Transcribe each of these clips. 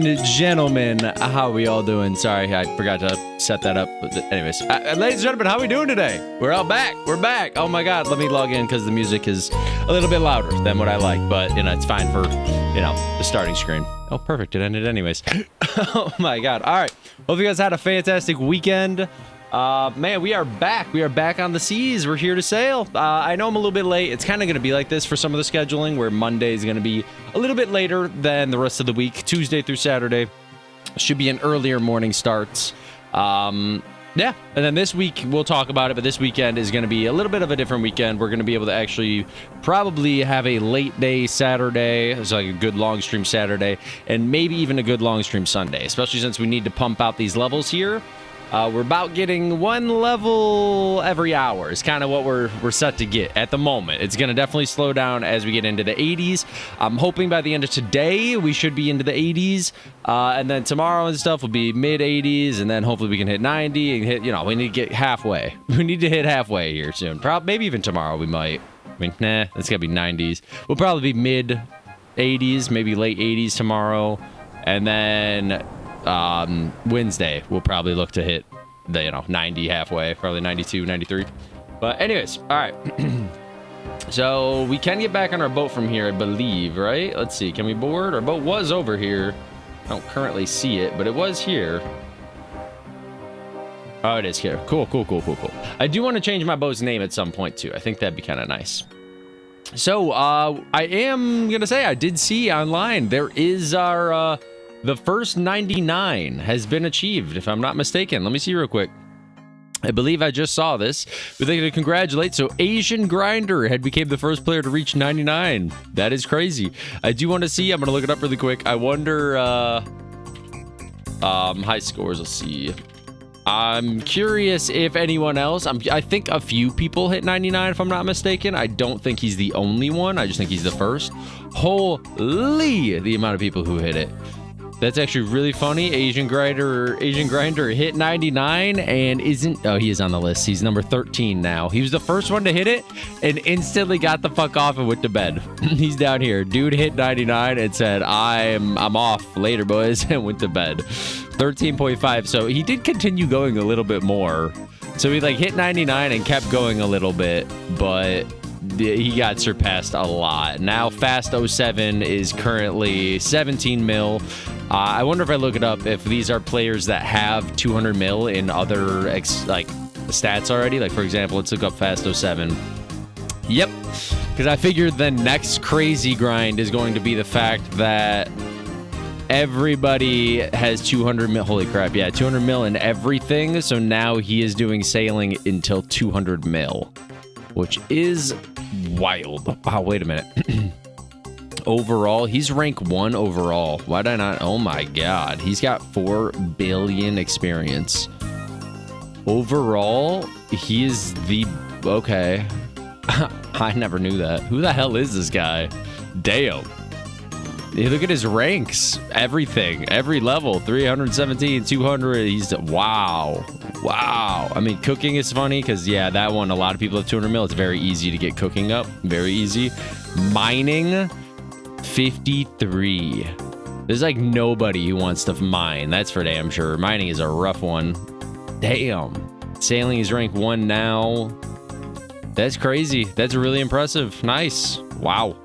and gentlemen, how we all doing? Sorry, I forgot to set that up. But anyways, ladies and gentlemen, how we doing today? We're all back. We're back. Oh my God, let me log in because the music is a little bit louder than what I like, but you know, it's fine for, you know, the starting screen. Oh, perfect. It ended anyways. Oh my God. All right. Hope you guys had a fantastic weekend. Man, we are back. We are back on the seas. We're here to sail. I know I'm a little bit late. It's kind of going to be like this for some of the scheduling, where Monday is going to be a little bit later than the rest of the week. Tuesday through Saturday should be an earlier morning starts. Yeah, and then this week we'll talk about it, but this weekend is going to be a little bit of a different weekend. We're going to be able to actually probably have a late day Saturday. It's like a good long stream Saturday, and maybe even a good long stream Sunday, especially since we need to pump out these levels here. We're about getting one level every hour is kind of what we're set to get at the moment. It's going to definitely slow down as we get into the 80s. I'm hoping by the end of today, we should be into the 80s. And then tomorrow and stuff will be mid 80s. And then hopefully we can hit 90 and hit, you know, we need to get halfway. We need to hit halfway here soon. Probably, maybe even tomorrow we might. I mean, nah, it's going to be 90s. We'll probably be mid 80s, maybe late 80s tomorrow. And then Wednesday we'll probably look to hit the 90 halfway, probably 92 93. But anyways, all right. So we can get back on our boat from here, I believe, right? Let's see, can we board? Our boat was over here. I don't currently see it, but it was here. Oh, it is here. Cool. I do want to change my boat's name at some point too. I think that'd be kind of nice. So I am gonna say I did see online there is our the first 99 has been achieved, if I'm not mistaken. Let me see real quick. I believe I just saw this. We'd like to congratulate. So Asian Grinder had became the first player to reach 99. That is crazy. I do want to see. I'm going to look it up really quick. I wonder high scores. Let's see. I'm curious if anyone else. I think a few people hit 99, if I'm not mistaken. I don't think he's the only one. I just think he's the first. Holy, the amount of people who hit it. That's actually really funny. Asian Grinder hit 99 and isn't... Oh, he is on the list. He's number 13 now. He was the first one to hit it and instantly got the fuck off and went to bed. He's down here. Dude hit 99 and said, I'm off later, boys, and went to bed. 13.5. So he did continue going a little bit more. So he like hit 99 and kept going a little bit, but he got surpassed a lot. Now Fast 07 is currently 17 mil. I wonder if I look it up if these are players that have 200 mil in other like stats already. Like for example, let's look up Fast 07. Yep, because I figured the next crazy grind is going to be the fact that everybody has 200 mil. Holy crap, yeah, 200 mil in everything. So now he is doing sailing until 200 mil, which is wild. Wow, wait a minute. Overall, he's rank 1 overall. Why did I not? Oh my God, he's got 4 billion experience. Overall, he is the... Okay. I never knew that. Who the hell is this guy? Damn. Hey, look at his ranks. Everything. Every level. 317, 200. He's... Wow. Wow. I mean, cooking is funny because, yeah, that one, a lot of people have 200 mil. It's very easy to get cooking up. Very easy. Mining... 53. There's like nobody who wants to mine. That's for damn sure. Mining is a rough one. Damn. Sailing is rank 1 now. That's crazy. That's really impressive. Nice. Wow.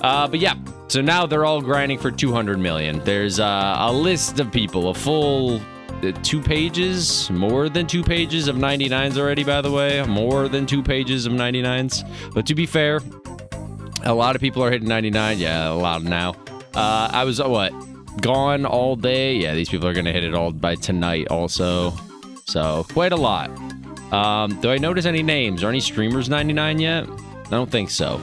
But yeah. So now they're all grinding for 200 million. There's a list of people. A full 2 pages. More than 2 pages of 99s already, by the way. More than 2 pages of 99s. But to be fair... A lot of people are hitting 99. Yeah, a lot now. I was, gone all day? Yeah, these people are going to hit it all by tonight also. So, quite a lot. Do I notice any names? Are any streamers 99 yet? I don't think so.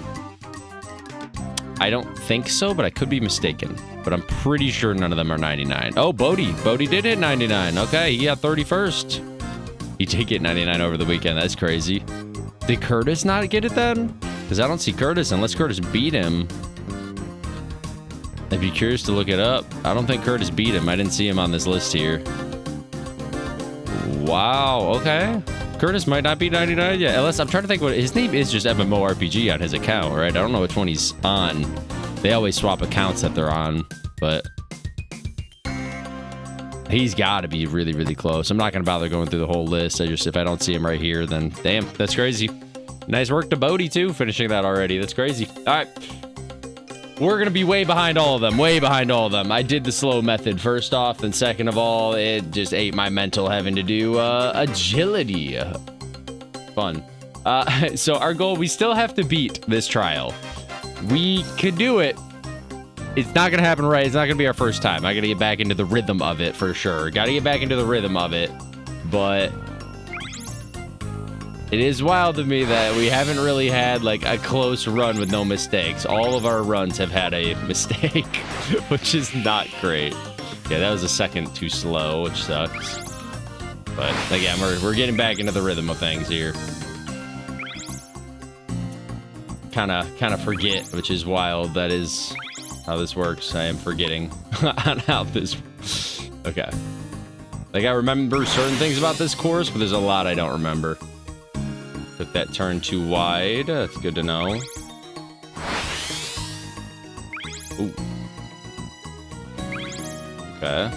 I don't think so, but I could be mistaken. But I'm pretty sure none of them are 99. Oh, Bodie. Bodie did hit 99. Okay, he got 31st. He did get 99 over the weekend. That's crazy. Did Curtis not get it then? Because I don't see Curtis unless Curtis beat him. I'd be curious to look it up. I don't think Curtis beat him. I didn't see him on this list here. Wow, okay. Curtis might not be 99 yet. Unless I'm trying to think what his name is, just MMORPG on his account, right? I don't know which one he's on. They always swap accounts that they're on, but He's got to be really, really close. I'm not going to bother going through the whole list. If I don't see him right here, then damn, that's crazy. Nice work to Bodhi, too, finishing that already. That's crazy. All right. We're going to be way behind all of them. Way behind all of them. I did the slow method first off, and second of all, it just ate my mental having to do agility. Fun. So our goal, we still have to beat this trial. We could do it. It's not going to happen right. It's not going to be our first time. I got to get back into the rhythm of it for sure. Got to get back into the rhythm of it. But it is wild to me that we haven't really had like a close run with no mistakes. All of our runs have had a mistake, which is not great. Yeah, that was a second too slow, which sucks. But again, we're getting back into the rhythm of things here. Kind of forget, which is wild. That is how this works. I am forgetting on how this. Okay. Like I remember certain things about this course, but there's a lot I don't remember. Took that turn too wide. That's good to know. Ooh. Okay.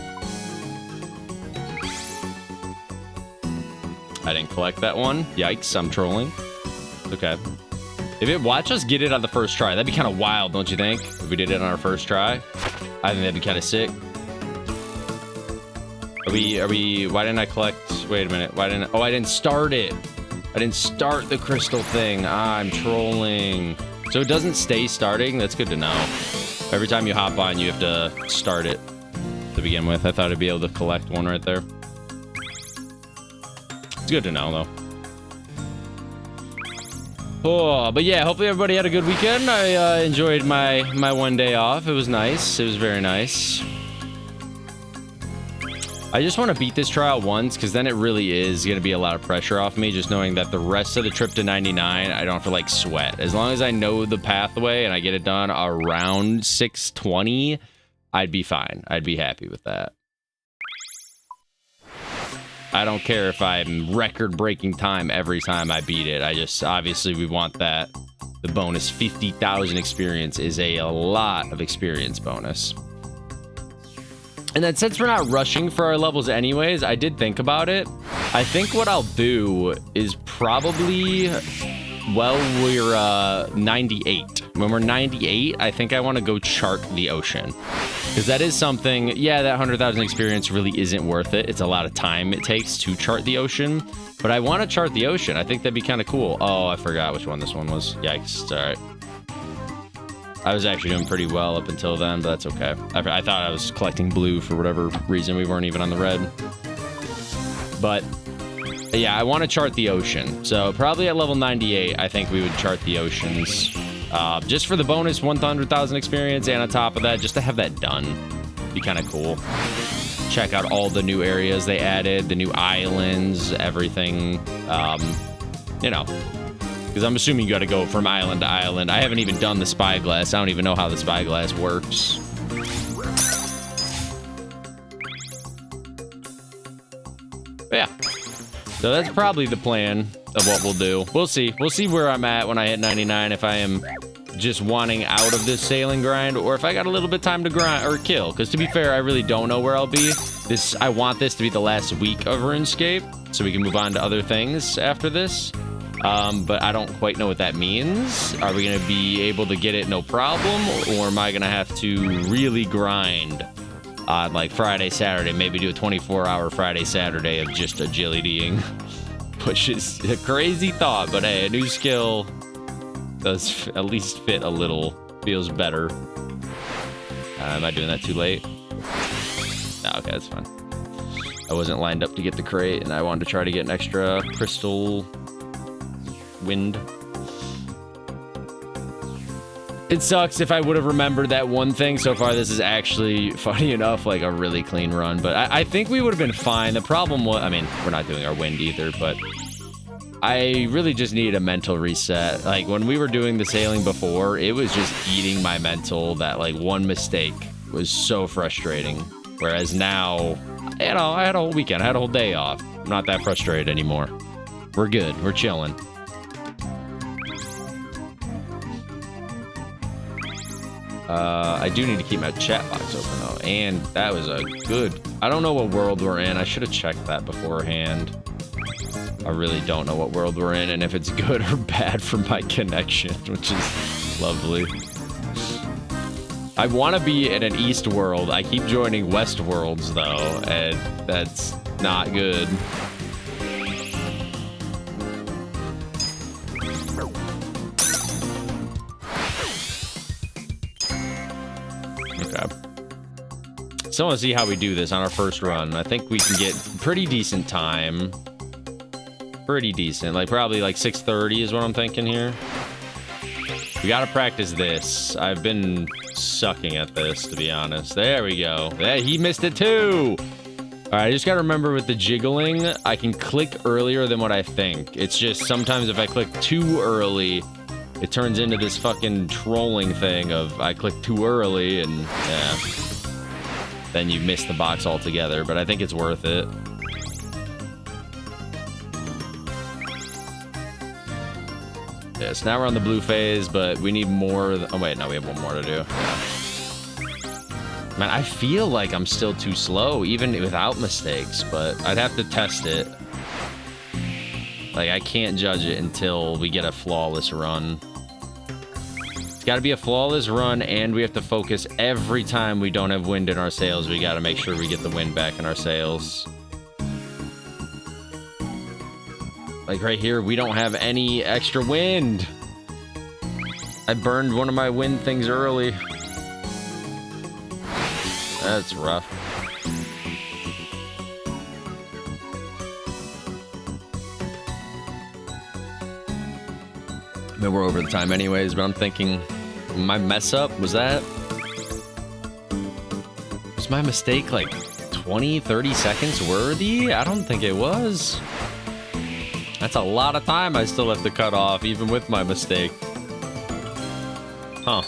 I didn't collect that one. Yikes, I'm trolling. Okay. If it watch us get it on the first try, that'd be kind of wild, don't you think? If we did it on our first try, I think that'd be kind of sick. Are we, why didn't I collect, wait a minute, why didn't, oh, I didn't start it. I didn't start the crystal thing. I'm trolling. So it doesn't stay starting? That's good to know. Every time you hop on, you have to start it to begin with. I thought I'd be able to collect one right there. It's good to know, though. Oh, but yeah, hopefully everybody had a good weekend. I enjoyed my one day off. It was nice. It was very nice. I just want to beat this trial once, because then it really is going to be a lot of pressure off me, just knowing that the rest of the trip to 99, I don't have to, like, sweat. As long as I know the pathway and I get it done around 6:20, I'd be fine. I'd be happy with that. I don't care if I'm record-breaking time every time I beat it. I just, obviously, we want that. The bonus 50,000 experience is a lot of experience bonus. And then since we're not rushing for our levels anyways, I did think about it. I think what I'll do is probably, well, we're 98. When we're 98, I think I want to go chart the ocean. Because that is something, yeah, that 100,000 experience really isn't worth it. It's a lot of time it takes to chart the ocean. But I want to chart the ocean. I think that'd be kind of cool. Oh, I forgot which one this one was. Yikes. All right. I was actually doing pretty well up until then, but that's okay. I thought I was collecting blue for whatever reason. We weren't even on the red. But yeah, I want to chart the ocean. So probably at level 98, I think we would chart the oceans. Just for the bonus 100,000 experience, and on top of that, just to have that done. Be kind of cool. Check out all the new areas they added, the new islands, everything. You know, because I'm assuming you got to go from island to island. I haven't even done the spyglass. I don't even know how the spyglass works. But yeah. So that's probably the plan of what we'll do. We'll see. We'll see where I'm at when I hit 99, if I am just wanting out of this sailing grind, or if I got a little bit of time to grind or kill. Because to be fair, I really don't know where I'll be. I want this to be the last week of RuneScape, so we can move on to other things after this. But I don't quite know what that means. Are we going to be able to get it no problem, or am I going to have to really grind on like Friday, Saturday, maybe do a 24-hour Friday, Saturday of just agilitying, which is a crazy thought, but hey, a new skill does at least fit a little, feels better. Am I doing that too late? No, okay, that's fine. I wasn't lined up to get the crate, and I wanted to try to get an extra crystal wind. It sucks. If I would have remembered that one thing so far, this is actually, funny enough, like a really clean run, but I think we would have been fine. The problem was, I mean, we're not doing our wind either, but I really just needed a mental reset. Like when we were doing the sailing before, it was just eating my mental that like one mistake was so frustrating. Whereas now, you know, I had a whole weekend, I had a whole day off. I'm not that frustrated anymore. We're good. We're chilling. I do need to keep my chat box open though, and that was a good... I don't know what world we're in. I should have checked that beforehand. I really don't know what world we're in and if it's good or bad for my connection, which is lovely. I want to be in an East world. I keep joining West worlds though, and that's not good. So I want to see how we do this on our first run. I think we can get pretty decent time. Pretty decent. Like probably like 6:30 is what I'm thinking here. We got to practice this. I've been sucking at this, to be honest. There we go. Yeah, he missed it too. All right, I just got to remember with the jiggling, I can click earlier than what I think. It's just sometimes if I click too early, it turns into this fucking trolling thing of I click too early and yeah. Then you miss the box altogether, but I think it's worth it. Yeah, so now we're on the blue phase, but we need more. Oh, wait, no, we have one more to do. Yeah. Man, I feel like I'm still too slow, even without mistakes, but I'd have to test it. Like, I can't judge it until we get a flawless run. It's got to be a flawless run, and we have to focus every time we don't have wind in our sails. We got to make sure we get the wind back in our sails. Like right here, we don't have any extra wind. I burned one of my wind things early. That's rough. I mean, we're over the time anyways, but I'm thinking, my mess up, was my mistake like 20, 30 seconds worthy? I don't think it was. That's a lot of time I still have to cut off, even with my mistake. Huh.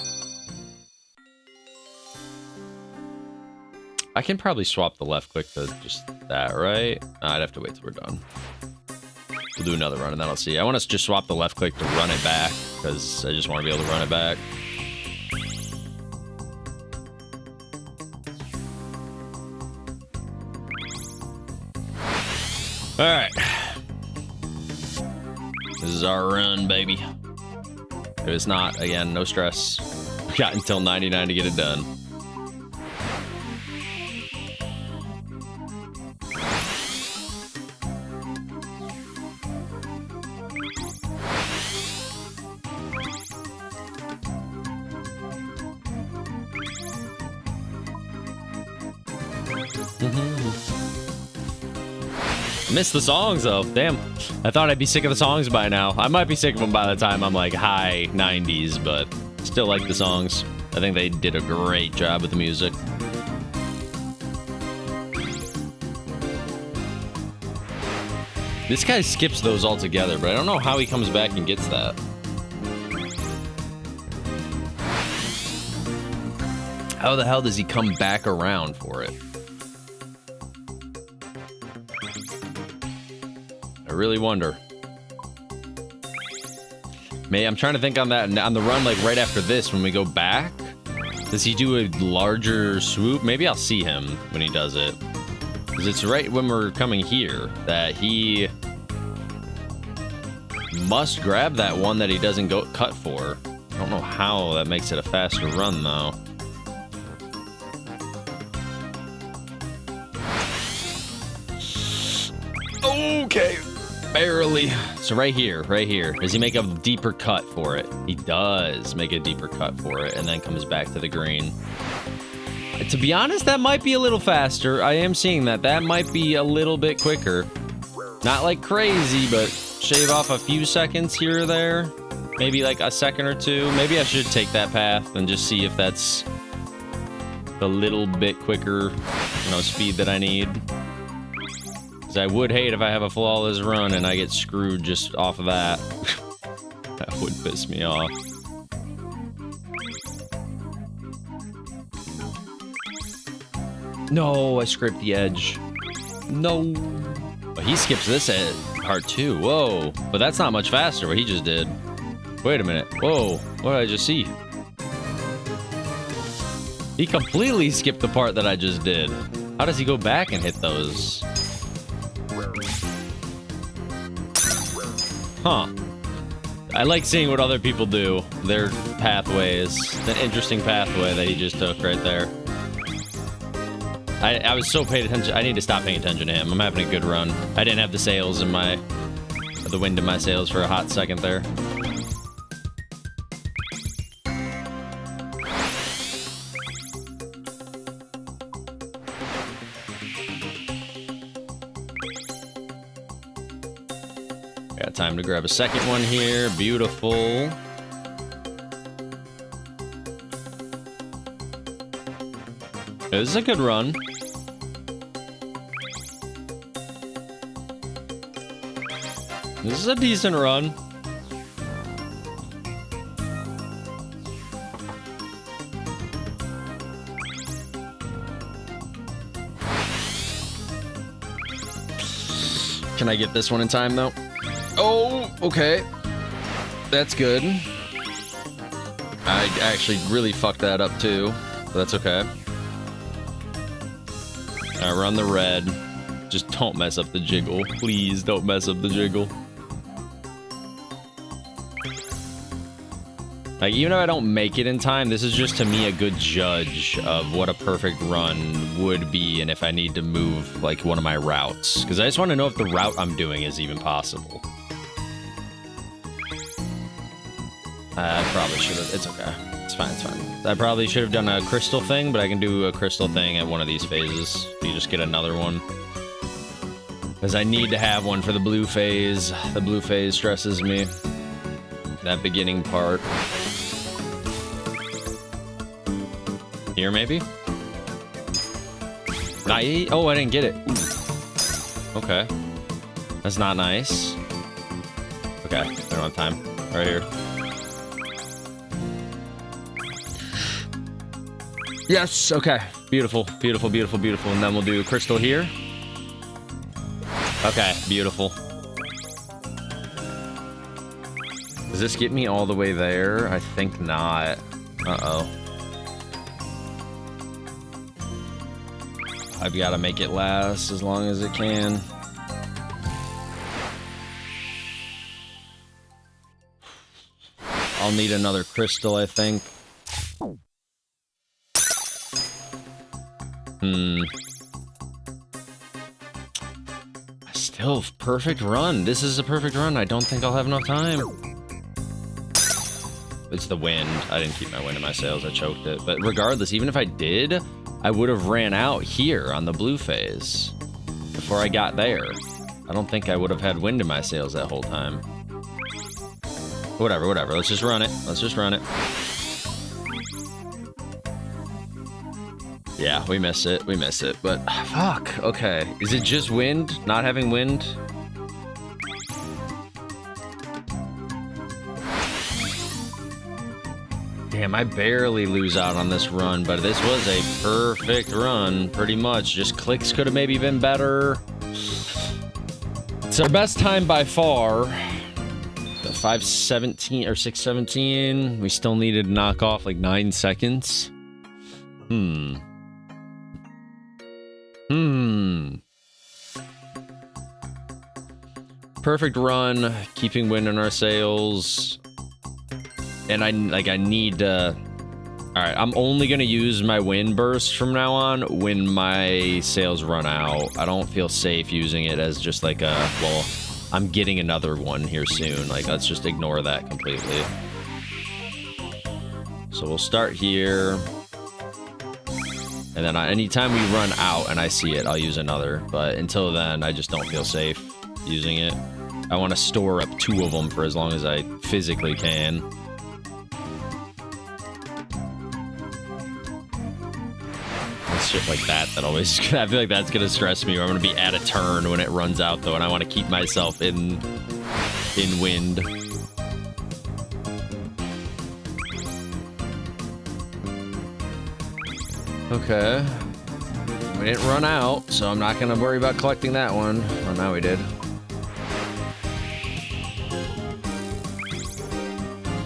I can probably swap the left click to just that, right? I'd have to wait till we're done. We'll do another run and then I'll see. I want to just swap the left click to run it back because I just want to be able to run it back. All right. This is our run, baby. If it's not, again, no stress. We got until 99 to get it done. Missed the songs though. Damn. I thought I'd be sick of the songs by now. I might be sick of them by the time I'm like high 90s, but still like the songs. I think they did a great job with the music. This guy skips those altogether, but I don't know how he comes back and gets that. How the hell does he come back around for it? I really wonder. I'm trying to think on that, on the run, like right after this, when we go back, does he do a larger swoop? Maybe I'll see him when he does it. Because it's right when we're coming here that he must grab that one that he doesn't go cut for. I don't know how that makes it a faster run though. Okay. Barely. So right here. Does he make a deeper cut for it? He does make a deeper cut for it and then comes back to the green. To be honest, that might be a little faster. I am seeing that. That might be a little bit quicker. Not like crazy, but shave off a few seconds here or there. Maybe like a second or two. Maybe I should take that path and just see if that's the little bit quicker, speed that I need. I would hate if I have a flawless run and I get screwed just off of that. That would piss me off. No, I scraped the edge. No. But he skips this part too. Whoa. But that's not much faster what he just did. Wait a minute. Whoa. What did I just see? He completely skipped the part that I just did. How does he go back and hit those? Huh. I like seeing what other people do. Their pathways. An interesting pathway that he just took right there. I was so paid attention. I need to stop paying attention to him. I'm having a good run. I didn't have the sails in my... the wind in my sails for a hot second there. Got time to grab a second one here. Beautiful. This is a good run. This is a decent run. Can I get this one in time, though? Oh, okay. That's good. I actually really fucked that up, too. But that's okay. Alright, we're on the red. Just don't mess up the jiggle. Please don't mess up the jiggle. Like, even if I don't make it in time, this is just, to me, a good judge of what a perfect run would be and if I need to move, like, one of my routes. Because I just want to know if the route I'm doing is even possible. I probably should have. It's okay. It's fine, it's fine. I probably should have done a crystal thing, but I can do a crystal thing at one of these phases. You just get another one. Because I need to have one for the blue phase. The blue phase stresses me. That beginning part. Here, maybe? Oh, I didn't get it. Ooh. Okay. That's not nice. Okay, I don't have time. Right here. Yes, okay. Beautiful, beautiful, beautiful, beautiful. And then we'll do crystal here. Okay, beautiful. Does this get me all the way there? I think not. Uh-oh. I've got to make it last as long as it can. I'll need another crystal, I think. Still, perfect run. This is a perfect run. I don't think I'll have enough time. It's the wind. I didn't keep my wind in my sails. I choked it. But regardless, even if I did, I would have ran out here on the blue phase before I got there. I don't think I would have had wind in my sails that whole time. Whatever, whatever. Let's just run it. Let's just run it. Yeah, we miss it. We miss it. But, fuck. Okay. Is it just wind? Not having wind? Damn, I barely lose out on this run, but this was a perfect run, pretty much. Just clicks could have maybe been better. It's our best time by far. The 5:17 or 6:17. We still needed to knock off like 9 seconds. Perfect run, keeping wind in our sails. And I need to... Alright, I'm only going to use my wind burst from now on when my sails run out. I don't feel safe using it as just like a... Well, I'm getting another one here soon. Like, let's just ignore that completely. So we'll start here. And then anytime we run out and I see it, I'll use another. But until then, I just don't feel safe using it. I want to store up 2 of them for as long as I physically can. Shit like that always... I feel like that's gonna stress me, or I'm gonna be at a turn when it runs out, though, and I want to keep myself in wind. Okay. We didn't run out, so I'm not gonna worry about collecting that one. Oh, now we did.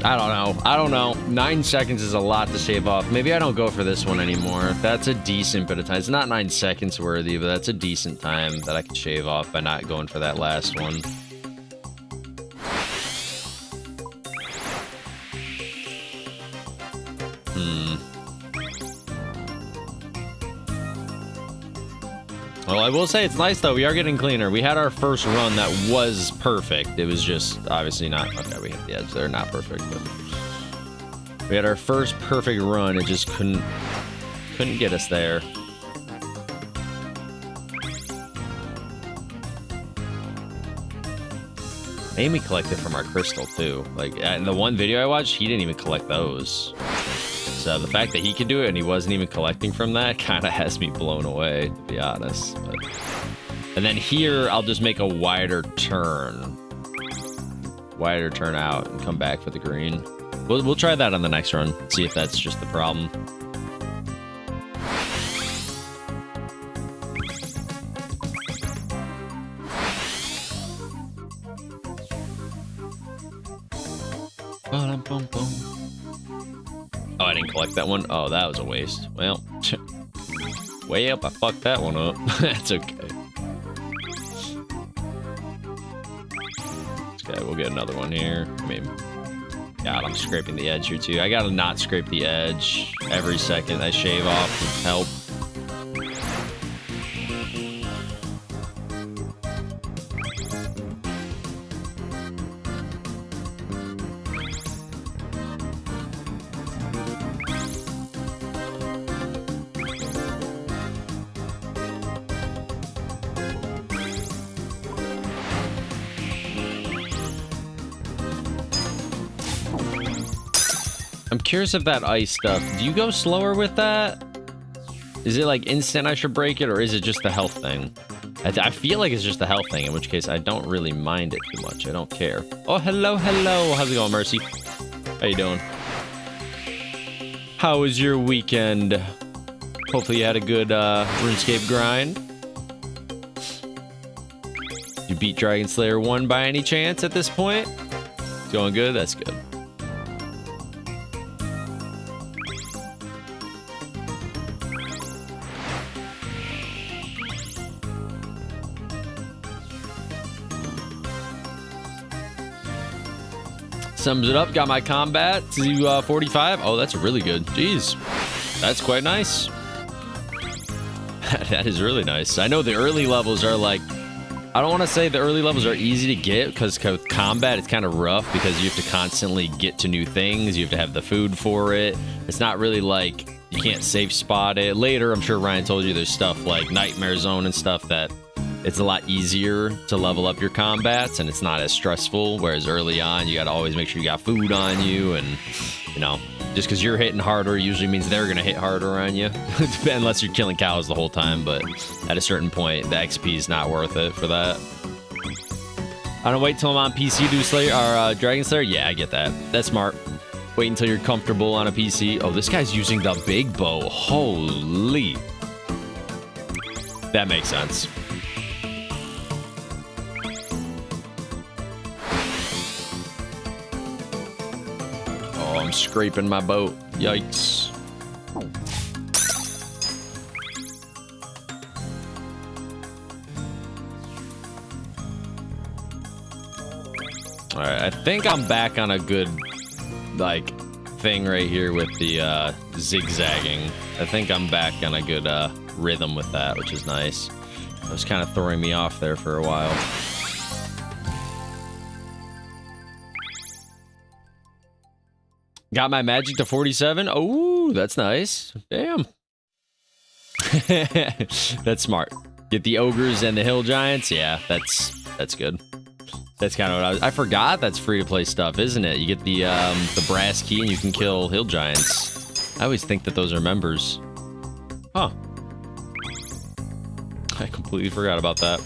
I don't know. I don't know. 9 seconds is a lot to shave off. Maybe I don't go for this one anymore. That's a decent bit of time. It's not 9 seconds worthy, but that's a decent time that I could shave off by not going for that last one. Well, I will say it's nice, though. We are getting cleaner. We had our first run that was perfect. It was just obviously not... Okay, we hit the edge. They're not perfect, but... We had our first perfect run. It just couldn't get us there. Amy collected from our crystal, too. Like, in the one video I watched, he didn't even collect those. So the fact that he could do it and he wasn't even collecting from that kind of has me blown away, to be honest. But... And then here, I'll just make a wider turn. Wider turn out and come back for the green. We'll try that on the next run. See if that's just the problem. Oh, I didn't collect that one. Oh, that was a waste. Well, way up, I fucked that one up. That's okay. Okay, we'll get another one here. I mean, God, I'm scraping the edge here too. I gotta not scrape the edge every second I shave off would help. I'm curious if that ice stuff, do you go slower with that? Is it like instant I should break it, or is it just the health thing? I feel like it's just the health thing, in which case I don't really mind it too much. I don't care. Oh, hello, hello. How's it going, Mercy? How you doing? How was your weekend? Hopefully you had a good RuneScape grind. You beat Dragon Slayer 1 by any chance at this point? It's going good? That's good. Sums it up. Got my combat to 45. Oh, that's really good. Jeez. That's quite nice. That is really nice. I know the early levels are like... I don't want to say the early levels are easy to get, because with combat, it's kind of rough because you have to constantly get to new things. You have to have the food for it. It's not really like... You can't safe spot it. Later, I'm sure Ryan told you there's stuff like Nightmare Zone and stuff that... It's a lot easier to level up your combats, and it's not as stressful, whereas early on, you gotta always make sure you got food on you, and, you know, just because you're hitting harder usually means they're gonna hit harder on you, unless you're killing cows the whole time, but at a certain point, the XP is not worth it for that. I don't wait till I'm on PC to Slayer, or Dragon Slayer? Yeah, I get that. That's smart. Wait until you're comfortable on a PC. Oh, this guy's using the big bow. Holy. That makes sense. I'm scraping my boat. Yikes. Alright, I think I'm back on a good, like, thing right here with the zigzagging. I think I'm back on a good rhythm with that, which is nice. It was kind of throwing me off there for a while. Got my magic to 47. Oh, that's nice. Damn. That's smart. Get the ogres and the hill giants. Yeah, that's good. That's kind of what I forgot that's free to play stuff, isn't it? You get the brass key and you can kill hill giants. I always think that those are members. Huh. I completely forgot about that.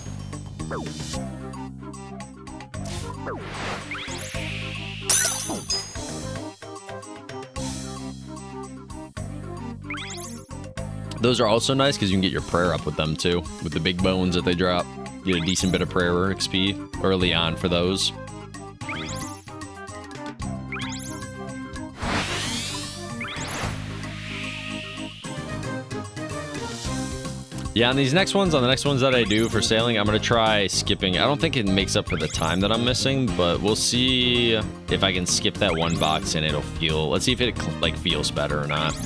Those are also nice because you can get your prayer up with them too. With the big bones that they drop. You get a decent bit of prayer XP early on for those. Yeah, on these next ones, on the next ones that I do for sailing, I'm gonna try skipping. I don't think it makes up for the time that I'm missing, but we'll see if I can skip that one box and it'll feel. Let's see if it like feels better or not.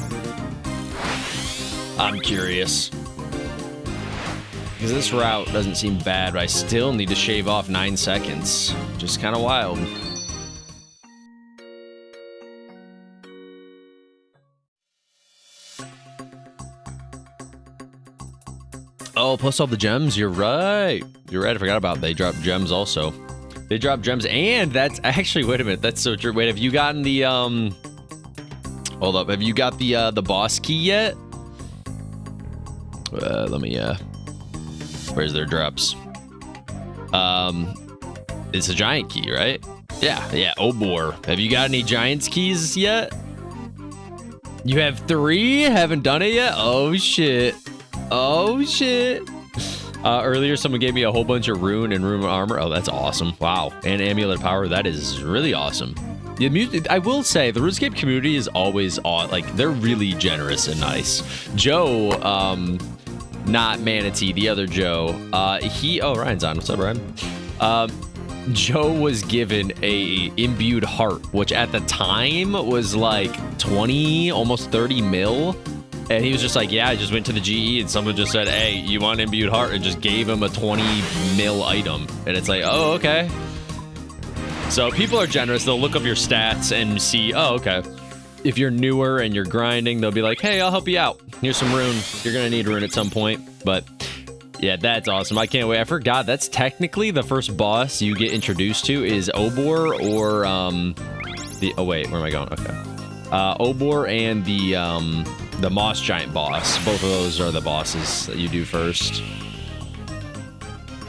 I'm curious because this route doesn't seem bad, but I still need to shave off 9 seconds. Just kind of wild. Oh, plus all the gems. You're right. You're right. I forgot about they drop gems also. They drop gems, and that's actually, wait a minute. That's so true. Wait, have you gotten the hold up. Have you got the boss key yet? Let me where's their drops? It's a giant key, right? Yeah. Obor. Have you got any giant's keys yet? You have 3? Haven't done it yet? Oh shit. Oh shit. Earlier someone gave me a whole bunch of rune and rune armor. Oh, that's awesome. Wow. And amulet power. That is really awesome. The music, I will say the RuneScape community is always like they're really generous and nice. Joe, not Manatee, the other Joe, oh, Ryan's on. What's up, Ryan? Joe was given a imbued heart, which at the time was like 20, almost 30 mil. And he was just like, yeah, I just went to the GE and someone just said, hey, you want imbued heart? And just gave him a 20 mil item. And it's like, oh, okay. So people are generous. They'll look up your stats and see, oh, okay. If you're newer and you're grinding, they'll be like, hey, I'll help you out. Here's some rune. You're going to need rune at some point. But yeah, that's awesome. I can't wait. I forgot. That's technically the first boss you get introduced to is Obor or oh, wait, where am I going? Okay. Obor and the Moss Giant boss. Both of those are the bosses that you do first.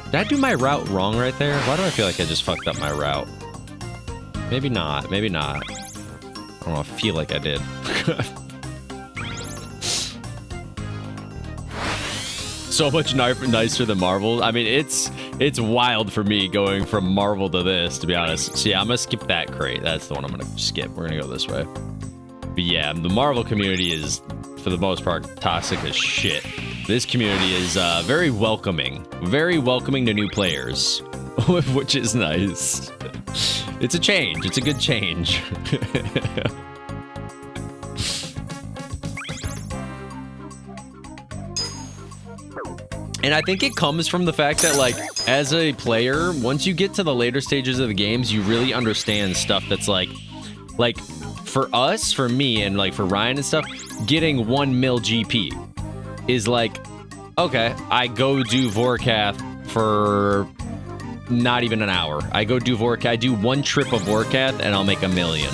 Did I do my route wrong right there? Why do I feel like I just fucked up my route? Maybe not. Maybe not. I don't know. I feel like I did. So much nicer than Marvel. I mean, it's wild for me going from Marvel to this, to be honest. So yeah, I'm gonna skip that crate. That's the one I'm gonna skip. We're gonna go this way. But yeah, the Marvel community is, for the most part, toxic as shit. This community is very welcoming to new players, which is nice. It's a change. It's a good change. And I think it comes from the fact that, like, as a player, once you get to the later stages of the games, you really understand stuff that's like for us, for me, and like for Ryan and stuff, getting 1 mil GP is like, okay, I go do Vorkath for not even an hour. I go do Vorkath, I do 1 trip of Vorkath and I'll make 1 million.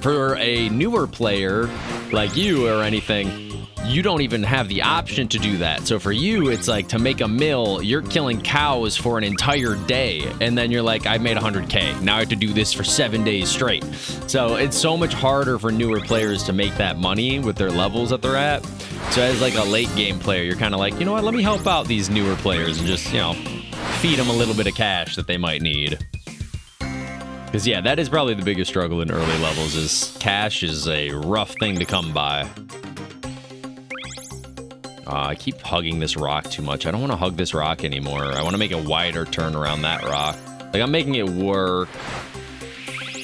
For a newer player like you or anything, you don't even have the option to do that. So for you, it's like, to make 1 mil, you're killing cows for an entire day. And then you're like, I made 100K. Now I have to do this for 7 days straight. So it's so much harder for newer players to make that money with their levels that they're at. So as like a late game player, you're kind of like, you know what, let me help out these newer players and just, you know, feed them a little bit of cash that they might need. Because yeah, that is probably the biggest struggle in early levels, is cash is a rough thing to come by. I keep hugging this rock too much. I don't want to hug this rock anymore. I want to make a wider turn around that rock. Like, I'm making it work.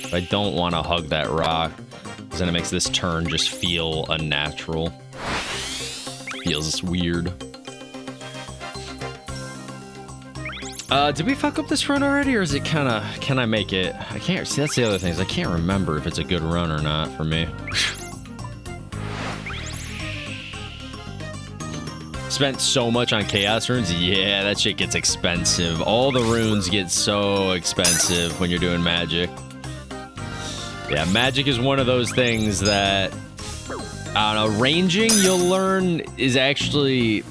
But I don't want to hug that rock, because then it makes this turn just feel unnatural. Feels weird. Did we fuck up this run already, or is it kind of... Can I make it? I can't... See, that's the other thing, is I can't remember if it's a good run or not for me. Spent so much on chaos runes. Yeah, that shit gets expensive. All the runes get so expensive when you're doing magic. Yeah, magic is one of those things that, I don't know, ranging, you'll learn, is actually,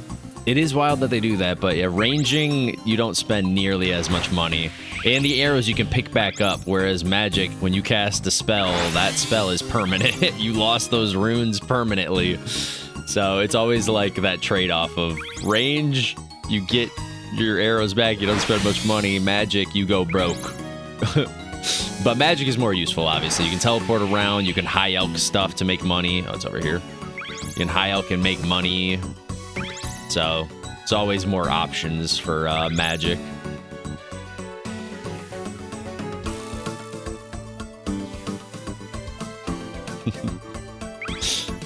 it is wild that they do that, but yeah, ranging, you don't spend nearly as much money. And the arrows you can pick back up, whereas magic, when you cast a spell, that spell is permanent. You lost those runes permanently. So it's always like that trade-off of range, you get your arrows back, you don't spend much money. Magic, you go broke. But magic is more useful, obviously. You can teleport around, you can high elk stuff to make money. Oh, it's over here. You can high elk and make money. So it's always more options for magic.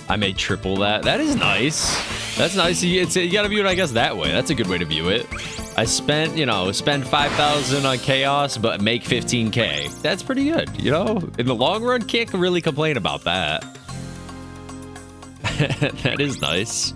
I may triple that. That is nice. That's nice. You gotta view it, I guess, that way. That's a good way to view it. I spent, you know, spend 5,000 on chaos, but make 15K. That's pretty good, you know? In the long run, can't really complain about that. That is nice.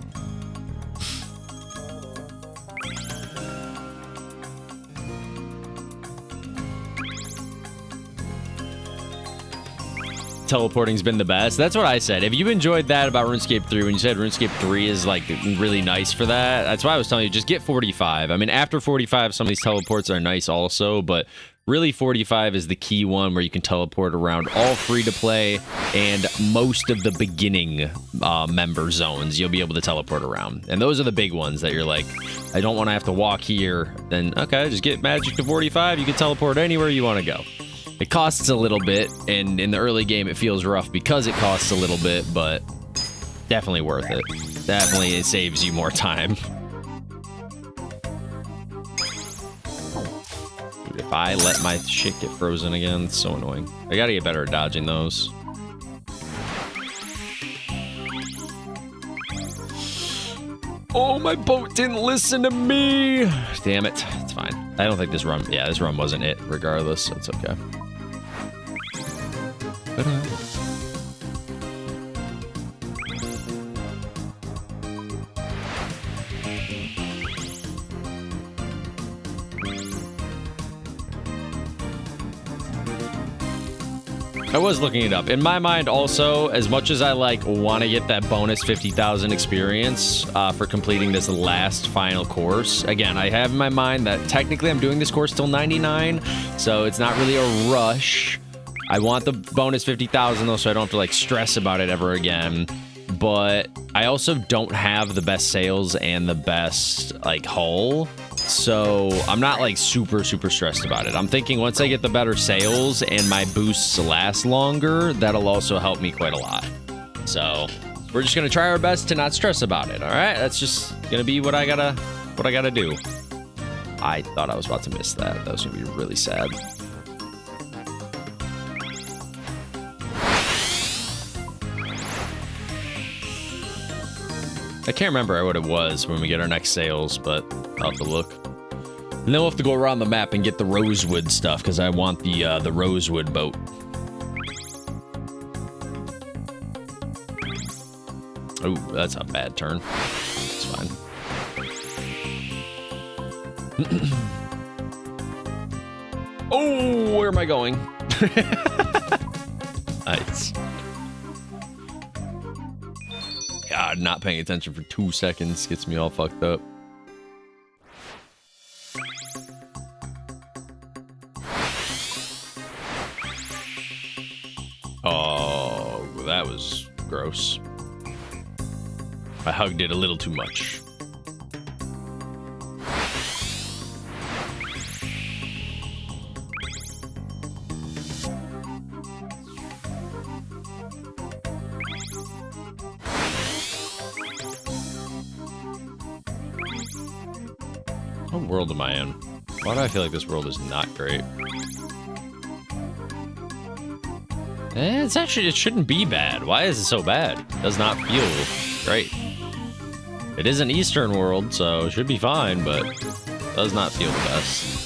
Teleporting's been the best. That's what I said. If you enjoyed that about RuneScape 3, when you said RuneScape 3 is like really nice for that, that's why I was telling you, just get 45. I mean, after 45, some of these teleports are nice also, but really 45 is the key one where you can teleport around all free-to-play and most of the beginning member zones you'll be able to teleport around. And those are the big ones that you're like, I don't want to have to walk here. Then, okay, just get magic to 45. You can teleport anywhere you want to go. It costs a little bit, and in the early game it feels rough because it costs a little bit, but definitely worth it. Definitely it saves you more time. Dude, if I let my shit get frozen again, it's so annoying. I gotta get better at dodging those. Oh, my boat didn't listen to me! Damn it. It's fine. I don't think this run... Yeah, this run wasn't it, regardless, so it's okay. I was looking it up. In my mind also, as much as I want to get that bonus 50,000 experience for completing this last final course, again, I have in my mind that technically I'm doing this course till 99, so it's not really a rush. I want the bonus 50,000 though, so I don't have to stress about it ever again. But I also don't have the best sails and the best hull, so I'm not super stressed about it. I'm thinking once I get the better sails and my boosts last longer, that'll also help me quite a lot. So we're just gonna try our best to not stress about it. All right, that's just gonna be what I gotta do. I thought I was about to miss that. That was gonna be really sad. I can't remember what it was when we get our next sails, but I'll have to look. And then we'll have to go around the map and get the rosewood stuff, because I want the rosewood boat. Oh, that's a bad turn. It's fine. Oh, where am I going? Nice. God, not paying attention for 2 seconds gets me all fucked up. Oh, that was gross. I hugged it a little too much. What world am I in? Why do I feel like this world is not great? It shouldn't be bad. Why is it so bad? It does not feel great. It is an Eastern world, so it should be fine, but it does not feel the best.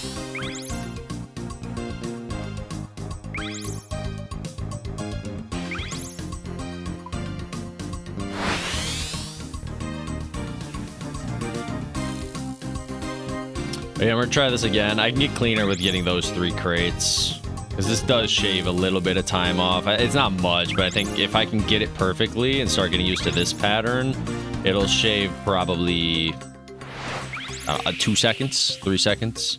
Okay, I'm gonna try this again. I can get cleaner with getting those 3 crates, because this does shave a little bit of time off. It's not much, but I think if I can get it perfectly and start getting used to this pattern, it'll shave probably 2 seconds, 3 seconds,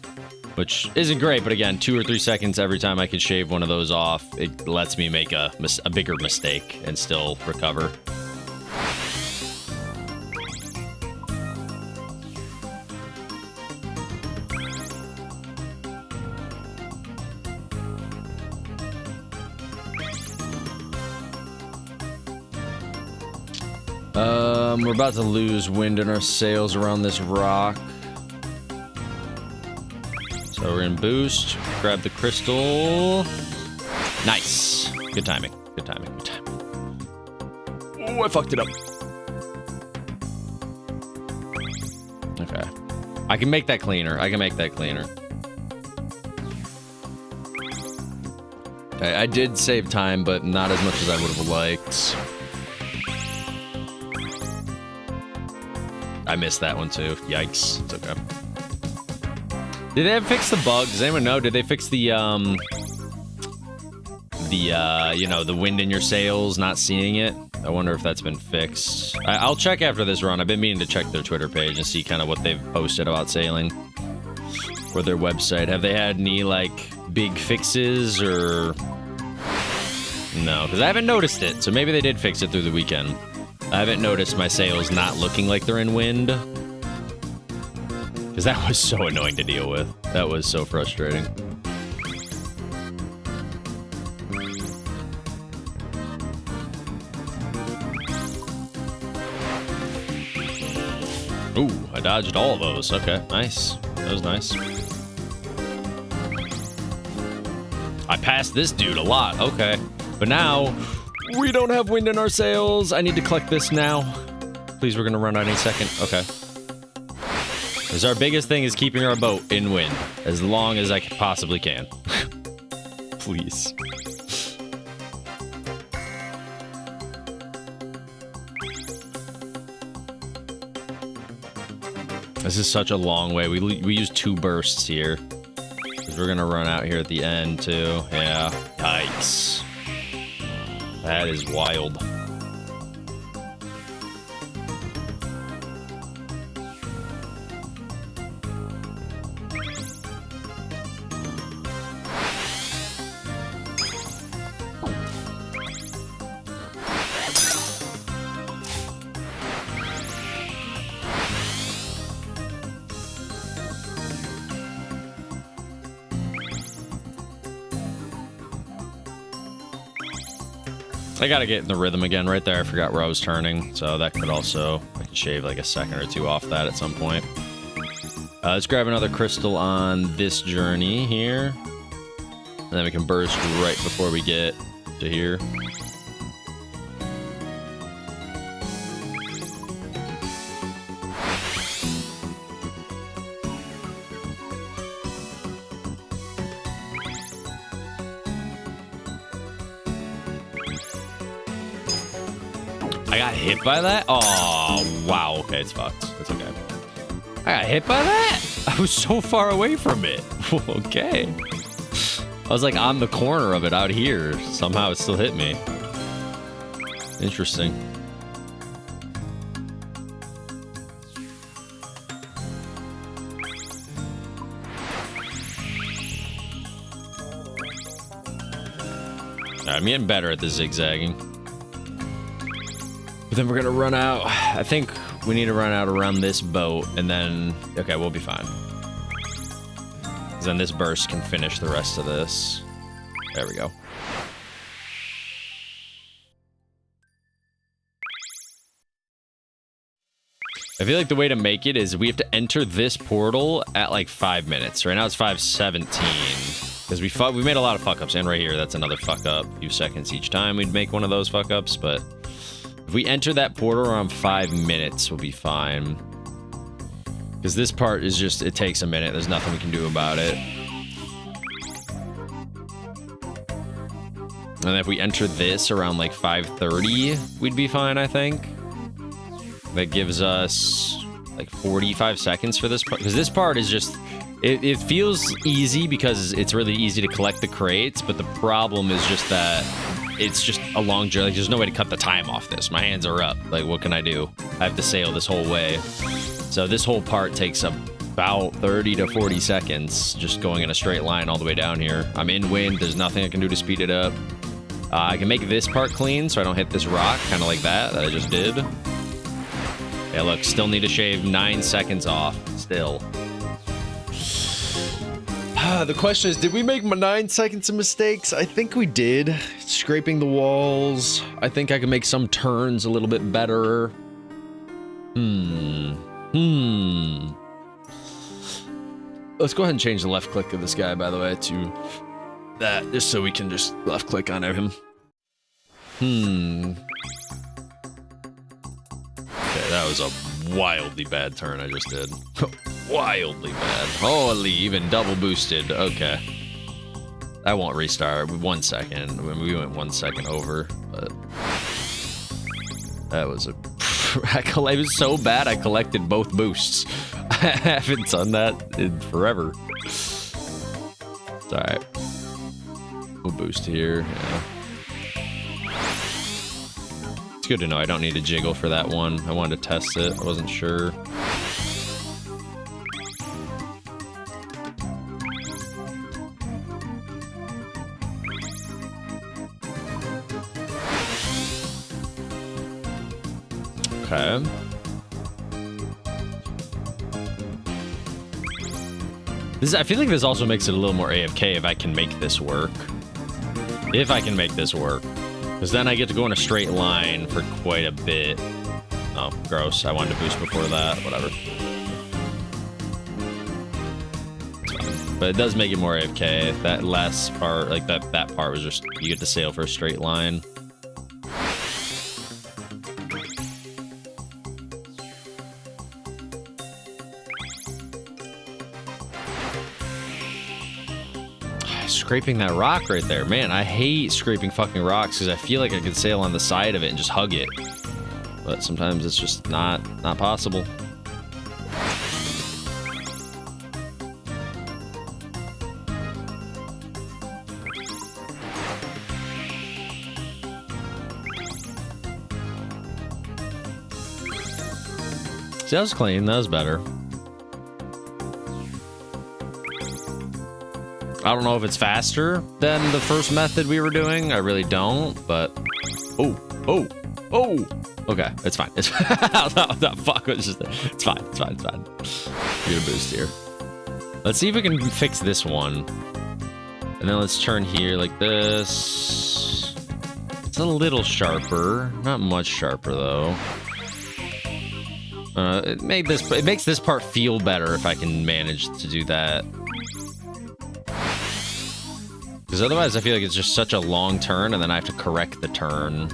which isn't great, but again, 2 or 3 seconds every time I can shave one of those off, it lets me make a bigger mistake and still recover. We're about to lose wind in our sails around this rock. So we're gonna boost, grab the crystal. Nice. Good timing. Good timing. Good timing. Oh, I fucked it up. Okay. I can make that cleaner. I can make that cleaner. Okay, I did save time, but not as much as I would have liked. I missed that one too. Yikes. It's okay. Did they ever fix the bug? Does anyone know? Did they fix the, you know, the wind in your sails, not seeing it? I wonder if that's been fixed. I'll check after this run. I've been meaning to check their Twitter page and see kind of what they've posted about sailing. Or their website. Have they had any, like, big fixes or... No, because I haven't noticed it. So maybe they did fix it through the weekend. I haven't noticed my sails not looking like they're in wind. Because that was so annoying to deal with. That was so frustrating. Ooh, I dodged all of those. Okay, nice. That was nice. I passed this dude a lot. Okay. But now, we don't have wind in our sails. I need to collect this now. Please, we're going to run out any second. Okay. Because our biggest thing is keeping our boat in wind. As long as I possibly can. Please. This is such a long way. We use 2 bursts here. Because we're going to run out here at the end, too. Yeah. Yikes. That is wild. I gotta get in the rhythm again. Right there, I forgot where I was turning, so that could also... I could shave like a second or 2 off that at some point. Let's grab another crystal on this journey here. And then we can burst right before we get to here. I got hit by that? Oh, wow. Okay, it's fucked. It's okay. I got hit by that? I was so far away from it. Okay. I was like on the corner of it out here. Somehow it still hit me. Interesting. I'm getting better at the zigzagging. But then we're gonna run out. I think we need to run out around this boat, and then... Okay, we'll be fine. Then this burst can finish the rest of this. There we go. I feel like the way to make it is we have to enter this portal at like 5 minutes. Right now it's 5:17. Because we made a lot of fuck-ups, and right here, that's another fuck-up. A few seconds each time we'd make one of those fuck-ups, but... If we enter that portal around 5 minutes, we'll be fine. Because this part is just, it takes a minute. There's nothing we can do about it. And if we enter this around like 5:30, we'd be fine, I think. That gives us like 45 seconds for this part. Because this part is just, it feels easy because it's really easy to collect the crates. But the problem is just that it's just a long journey. Like, there's no way to cut the time off this. My hands are up. Like, what can I do? I have to sail this whole way. So this whole part takes about 30 to 40 seconds just going in a straight line all the way down here. I'm in wind. There's nothing I can do to speed it up. I can make this part clean so I don't hit this rock, kind of like that I just did. Yeah, look, still need to shave 9 seconds off. Still. The question is, did we make 9 seconds of mistakes? I think we did. Scraping the walls. I think I can make some turns a little bit better. Let's go ahead and change the left click of this guy, by the way, to that, just so we can just left click on him. Okay, that was a wildly bad turn I just did. Wildly bad. Holy, even double boosted. Okay. I won't restart. 1 second. We went 1 second over, but that was a... it was so bad I collected both boosts. I haven't done that in forever. It's alright. We'll boost here. Yeah. It's good to know I don't need to jiggle for that one. I wanted to test it. I wasn't sure. Okay. I feel like this also makes it a little more AFK if I can make this work. If I can make this work. Because then I get to go in a straight line for quite a bit. Oh, gross. I wanted to boost before that. Whatever. But it does make it more AFK. That last part, like that part was just, you get to sail for a straight line. Scraping that rock right there. Man, I hate scraping fucking rocks because I feel like I could sail on the side of it and just hug it. But sometimes it's just not possible. See, that was clean. That was better. I don't know if it's faster than the first method we were doing. I really don't, but... Oh! Okay, it's fine. It's fine. No, fuck. It's fine. Get a boost here. Let's see if we can fix this one. And then let's turn here like this. It's a little sharper. Not much sharper, though. It makes this part feel better if I can manage to do that. Because otherwise I feel like it's just such a long turn and then I have to correct the turn.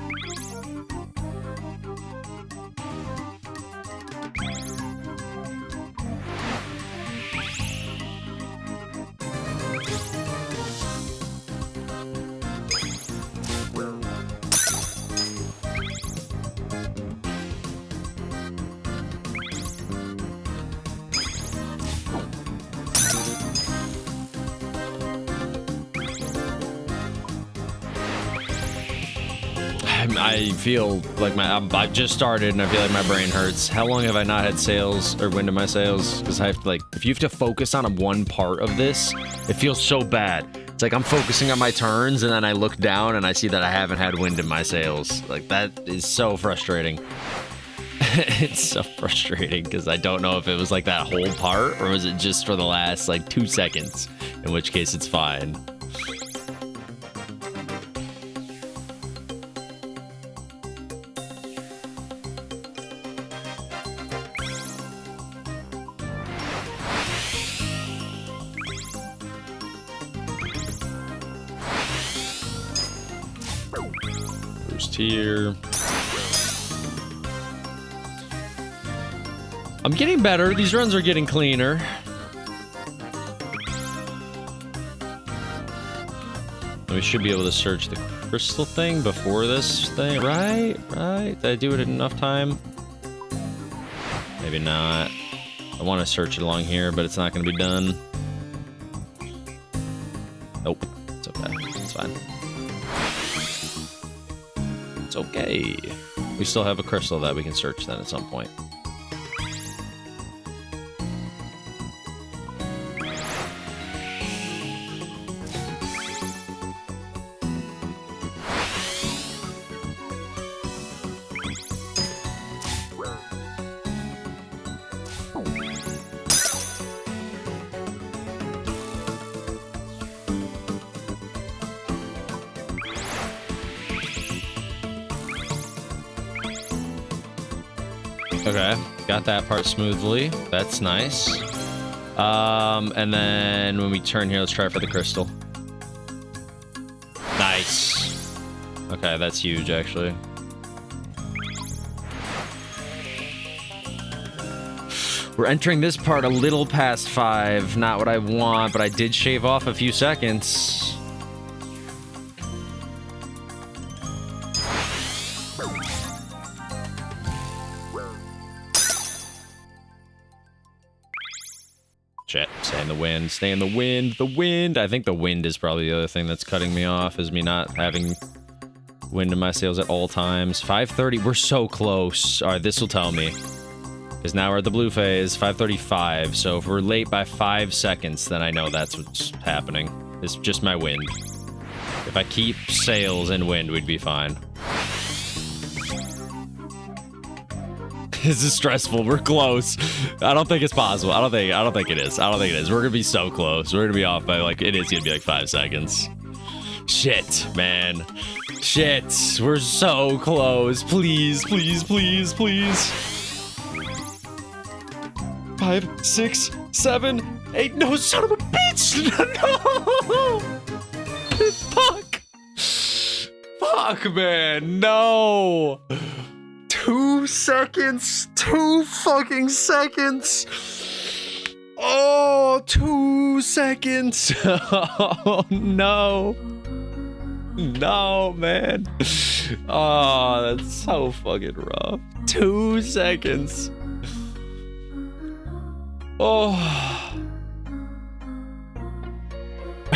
I feel like I just started and I feel like my brain hurts. How long have I not had sails or wind in my sails? Because I have to, like, if you have to focus on one part of this, it feels so bad. It's like I'm focusing on my turns and then I look down and I see that I haven't had wind in my sails. Like, that is so frustrating. It's so frustrating because I don't know if it was like that whole part or was it just for the last like 2 seconds, in which case it's fine. Here. I'm getting better. These runs are getting cleaner. We should be able to search the crystal thing before this thing, right? Did I do it in enough time? Maybe not. I want to search it along here, but it's not going to be done. Nope. It's okay. It's fine. It's okay. We still have a crystal that we can search then at some point. Okay, got that part smoothly. That's nice. And then when we turn here, let's try for the crystal. Nice. Okay, that's huge, actually. We're entering this part a little past 5. Not what I want, but I did shave off a few seconds. Shit, stay in the wind, stay in the wind, the wind. I think the wind is probably the other thing that's cutting me off, is me not having wind in my sails at all times. 5:30, we're so close. All right, this will tell me. Because now we're at the blue phase, 5:35. So if we're late by 5 seconds, then I know that's what's happening. It's just my wind. If I keep sails and wind, we'd be fine. This is stressful. We're close. I don't think it's possible. I don't think it is. I don't think it is. We're gonna be so close. We're gonna be off by like, it is gonna be like 5 seconds. Shit, man. Shit. We're so close. Please, please, please, please. 5, 6, 7, 8. No, son of a bitch! No! Fuck! Fuck, man. No! 2 seconds. 2 fucking seconds. Oh, 2 seconds. Oh, no. No, man. Oh, that's so fucking rough. 2 seconds. Oh.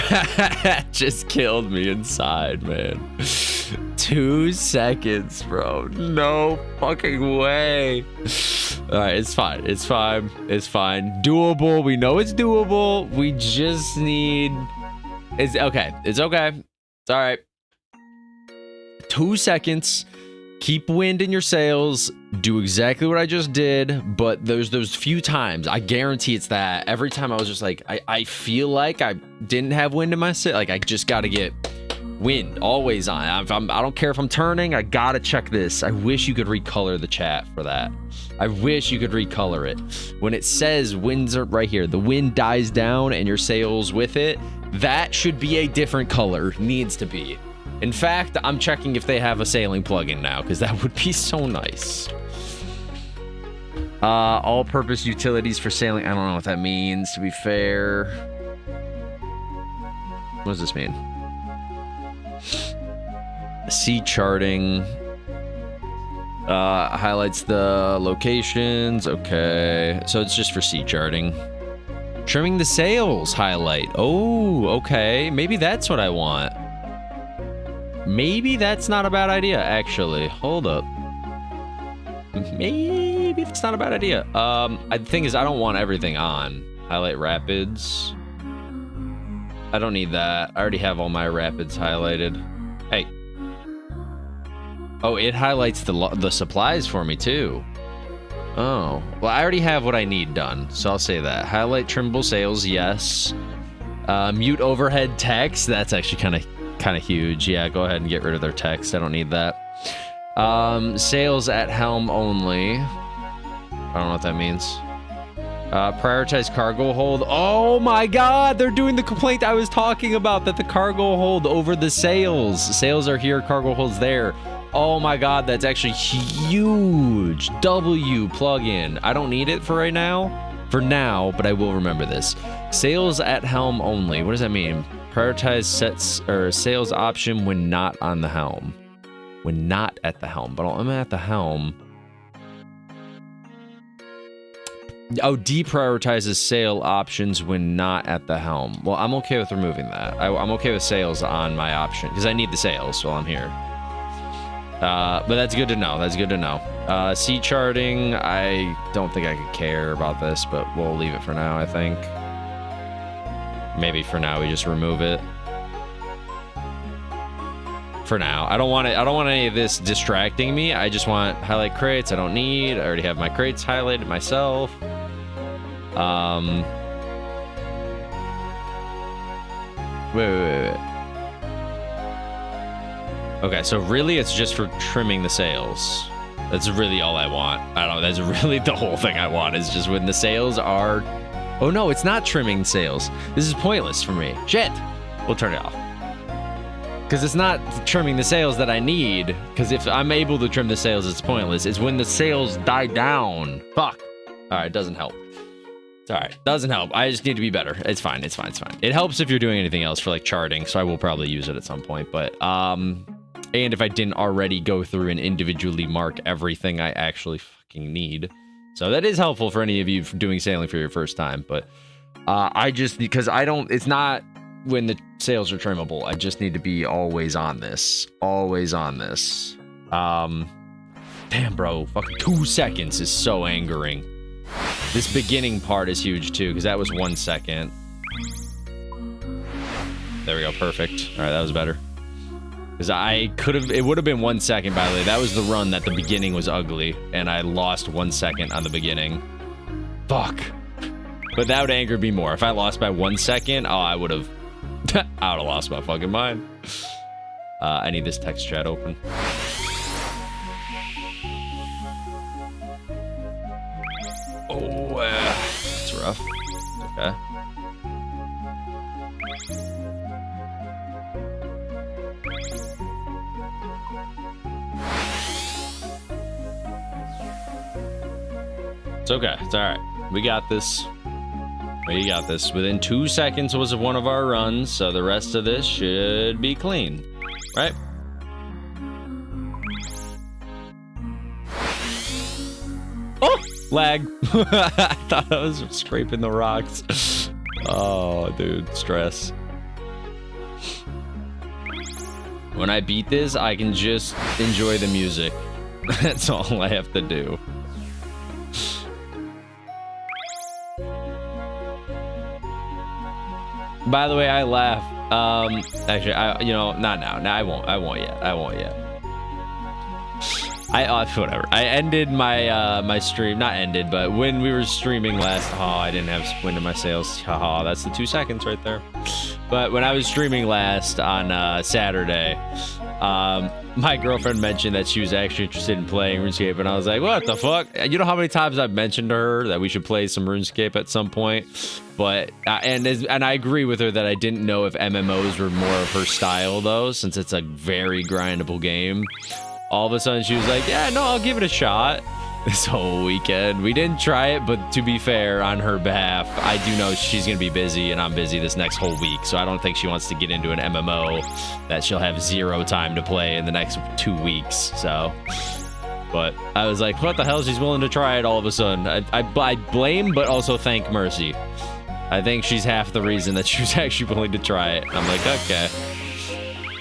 That just killed me inside, man. 2 seconds, bro. No fucking way. All right, it's fine. It's fine. It's fine. Doable. We know it's doable. We just need... It's okay. It's okay. It's all right. 2 seconds. Keep wind in your sails. Do exactly what I just did, but there's those few times, I guarantee it's that. Every time I was just like, I feel like I didn't have wind in my sail. Like, I just got to get wind always on. I don't care if I'm turning. I got to check this. I wish you could recolor the chat for that. I wish you could recolor it. When it says winds are right here, the wind dies down and your sails with it, that should be a different color. Needs to be. In fact, I'm checking if they have a sailing plugin now, because that would be so nice. All-purpose utilities for sailing. I don't know what that means, to be fair. What does this mean? Sea charting. Highlights the locations. Okay. So it's just for sea charting. Trimming the sails highlight. Oh, okay. Maybe that's what I want. Maybe that's not a bad idea, actually. Hold up. Maybe it's not a bad idea. The thing is, I don't want everything on. Highlight rapids. I don't need that. I already have all my rapids highlighted. Hey. Oh, it highlights the supplies for me, too. Oh. Well, I already have what I need done, so I'll say that. Highlight trimmable sails, yes. Mute overhead text. That's actually kind of huge. Yeah, go ahead and get rid of their text. I don't need that. Sails at helm only. I don't know what that means. Prioritize cargo hold. Oh my god, they're doing the complaint I was talking about, that the cargo hold over the sails. Sails are here, cargo hold's there. Oh my god, that's actually huge. W plugin. I don't need it for right now. For now, but I will remember this. Sails at helm only. What does that mean? Prioritize sets or sails option when not on the helm. When not at the helm. But I'm at the helm. Oh, deprioritizes sail options when not at the helm. Well, I'm okay with removing that. I'm okay with sails on my option because I need the sails while I'm here. But that's good to know. That's good to know. Sea charting. I don't think I could care about this, but we'll leave it for now, I think. Maybe for now we just remove it. For now. I don't want it. I don't want any of this distracting me. I just want highlight crates. I don't need. I already have my crates highlighted myself. Wait. Okay, so really it's just for trimming the sails. That's really all I want. I don't know. That's really the whole thing I want is just when the sales are... Oh, no, it's not trimming sales. This is pointless for me. Shit. We'll turn it off. Because it's not trimming the sales that I need. Because if I'm able to trim the sales, it's pointless. It's when the sales die down. Fuck. All right, doesn't help. It's all right. Doesn't help. I just need to be better. It's fine. It's fine. It's fine. It helps if you're doing anything else for like charting. So I will probably use it at some point. But, and if I didn't already go through and individually mark everything I actually fucking need. So that is helpful for any of you doing sailing for your first time. But I just, because I don't, it's not when the sales are trimmable. I just need to be always on this. Always on this. Damn, bro. Fucking 2 seconds is so angering. This beginning part is huge too, because that was 1 second. There we go. Perfect. All right, that was better. Because I could have, it would have been 1 second, by the way. That was the run that the beginning was ugly, and I lost 1 second on the beginning. Fuck. But that would anger me more. If I lost by 1 second, oh, I would have lost my fucking mind. I need this text chat open. Oh, that's rough. Okay. It's okay. It's all right. We got this. We got this. Within 2 seconds was one of our runs, so the rest of this should be clean, right? Oh, lag. I thought I was scraping the rocks. Oh, dude, stress. When I beat this, I can just enjoy the music. That's all I have to do. By the way, I laugh. Actually, not now. No, I won't yet. Whatever. I ended my my stream. Not ended, but when we were streaming last. Oh, I didn't have wind in my sails. Haha, that's the 2 seconds right there. But when I was streaming last on Saturday, my girlfriend mentioned that she was actually interested in playing RuneScape, and I was like, what the fuck? You know how many times I've mentioned to her that we should play some RuneScape at some point? But, and I agree with her that I didn't know if MMOs were more of her style, though, since it's a very grindable game. All of a sudden, she was like, yeah, no, I'll give it a shot. This whole weekend. We didn't try it, but to be fair, on her behalf, I do know she's going to be busy, and I'm busy this next whole week, so I don't think she wants to get into an MMO that she'll have 0 time to play in the next 2 weeks, so... But I was like, what the hell? She's willing to try it all of a sudden. I blame, but also thank Mercy. I think she's half the reason that she was actually willing to try it. I'm like, okay.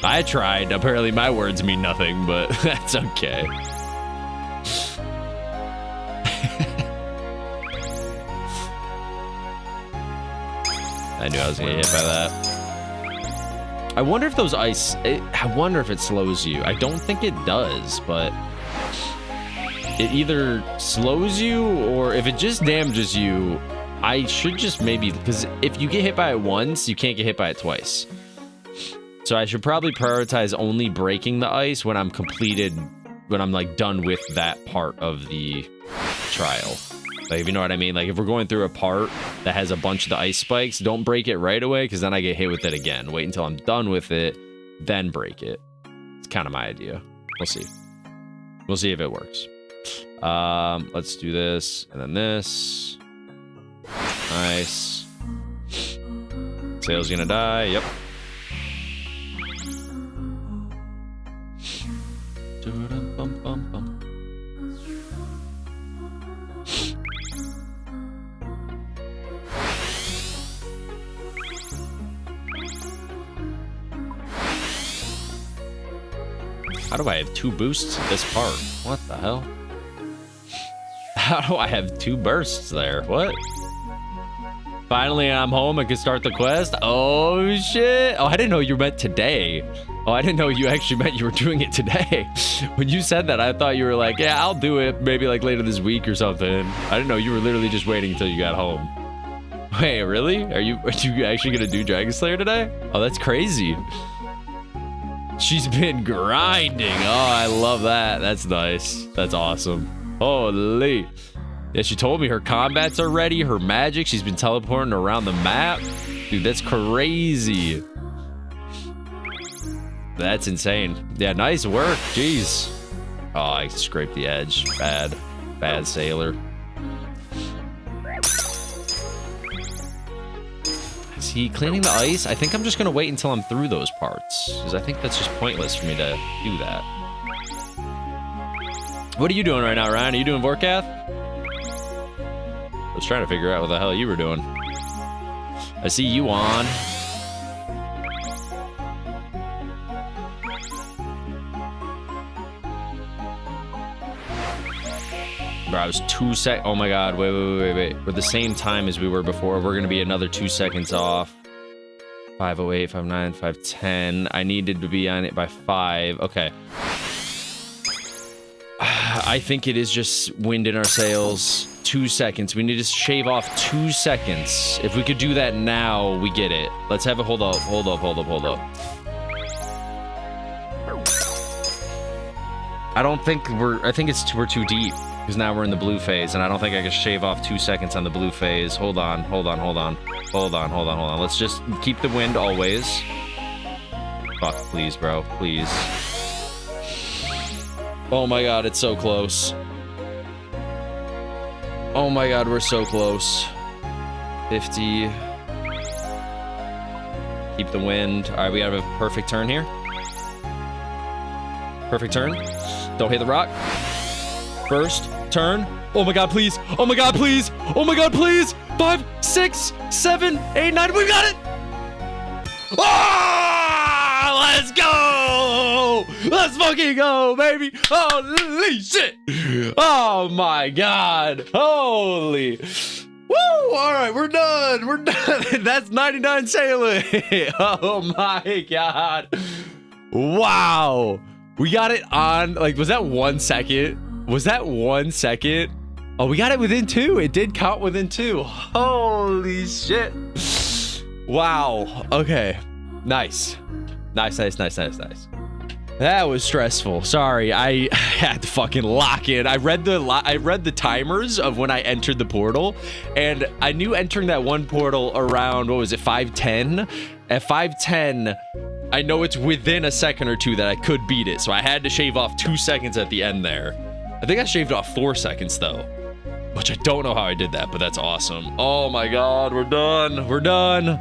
I tried. Apparently my words mean nothing, but that's okay. I knew I was gonna get hit by that. I wonder if those ice... I wonder if it slows you. I don't think it does, but... It either slows you, or if it just damages you, I should just maybe... Because if you get hit by it once, you can't get hit by it twice. So I should probably prioritize only breaking the ice when I'm completed... When I'm, like, done with that part of the trial. Like, if you know what I mean? Like, if we're going through a part that has a bunch of the ice spikes, don't break it right away, because then I get hit with it again. Wait until I'm done with it, then break it. It's kind of my idea. We'll see. We'll see if it works. Let's do this, and then this. Nice. Sail's gonna die, yep. How do I have 2 boosts at this part? What the hell? How do I have 2 bursts there? What? Finally, I'm home and can start the quest? Oh, shit. Oh, I didn't know you meant today. Oh, I didn't know you actually meant you were doing it today. When you said that, I thought you were like, yeah, I'll do it maybe like later this week or something. I didn't know you were literally just waiting until you got home. Wait, really? Are you actually gonna do Dragon Slayer today? Oh, that's crazy. She's been grinding. Oh, I love that. That's nice. That's awesome. Holy. Yeah, she told me her combats are ready. Her magic. She's been teleporting around the map. Dude, that's crazy. That's insane. Yeah, nice work. Jeez. Oh, I scraped the edge. Bad. Bad sailor. Is he cleaning the ice? I think I'm just gonna wait until I'm through those parts, because I think that's just pointless for me to do that. What are you doing right now, Ryan? Are you doing Vorkath? I was trying to figure out what the hell you were doing. I see you on. Bro, I was 2 sec. Oh my god, wait. We're the same time as we were before. We're gonna be another 2 seconds off. 5:08, 5:09, 5:10. I needed to be on it by 5. Okay. I think it is just wind in our sails. 2 seconds. We need to shave off 2 seconds. If we could do that now, we get it. Let's have a hold up. I don't think I think we're too deep. Because now we're in the blue phase, and I don't think I can shave off 2 seconds on the blue phase. Hold on. Let's just keep the wind always. Fuck, please, bro. Please. Oh my god, it's so close. Oh my god, we're so close. 50. Keep the wind. Alright, we have a perfect turn here. Perfect turn. Don't hit the rock. First turn. Oh my god, please. Oh my god, please. Oh my god, please. 5, 6, 7, 8, 9. We got it. Ah, let's go. Let's fucking go, baby. Holy shit. Oh my god. Holy. Woo. All right, we're done. We're done. That's 99 sailing. Oh my god. Wow. We got it on, like, was that 1 second? Was that 1 second? Oh, we got it within 2. It did count within 2. Holy shit. Wow. Okay. Nice. Nice. That was stressful. Sorry, I had to fucking lock in. I read the timers of when I entered the portal, and I knew entering that one portal around, what was it, 5:10? At 5:10, I know it's within a second or two that I could beat it, so I had to shave off 2 seconds at the end there. I think I shaved off 4 seconds though, which I don't know how I did that, but that's awesome. Oh my god, we're done. We're done.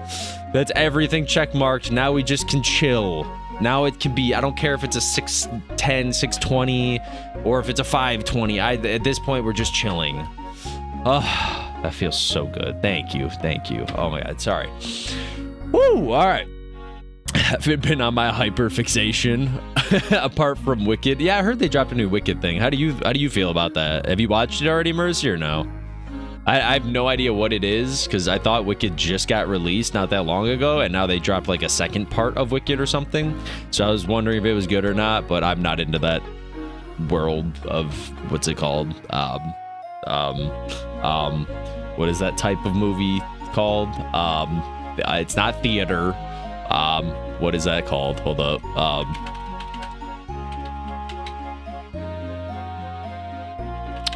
That's everything check marked. Now we just can chill. Now it can be, I don't care if it's a 610, 620, or if it's a 520. At this point, we're just chilling. Oh, that feels so good. Thank you. Oh my god, sorry. Woo, all right. I've been on my hyper fixation apart from Wicked. Yeah, I heard they dropped a new Wicked thing. How do you feel about that? Have you watched it already, Mercy, or no? I have no idea what it is, because I thought Wicked just got released not that long ago, and now they dropped like a second part of Wicked or something. So I was wondering if it was good or not, but I'm not into that world of, what's it called? What is that type of movie called? It's not theater. What is that called? Hold up.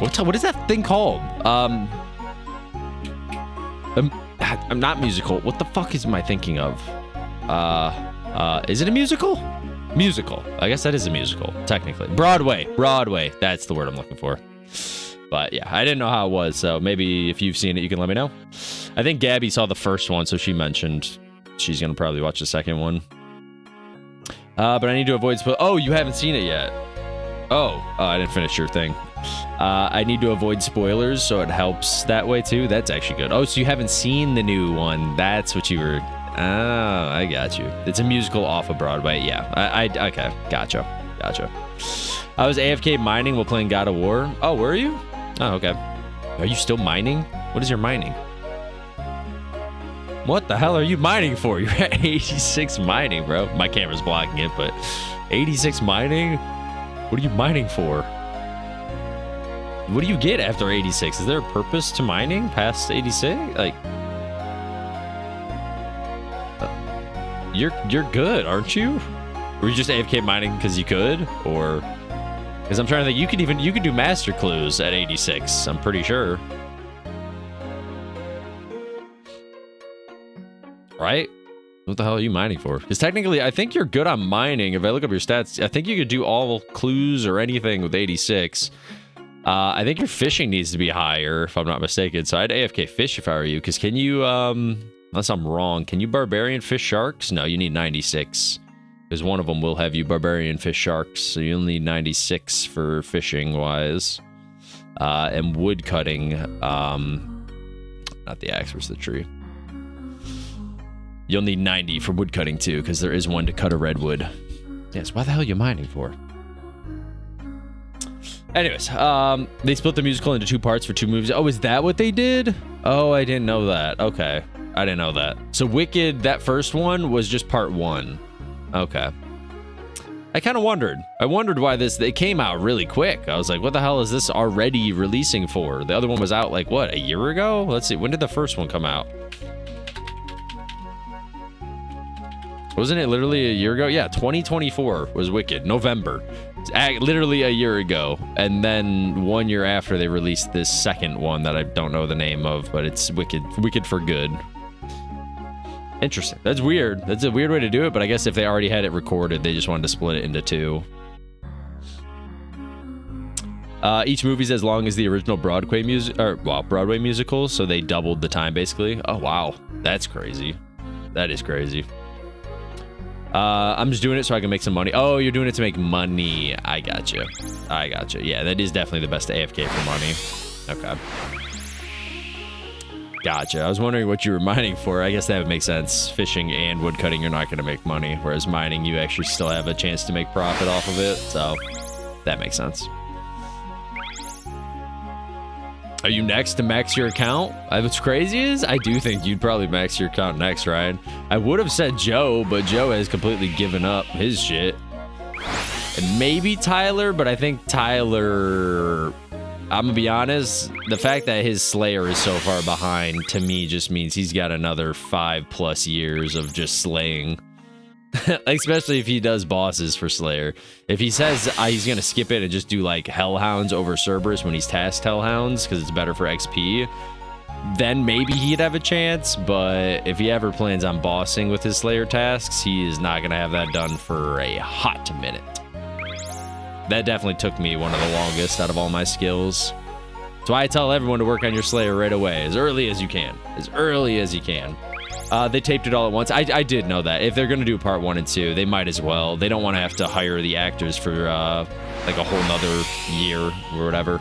What is that thing called? I'm not musical. What the fuck am I thinking of? Is it a musical? Musical. I guess that is a musical, technically. Broadway. That's the word I'm looking for. But yeah, I didn't know how it was, so maybe if you've seen it, you can let me know. I think Gabby saw the first one, so she mentioned she's gonna probably watch the second one. But I need to avoid spoilers. Oh, you haven't seen it yet. Oh, I didn't finish your thing. I need to avoid spoilers, so it helps that way too. That's actually good. Oh, so you haven't seen the new one. That's what you were... Oh, I got you. It's a musical off of Broadway. Yeah, okay. Gotcha. I was AFK mining while playing God of War. Oh, were you? Oh, okay. Are you still mining? What is your mining? What the hell are you mining for? You're at 86 mining, bro. My camera's blocking it, but 86 mining? What are you mining for? What do you get after 86? Is there a purpose to mining past 86? Like, you're good, aren't you? Were you just AFK mining because you could? Or... Because I'm trying to think, you could do master clues at 86, I'm pretty sure. Right? What the hell are you mining for? Because technically, I think you're good on mining. If I look up your stats, I think you could do all clues or anything with 86. I think your fishing needs to be higher, if I'm not mistaken. So I'd AFK fish if I were you. Because can you, unless I'm wrong, can you barbarian fish sharks? No, you need 96. Because one of them will have you barbarian fish sharks. So you'll need 96 for fishing-wise. And wood cutting, not the axe versus the tree. You'll need 90 for wood cutting too, because there is one to cut a redwood. Yes, why the hell are you mining for? Anyways, they split the musical into 2 parts for 2 movies. Oh, is that what they did? Oh, I didn't know that. Okay, I didn't know that. So Wicked, that first one, was just part 1. Okay. I kind of wondered. I wondered why they came out really quick. I was like, what the hell is this already releasing for? The other one was out like, what, a year ago? Let's see, when did the first one come out? Wasn't it literally a year ago? Yeah, 2024 was Wicked, November. Literally a year ago. And then 1 year after, they released this second one that I don't know the name of, but it's Wicked for Good. Interesting. That's weird. That's a weird way to do it, but I guess if they already had it recorded, they just wanted to split it into 2. Each movie's as long as the original Broadway musical, so they doubled the time basically. Oh wow, that's crazy. That is crazy. I'm just doing it so I can make some money. Oh, you're doing it to make money. I gotcha. I gotcha. Yeah, that is definitely the best AFK for money. Okay. Gotcha. I was wondering what you were mining for. I guess that would make sense. Fishing and woodcutting, you're not going to make money. Whereas mining, you actually still have a chance to make profit off of it. So that makes sense. Are you next to max your account? What's crazy is I do think you'd probably max your account next, Ryan. I would have said Joe, but Joe has completely given up his shit. And maybe Tyler, but I think Tyler... I'm gonna be honest, the fact that his Slayer is so far behind, to me, just means he's got another 5+ years of just slaying. Especially if he does bosses for Slayer. If he says he's gonna skip it and just do like Hellhounds over Cerberus when he's tasked Hellhounds because it's better for XP, then maybe he'd have a chance. But if he ever plans on bossing with his Slayer tasks, he is not gonna have that done for a hot minute. That definitely took me one of the longest out of all my skills. So I tell everyone to work on your Slayer right away, as early as you can. As early as you can. They taped it all at once. I did know that. If they're going to do part 1 and 2, they might as well. They don't want to have to hire the actors for like a whole nother year or whatever.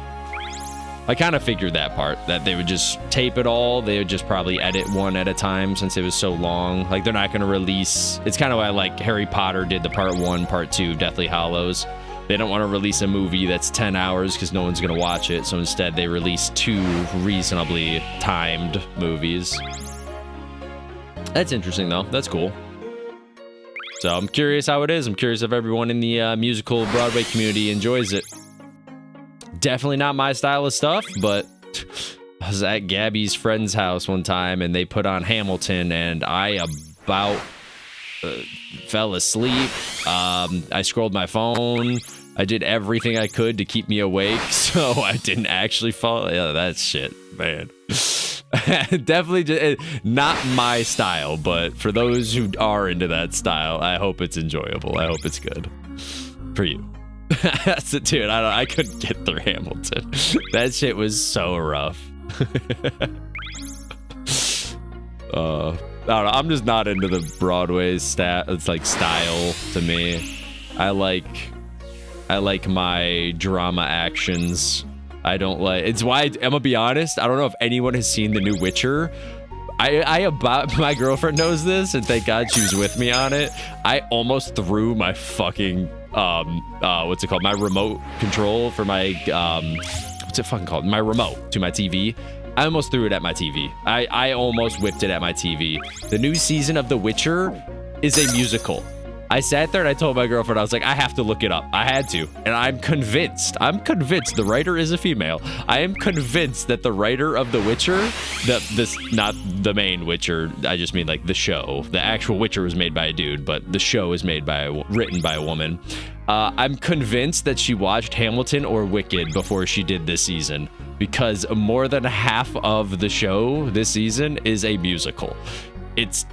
I kind of figured that part, that they would just tape it all. They would just probably edit one at a time since it was so long. Like, they're not going to release... It's kind of why, like, Harry Potter did the part 1, part 2, Deathly Hallows. They don't want to release a movie that's 10 hours because no one's going to watch it. So instead, they release 2 reasonably timed movies. That's interesting, though. That's cool. So I'm curious how it is. I'm curious if everyone in the musical Broadway community enjoys it. Definitely not my style of stuff, but I was at Gabby's friend's house one time, and they put on Hamilton, and I about fell asleep. I scrolled my phone. I did everything I could to keep me awake, so I didn't actually fall. Yeah, that's shit, man. Definitely just, not my style, but for those who are into that style, I hope it's enjoyable. I hope it's good for you. That's it, dude. I couldn't get through Hamilton. That shit was so rough. I don't know. I'm just not into the Broadway It's like style to me. I like my drama actions. I don't like. It's why I'm gonna be honest. I don't know if anyone has seen the new Witcher. My girlfriend knows this, and thank God she was with me on it. I almost threw my fucking what's it called? My remote control for my what's it fucking called? My remote to my TV. I almost threw it at my TV. I almost whipped it at my TV. The new season of The Witcher is a musical. I sat there and I told my girlfriend, I was like, I have to look it up. I had to. And I'm convinced the writer is a female. I am convinced that the writer of The Witcher, not the main Witcher, I just mean like the show. The actual Witcher was made by a dude, but the show is written by a woman. I'm convinced that she watched Hamilton or Wicked before she did this season, because more than half of the show this season is a musical. It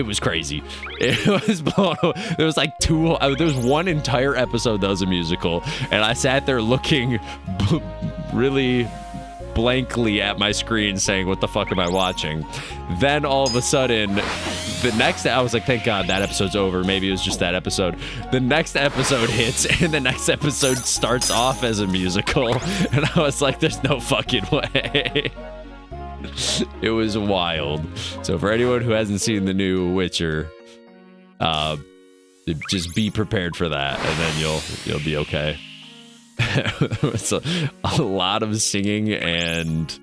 was crazy. It was blown. There was like there was one entire episode that was a musical, and I sat there looking really blankly at my screen saying, what the fuck am I watching? Then all of a sudden, I was like, thank God that episode's over. Maybe it was just that episode. The next episode hits, and the next episode starts off as a musical, and I was like, there's no fucking way. It was wild. So for anyone who hasn't seen the new Witcher, just be prepared for that, and then you'll be okay. It's a lot of singing, and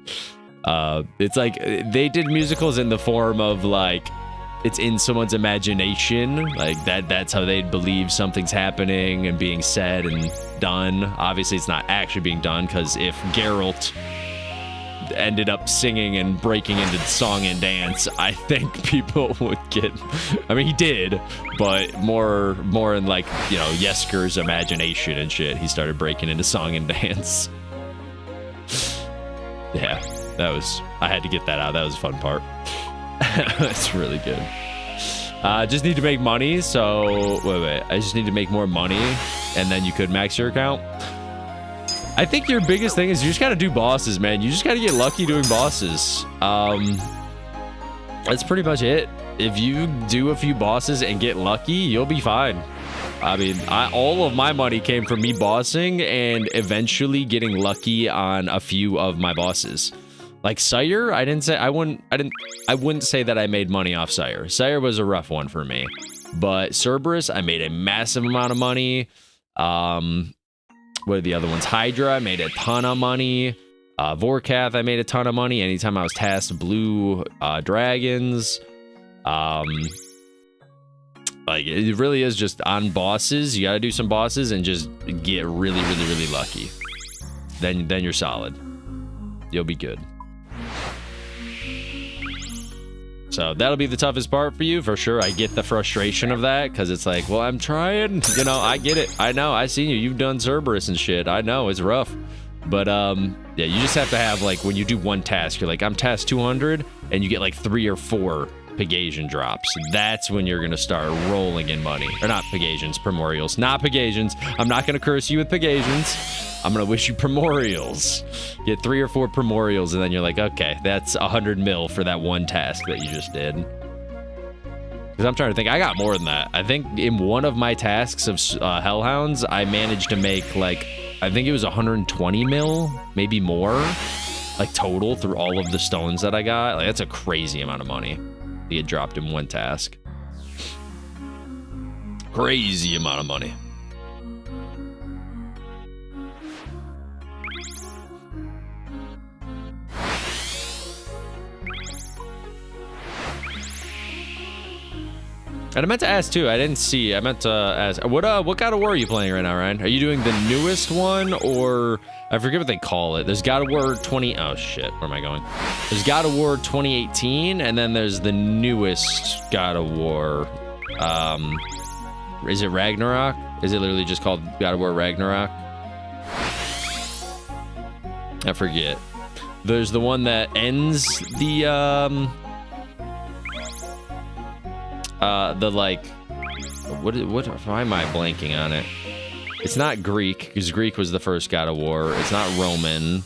it's like they did musicals in the form of like it's in someone's imagination, like that's how they'd believe something's happening and being said and done. Obviously it's not actually being done, because if Geralt ended up singing and breaking into song and dance, I think people would get, I mean, he did, but more in like, you know, Jesker's imagination and shit. He started breaking into song and dance. Yeah, I had to get that out. That was a fun part. That's really good. Just need to make money. So wait, I just need to make more money, and then you could max your account. I think your biggest thing is you just got to do bosses, man. You just got to get lucky doing bosses. That's pretty much it. If you do a few bosses and get lucky, you'll be fine. I mean, all of my money came from me bossing and eventually getting lucky on a few of my bosses. Like Sire, I wouldn't say that I made money off Sire. Sire was a rough one for me. But Cerberus, I made a massive amount of money. What are the other ones? Hydra, I made a ton of money. Vorkath, I made a ton of money anytime I was tasked blue dragons. Like, it really is just on bosses. You gotta do some bosses and just get really, really, really lucky. Then you're solid. You'll be good. So that'll be the toughest part for you, for sure. I get the frustration of that, because it's like, well, I'm trying. You know, I get it. I know. I seen you. You've done Cerberus and shit. I know. It's rough. But, yeah, you just have to have, like, when you do one task, you're like, I'm task 200, and you get, like, 3 or 4 Pegasian drops. That's when you're going to start rolling in money. Or not Pegasians, Primorials. Not Pegasians. I'm not going to curse you with Pegasians. I'm going to wish you Primorials. Get 3 or 4 Primorials, and then you're like, okay, that's 100 mil for that one task that you just did. Because I'm trying to think. I got more than that. I think in one of my tasks of Hellhounds, I managed to make, like, I think it was 120 mil, maybe more, like, total through all of the stones that I got. Like, that's a crazy amount of money to get dropped in one task. Crazy amount of money. And I meant to ask too. I didn't see. I meant to ask. What God of War are you playing right now, Ryan? Are you doing the newest one, or I forget what they call it? There's God of War 20. Oh shit, where am I going? There's God of War 2018, and then there's the newest God of War. Is it Ragnarok? Is it literally just called God of War Ragnarok? I forget. There's the one that ends the like, why am I blanking on it? It's not Greek, because Greek was the first God of War. It's not Roman.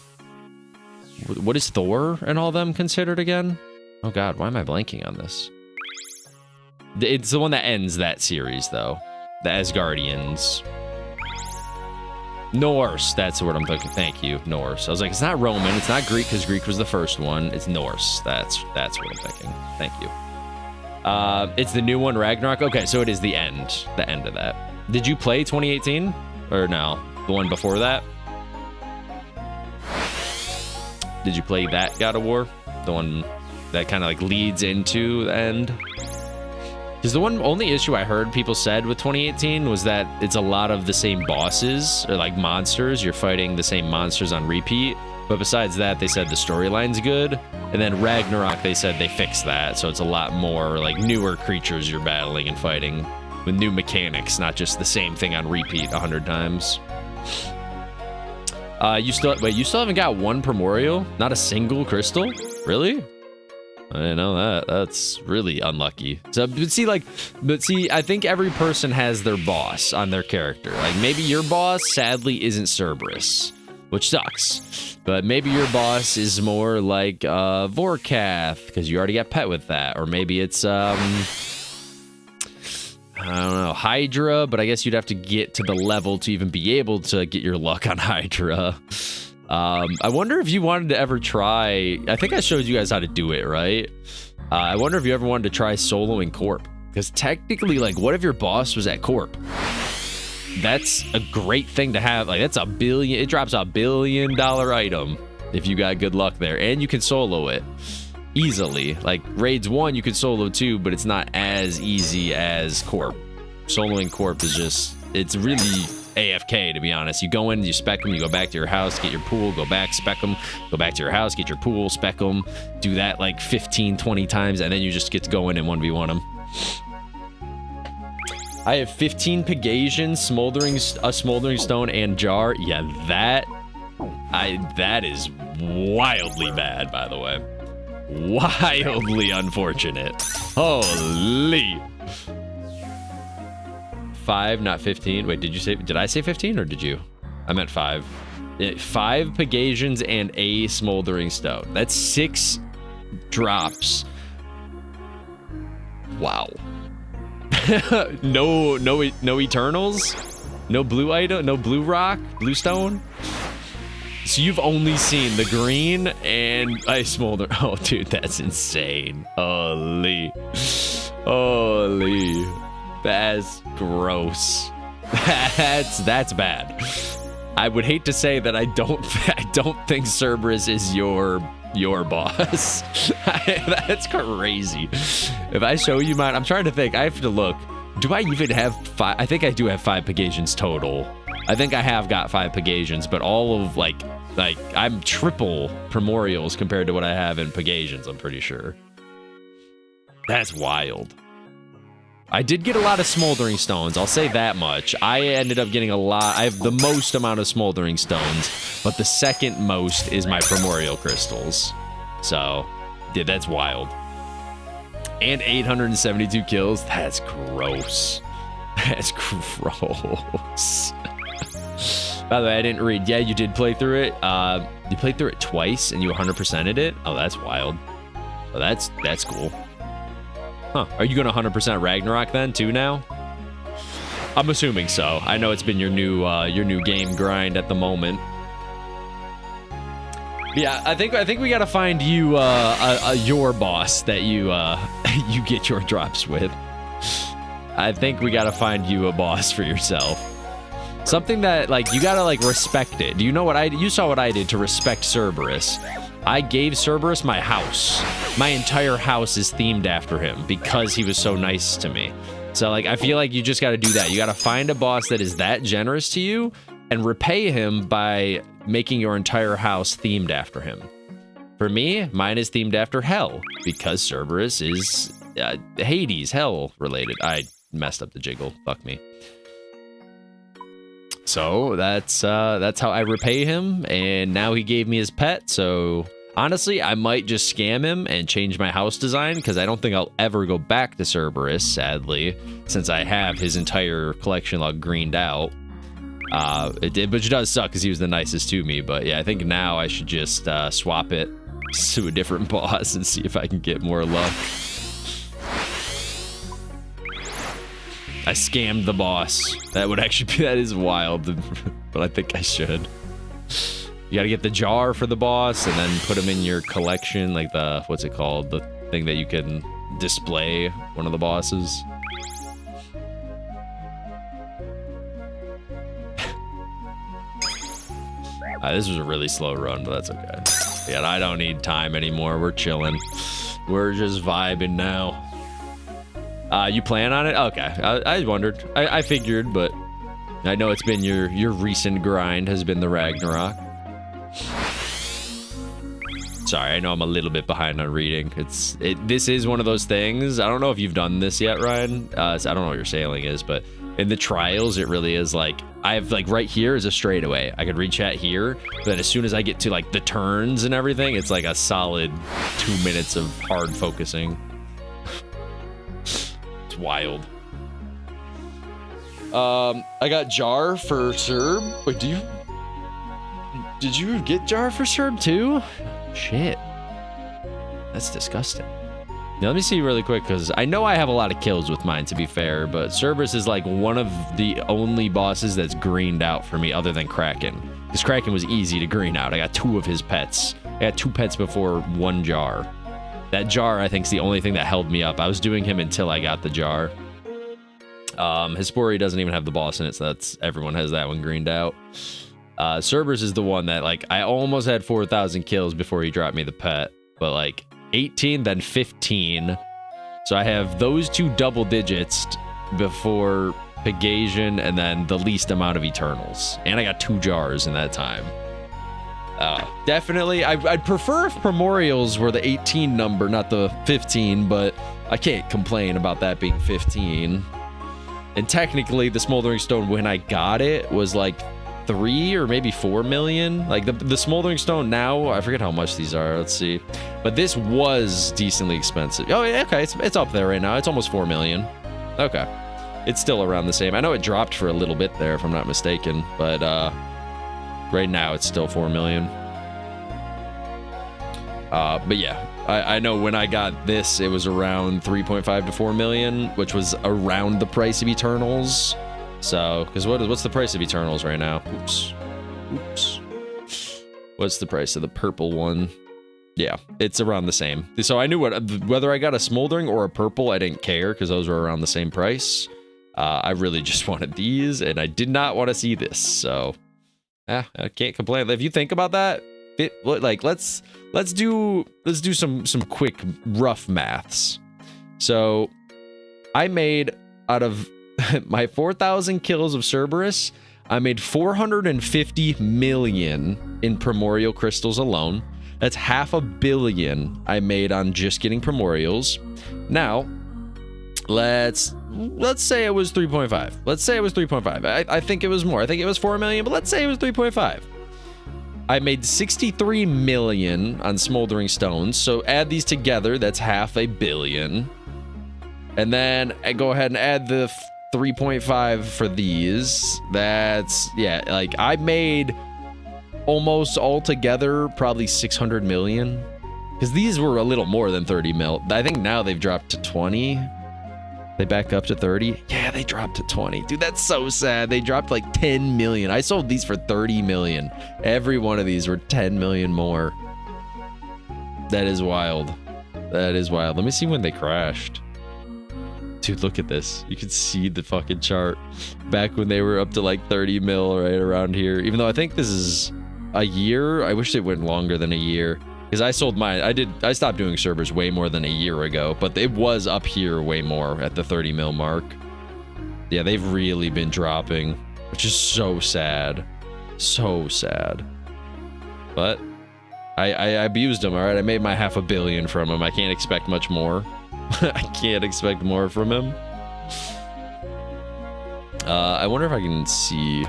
What is Thor and all them considered again? Oh god, why am I blanking on this? It's the one that ends that series, though. The Asgardians. Norse, that's the word I'm thinking. Thank you, Norse. I was like, it's not Roman, it's not Greek, because Greek was the first one. It's Norse. That's what I'm thinking. Thank you. It's the new one, Ragnarok. Okay, so it is the end of that. Did you play 2018? Or no, the one before that? Did you play that God of War? The one that kind of like leads into the end? Because the only issue I heard people said with 2018 was that it's a lot of the same bosses, or like monsters. You're fighting the same monsters on repeat. But besides that, they said the storyline's good. And then Ragnarok, they said they fixed that. So it's a lot more like newer creatures you're battling and fighting with new mechanics, not just the same thing on repeat 100 times. You still haven't got one primordial? Not a single crystal? Really? I didn't know that. That's really unlucky. So, but see, I think every person has their boss on their character. Like, maybe your boss, sadly, isn't Cerberus, which sucks. But maybe your boss is more like Vorkath, because you already got pet with that. Or maybe it's, I don't know, Hydra, but I guess you'd have to get to the level to even be able to get your luck on Hydra. I wonder if you wanted to ever try, I think I showed you guys how to do it, right? I wonder if you ever wanted to try soloing Corp. Because technically, like, what if your boss was at Corp? That's a great thing to have. Like, that's it drops $1 billion item if you got good luck there. And you can solo it easily. Like, Raids 1, you could solo too, but it's not as easy as Corp. Soloing Corp is just, it's really AFK, to be honest. You go in, you spec them, you go back to your house, get your pool, go back, spec them, go back to your house, get your pool, spec them, do that like 15, 20 times, and then you just get to go in and 1v1 them. I have 15 Pegasians, a smoldering stone, and jar. Yeah, that is wildly bad, by the way. Wildly unfortunate. Holy. 5, not 15. Wait, did I say 15 or did you? I meant 5. 5 Pegasians and a smoldering stone. That's 6 drops. Wow. No Eternals? No blue item? No blue rock? Blue stone? So you've only seen the green and ice smolder. Oh, dude, that's insane. Holy. Holy. That's gross. That's bad. I would hate to say that I don't think Cerberus is your boss. That's crazy. If I show you mine, I'm trying to think. I have to look. Do I even have 5? I think I do have 5 Pegasians total. I think I have got 5 Pegasians, but all of like I'm triple primordials compared to what I have in Pegasians, I'm pretty sure. That's wild. I did get a lot of smoldering stones, I'll say that much. I ended up getting a lot. I have the most amount of smoldering stones, but the second most is my primordial crystals. So, yeah, that's wild. And 872 kills. That's gross. That's gross. By the way, I didn't read. Yeah, you did play through it. You played through it twice and you 100%ed it? Oh, that's wild. Oh, that's cool. Huh. Are you going to 100% Ragnarok then too now? I'm assuming so. I know it's been your new game grind at the moment. Yeah, I think we got to find you your boss that you you get your drops with. I think we got to find you a boss for yourself. Something that like you got to like respect it. Do you know what you saw what I did to respect Cerberus? I gave Cerberus my house. My entire house is themed after him because he was so nice to me. So like I feel like you just got to do that. You got to find a boss that is that generous to you and repay him by making your entire house themed after him. For me, mine is themed after Hell because Cerberus is Hades, Hell related. I messed up the jiggle. Fuck me. So that's how I repay him, and now he gave me his pet. So honestly, I might just scam him and change my house design because I don't think I'll ever go back to Cerberus, sadly, since I have his entire collection log greened out. Which does suck because he was the nicest to me. But yeah, I think now I should just swap it to a different boss and see if I can get more luck. I scammed the boss. That would actually be, that is wild, but I think I should. You gotta get the jar for the boss and then put him in your collection, like the, what's it called? The thing that you can display one of the bosses. This was a really slow run, but that's okay. Yeah, I don't need time anymore. We're chilling. We're just vibing now. You plan on it? Okay, I wondered. I figured, but I know it's been your recent grind has been the Ragnarok. Sorry, I know I'm a little bit behind on reading. This is one of those things. I don't know if you've done this yet, Ryan. So I don't know what your sailing is, but in the trials, it really is like, I have like right here is a straightaway. I could read chat here, but then as soon as I get to like the turns and everything, it's like a solid 2 minutes of hard focusing. It's wild. I got Jar for Serb. Wait, did you get Jar for Serb too? Shit. That's disgusting. Now, let me see really quick, because I know I have a lot of kills with mine, to be fair, but Cerberus is like one of the only bosses that's greened out for me other than Kraken. Because Kraken was easy to green out. I got 2 of his pets. I got 2 pets before 1 Jar. That Jar, I think, is the only thing that held me up. I was doing him until I got the Jar. Hespori doesn't even have the boss in it, so everyone has that one greened out. Cerberus is the one that, like, I almost had 4,000 kills before he dropped me the pet, but, like, 18, then 15. So I have those 2 double digits before Pegasian, and then the least amount of Eternals. And I got 2 Jars in that time. Definitely, I'd prefer if Primordials were the 18 number, not the 15, but I can't complain about that being 15. And technically, the Smoldering Stone, when I got it, was like 3 or maybe 4 million. Like the Smoldering Stone now, I forget how much these are. Let's see. But this was decently expensive. Oh, yeah, okay. It's up there right now. It's almost 4 million. Okay. It's still around the same. I know it dropped for a little bit there, if I'm not mistaken. But right now, it's still 4 million. But yeah, I know when I got this, it was around 3.5 to 4 million, which was around the price of Eternals. So, because what's the price of Eternals right now? Oops. What's the price of the purple one? Yeah, it's around the same. So I knew whether I got a Smoldering or a purple, I didn't care because those were around the same price. I really just wanted these, and I did not want to see this. So, I can't complain. If you think about that, let's do some quick rough maths. So, I made out of my 4,000 kills of Cerberus, I made 450 million in primordial crystals alone. That's $500 million I made on just getting primordials. Now, let's say it was 3.5. Let's say it was 3.5. I think it was more. I think it was 4 million, but let's say it was 3.5. I made 63 million on Smoldering Stones. So add these together, that's $500 million. And then I go ahead and add the 3.5 for these. That's, yeah, like I made almost all together probably 600 million. Because these were a little more than 30 mil. I think now they've dropped to 20. They back up to 30. Yeah, they dropped to 20. Dude, that's so sad. They dropped like 10 million. I sold these for 30 million. Every one of these were 10 million more. That is wild. That is wild. Let me see when they crashed. Dude, look at this. You can see the fucking chart back when they were up to like 30 mil right around here. Even though I think this is a year. I wish it went longer than a year. Because I sold mine. I stopped doing servers way more than a year ago. But it was up here way more at the 30 mil mark. Yeah, they've really been dropping. Which is so sad. So sad. But I abused them, alright? I made my $500 million from them. I can't expect much more. I can't expect more from him. I wonder if I can see.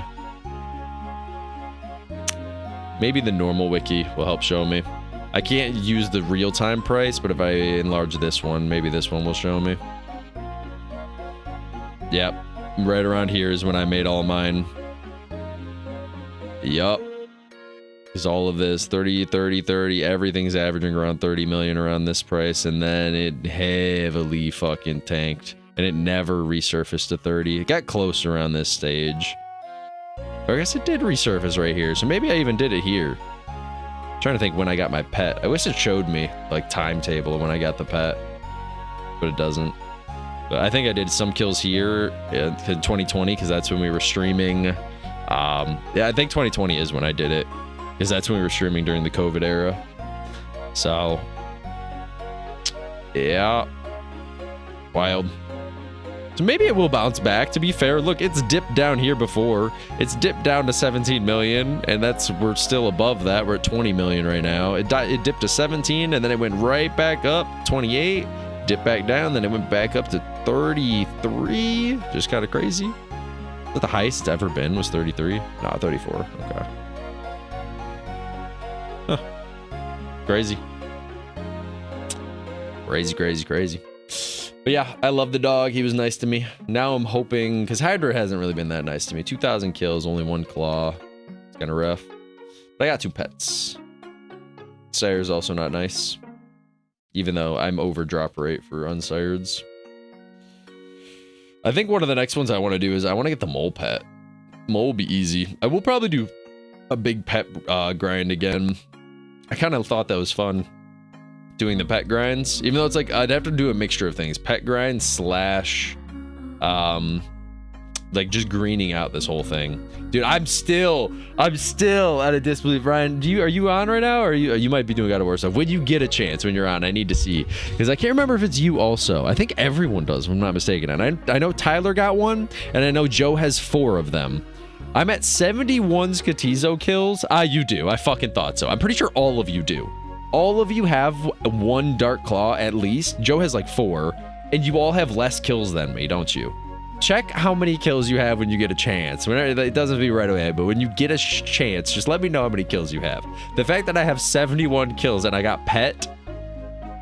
Maybe the normal wiki will help show me. I can't use the real-time price, but if I enlarge this one, maybe this one will show me. Yep. Right around here is when I made all mine. Yup. Because all of this, 30, 30, 30, everything's averaging around 30 million around this price, and then it heavily fucking tanked, and it never resurfaced to 30. It got close around this stage. But I guess it did resurface right here, so maybe I even did it here. I'm trying to think when I got my pet. I wish it showed me, like, timetable when I got the pet, but it doesn't. But I think I did some kills here in 2020, because that's when we were streaming. Yeah, I think 2020 is when I did it. Because that's when we were streaming during the COVID era. So, yeah. Wild. So maybe it will bounce back. To be fair, look, it's dipped down here before. It's dipped down to 17 million, and we're still above that. We're at 20 million right now. It dipped to 17, and then it went right back up, 28, dipped back down, then it went back up to 33. Just kind of crazy. But the highest it's ever been was 33. No, 34. Okay. Huh. Crazy. Crazy. But yeah, I love the dog. He was nice to me. Now I'm hoping, because Hydra hasn't really been that nice to me. 2,000 kills, only 1 claw. It's kind of rough. But I got 2 pets. Sire's also not nice. Even though I'm over drop rate for unsireds. I think one of the next ones I want to do is I want to get the mole pet. Mole will be easy. I will probably do a big pet grind again. I kind of thought that was fun. Doing the pet grinds, even though it's like I'd have to do a mixture of things. Pet grind slash like just greening out this whole thing. Dude, I'm still at a disbelief. Ryan, are you on right now, or you might be doing God of War stuff? When you get a chance, when you're on, I need to see, because I can't remember if it's you also. I think everyone does, if I'm not mistaken. And I know Tyler got one, and I know Joe has 4 of them. I'm at 71 Skatizo kills. You do. I fucking thought so. I'm pretty sure all of you do. All of you have 1 Dark Claw at least. Joe has like 4, and you all have less kills than me, don't you? Check how many kills you have when you get a chance. It doesn't be right away, but when you get a chance, just let me know how many kills you have. The fact that I have 71 kills and I got pet,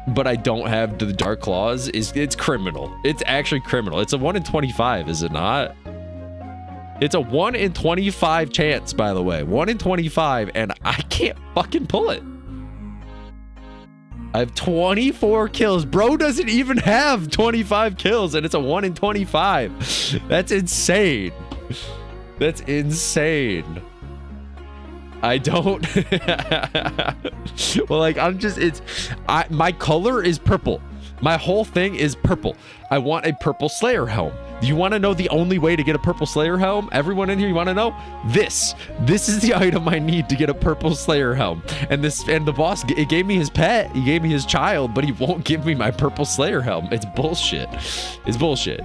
but I don't have the Dark Claws, it's criminal. It's actually criminal. It's a 1 in 25, is it not? It's a 1 in 25 chance, by the way. 1 in 25, and I can't fucking pull it. I have 24 kills. Bro doesn't even have 25 kills, and it's a 1 in 25. That's insane. That's insane. I don't. Well, like, my color is purple. My whole thing is purple. I want a purple Slayer helm. Do you want to know the only way to get a purple Slayer helm? Everyone in here, you want to know? This is the item I need to get a purple Slayer helm. And the boss, it gave me his pet. He gave me his child, but he won't give me my purple Slayer helm. It's bullshit. It's bullshit.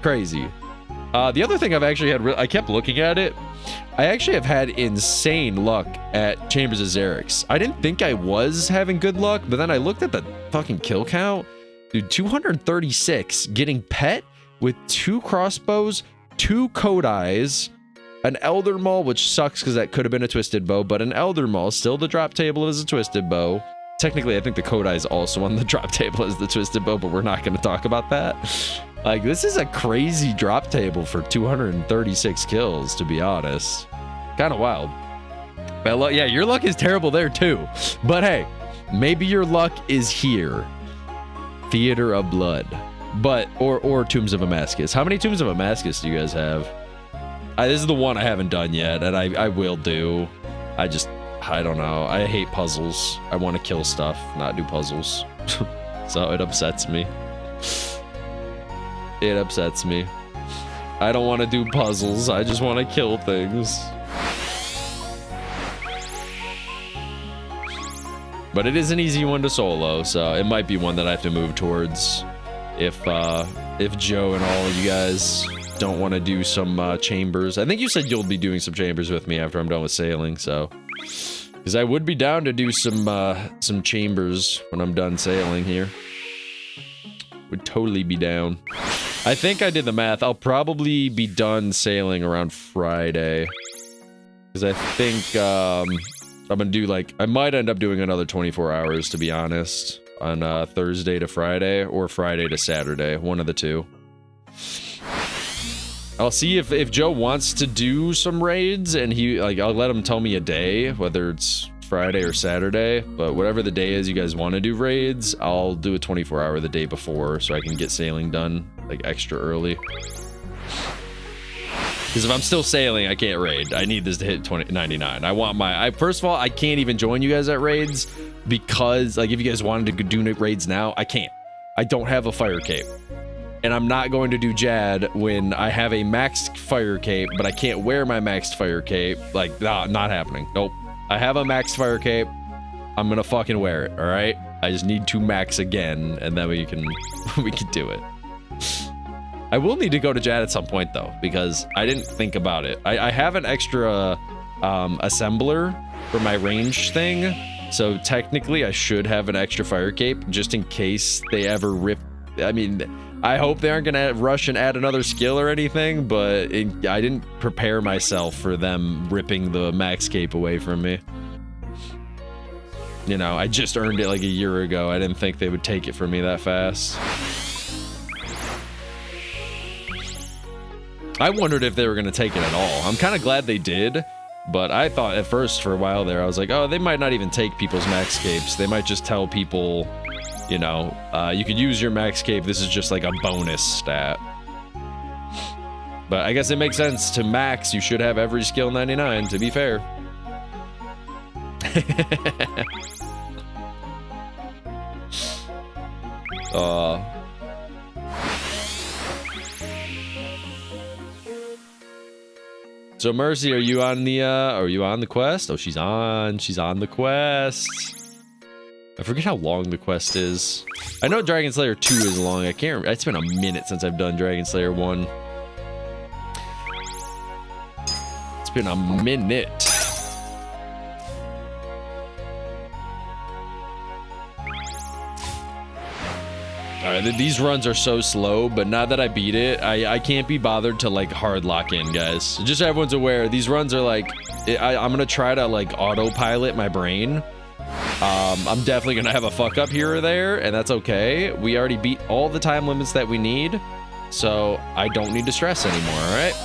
Crazy. The other thing I've actually had, I kept looking at it. I actually have had insane luck at Chambers of Xerix. I didn't think I was having good luck, but then I looked at the fucking kill count. Dude, 236 getting pet with 2 crossbows, 2 Kodais, an Elder Maul, which sucks because that could have been a twisted bow, but an Elder Maul, still the drop table is a twisted bow. Technically, I think the Kodai is also on the drop table as the twisted bow, but we're not going to talk about that. Like, this is a crazy drop table for 236 kills, to be honest. Kind of wild. But yeah, your luck is terrible there too. But hey, maybe your luck is here. Theater of Blood. But, or Tombs of Damascus. How many Tombs of Damascus do you guys have? This is the one I haven't done yet, and I will do. I don't know. I hate puzzles. I want to kill stuff, not do puzzles. So it upsets me. It upsets me. I don't want to do puzzles. I just want to kill things. But it is an easy one to solo, so it might be one that I have to move towards. If Joe and all of you guys don't want to do some chambers. I think you said you'll be doing some chambers with me after I'm done with sailing, so. Because I would be down to do some chambers when I'm done sailing here. Would totally be down. I think I did the math. I'll probably be done sailing around Friday. Because I think I'm gonna do like, I might end up doing another 24 hours, to be honest. On Thursday to Friday, or Friday to Saturday. One of the two. I'll see if Joe wants to do some raids, and I'll let him tell me a day, whether it's Friday or Saturday, but whatever the day is you guys want to do raids, I'll do a 24-hour the day before so I can get sailing done like extra early. Because if I'm still sailing, I can't raid. I need this to hit 99. I want first of all, I can't even join you guys at raids because, like, if you guys wanted to do raids now, I can't. I don't have a fire cape. And I'm not going to do Jad when I have a maxed fire cape, but I can't wear my maxed fire cape. Like, not happening. Nope. I have a maxed fire cape. I'm gonna fucking wear it, alright? I just need to max again, and then we can do it. I will need to go to Jad at some point though, because I didn't think about it. I have an extra assembler for my range thing, so technically I should have an extra fire cape just in case they ever rip. I mean, I hope they aren't gonna rush and add another skill or anything, but I didn't prepare myself for them ripping the max cape away from me. You know, I just earned it like a year ago. I didn't think they would take it from me that fast. I wondered if they were gonna take it at all. I'm kind of glad they did. But I thought at first for a while there, I was like, oh, they might not even take people's max capes. They might just tell people, you know, you could use your max cape. This is just like a bonus stat. But I guess it makes sense. To max, you should have every skill 99, to be fair. So Mercy, are you on the quest? Oh, she's on the quest. I forget how long the quest is. I know Dragon Slayer 2 is long. I can't remember. It's been a minute since I've done Dragon Slayer 1. It's been a minute. Alright, these runs are so slow, but now that I beat it, I can't be bothered to like hard lock in, guys. Just so everyone's aware, these runs are like, I'm gonna try to like autopilot my brain. I'm definitely gonna have a fuck up here or there, and that's okay. We already beat all the time limits that we need, so I don't need to stress anymore, alright?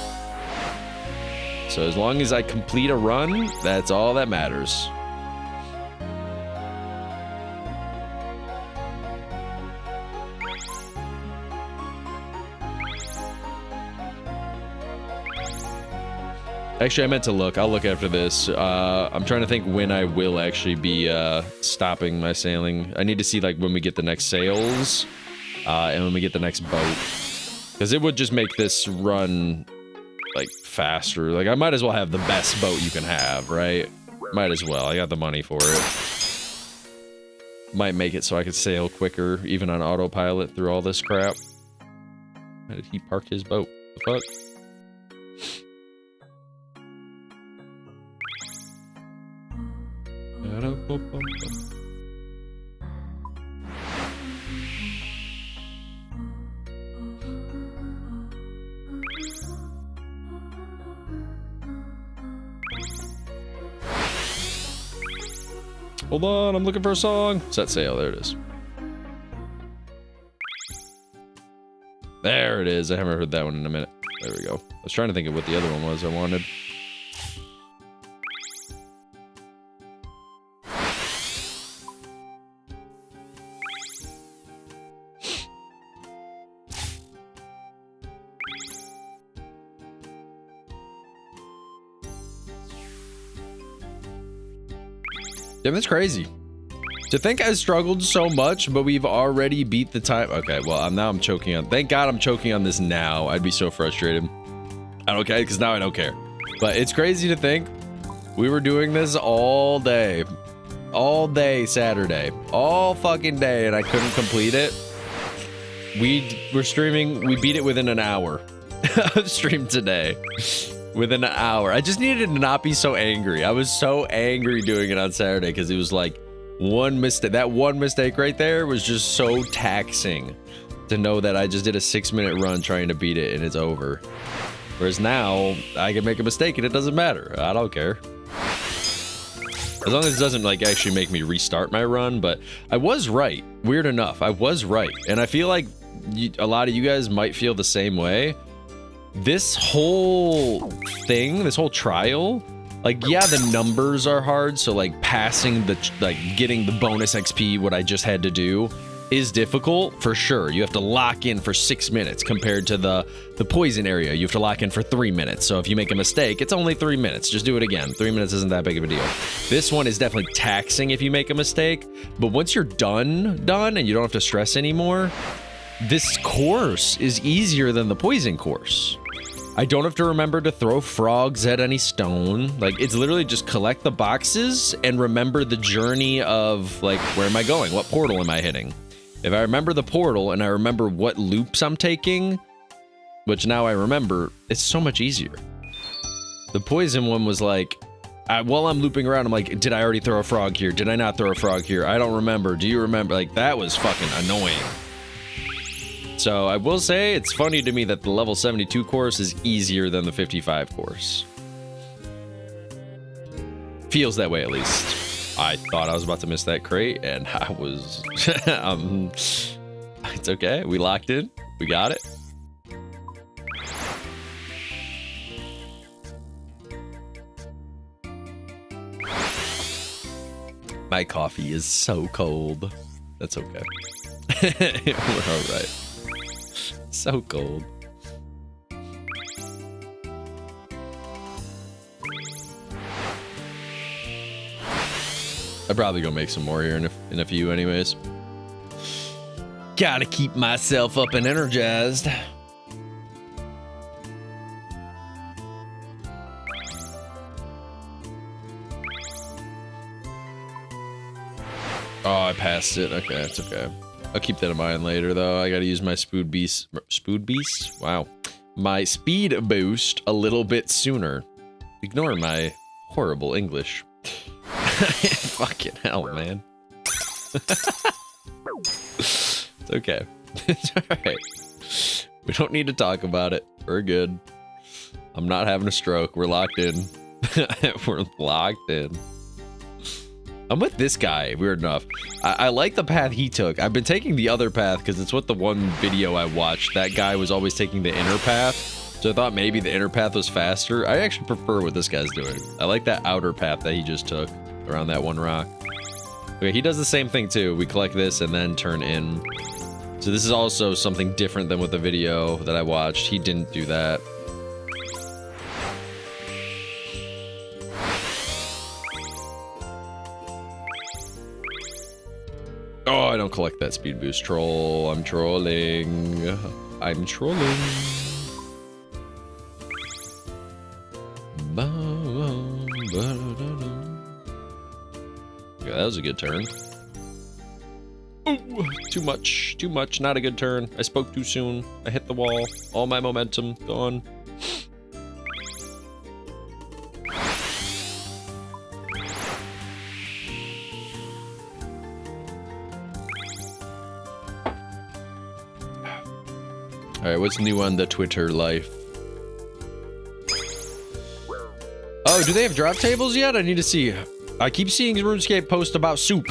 So as long as I complete a run, that's all that matters. Actually, I meant to look. I'll look after this. I'm trying to think when I will actually be stopping my sailing. I need to see like when we get the next sails and when we get the next boat. Because it would just make this run like faster. Like I might as well have the best boat you can have, right? Might as well. I got the money for it. Might make it so I could sail quicker, even on autopilot through all this crap. Why did he park his boat? The fuck? Hold on, I'm looking for a song. Set sail, there it is. There it is. I haven't heard that one in a minute. There we go. I was trying to think of what the other one was I wanted. Damn, that's crazy. To think I struggled so much, but we've already beat the time. Okay, well, now I'm choking on. Thank God I'm choking on this now. I'd be so frustrated. I don't care, because now I don't care. But it's crazy to think we were doing this all day. All day Saturday. All fucking day, and I couldn't complete it. We were streaming. We beat it within an hour of stream today. Within an hour. I just needed to not be so angry. I was so angry doing it on Saturday because it was like one mistake. That one mistake right there was just so taxing to know that I just did a 6-minute run trying to beat it and it's over. Whereas now I can make a mistake and it doesn't matter. I don't care. As long as it doesn't like actually make me restart my run, but I was right. Weird enough, I was right. And I feel like a lot of you guys might feel the same way. This whole thing, this whole trial, like, yeah, the numbers are hard. So like passing the, like getting the bonus XP, what I just had to do is difficult for sure. You have to lock in for 6 minutes compared to the poison area. You have to lock in for 3 minutes. So if you make a mistake, it's only 3 minutes. Just do it again. 3 minutes isn't that big of a deal. This one is definitely taxing if you make a mistake, but once you're done and you don't have to stress anymore, this course is easier than the poison course. I don't have to remember to throw frogs at any stone. Like, it's literally just collect the boxes and remember the journey of, like, where am I going? What portal am I hitting? If I remember the portal and I remember what loops I'm taking, which now I remember, it's so much easier. The poison one was like, while I'm looping around, I'm like, did I already throw a frog here? Did I not throw a frog here? I don't remember. Do you remember? Like, that was fucking annoying. So I will say, it's funny to me that the level 72 course is easier than the 55 course. Feels that way, at least. I thought I was about to miss that crate, and I was... it's okay. We locked in. We got it. My coffee is so cold. That's okay. We're all right. So cold. I'd probably go make some more here in a few anyways. Gotta keep myself up and energized. Oh, I passed it. Okay, that's okay. I'll keep that in mind later, though. I gotta use my Spood Beast. Wow. My speed boost a little bit sooner. Ignore my horrible English. Fucking hell, man. It's okay. It's alright. We don't need to talk about it. We're good. I'm not having a stroke. We're locked in. We're locked in. I'm with this guy, weird enough. I like the path he took. I've been taking the other path because it's what the one video I watched. That guy was always taking the inner path. So I thought maybe the inner path was faster. I actually prefer what this guy's doing. I like that outer path that he just took around that one rock. Okay, he does the same thing too. We collect this and then turn in. So this is also something different than with the video that I watched. He didn't do that. Oh, I don't collect that speed boost. Troll. I'm trolling. I'm trolling. Yeah, that was a good turn. Ooh, too much. Too much. Not a good turn. I spoke too soon. I hit the wall. All my momentum gone. Alright, what's new on the Twitter life? Oh, do they have drop tables yet? I need to see. I keep seeing RuneScape post about Soup.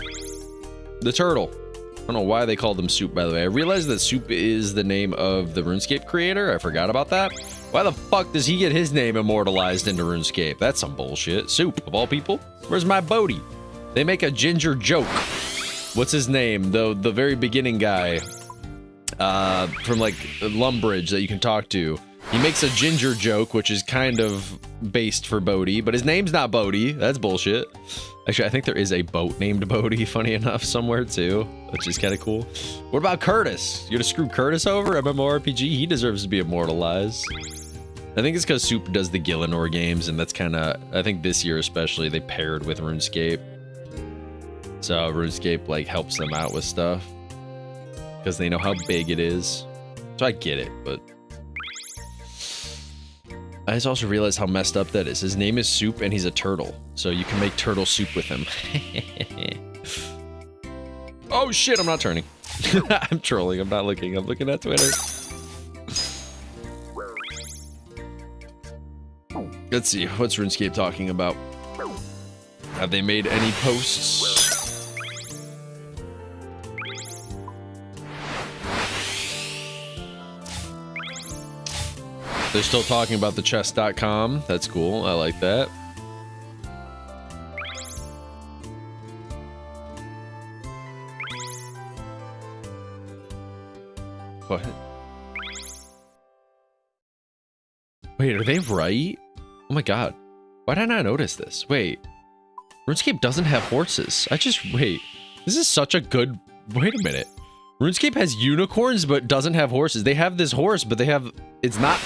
The turtle. I don't know why they call them Soup, by the way. I realized that Soup is the name of the RuneScape creator. I forgot about that. Why the fuck does he get his name immortalized into RuneScape? That's some bullshit. Soup, of all people? Where's my Bodhi? They make a ginger joke. What's his name? The very beginning guy. From like Lumbridge that you can talk to. He makes a ginger joke, which is kind of based for Bodhi, but his name's not Bodhi. That's bullshit. Actually, I think there is a boat named Bodhi, funny enough, somewhere too, which is kind of cool. What about Curtis? You gonna screw Curtis over? MMORPG? He deserves to be immortalized. I think it's because Soup does the Gillinor games, and that's kind of, I think this year especially, they paired with RuneScape. So RuneScape like helps them out with stuff. Because they know how big it is. So I get it, but... I just also realized how messed up that is. His name is Soup, and he's a turtle. So you can make turtle soup with him. Oh shit, I'm not turning. I'm trolling, I'm not looking. I'm looking at Twitter. Let's see, what's RuneScape talking about? Have they made any posts? They're still talking about the chest.com. That's cool. I like that. What? Wait, are they right? Oh my god. Why did I not notice this? Wait. RuneScape doesn't have horses. Wait. This is such a good... Wait a minute. RuneScape has unicorns, but doesn't have horses. They have this horse, but they have... It's not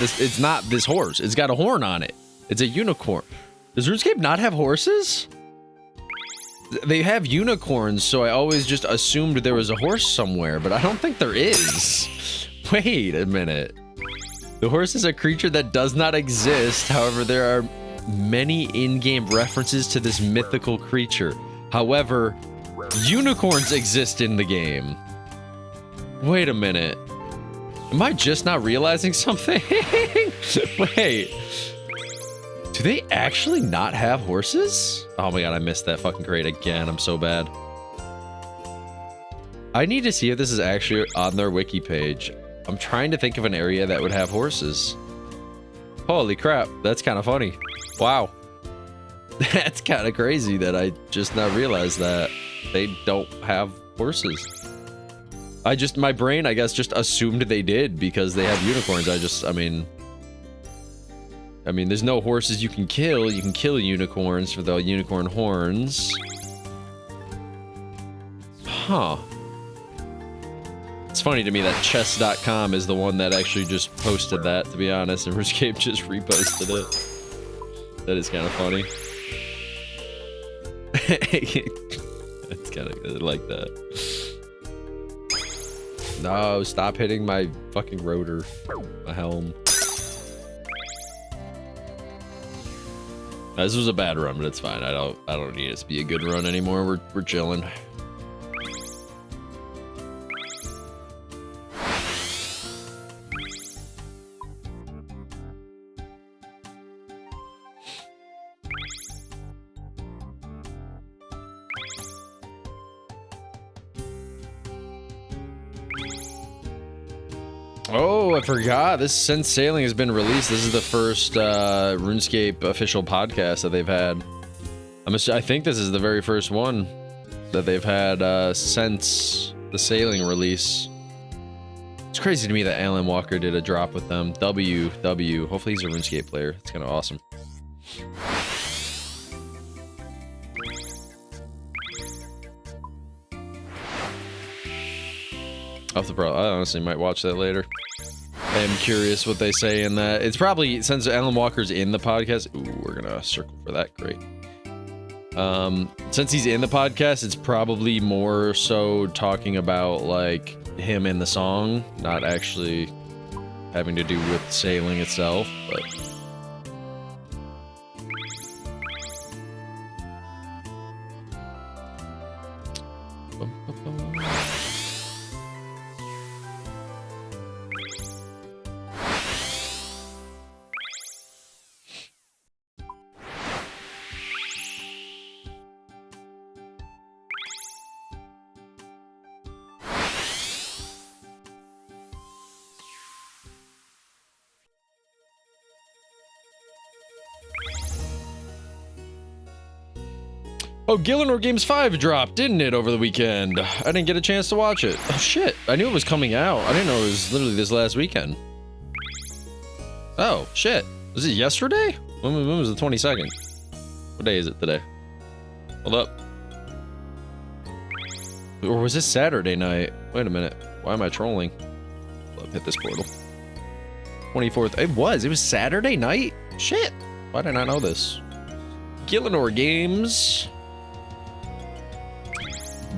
this horse. It's got a horn on it. It's a unicorn. Does RuneScape not have horses? They have unicorns, so I always just assumed there was a horse somewhere, but I don't think there is. Wait a minute. The horse is a creature that does not exist. However, there are many in-game references to this mythical creature. However, unicorns exist in the game. Wait a minute. Am I just not realizing something? Wait. Do they actually not have horses? Oh my god, I missed that fucking crate again. I'm so bad. I need to see if this is actually on their wiki page. I'm trying to think of an area that would have horses. Holy crap, that's kind of funny. Wow. That's kind of crazy that I just not realized that they don't have horses. My brain, I guess, just assumed they did because they have unicorns. I mean, there's no horses you can kill. You can kill unicorns for the unicorn horns. Huh. It's funny to me that chess.com is the one that actually just posted that, to be honest, and RuneScape just reposted it. That is kind of funny. It's kind of good, like that. No, stop hitting my fucking rotor, my helm. This was a bad run, but it's fine. I don't need it to be a good run anymore. We're chilling. Oh, I forgot. Since Sailing has been released, this is the first RuneScape official podcast that they've had. I think this is the very first one that they've had since the Sailing release. It's crazy to me that Alan Walker did a drop with them. W. Hopefully he's a RuneScape player. It's kind of awesome. I honestly might watch that later. I am curious what they say in that. It's probably, since Alan Walker's in the podcast, ooh, we're gonna circle for that, great. Since he's in the podcast, it's probably more so talking about, like, him in the song, not actually having to do with Sailing itself, but... Oh, Gillinor Games 5 dropped, didn't it, over the weekend? I didn't get a chance to watch it. Oh, shit. I knew it was coming out. I didn't know it was literally this last weekend. Oh, shit. Was it yesterday? When was the 22nd? What day is it today? Hold up. Or was this Saturday night? Wait a minute. Why am I trolling? I'll hit this portal. 24th. It was Saturday night? Shit. Why did I not know this? Gillinor Games.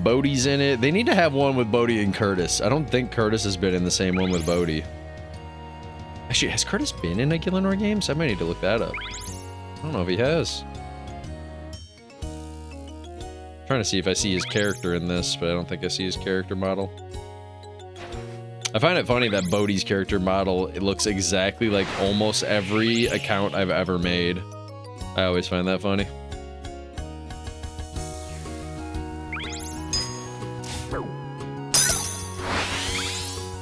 Bodhi's in it. They need to have one with Bodhi and Curtis. I don't think Curtis has been in the same one with Bodhi. Actually, has Curtis been in a Gillinor Games? I might need to look that up. I don't know if he has. I'm trying to see if I see his character in this, but I don't think I see his character model. I find it funny that Bodhi's character model, it looks exactly like almost every account I've ever made. I always find that funny.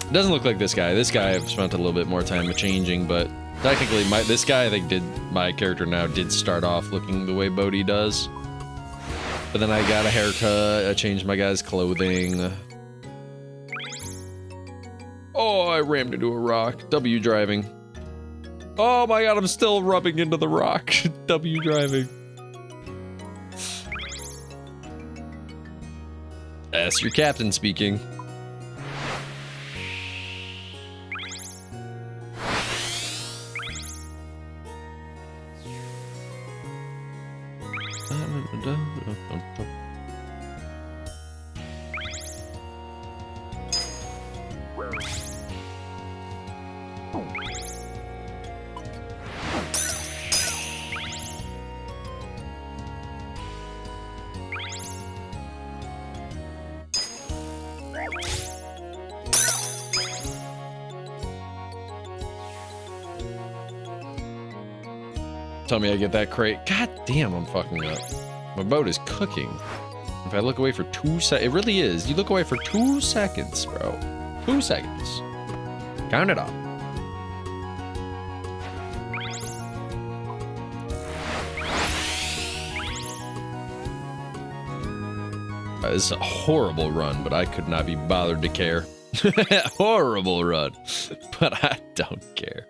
It doesn't look like this guy. This guy I've spent a little bit more time changing, but technically this guy I think my character now did start off looking the way Bodhi does. But then I got a haircut, I changed my guy's clothing. Oh, I rammed into a rock. W driving. Oh my god, I'm still rubbing into the rock. W driving. That's your captain speaking. Tell me I get that crate. God damn, I'm fucking up. My boat is cooking. If I look away for 2 seconds, it really is. You look away for 2 seconds, bro. 2 seconds. Count it up. This is a horrible run, but I could not be bothered to care. Horrible run, but I don't care.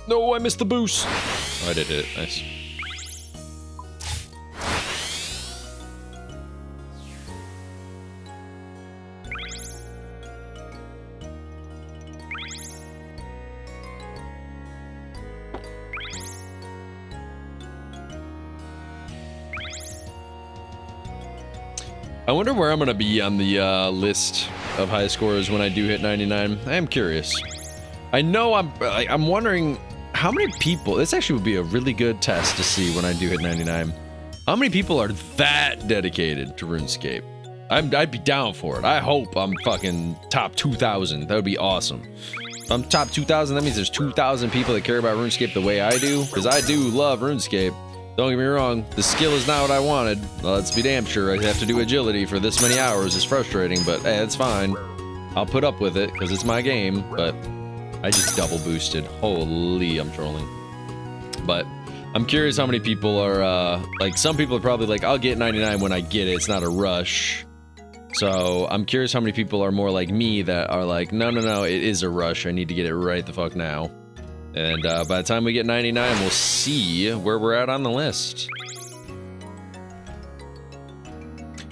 No, I missed the boost. Oh, I did hit it. Nice. I wonder where I'm going to be on the list of high scores when I do hit 99. I am curious. I know I'm wondering how many people, this actually would be a really good test to see when I do hit 99. How many people are that dedicated to RuneScape? I'd be down for it. I hope I'm fucking top 2,000. That would be awesome. If I'm top 2,000, that means there's 2,000 people that care about RuneScape the way I do. Because I do love RuneScape. Don't get me wrong, the skill is not what I wanted. Well, let's be damn sure. I have to do agility for this many hours. It's frustrating, but hey, it's fine. I'll put up with it because it's my game, but I just double boosted. Holy, I'm trolling. But I'm curious how many people are, like, some people are probably like, I'll get 99 when I get it. It's not a rush. So I'm curious how many people are more like me that are like, no, it is a rush. I need to get it right the fuck now. And by the time we get 99, we'll see where we're at on the list.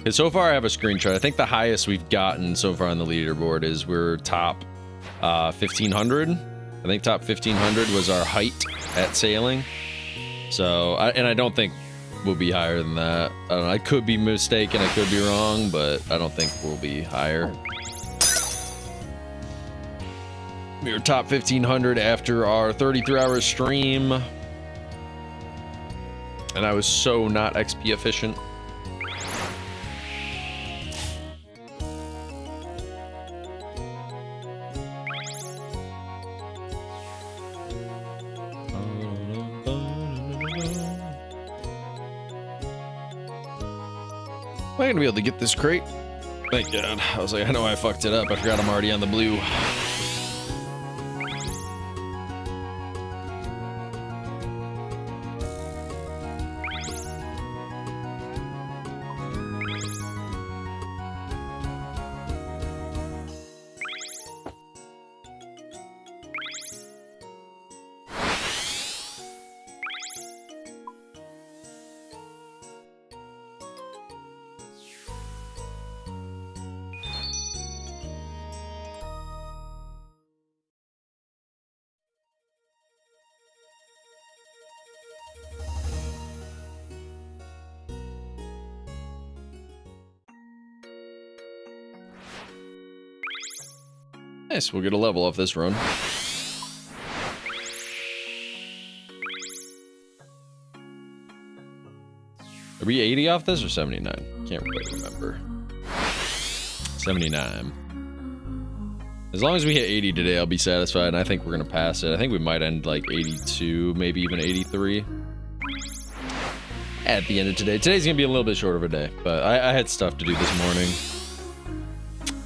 Okay, so far I have a screenshot. I think the highest we've gotten so far on the leaderboard is we're top 1,500. I think top 1,500 was our height at sailing. So, I don't think we'll be higher than that. I don't know, I could be mistaken, I could be wrong, but I don't think we'll be higher. We were top 1,500 after our 33-hour stream. And I was so not XP efficient. Am I gonna be able to get this crate? Thank God. I was like, I know I fucked it up. I forgot I'm already on the blue. Nice, we'll get a level off this run. Are we 80 off this or 79? Can't really remember. 79. As long as we hit 80 today, I'll be satisfied, and I think we're gonna pass it. I think we might end like 82, maybe even 83. At the end of today. Today's gonna be a little bit short of a day, but I had stuff to do this morning.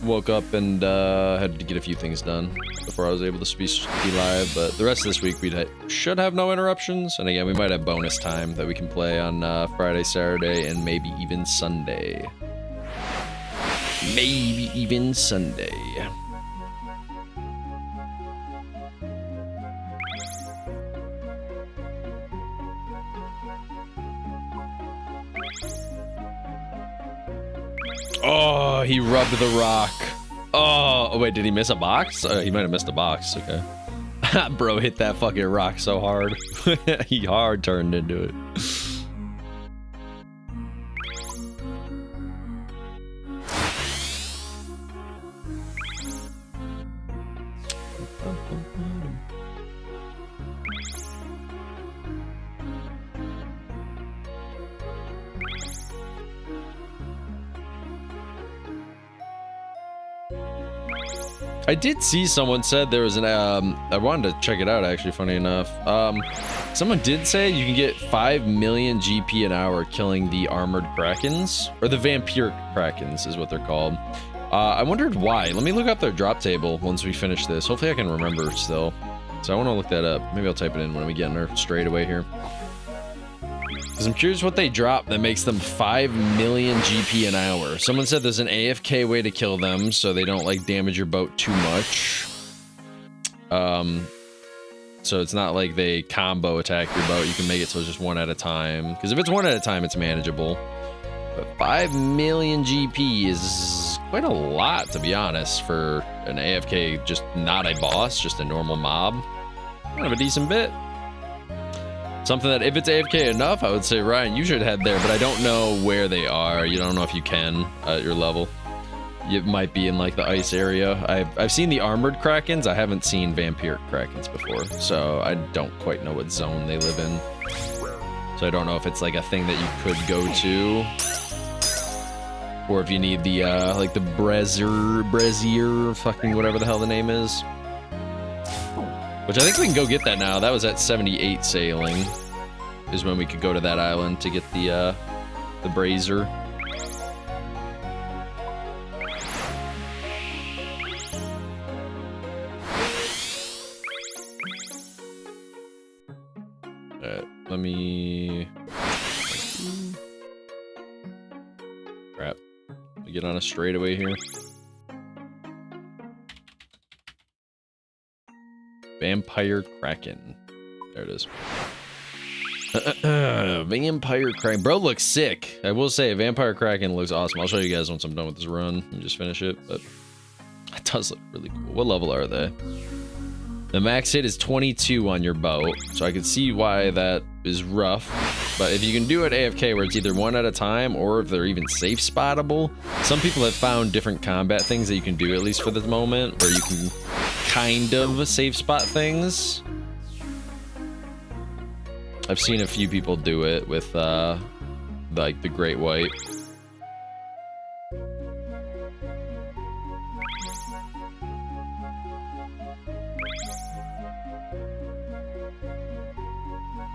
Woke up and had to get a few things done before I was able to be live, but the rest of this week we should have no interruptions, and again we might have bonus time that we can play on Friday, Saturday, and maybe even Sunday. Maybe even Sunday. Oh, he rubbed the rock. Oh, wait, did he miss a box? He might have missed a box. Okay. Bro hit that fucking rock so hard. He hard turned into it. I did see someone said there was an, I wanted to check it out actually, funny enough. Someone did say you can get 5 million GP an hour killing the armored krakens, or the vampire krakens is what they're called. I wondered why. Let me look up their drop table once we finish this. Hopefully I can remember still. So I want to look that up. Maybe I'll type it in when we get in our straightaway here. Because I'm curious what they drop that makes them 5 million GP an hour. Someone said there's an AFK way to kill them so they don't like damage your boat too much. So it's not like they combo attack your boat. You can make it so it's just one at a time. Because if it's one at a time, it's manageable. But 5 million GP is quite a lot, to be honest, for an AFK, just not a boss, just a normal mob. Kind of a decent bit. Something that if it's AFK enough, I would say, Ryan, you should head there, but I don't know where they are. You don't know if you can at your level. It might be in like the ice area. I've seen the armored krakens. I haven't seen vampire krakens before, so I don't quite know what zone they live in. So I don't know if it's like a thing that you could go to, or if you need the like the brazier, fucking whatever the hell the name is. Which I think we can go get that now. That was at 78 sailing, is when we could go to that island to get the brazier. Alright, let me... Crap. Let me get on a straightaway here. Vampire Kraken. There it is. Vampire Kraken. Bro looks sick. I will say, Vampire Kraken looks awesome. I'll show you guys once I'm done with this run and just finish it, but it does look really cool. What level are they? The max hit is 22 on your boat, so I can see why that is rough. But if you can do it AFK where it's either one at a time or if they're even safe spottable, some people have found different combat things that you can do, at least for the moment, where you can kind of safe spot things. I've seen a few people do it with like the Great White.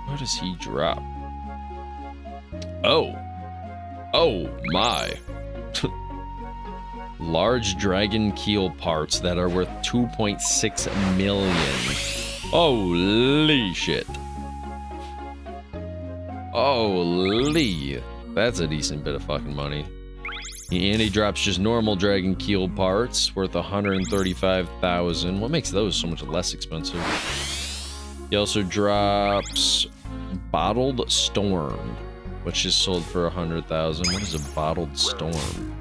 What does he drop? Oh my. Large dragon keel parts that are worth 2.6 million. Holy shit. Holy. That's a decent bit of fucking money. And he drops just normal dragon keel parts worth 135,000. What makes those so much less expensive? He also drops bottled storm, which is sold for 100,000. What is a bottled storm?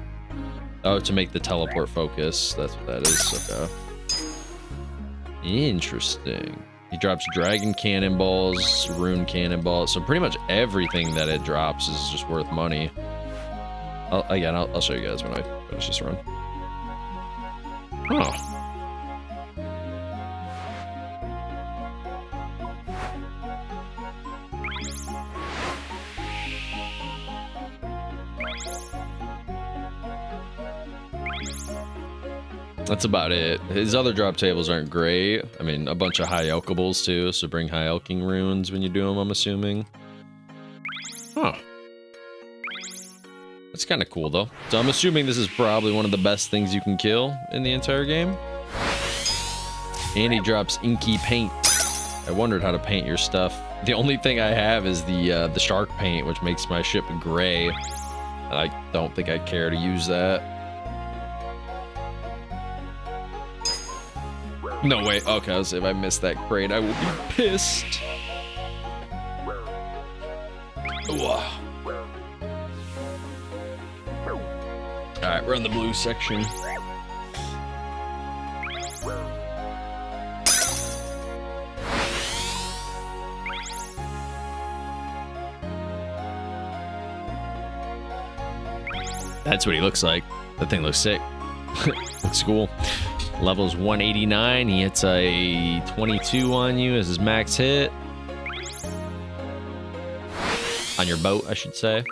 Oh, to make the teleport focus. That's what that is. Okay. Interesting. He drops dragon cannonballs, rune cannonballs. So pretty much everything that it drops is just worth money. I'll show you guys when I finish this run. Huh. That's about it. His other drop tables aren't great. I mean, a bunch of high alkables too, so bring high alking runes when you do them, I'm assuming. Huh. That's kind of cool though. So I'm assuming this is probably one of the best things you can kill in the entire game. And he drops inky paint. I wondered how to paint your stuff. The only thing I have is the shark paint, which makes my ship gray. And I don't think I care to use that. No way. Okay, I'll say if I miss that crate, I will be pissed. Alright, we're on the blue section. That's what he looks like. That thing looks sick. Looks cool. Level's 189. He hits a 22 on you as his max hit. On your boat, I should say.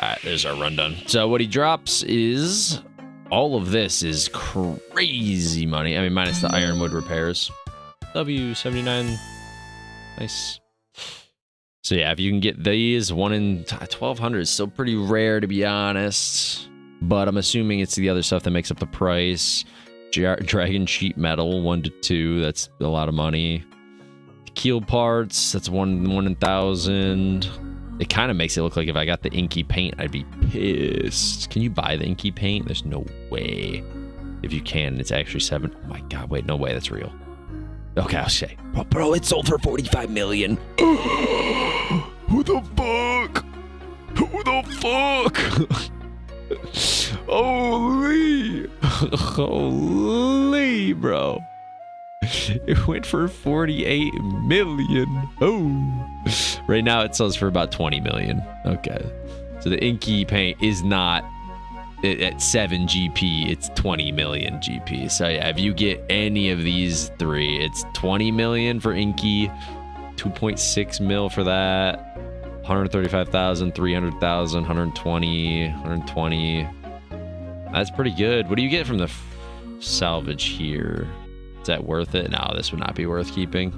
Alright, there's our rundown. So what he drops is... all of this is crazy money. I mean, minus the ironwood repairs. W79. Nice. So yeah, if you can get these, 1 in 1200 is still pretty rare, to be honest. But I'm assuming it's the other stuff that makes up the price. Dragon sheet metal, 1 to 2. That's a lot of money. Keel parts, that's 1 in 1,000. It kind of makes it look like if I got the inky paint, I'd be pissed. Can you buy the inky paint? There's no way. If you can, it's actually 7. Oh my god, wait, no way, that's real. Okay, I'll say. Bro, it sold for 45 million. Who the fuck? Who the fuck? Holy. Holy, bro. It went for 48 million. Oh. Right now it sells for about 20 million. Okay. So the inky paint is not at 7 GP, it's 20 million GP. So yeah, if you get any of these 3, it's 20 million for inky, 2.6 mil for that, 135,000, 300,000, 120. That's pretty good. What do you get from the salvage here? Is that worth it? No, this would not be worth keeping.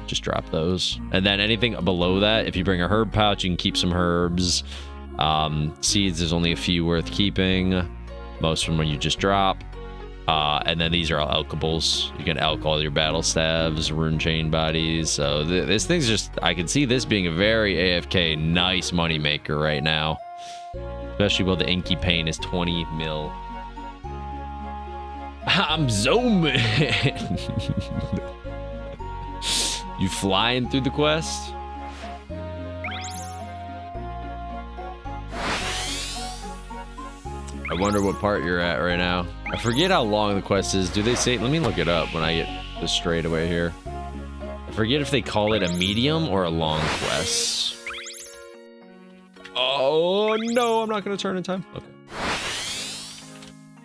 Just drop those. And then anything below that, if you bring a herb pouch, you can keep some herbs. Seeds, there's only a few worth keeping. Most of them when you just drop. And then these are all elkables. You can elk all your battle staves, rune chain bodies. So this thing's just, I can see this being a very AFK nice money maker right now. Especially while the inky paint is 20 mil. I'm zooming. You flying through the quest? I wonder what part you're at right now. I forget how long the quest is. Do they say? Let me look it up when I get this straight away here. I forget if they call it a medium or a long quest. Oh no, I'm not gonna turn in time. Okay.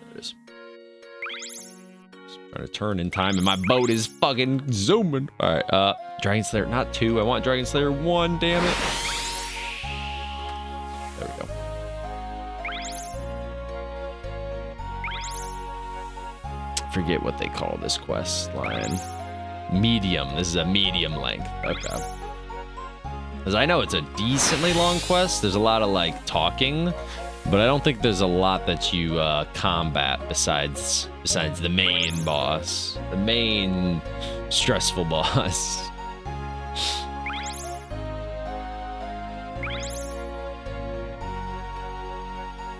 There it is. Just trying to turn in time and my boat is fucking zooming. Alright, Dragon Slayer, not 2. I want Dragon Slayer 1, damn it. There we go. Forget what they call this quest line. Medium. This is a medium length. Okay. Because I know it's a decently long quest. There's a lot of like talking, but I don't think there's a lot that you combat besides the main boss, the main stressful boss.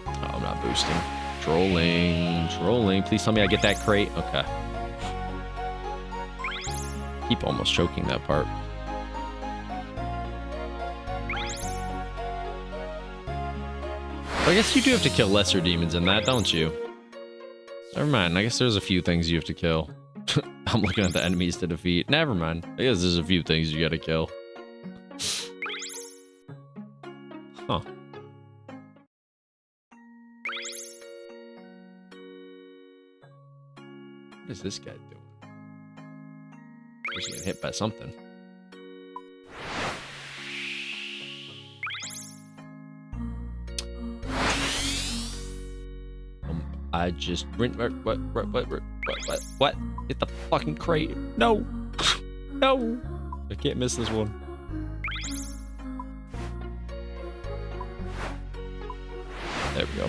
Oh, I'm not boosting. Trolling. Please tell me I get that crate. Okay. Keep almost choking that part. I guess you do have to kill lesser demons in that, don't you? Never mind. I guess there's a few things you have to kill. I'm looking at the enemies to defeat. Never mind. I guess there's a few things you gotta kill. Huh. What is this guy doing? He's getting hit by something. I just what? Hit the fucking crate. No. No. I can't miss this one. There we go.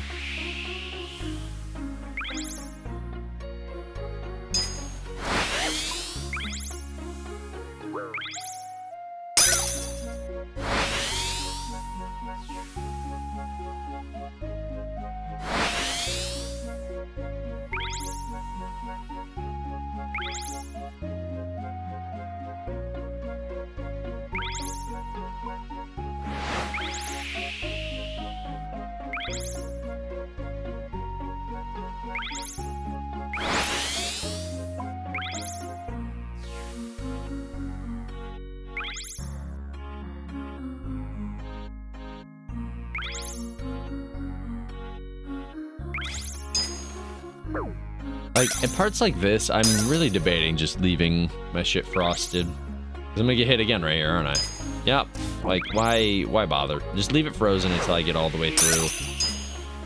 Like, in parts like this, I'm really debating just leaving my shit frosted. Because I'm gonna get hit again right here, aren't I? Yep. Like, why bother? Just leave it frozen until I get all the way through.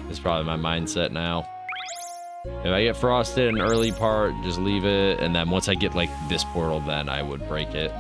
That's probably my mindset now. If I get frosted in an early part, just leave it. And then once I get, like, this portal, then I would break it.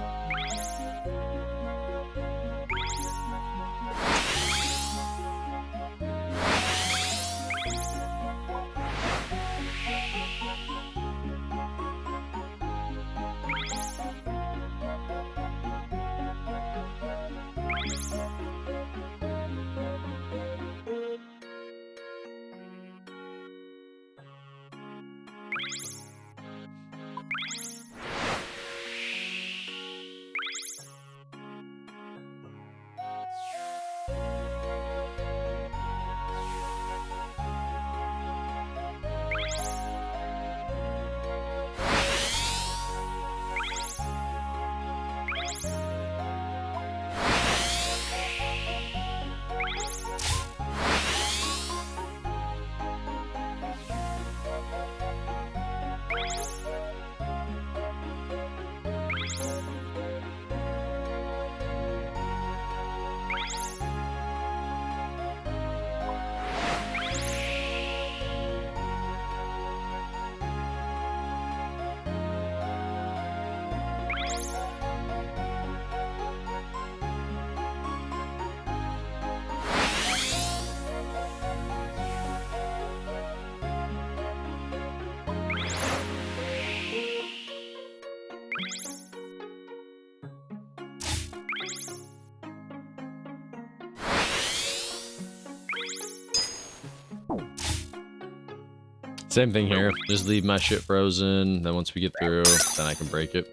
Same thing here. Just leave my shit frozen. Then once we get through, then I can break it.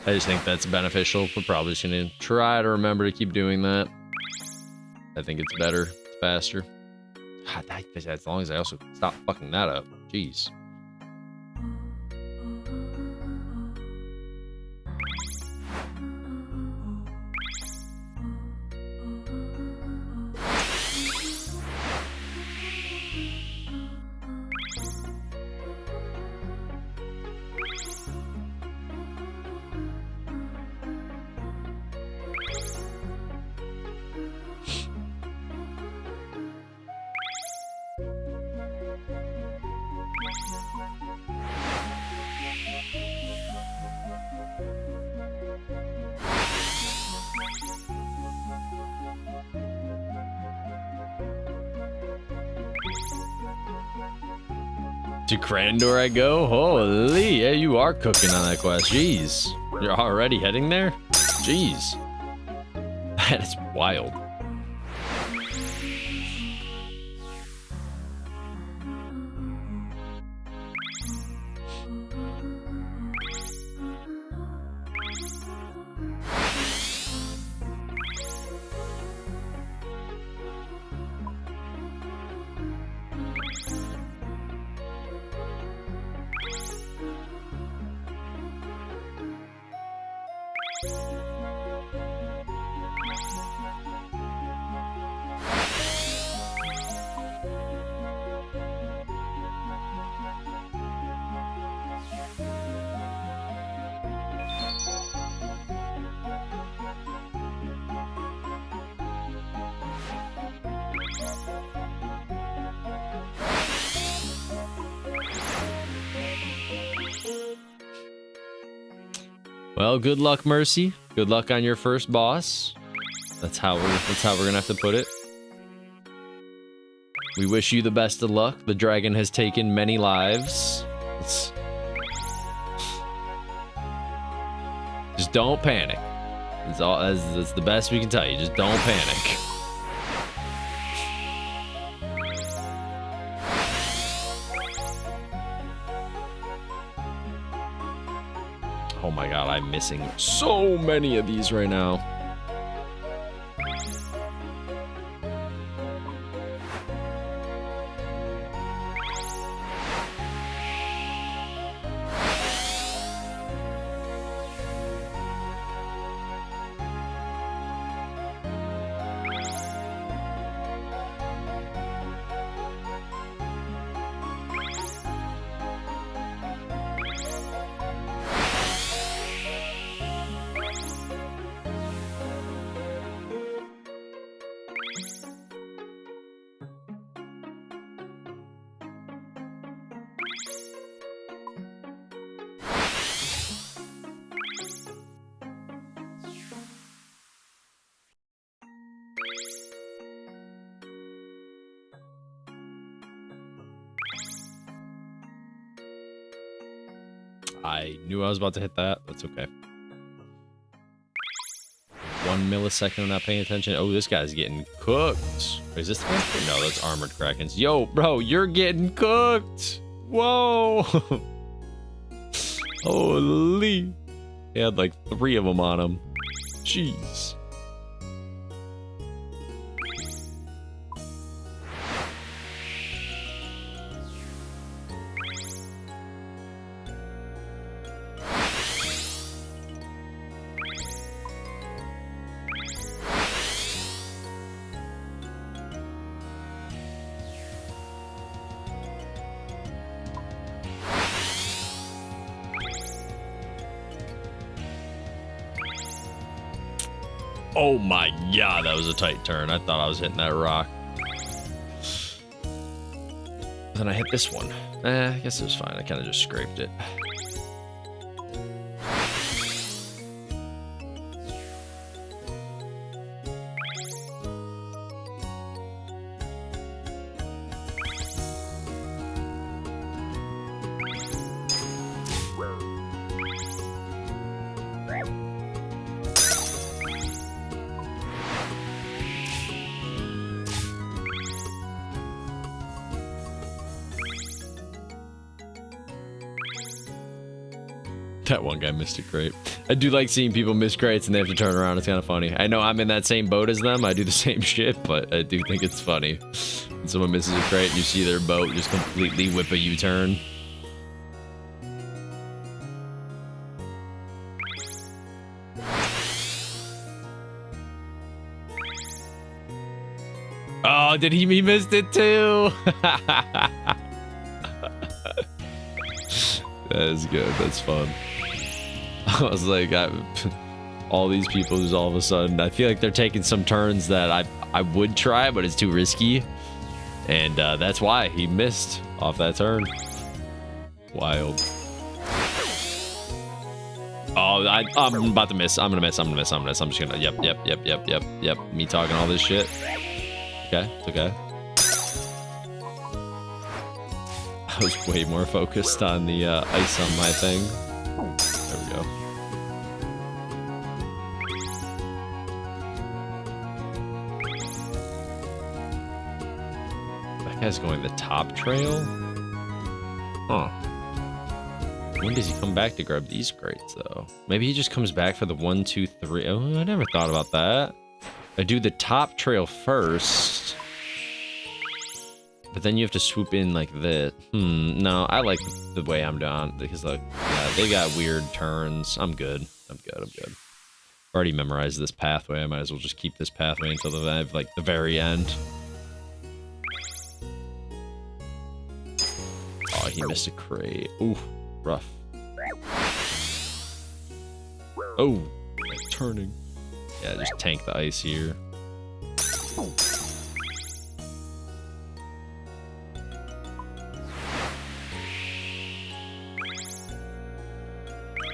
I just think that's beneficial. We're probably just gonna try to remember to keep doing that. I think it's better. It's faster. God, as long as I also stop fucking that up. Jeez. To Crandor I go? Holy, yeah, you are cooking on that quest. Jeez. You're already heading there? Jeez. That is wild. Well, good luck, Mercy. Good luck on your first boss. That's how we're gonna have to put it. We wish you the best of luck. The dragon has taken many lives. Just don't panic. That's the best we can tell you. Just don't panic. Oh my god, I'm missing so many of these right now. I knew I was about to hit that. That's okay. 1 millisecond I'm not paying attention. Oh, this guy's getting cooked. Is this the one? No, that's armored krakens. Yo, bro, you're getting cooked. Whoa. Holy. He had like 3 of them on him. Jeez. Oh my god, that was a tight turn. I thought I was hitting that rock. Then I hit this one. I guess it was fine. I kind of just scraped it. That one guy missed a crate. I do like seeing people miss crates and they have to turn around. It's kind of funny. I know I'm in that same boat as them. I do the same shit, but I do think it's funny. When someone misses a crate and you see their boat just completely whip a U-turn. Oh, did he missed it too? That is good. That's fun. I was like, all these people just all of a sudden, I feel like they're taking some turns that I would try, but it's too risky. And that's why he missed off that turn. Wild. Oh, I'm about to miss. I'm gonna miss. I'm just gonna, yep. Me talking all this shit. Okay, it's okay. I was way more focused on the ice on my thing. There we go. That guy's going the top trail? Huh. When does he come back to grab these crates, though? Maybe he just comes back for the 1, 2, 3. Oh, I never thought about that. I do the top trail first. But then you have to swoop in like this. No, I like the way I'm doing because like, yeah, they got weird turns. I'm good. Already memorized this pathway. I might as well just keep this pathway until the very end. Oh, he missed a crate. Ooh, rough. Oh, turning. Yeah, just tank the ice here.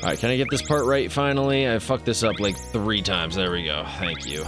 Alright, can I get this part right finally? I fucked this up like 3 times. There we go. Thank you.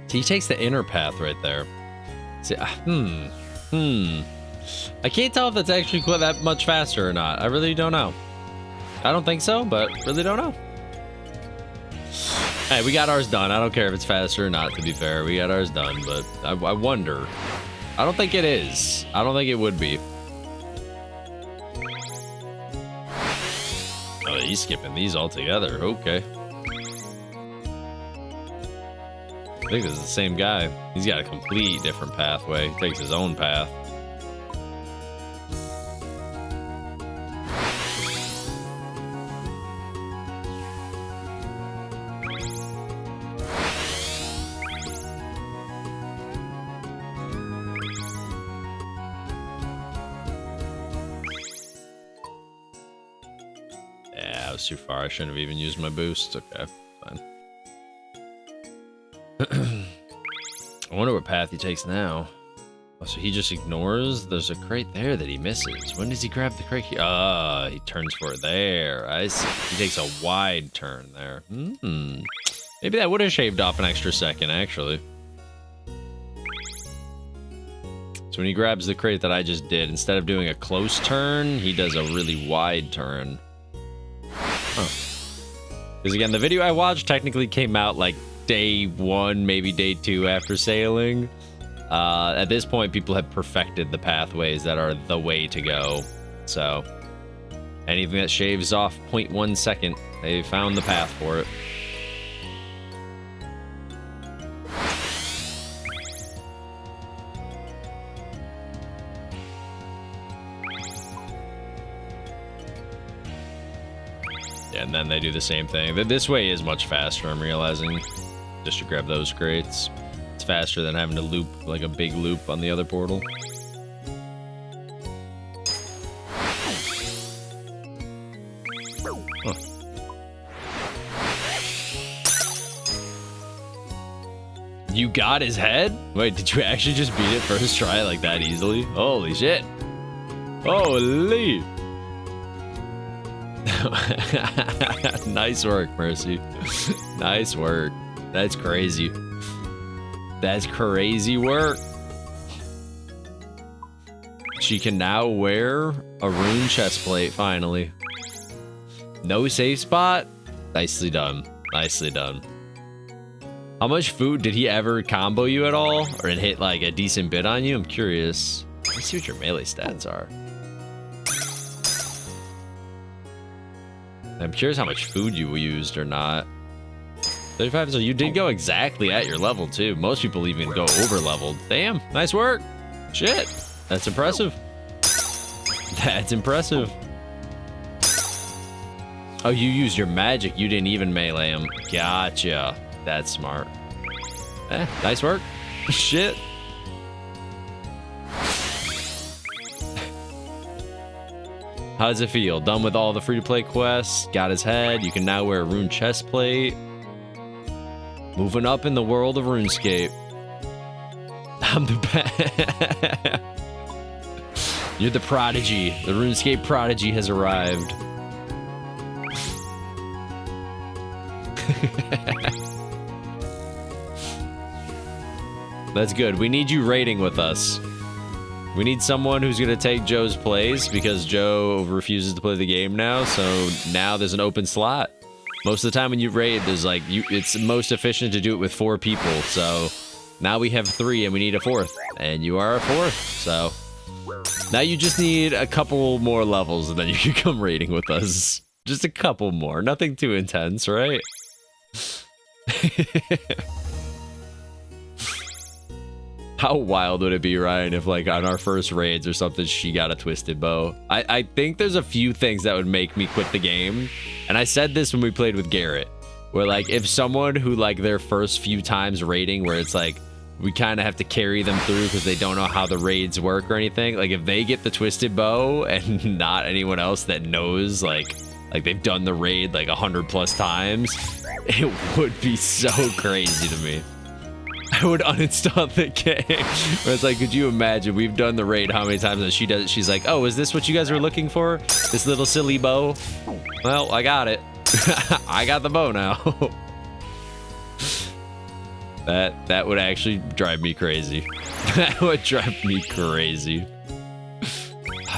He takes the inner path right there. See, I can't tell if that's actually that much faster or not. I really don't know. I don't think so, but really don't know. Hey, we got ours done. I don't care if it's faster or not, to be fair. We got ours done, but I wonder. I don't think it is. I don't think it would be. Oh, he's skipping these altogether. Okay. I think this is the same guy. He's got a complete different pathway. He takes his own path. Yeah, that was too far. I shouldn't have even used my boost. Okay, fine. I wonder what path he takes now. Oh, so he just ignores? There's a crate there that he misses. When does he grab the crate? He turns for it there. I see. He takes a wide turn there. Maybe that would have shaved off an extra second, actually. So when he grabs the crate that I just did, instead of doing a close turn, he does a really wide turn. Huh. Because again, the video I watched technically came out like day 1, maybe day 2 after sailing. At this point, people have perfected the pathways that are the way to go. So anything that shaves off 0.1 second, they found the path for it. Yeah, and then they do the same thing. This way is much faster, I'm realizing. Just to grab those crates. It's faster than having to loop, like a big loop on the other portal. Huh. You got his head? Wait, did you actually just beat it first try like that easily? Holy shit. Holy. Nice work, Mercy. Nice work. That's crazy. That's crazy work. She can now wear a rune chest plate, finally. No safe spot? Nicely done. Nicely done. How much food did he ever combo you at all? Or it hit like a decent bit on you? I'm curious. Let's see what your melee stats are. I'm curious how much food you used or not. 35, so you did go exactly at your level too. Most people even go over leveled. Damn, nice work. Shit, that's impressive. That's impressive. Oh, you used your magic. You didn't even melee him. Gotcha. That's smart. Nice work. Shit. How does it feel? Done with all the free-to-play quests. Got his head. You can now wear a rune chest plate. Moving up in the world of RuneScape. I'm the best. You're the prodigy. The RuneScape prodigy has arrived. That's good. We need you raiding with us. We need someone who's going to take Joe's place because Joe refuses to play the game now. So now there's an open slot. Most of the time when you raid, there's like, it's most efficient to do it with 4 people. So now we have 3 and we need a 4th. And you are a 4th. So now you just need a couple more levels and then you can come raiding with us. Just a couple more. Nothing too intense, right? How wild would it be, Ryan, if like on our first raids or something, she got a twisted bow? I think there's a few things that would make me quit the game. And I said this when we played with Garrett, where like if someone who like their first few times raiding, where it's like we kind of have to carry them through because they don't know how the raids work or anything. Like if they get the twisted bow and not anyone else that knows like they've done the raid like 100+ times, it would be so crazy to me. I would uninstall the game. Where it's like, could you imagine? We've done the raid how many times and she does it. She's like, oh, is this what you guys were looking for? This little silly bow? Well, I got it. I got the bow now. That would actually drive me crazy. That would drive me crazy.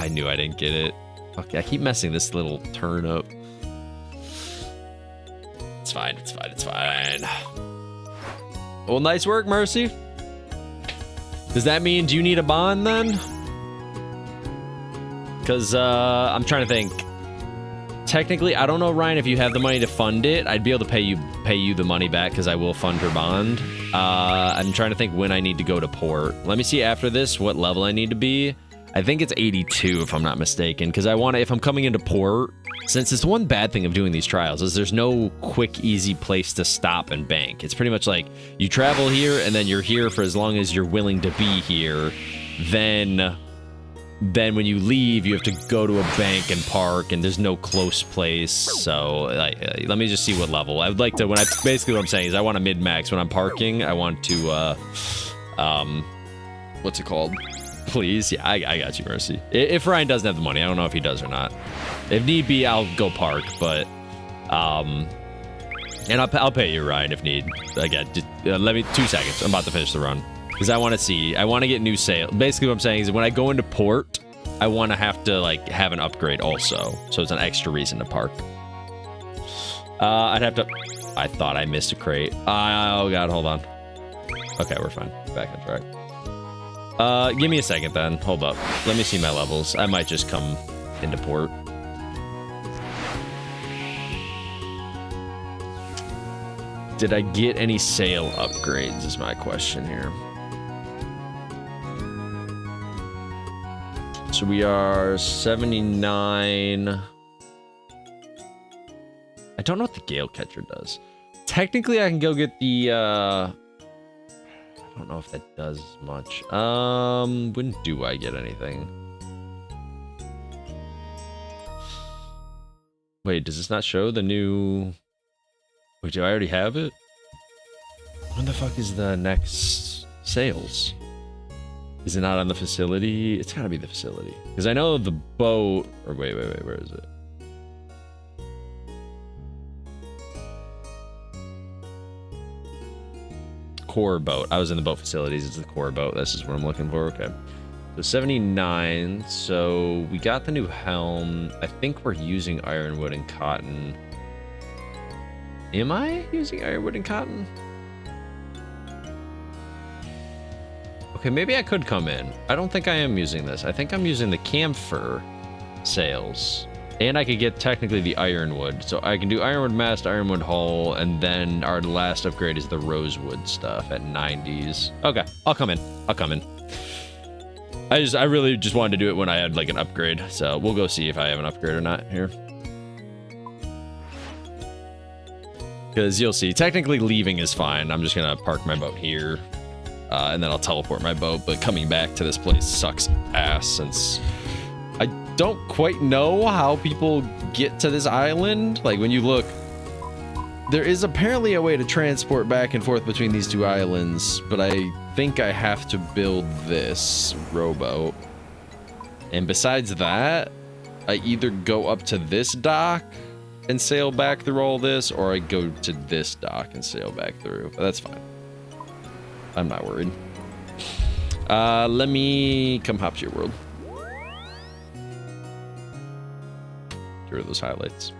knew I didn't get it. Fuck, I keep messing this little turn up. It's fine, it's fine, it's fine. Well, nice work, Mercy. Does that mean, do you need a bond then? Because I'm trying to think. Technically, I don't know, Ryan, if you have the money to fund it. I'd be able to pay you the money back because I will fund her bond. I'm trying to think when I need to go to port. Let me see after this what level I need to be. I think it's 82 if I'm not mistaken, because I want to, if I'm coming into port, since it's one bad thing of doing these trials is there's no quick, easy place to stop and bank. It's pretty much like you travel here and then you're here for as long as you're willing to be here. Then when you leave, you have to go to a bank and park, and there's no close place. So let me just see what level. I would like to, basically what I'm saying is I want a mid-max. When I'm parking, I want to, what's it called? Please, yeah, I got you, Mercy. If Ryan doesn't have the money, I don't know if he does or not. If need be, I'll go park, but, and I'll pay you, Ryan, if need. Again, just, let me, 2 seconds. I'm about to finish the run. Because I want to get new sales. Basically what I'm saying is when I go into port, I want to have to like have an upgrade also. So it's an extra reason to park. I'd have to, I thought I missed a crate. Oh God, hold on. Okay, we're fine. Back on track. Give me a second then. Hold up. Let me see my levels. I might just come into port. Did I get any sale upgrades is my question here. So we are 79. I don't know what the Gale Catcher does. Technically, I can go get the, I don't know if that does much. When do I get anything? Wait, does this not show the new... Wait, do I already have it? When the fuck is the next sales? Is it not on the facility? It's gotta be the facility. Because I know the boat... Or wait, where is it? Core boat. I was in the boat facilities. It's the core boat. This is what I'm looking for. Okay. So 79. So we got the new helm. I think we're using ironwood and cotton. Am I using ironwood and cotton? Okay, maybe I could come in. I don't think I am using this. I think I'm using the camphor sales. And I could get technically the ironwood. So I can do ironwood mast, ironwood hull, and then our last upgrade is the rosewood stuff at 90s. Okay, I'll come in. I'll come in. I really just wanted to do it when I had like an upgrade. So we'll go see if I have an upgrade or not here. Because you'll see, technically leaving is fine. I'm just gonna park my boat here. And then I'll teleport my boat, but coming back to this place sucks ass since I don't quite know how people get to this island. Like when you look, there is apparently a way to transport back and forth between these two islands, but I think I have to build this rowboat. And besides that, I either go up to this dock and sail back through all this, or I go to this dock and sail back through. But that's fine. I'm not worried. Let me come hop to your world. Get rid of those highlights.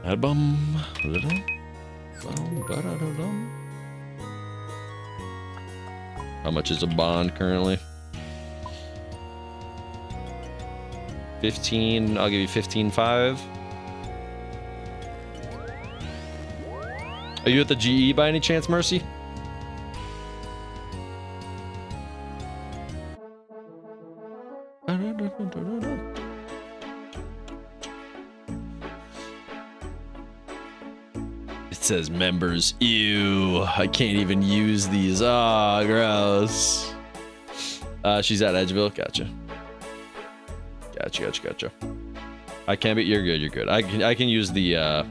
How much is a bond currently? 15. I'll give you 15.5. Are you at the GE by any chance, Mercy? It says members. Ew, I can't even use these. Ah, gross. She's at Edgeville. Gotcha. Gotcha. I can't be. You're good. You're good. I can use the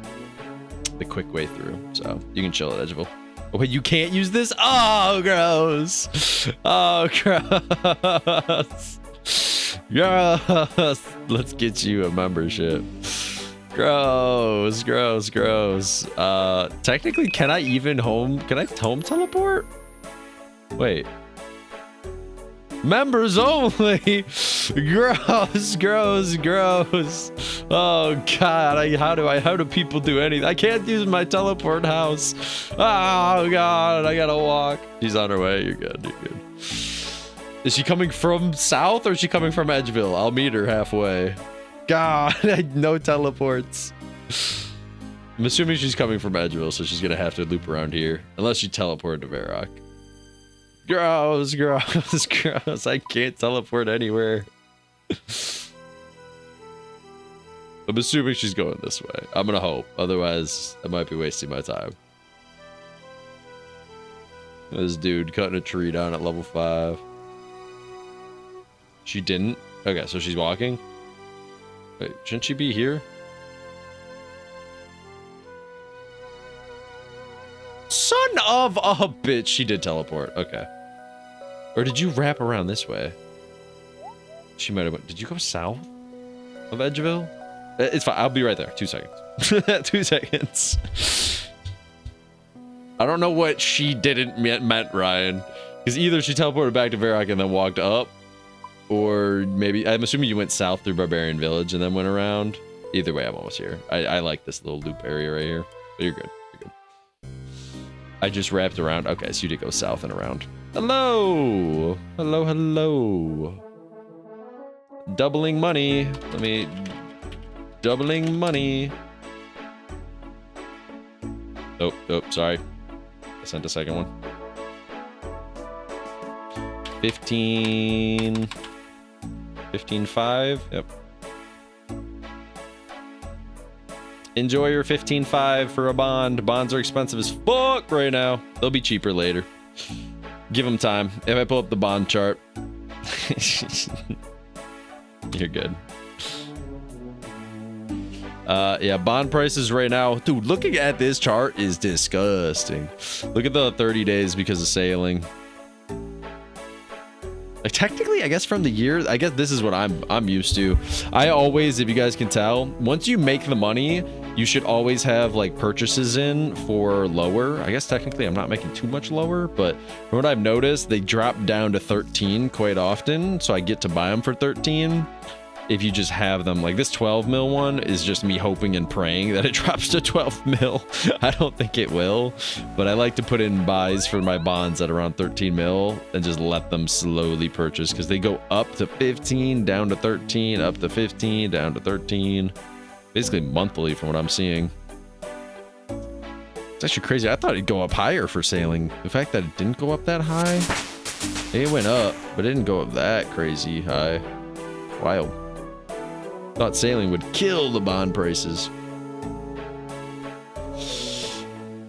quick way through, so you can chill at Edgeville. Oh, wait, you can't use this? Oh, gross. Oh, gross. Gross. Let's get you a membership. Gross. Technically, can I home teleport? Wait. Members only. Gross, gross, gross. Oh God, how do people do anything? I can't use my teleport house. Oh God, I gotta walk. She's on her way. You're good. You're good. Is she coming from south or is she coming from Edgeville? I'll meet her halfway. God, no teleports. I'm assuming she's coming from Edgeville, so she's gonna have to loop around here. Unless she teleported to Varrock. Gross, gross, gross. I can't teleport anywhere. I'm assuming she's going this way. I'm gonna hope. Otherwise, I might be wasting my time. This dude cutting a tree down at level 5. She didn't? Okay, so she's walking? Wait, shouldn't she be here? Son of a bitch, she did teleport. Okay. Or did you wrap around this way? She might have went. Did you go south of Edgeville? It's fine. I'll be right there. 2 seconds. 2 seconds. I don't know what she didn't meant, Ryan. Because either she teleported back to Varrock and then walked up, or maybe, I'm assuming you went south through Barbarian Village and then went around. Either way, I'm almost here. I like this little loop area right here. But you're good. You're good. I just wrapped around. Okay, so you did go south and around. Hello. Hello, hello. Doubling money. Let me... Doubling money. Oh, sorry. I sent a second one. 15.5. Yep. Enjoy your 15.5 for a bond. Bonds are expensive as fuck right now. They'll be cheaper later. Give them time. If I pull up the bond chart, you're good. Yeah, bond prices right now. Dude, looking at this chart is disgusting. Look at the 30 days because of sailing. Like, technically, I guess from the year, I guess this is what I'm used to. I always, if you guys can tell, once you make the money, you should always have like purchases in for lower. I guess technically I'm not making too much lower, but from what I've noticed, they drop down to 13 quite often. So I get to buy them for 13. If you just have them, like this 12 mil one is just me hoping and praying that it drops to 12 mil. I don't think it will, but I like to put in buys for my bonds at around 13 mil and just let them slowly purchase, because they go up to 15, down to 13, up to 15, down to 13, basically monthly from what I'm seeing. It's actually crazy. I thought it'd go up higher for sailing. The fact that it didn't go up that high, it went up, but it didn't go up that crazy high. Wild. Thought sailing would kill the bond prices.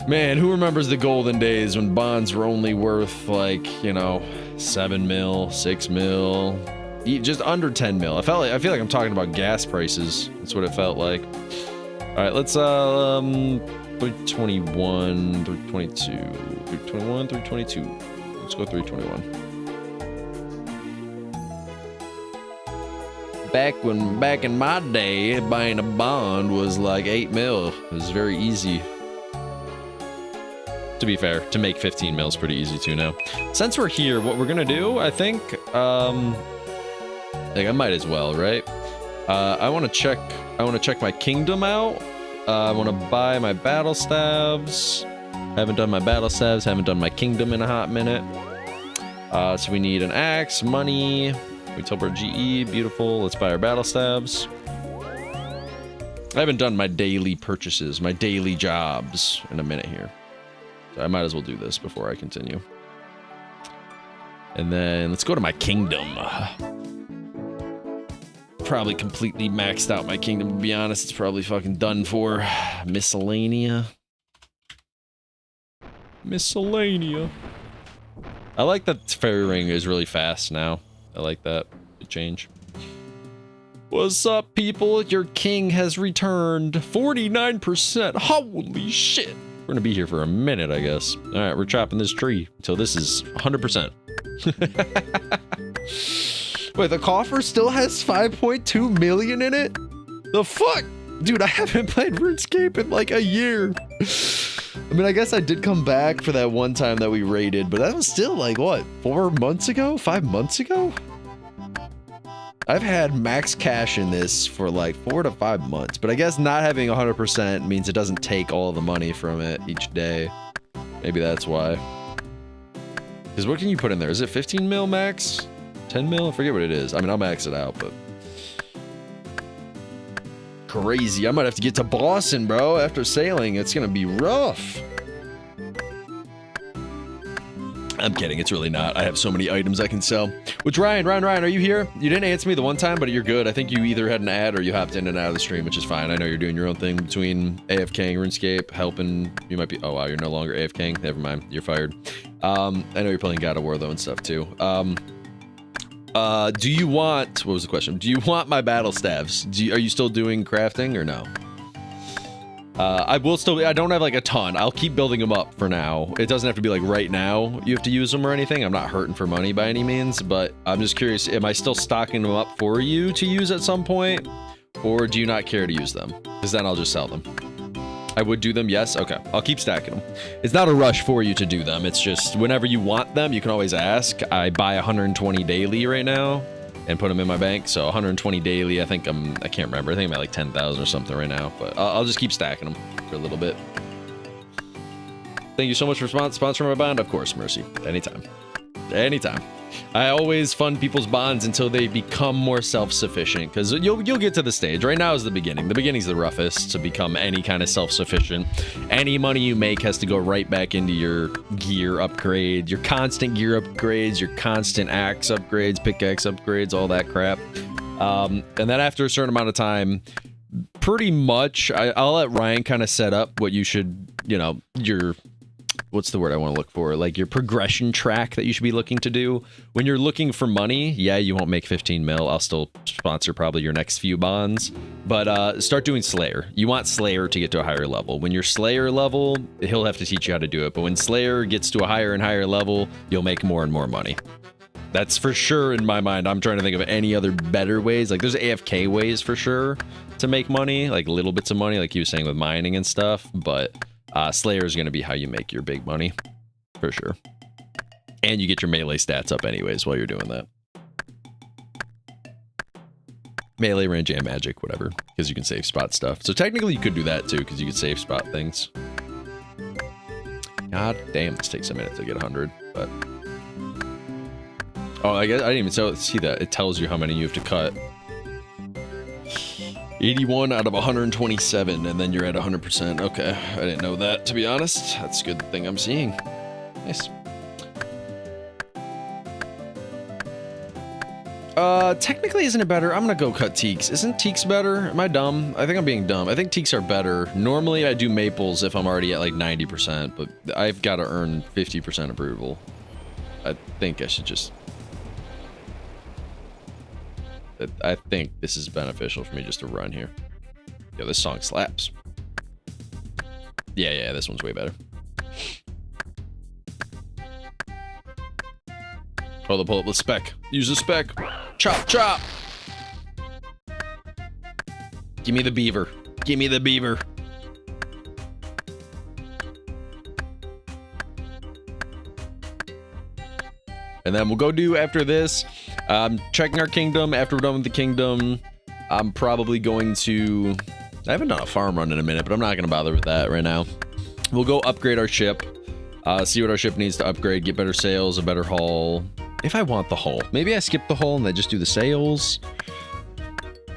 Man, who remembers the golden days when bonds were only worth like, you know, 7 mil, 6 mil, just under 10 mil. I feel like I'm talking about gas prices. That's what it felt like. All right, let's 321, 322, 321, 322. Let's go 321. Back in my day, buying a bond was like 8 mil. It was very easy. To be fair, to make 15 mil is pretty easy too now. Since we're here, what we're gonna do, I think, I might as well, right? I want to check my kingdom out. I want to buy my battle staves. Haven't done my battle staves. Haven't done my kingdom in a hot minute. So we need an axe, money. We teleport GE, beautiful. Let's buy our battle stabs. I haven't done my daily purchases, my daily jobs in a minute here. So I might as well do this before I continue. And then let's go to my kingdom. Probably completely maxed out my kingdom, to be honest. It's probably fucking done for. Miscellanea. Miscellanea. I like that fairy ring is really fast now. I like that. Good change. What's up, people? Your king has returned. 49%. Holy shit. We're gonna be here for a minute, I guess. All right, we're chopping this tree until this is 100%. Wait, the coffer still has 5.2 million in it? The fuck? Dude, I haven't played RuneScape in like a year. I mean, I guess I did come back for that one time that we raided, but that was still like, what, 4 months ago? 5 months ago? I've had max cash in this for like 4 to 5 months, but I guess not having 100% means it doesn't take all the money from it each day. Maybe that's why. Because what can you put in there? Is it 15 mil max? 10 mil? I forget what it is. I mean, I'll max it out, but... Crazy. I might have to get to Boston, bro. After sailing, it's gonna be rough. I'm kidding. It's really not. I have so many items I can sell. Which, Ryan, are you here? You didn't answer me the one time, but you're good. I think you either had an ad or you hopped in and out of the stream, which is fine. I know you're doing your own thing between AFK and RuneScape, helping. You might be... Oh, wow. You're no longer AFKing. Never mind. You're fired. I know you're playing God of War, though, and stuff, too. Do you want... What was the question? Do you want my battle staves? Are you still doing crafting or no? I will still... I don't have like a ton. I'll keep building them up for now. It doesn't have to be like right now you have to use them or anything. I'm not hurting for money by any means, but I'm just curious, am I still stocking them up for you to use at some point? Or do you not care to use them? Because then I'll just sell them. I would do them, yes? Okay, I'll keep stacking them. It's not a rush for you to do them. It's just whenever you want them, you can always ask. I buy 120 daily right now and put them in my bank. So 120 daily, I think I can't remember. I think I'm at like 10,000 or something right now, but I'll just keep stacking them for a little bit. Thank you so much for sponsoring my bond. Of course, Mercy. Anytime. Anytime. I always fund people's bonds until they become more self-sufficient, because you'll get to the stage. Right now is the beginning. The beginning's the roughest to become any kind of self-sufficient. Any money you make has to go right back into your gear upgrade, your constant gear upgrades, your constant axe upgrades, pickaxe upgrades, all that crap. And then after a certain amount of time, pretty much, I'll let Ryan kind of set up what you should, you know, your... What's the word I want to look for? Like your progression track that you should be looking to do. When you're looking for money, yeah, you won't make 15 mil. I'll still sponsor probably your next few bonds. But start doing Slayer. You want Slayer to get to a higher level. When you're Slayer level, he'll have to teach you how to do it. But when Slayer gets to a higher and higher level, you'll make more and more money. That's for sure in my mind. I'm trying to think of any other better ways. Like there's AFK ways for sure to make money, like little bits of money, like you were saying with mining and stuff. But Slayer is going to be how you make your big money, for sure. And you get your melee stats up anyways while you're doing that. Melee, range, and magic, whatever, because you can save spot stuff. So technically you could do that too, because you could save spot things. God damn, this takes a minute to get 100, but... Oh, I guess I didn't even see that. It tells you how many you have to cut. 81 out of 127, and then you're at 100%. Okay, I didn't know that, to be honest. That's a good thing I'm seeing. Nice. Technically, isn't it better? I'm gonna go cut teaks. Isn't teaks better? Am I dumb? I think I'm being dumb. I think teaks are better. Normally, I do maples if I'm already at like 90%, but I've got to earn 50% approval. I think I should just... I think this is beneficial for me just to run here. Yo, this song slaps. Yeah, this one's way better. Oh, pull up the spec. Use the spec. Chop, chop. Give me the beaver. Give me the beaver. And then we'll go do after this. Checking our kingdom. After we're done with the kingdom, I'm probably going to... I haven't done a farm run in a minute, but I'm not going to bother with that right now. We'll go upgrade our ship. See what our ship needs to upgrade. Get better sails, a better hull. If I want the hull. Maybe I skip the hull and I just do the sails.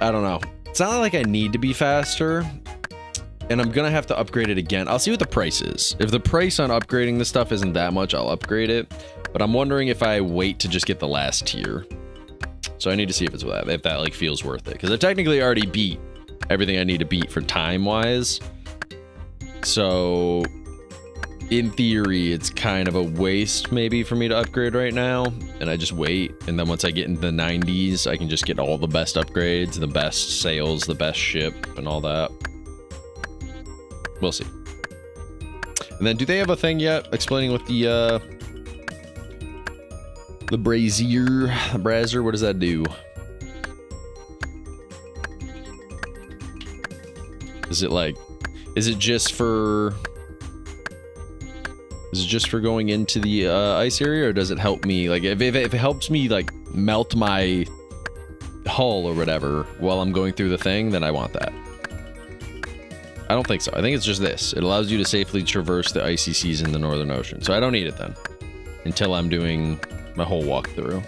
I don't know. It's not like I need to be faster. And I'm going to have to upgrade it again. I'll see what the price is. If the price on upgrading this stuff isn't that much, I'll upgrade it. But I'm wondering if I wait to just get the last tier. So I need to see if that like feels worth it. Because I technically already beat everything I need to beat for time-wise. So in theory, it's kind of a waste maybe for me to upgrade right now. And I just wait. And then once I get into the 90s, I can just get all the best upgrades, the best sails, the best ship, and all that. We'll see. And then do they have a thing yet explaining what the brazier, what does that do? Is it like, is it just for going into the ice area, or does it help me, like, if it helps me like melt my hull or whatever while I'm going through the thing, then I want that. I don't think so. I think it's just this. It allows you to safely traverse the icy seas in the Northern Ocean. So I don't need it then until I'm doing my whole walkthrough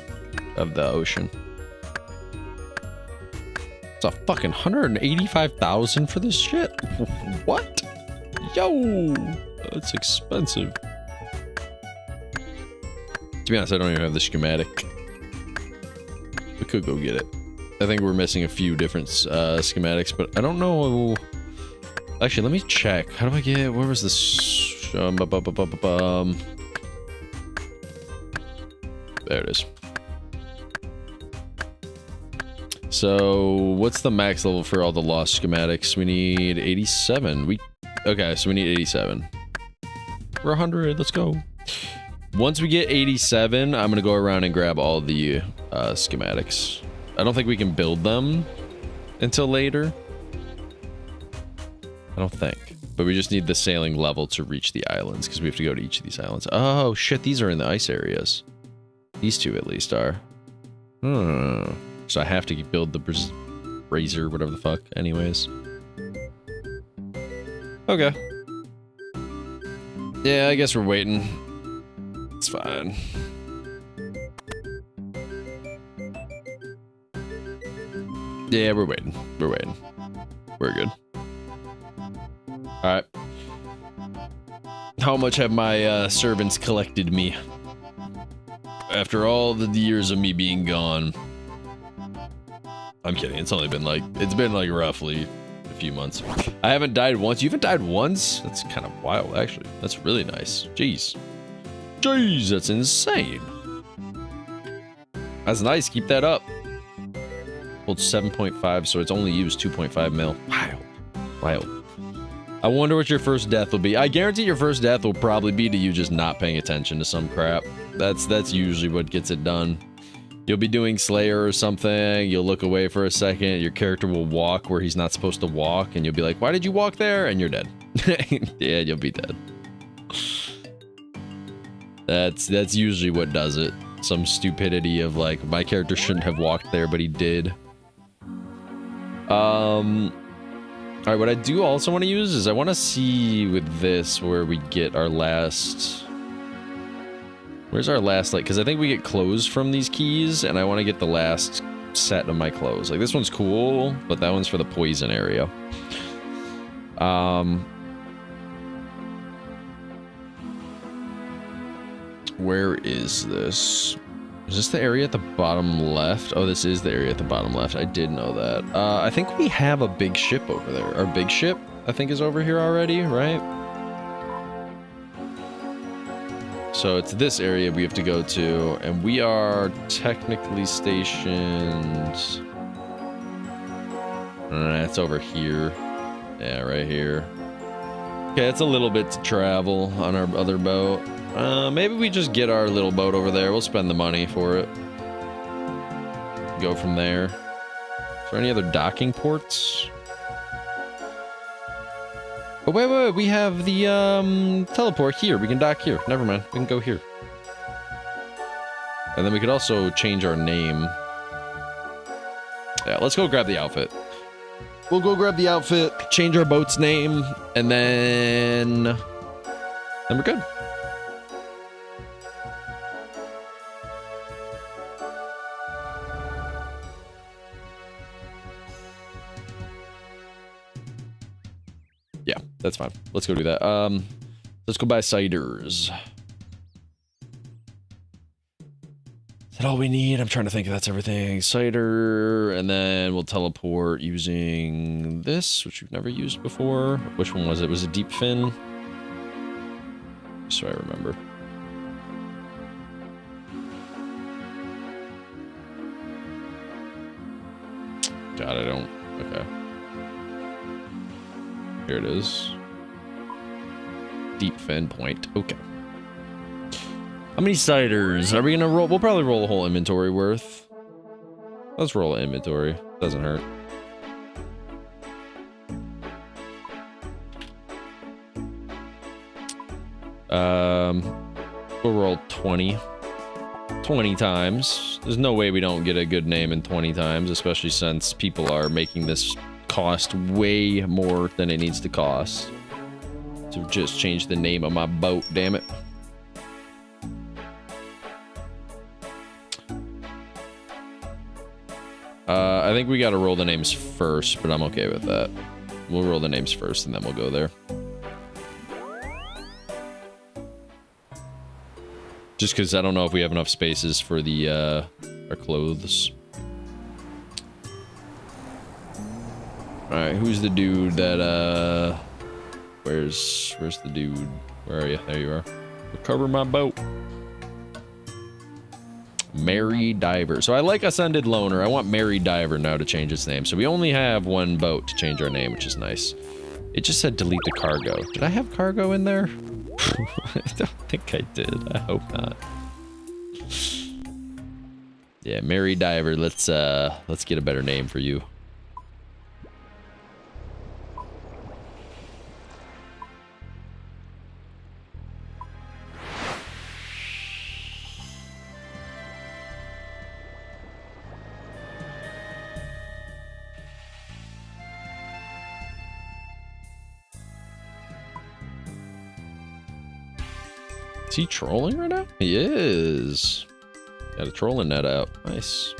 of the ocean. It's a fucking 185,000 for this shit. What? Yo, that's expensive. To be honest, I don't even have the schematic. We could go get it. I think we're missing a few different schematics, but I don't know. Actually, let me check. How do I get, where was this? There it is. So what's the max level for all the lost schematics? We need 87. Okay, so we need 87. We're 100, let's go. Once we get 87, I'm gonna go around and grab all the schematics. I don't think we can build them until later. I don't think. But we just need the sailing level to reach the islands, because we have to go to each of these islands. Oh, shit, these are in the ice areas. These two, at least, are. So I have to build the brazier, whatever the fuck, anyways. Okay. Yeah, I guess we're waiting. It's fine. Yeah, we're waiting. We're waiting. We're good. Alright. How much have my servants collected me? After all the years of me being gone. I'm kidding, it's only been like, it's been like roughly a few months. I haven't died once. You haven't died once? That's kind of wild, actually. That's really nice. Jeez. Jeez, that's insane. That's nice, keep that up. Hold 7.5, so it's only used 2.5 mil. Wild. Wild. I wonder what your first death will be. I guarantee your first death will probably be to you just not paying attention to some crap. That's usually what gets it done. You'll be doing Slayer or something, you'll look away for a second, your character will walk where he's not supposed to walk, and you'll be like, why did you walk there? And you're dead. Yeah, you'll be dead. That's usually what does it. Some stupidity of like, my character shouldn't have walked there, but he did. Alright, what I do also want to use is I want to see with this where we get our last... Where's our last, like, because I think we get clothes from these keys, and I want to get the last set of my clothes. Like, this one's cool, but that one's for the poison area. Where is this? Is this the area at the bottom left? Oh, this is the area at the bottom left. I did know that. I think we have a big ship over there. Our big ship, I think, is over here already, right? So it's this area we have to go to, and we are technically stationed... it's over here. Yeah, right here. Okay, it's a little bit to travel on our other boat. Maybe we just get our little boat over there. We'll spend the money for it. Go from there. Is there any other docking ports? Oh, wait. We have the, teleport here. We can dock here. Never mind. We can go here. And then we could also change our name. Yeah, let's go grab the outfit. We'll go grab the outfit, change our boat's name, and then we're good. Yeah, that's fine. Let's go do that. Let's go buy ciders. Is that all we need? I'm trying to think if that's everything. Cider, and then we'll teleport using this, which we've never used before. Which one was it? Was it Deep Fin? Just so I remember. God, I don't. Okay. Here it is. Deep Fin Point. Okay. How many ciders? Are we gonna roll? We'll probably roll a whole inventory worth. Let's roll an inventory. Doesn't hurt. We'll roll 20 times. There's no way we don't get a good name in 20 times, especially since people are making this cost way more than it needs to cost. So just change the name of my boat, damn it. I think we gotta roll the names first, but I'm okay with that. We'll roll the names first and then we'll go there. Just because I don't know if we have enough spaces for the our clothes. Alright, who's the dude that where's the dude? Where are you? There you are. Recover my boat. Mary Diver. So I like Ascended Loner. I want Mary Diver now to change its name. So we only have one boat to change our name, which is nice. It just said delete the cargo. Did I have cargo in there? I don't think I did. I hope not. Yeah, Mary Diver. Let's get a better name for you. Is he trolling right now? He is. Got a trolling net out. Nice.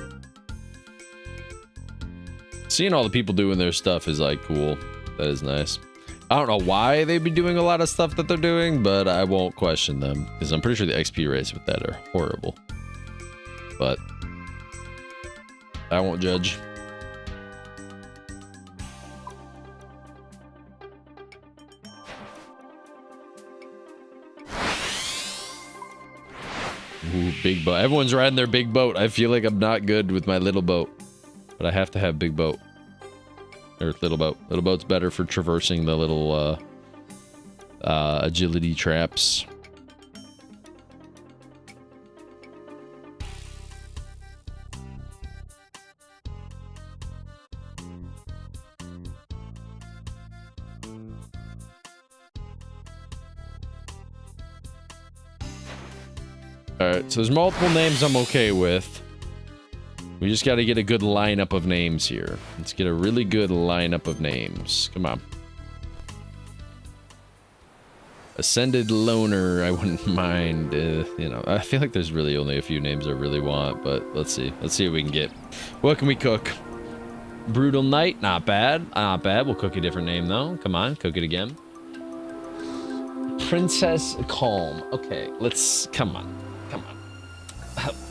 Seeing all the people doing their stuff is like cool. That is nice. I don't know why they'd be doing a lot of stuff that they're doing, but I won't question them because I'm pretty sure the XP rates with that are horrible. But I won't judge. Ooh, big boat. Everyone's riding their big boat. I feel like I'm not good with my little boat, but I have to have big boat. Or little boat. Little boat's better for traversing the little agility traps. Alright, so there's multiple names I'm okay with. We just gotta get a good lineup of names here. Let's get a really good lineup of names. Come on. Ascended Loner, I wouldn't mind. You know, I feel like there's really only a few names I really want, but let's see. Let's see what we can get. What can we cook? Brutal Knight, not bad. Not bad. We'll cook a different name though. Come on, cook it again. Princess Calm. Okay, let's, come on. Come on.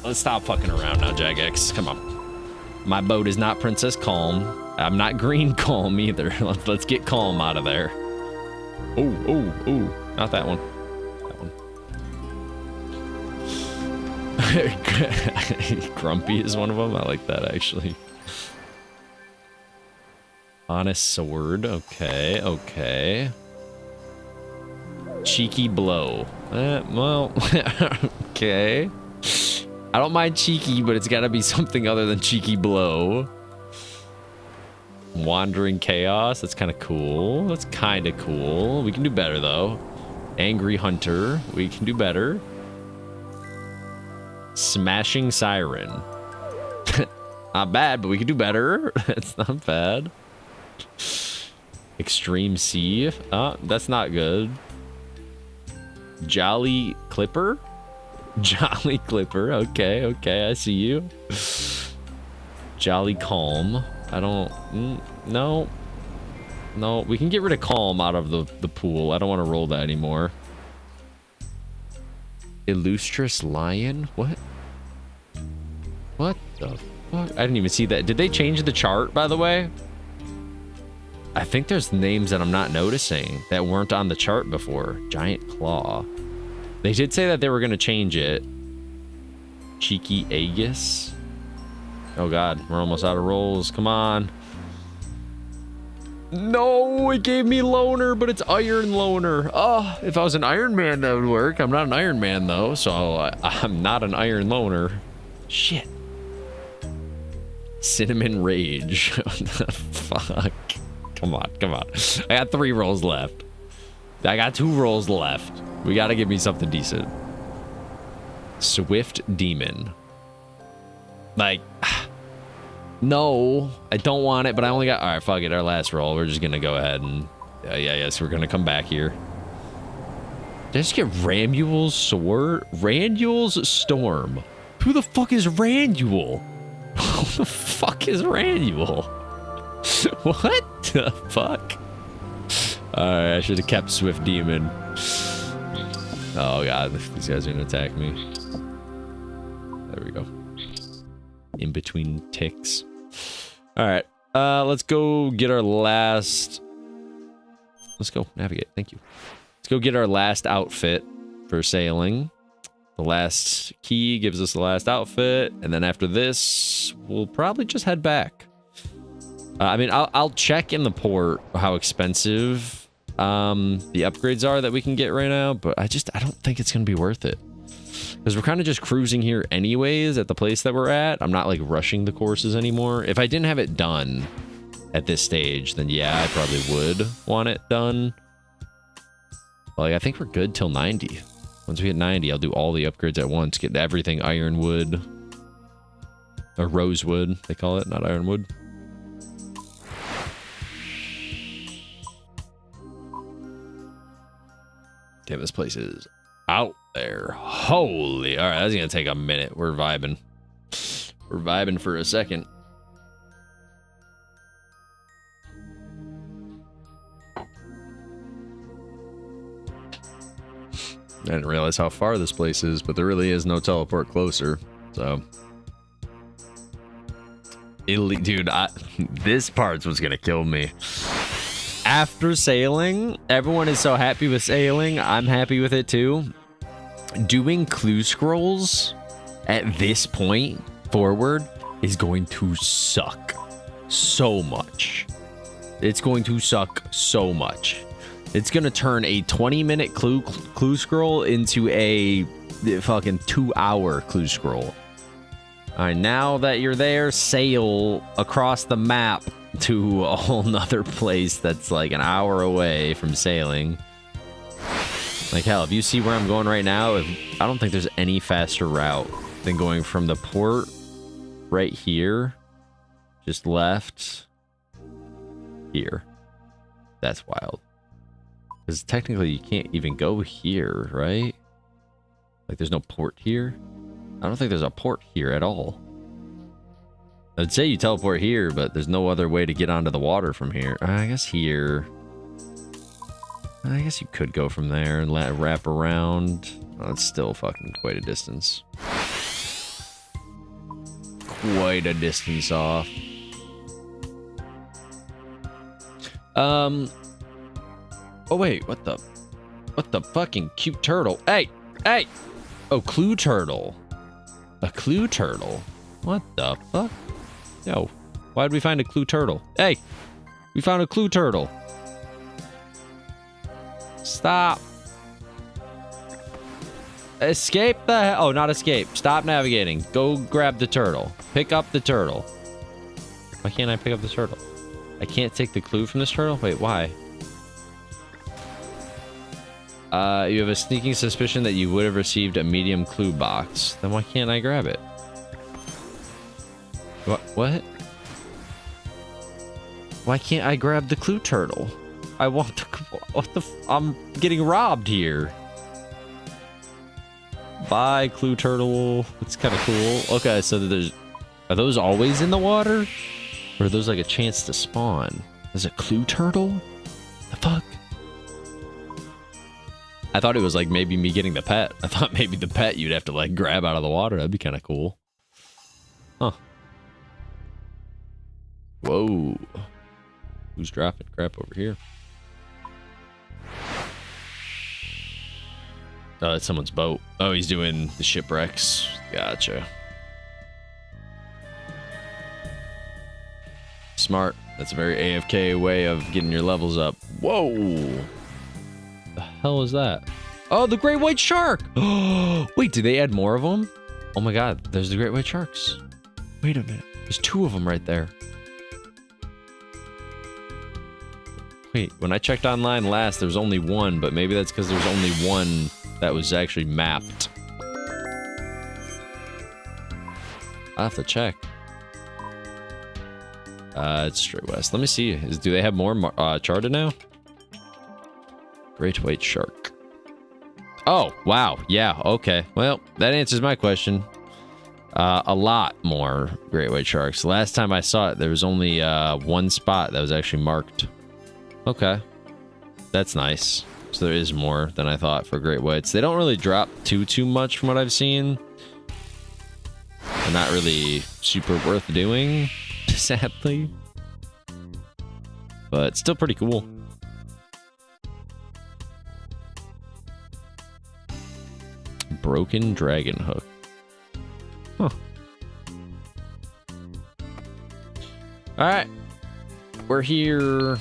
Let's stop fucking around now, Jagex. Come on. My boat is not Princess Calm. I'm not Green Calm either. Let's get Calm out of there. Oh. Not that one. That one. Grumpy is one of them. I like that, actually. Honest Sword. Okay. Cheeky Blow. Well, okay. I don't mind cheeky, but it's gotta be something other than Cheeky Blow. Wandering Chaos. That's kind of cool. That's kind of cool. We can do better, though. Angry Hunter. We can do better. Smashing Siren. Not bad, but we can do better. It's not bad. Extreme Sea. That's not good. Jolly Clipper? Jolly Clipper. Okay. I see you. Jolly Calm. I don't... No, we can get rid of Calm out of the pool. I don't want to roll that anymore. Illustrious Lion? What? What the fuck? I didn't even see that. Did they change the chart, by the way? I think there's names that I'm not noticing that weren't on the chart before. Giant Claw. They did say that they were going to change it. Cheeky Aegis. Oh god, we're almost out of rolls. Come on. No, it gave me Loner, but it's Iron Loner. Oh, if I was an Iron Man, that would work. I'm not an Iron Man, though, so I'm not an Iron Loner. Shit. Cinnamon Rage. What the fuck? Come on. I got 3 rolls left. I got 2 rolls left. We gotta give me something decent. Swift Demon. Like, no, I don't want it, but I only got... All right, fuck it, our last roll. We're just gonna go ahead and... yes, we're gonna come back here. Did I just get Ramul's Sword? Randul's Storm. Who the fuck is Randul? Who the fuck is Randul? What the fuck? Alright, I should have kept Swift Demon. Oh god, these guys are gonna attack me. There we go. In between ticks. Alright, let's go get our last... Let's go navigate, thank you. Let's go get our last outfit for sailing. The last key gives us the last outfit, and then after this, we'll probably just head back. I mean, I'll check in the port how expensive the upgrades are that we can get right now, but I don't think it's gonna be worth it. Because we're kind of just cruising here anyways at the place that we're at. I'm not like rushing the courses anymore. If I didn't have it done at this stage, then yeah, I probably would want it done. But, like, I think we're good till 90. Once we hit 90, I'll do all the upgrades at once. Get everything ironwood. Or rosewood, they call it, not ironwood. Damn, this place is out there. Holy. All right, that's going to take a minute. We're vibing. We're vibing for a second. I didn't realize how far this place is, but there really is no teleport closer, so... Dude, this part's what's gonna kill me. After sailing, everyone is so happy with sailing, I'm happy with it too. Doing clue scrolls at this point forward is going to suck so much. It's going to suck so much. It's gonna turn a 20-minute clue scroll into a fucking 2-hour clue scroll. All right, now that you're there, sail across the map to a whole nother place that's like an hour away from sailing. Like hell, if you see where I'm going right now, I don't think there's any faster route than going from the port right here, just left here. That's wild. Because technically you can't even go here, right? Like there's no port here? I don't think there's a port here at all. I'd say you teleport here, but there's no other way to get onto the water from here. I guess here. I guess you could go from there and wrap around. Oh, it's still fucking quite a distance. Quite a distance off. Oh wait, what the fucking cute turtle? Hey! Hey! Oh, clue turtle. A clue turtle? What the fuck? Yo, why'd we find a clue turtle? Hey! We found a clue turtle. Stop. Escape the hell. Oh, not escape. Stop navigating. Go grab the turtle. Pick up the turtle. Why can't I pick up the turtle? I can't take the clue from this turtle? Wait, why? You have a sneaking suspicion that you would have received a medium clue box. Then why can't I grab it? What? Why can't I grab the clue turtle? I want the... I'm getting robbed here. Bye, clue turtle. It's kind of cool. Okay, so there's... Are those always in the water? Or are those like a chance to spawn? There's a clue turtle? The fuck? I thought it was like maybe me getting the pet. I thought maybe the pet you'd have to like grab out of the water. That'd be kind of cool. Huh. Whoa. Who's dropping crap over here? Oh, that's someone's boat. Oh, he's doing the shipwrecks. Gotcha. Smart. That's a very AFK way of getting your levels up. Whoa. The hell is that? Oh, the great white shark! Wait, did they add more of them? Oh my god, there's the great white sharks. Wait a minute. There's 2 of them right there. Wait, when I checked online last, there was only one, but maybe that's because there's only one that was actually mapped. I'll have to check. It's straight west. Let me see. Do they have more charted now? Great white shark. Oh, wow. Yeah, okay. Well, that answers my question. A lot more great white sharks. Last time I saw it, there was only one spot that was actually marked. Okay. That's nice. So there is more than I thought for great whites. They don't really drop too much from what I've seen. They're not really super worth doing, sadly. But still pretty cool. Broken dragon hook. Huh. Alright. We're here.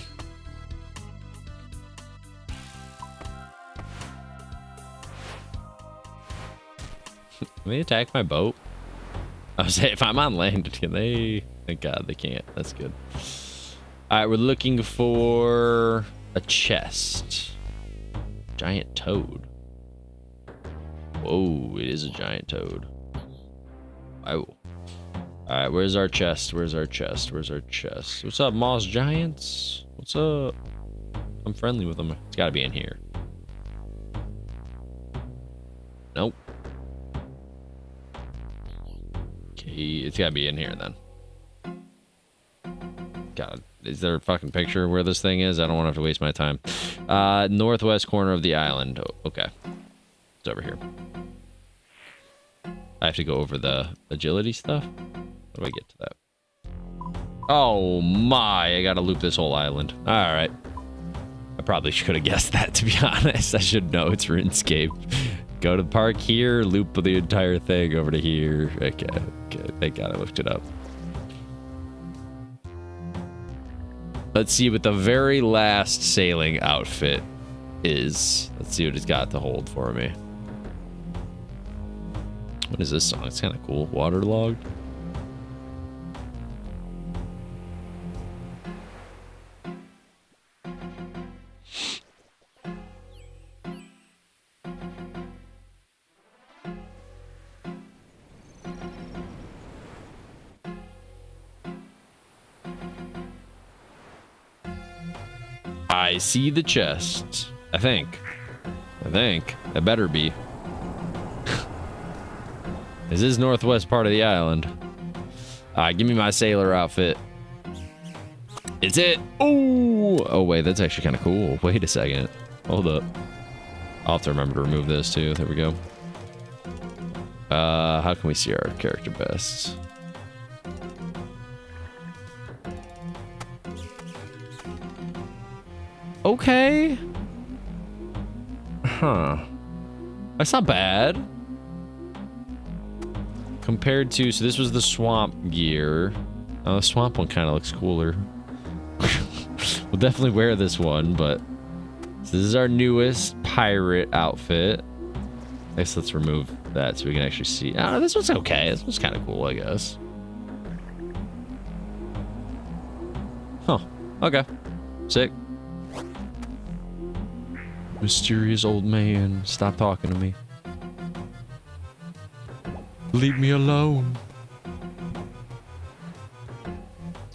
Can they attack my boat? I was saying, if I'm on land, can they? Thank God they can't. That's good. Alright, we're looking for a chest. Giant toad. Whoa, it is a giant toad. Wow. Alright, where's our chest? Where's our chest? Where's our chest? What's up, Moss Giants? What's up? I'm friendly with them. It's gotta be in here. Nope. Okay, it's gotta be in here then. God, is there a fucking picture where this thing is? I don't want to have to waste my time. Northwest corner of the island. Oh, okay. It's over here. I have to go over the agility stuff. How do I get to that? Oh my, I gotta loop this whole island. Alright. I probably should have guessed that, to be honest. I should know it's RuneScape. Go to the park here, loop the entire thing over to here. Okay, okay. Thank God I looked it up. Let's see what the very last sailing outfit is. Let's see what it's got to hold for me. What is this song? It's kind of cool. Waterlogged. I see the chest. I think. It better be. This is northwest part of the island. Give me my sailor outfit. It's it. Oh, wait, that's actually kind of cool. Wait a second. Hold up. I'll have to remember to remove this too. There we go. How can we see our character best? Okay. Huh. That's not bad. Compared to, so this was the swamp gear. Oh, the swamp one kind of looks cooler. We'll definitely wear this one, but so this is our newest pirate outfit. I guess let's remove that so we can actually see. Oh, this one's okay. This one's kind of cool, I guess. Huh. Okay. Sick. Mysterious old man, stop talking to me. Leave me alone.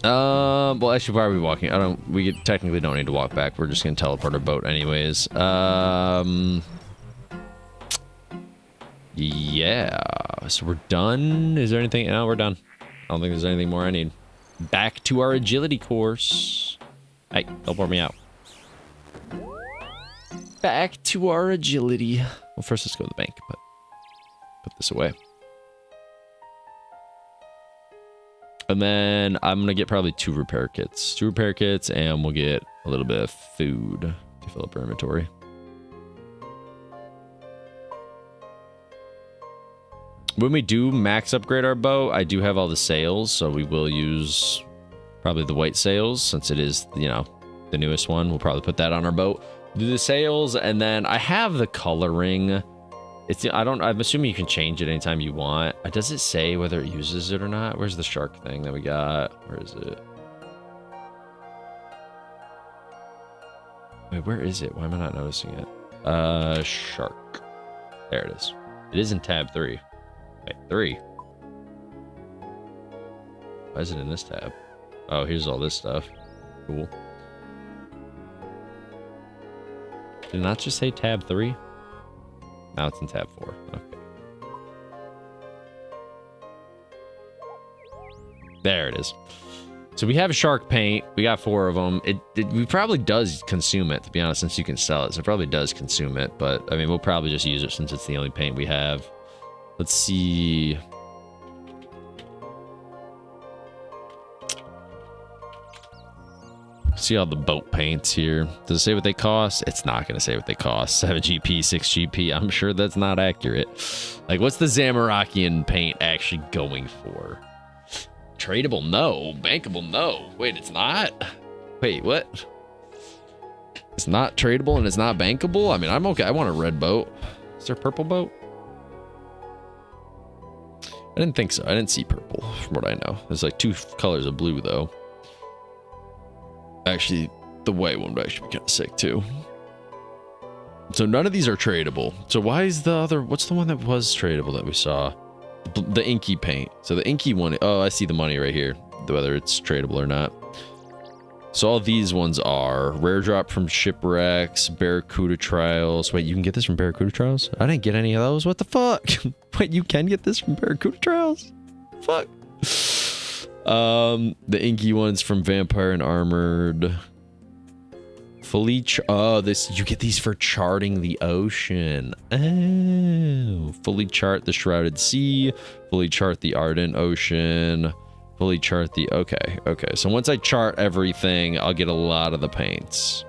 Well, actually, why are we walking? We technically don't need to walk back. We're just gonna teleport our boat anyways. Yeah. So we're done. Is there anything? No, we're done. I don't think there's anything more I need. Back to our agility course. Hey, teleport me out. Back to our agility. Well, first let's go to the bank, but put this away. And then I'm going to get probably 2 repair kits. 2 repair kits, and we'll get a little bit of food to fill up our inventory. When we do max upgrade our boat, I do have all the sails, so we will use probably the white sails, since it is, you know, the newest one. We'll probably put that on our boat. Do the sails, and then I have the coloring. I'm assuming you can change it anytime you want. Does it say whether it uses it or not? Where's the shark thing that we got? Where is it? Wait, where is it? Why am I not noticing it? Shark. There it is. It is in tab 3. Wait, 3. Why is it in this tab? Oh, here's all this stuff. Cool. Did it not just say tab 3? Now it's in tab 4. Okay. There it is. So we have shark paint. We got 4 of them. We probably does consume it, to be honest, since you can sell it. So it probably does consume it. But, I mean, we'll probably just use it since it's the only paint we have. Let's see. See all the boat paints here. Does it say what they cost? It's not going to say what they cost. 7 GP, 6 GP. I'm sure that's not accurate. Like, what's the Zamorakian paint actually going for? Tradable? No. Bankable? No. Wait, it's not? Wait, what? It's not tradable and it's not bankable? I mean, I'm okay. I want a red boat. Is there a purple boat? I didn't think so. I didn't see purple, from what I know. There's like 2 colors of blue, though. Actually, the white one would actually be kind of sick, too. So none of these are tradable. So why is the other... What's the one that was tradable that we saw? The inky paint. So the inky one... Oh, I see the money right here. Whether it's tradable or not. So all these ones are rare drop from shipwrecks, Barracuda trials. Wait, you can get this from Barracuda trials? I didn't get any of those. What the fuck? Wait, you can get this from Barracuda trials? Fuck. The inky ones from Vampire and Armored. Fully this, you get these for charting the ocean. Oh, fully chart the Shrouded Sea, fully chart the Ardent Ocean, fully chart the... Okay. So once I chart everything, I'll get a lot of the paints.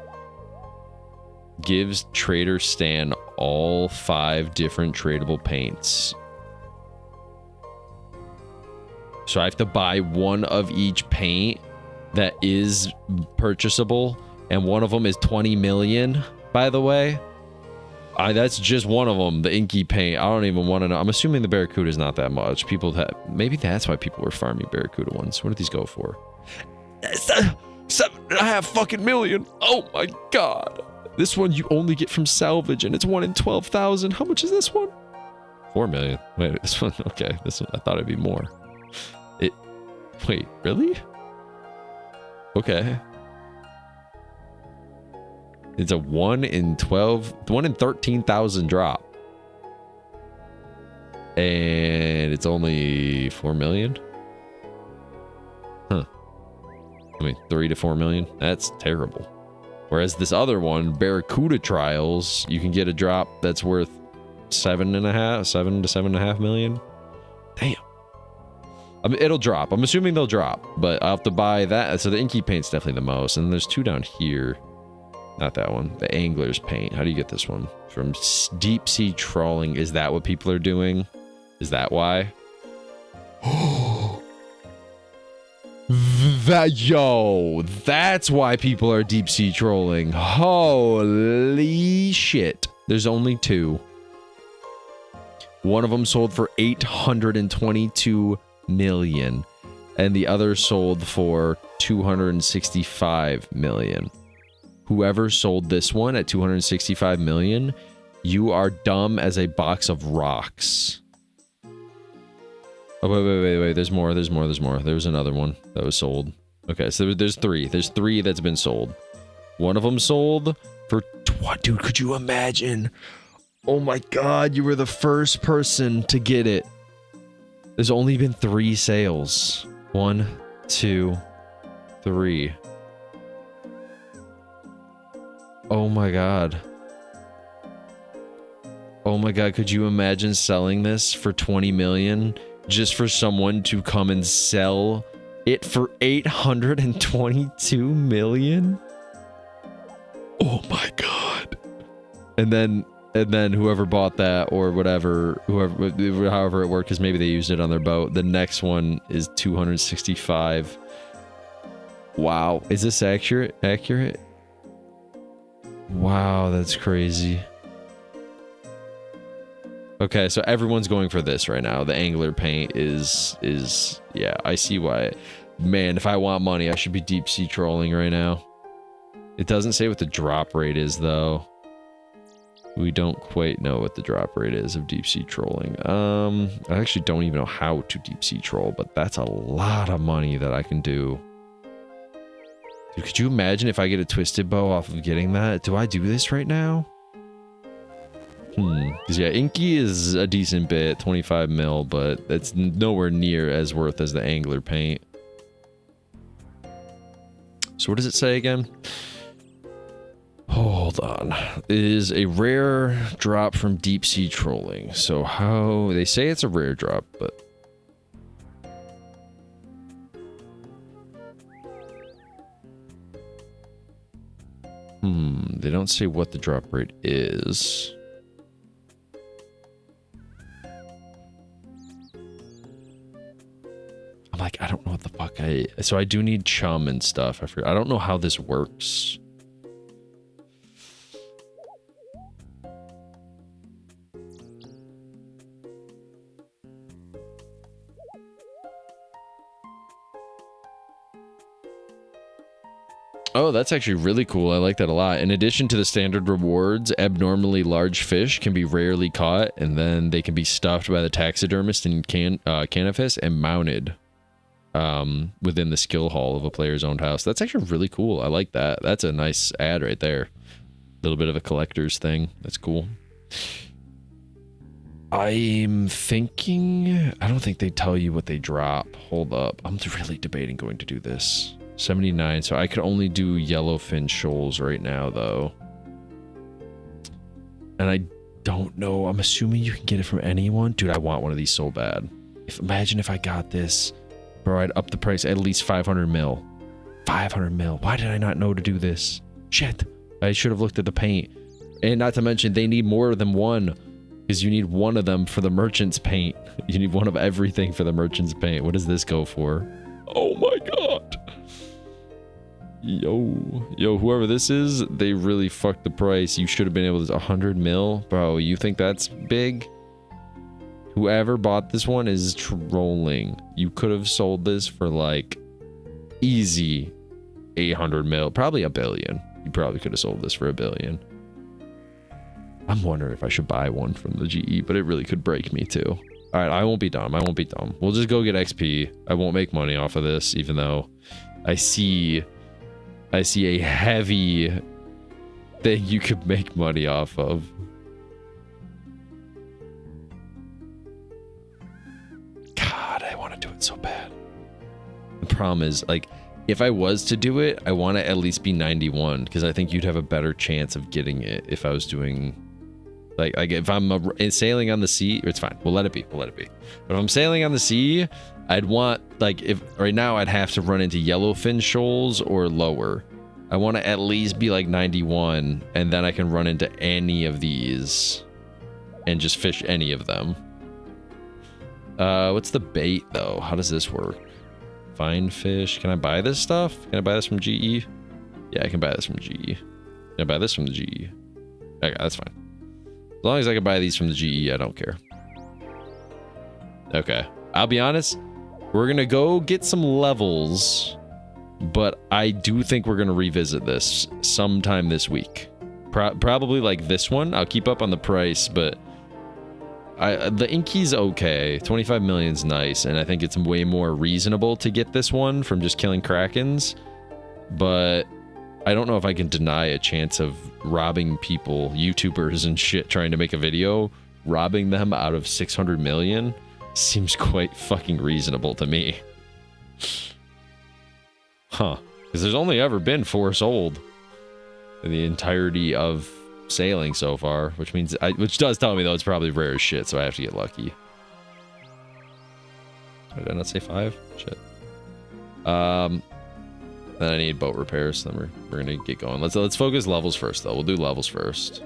Gives Trader Stan all 5 different tradable paints. So I have to buy one of each paint that is purchasable, and one of them is 20 million, by the way. That's just one of them, the inky paint. I don't even want to know. I'm assuming the Barracuda is not that much. People have... Maybe that's why people were farming Barracuda ones. What did these go for? 7.5 fucking million. Oh my god. This one you only get from salvage, and it's 1 in 12,000. How much is this one? 4 million. Wait, this one... Okay, this one... I thought it'd be more. Wait, really? Okay. It's a 1 in 13,000 drop. And it's only 4 million? Huh. I mean, 3 to 4 million? That's terrible. Whereas this other one, Barracuda Trials, you can get a drop that's worth 7 to 7.5 million. Damn. I mean, it'll drop. I'm assuming they'll drop, but I'll have to buy that. So the inky paint's definitely the most. And there's 2 down here. Not that one. The Angler's paint. How do you get this one? From deep sea trawling. Is that what people are doing? Is that why? That's why people are deep sea trolling. Holy shit. There's only 2. One of them sold for 822 million, and the other sold for 265 million. Whoever sold this one at 265 million, you are dumb as a box of rocks. Oh, wait. There's more. There was another one that was sold. Okay, so there's 3. There's 3 that's been sold. One of them sold for... What, dude, could you imagine? Oh my god, you were the first person to get it. There's only been 3 sales. 1, 2, 3. Oh my god. Oh my god, could you imagine selling this for 20 million just for someone to come and sell it for 822 million? Oh my god. And then whoever bought that or whatever, however it worked, because maybe they used it on their boat, the next one is 265. Wow. Is this accurate? Wow, that's crazy. Okay, so everyone's going for this right now. The Angler paint is yeah, I see why. Man, if I want money, I should be deep sea trolling right now. It doesn't say what the drop rate is, though. We don't quite know what the drop rate is of deep sea trolling. I actually don't even know how to deep sea troll, but that's a lot of money that I can do. Dude, could you imagine if I get a twisted bow off of getting that? Do I do this right now? Because yeah, inky is a decent bit, 25 mil, but it's nowhere near as worth as the angler paint. So what does it say again? Hold on. It is a rare drop from deep sea trolling. So how... They say it's a rare drop, but... They don't say what the drop rate is. I'm like, I don't know what the fuck So I do need chum and stuff. I don't know how this works. Oh, that's actually really cool. I like that a lot. In addition to the standard rewards, abnormally large fish can be rarely caught, and then they can be stuffed by the taxidermist in Canifis and mounted within the skill hall of a player's owned house. That's actually really cool. I like that. That's a nice ad right there. A little bit of a collector's thing. That's cool. I'm thinking... I don't think they tell you what they drop. Hold up. I'm really debating going to do this. 79, so I could only do yellowfin shoals right now, though. And I don't know. I'm assuming you can get it from anyone. Dude, I want one of these so bad. Imagine if I got this. Bro, I'd up the price at least 500 mil. 500 mil. Why did I not know to do this? Shit. I should have looked at the paint. And not to mention, they need more than one. Because you need one of them for the merchant's paint. You need one of everything for the merchant's paint. What does this go for? Oh my god. Yo, whoever this is, they really fucked the price. You should have been able to 100 mil. Bro, you think that's big? Whoever bought this one is trolling. You could have sold this for like easy 800 mil, probably $1 billion. You probably could have sold this for $1 billion. I'm wondering if I should buy one from the GE, but it really could break me too. All right, I won't be dumb. We'll just go get XP. I won't make money off of this, even though I see a heavy thing you could make money off of. God, I want to do it so bad. The problem is, like, if I was to do it, I want to at least be 91, because I think you'd have a better chance of getting it if I was doing... Like if I'm sailing on the sea, it's fine. We'll let it be. But if I'm sailing on the sea, I'd want, like, if right now I'd have to run into yellowfin shoals or lower. I want to at least be like 91, and then I can run into any of these and just fish any of them. What's the bait though? How does this work? Find fish. Can I buy this stuff? Can I buy this from GE? Yeah, I can buy this from GE. Can I buy this from the GE? Okay, that's fine. As long as I can buy these from the GE, I don't care. Okay. I'll be honest. We're going to go get some levels. But I do think we're going to revisit this sometime this week. Probably like this one. I'll keep up on the price, but... the inky's okay. 25 million's nice. And I think it's way more reasonable to get this one from just killing krakens. But... I don't know if I can deny a chance of robbing people, YouTubers and shit, trying to make a video, robbing them out of 600 million seems quite fucking reasonable to me. Huh. Because there's only ever been 4 sold in the entirety of sailing so far, which means, which does tell me though it's probably rare as shit, so I have to get lucky. Did I not say 5? Shit. Then I need boat repairs. Then we're gonna get going. Let's focus levels first, though. We'll do levels first.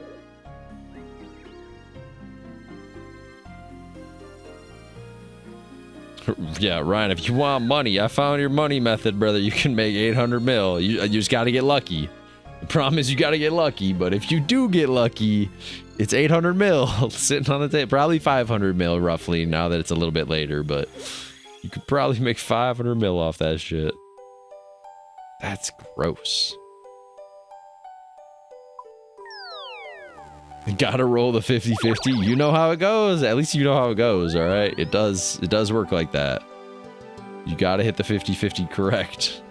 Yeah, Ryan. If you want money, I found your money method, brother. You can make 800 mil. You just got to get lucky. The problem is you got to get lucky. But if you do get lucky, it's 800 mil sitting on the table. Probably 500 mil roughly. Now that it's a little bit later, but you could probably make 500 mil off that shit. That's gross. Gotta roll the 50-50. You know how it goes. At least you know how it goes, all right? It does work like that. You gotta hit the 50-50 correct.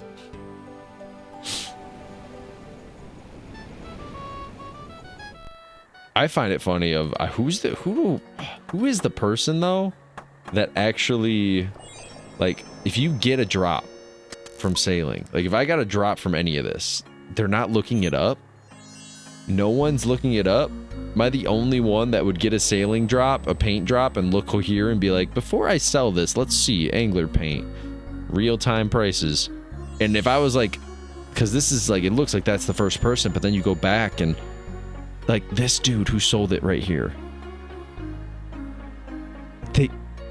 I find it funny of who is the person though that actually, like, if you get a drop from sailing, like if I got a drop from any of this, they're not looking it up. No one's looking it up. Am I the only one that would get a sailing drop, a paint drop, and look here and be like, before I sell this, let's see angler paint, real-time prices. And if I was like, because this is like, it looks like that's the first person, but then you go back and like this dude who sold it right here,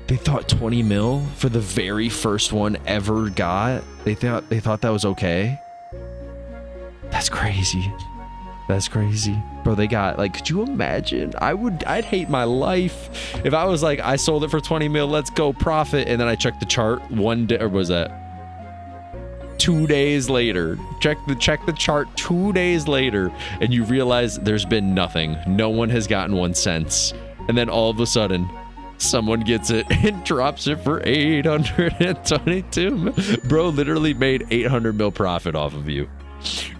they thought 20 mil for the very first one ever got. They thought that was okay. That's crazy. That's crazy. Bro, they got, like, could you imagine? I'd hate my life if I was like, I sold it for 20 mil, let's go profit. And then I checked the chart one day, or was that 2 days later? Check the chart 2 days later, and you realize there's been nothing. No one has gotten 1 cent. And then all of a sudden, someone gets it and drops it for 822 mil. Bro literally made 800 mil profit off of you.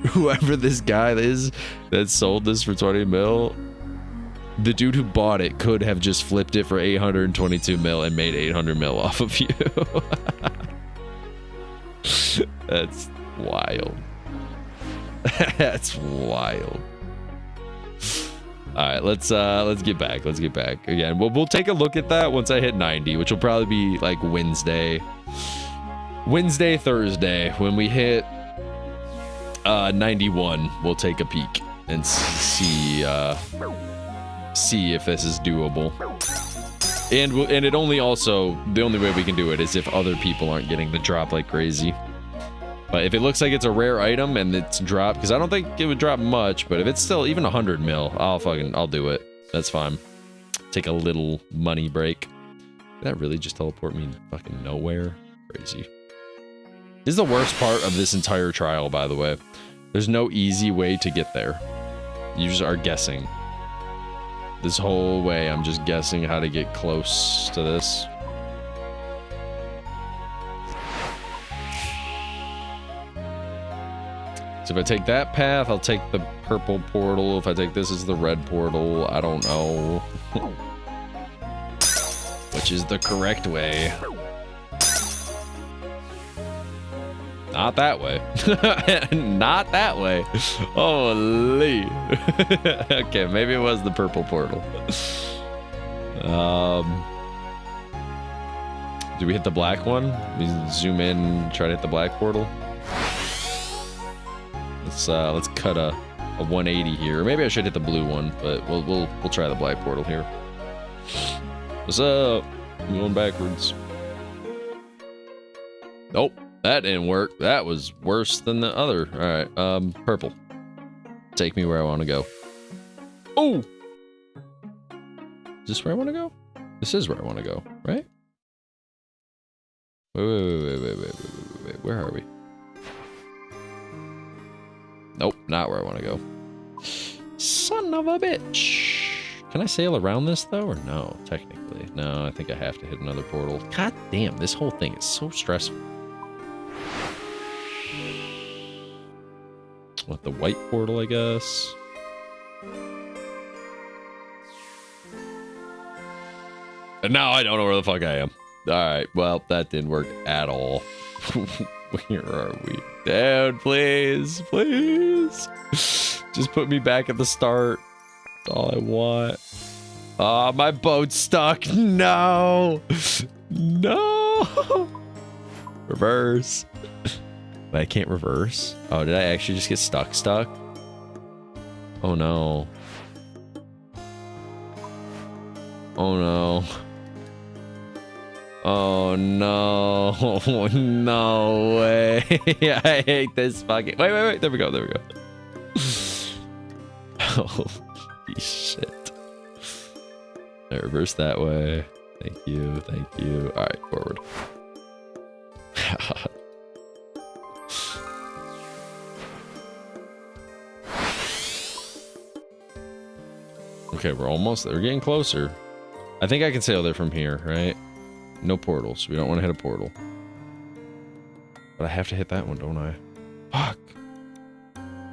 Whoever this guy is that sold this for 20 mil, the dude who bought it could have just flipped it for 822 mil and made 800 mil off of you. That's wild. That's wild. All right, let's get back. Let's get back again. We'll take a look at that once I hit 90, which will probably be like Wednesday, Thursday. When we hit 91, we'll take a peek and see if this is doable. And it only also, the only way we can do it is if other people aren't getting the drop like crazy. But if it looks like it's a rare item and it's dropped, because I don't think it would drop much, but if it's still even 100 mil, I'll do it. That's fine. Take a little money break. Did that really just teleport me fucking nowhere? Crazy. This is the worst part of this entire trial, by the way. There's no easy way to get there. You just are guessing. This whole way, I'm just guessing how to get close to this. So if I take that path, I'll take the purple portal. If I take this as the red portal, I don't know. Which is the correct way. Not that way. Not that way. Holy. Okay, maybe it was the purple portal. Do we hit the black one? We zoom in, try to hit the black portal. Let's cut a 180 here. Or maybe I should hit the blue one, but we'll try the black portal here. What's up? I'm going backwards. Nope. That didn't work. That was worse than the other. All right, purple. Take me where I want to go. Oh! Is this where I want to go? This is where I want to go, right? Wait. Where are we? Nope, not where I want to go. Son of a bitch. Can I sail around this, though, or no? Technically. No, I think I have to hit another portal. God damn, this whole thing is so stressful. What, the white portal, I guess? And now I don't know where the fuck I am. Alright, well, that didn't work at all. Where are we? Dad, please, please. Just put me back at the start. That's all I want. Ah, my boat's stuck. No. No. Reverse. But I can't reverse. Oh, did I actually just get stuck? Oh no. Oh no. Oh no. No way. I hate this fucking. Wait. There we go. Holy shit. I reverse that way. Thank you. Alright, forward. Okay, we're almost there. We're getting closer. I think I can sail there from here, right? No portals. We don't want to hit a portal. But I have to hit that one, don't I? Fuck.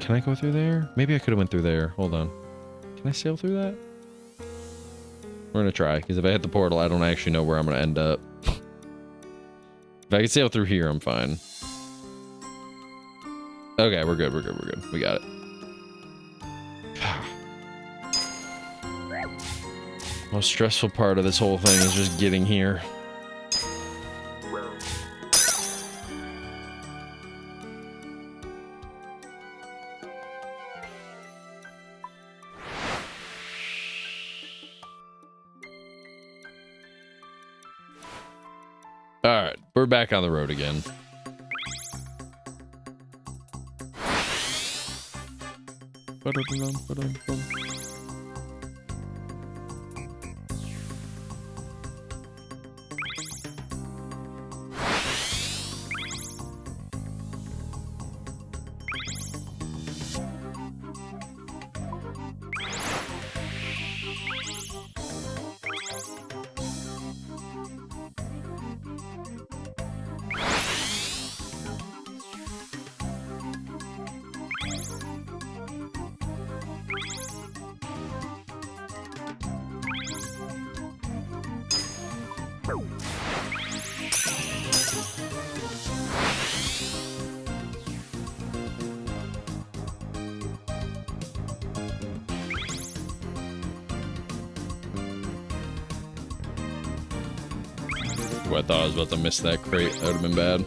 Can I go through there? Maybe I could have went through there. Hold on. Can I sail through that? We're gonna try, because if I hit the portal, I don't actually know where I'm gonna end up. If I can sail through here, I'm fine. Okay, we're good, we're good, we're good. We got it. Most stressful part of this whole thing is just getting here. Alright, we're back on the road again. Ooh, I thought I was about to miss that crate. That would have been bad.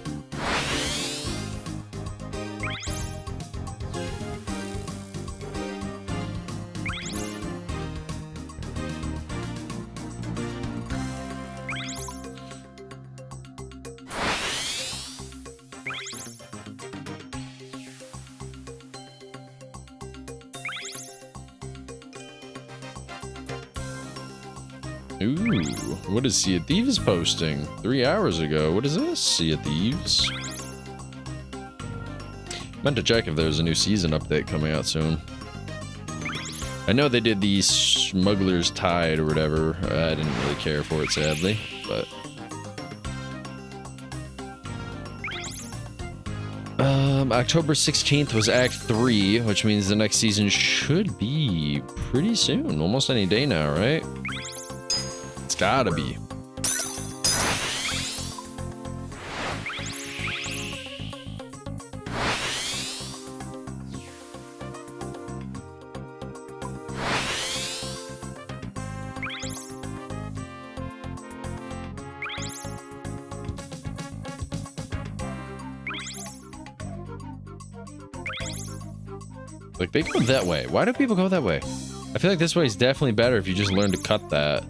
Ooh, what is Sea of Thieves posting? 3 hours ago. What is this? Sea of Thieves? Meant to check if there's a new season update coming out soon. I know they did the Smuggler's Tide or whatever. I didn't really care for it, sadly, but... October 16th was Act 3, which means the next season should be pretty soon. Almost any day now, right? It's gotta be. Like, they go that way. Why do people go that way? I feel like this way is definitely better if you just learn to cut that.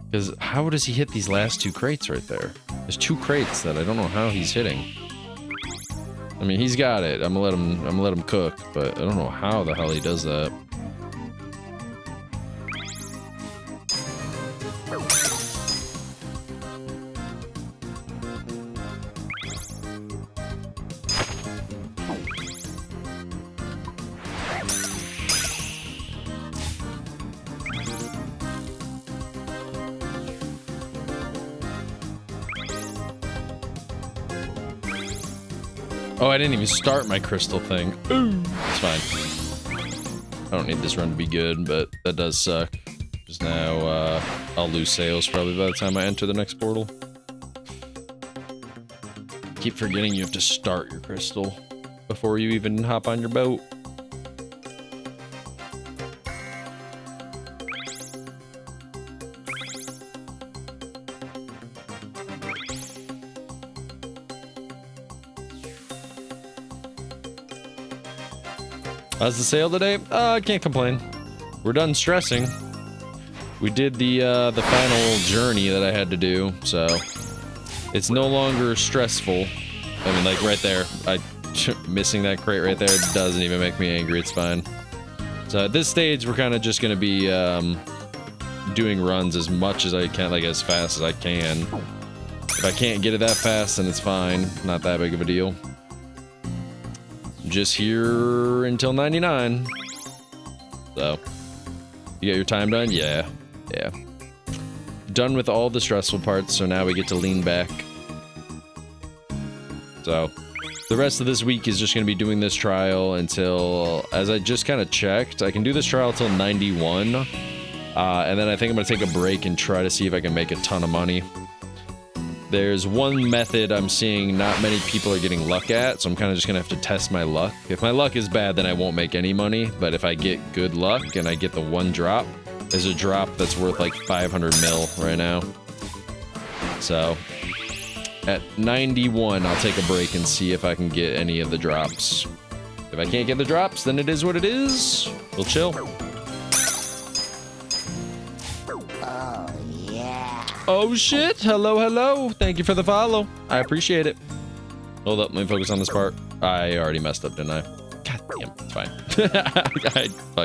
Because how does he hit these last 2 crates right there? There's 2 crates that I don't know how he's hitting. I mean, he's got it. I'm gonna let him cook, but I don't know how the hell he does that. Oh, I didn't even start my crystal thing. Ooh, it's fine. I don't need this run to be good, but that does suck. Because now, I'll lose sales probably by the time I enter the next portal. Keep forgetting you have to start your crystal before you even hop on your boat. How's the sale today? I can't complain. We're done stressing. We did the final journey that I had to do, so it's no longer stressful. I mean, like right there, missing that crate right there doesn't even make me angry. It's fine. So at this stage, we're kind of just gonna be doing runs as much as I can, like as fast as I can. If I can't get it that fast, then it's fine. Not that big of a deal. Just here until 99. So You got your time done? Yeah. Yeah. Done with all the stressful parts, so now we get to lean back. So, the rest of this week is just going to be doing this trial until, as I just kind of checked, I can do this trial till 91. And then I think I'm going to take a break and try to see if I can make a ton of money. There's one method I'm seeing not many people are getting luck at, so I'm kind of just going to have to test my luck. If my luck is bad, then I won't make any money, but if I get good luck and I get the one drop, there's a drop that's worth like 500 mil right now. So, at 91, I'll take a break and see if I can get any of the drops. If I can't get the drops, then it is what it is. We'll chill. Oh, yeah. Oh shit, hello, hello. Thank you for the follow. I appreciate it. Hold up, let me focus on this part. I already messed up, didn't I? God damn, it's fine.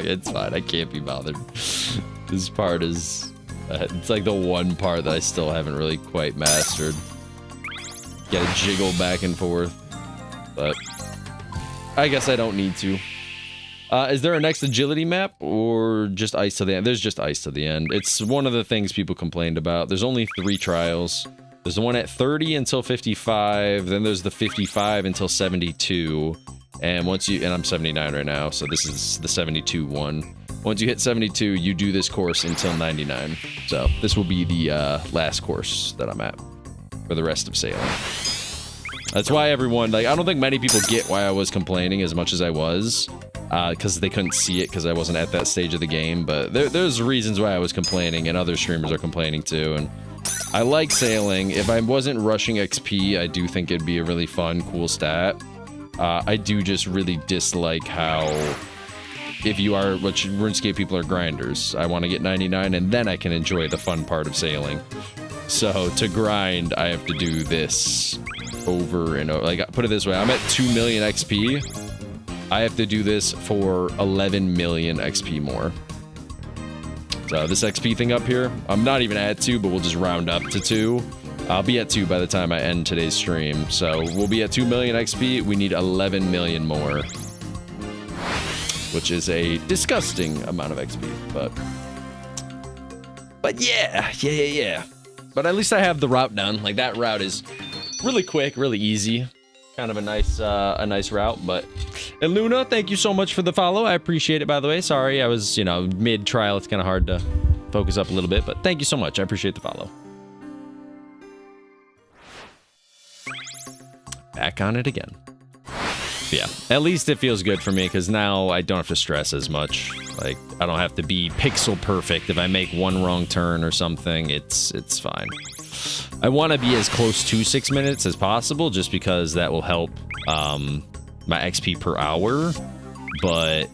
It's fine, I can't be bothered. This part is, it's like the one part that I still haven't really quite mastered. Gotta jiggle back and forth, but I guess I don't need to. Is there a next agility map or just ice to the end? There's just ice to the end. It's one of the things people complained about. There's only 3 trials. There's the one at 30 until 55. Then there's the 55 until 72. And once you, and I'm 79 right now, so this is the 72 one. Once you hit 72, you do this course until 99. So this will be the last course that I'm at for the rest of sailing. That's why everyone, like, I don't think many people get why I was complaining as much as I was. Because they couldn't see it because I wasn't at that stage of the game, but there's reasons why I was complaining, and other streamers are complaining too, and I like sailing. If I wasn't rushing XP, I do think it'd be a really fun, cool stat. I do just really dislike how, if you are, which RuneScape people are grinders, I want to get 99 and then I can enjoy the fun part of sailing. So to grind, I have to do this over and over. Like, put it this way, I'm at 2 million XP. I have to do this for 11 million XP more. So this XP thing up here, I'm not even at 2, but we'll just round up to 2. I'll be at 2 by the time I end today's stream. So we'll be at 2 million XP. We need 11 million more, which is a disgusting amount of XP. But yeah. But at least I have the route done. Like, that route is really quick, really easy. Kind of a nice route, but and Luna, thank you so much for the follow. I appreciate it, by the way. Sorry, I was, mid-trial. It's kind of hard to focus up a little bit, but thank you so much. I appreciate the follow. Back on it again. Yeah, at least it feels good for me, because now I don't have to stress as much. Like, I don't have to be pixel perfect. If I make one wrong turn or something, it's fine. I want to be as close to 6 minutes as possible, just because that will help my XP per hour, but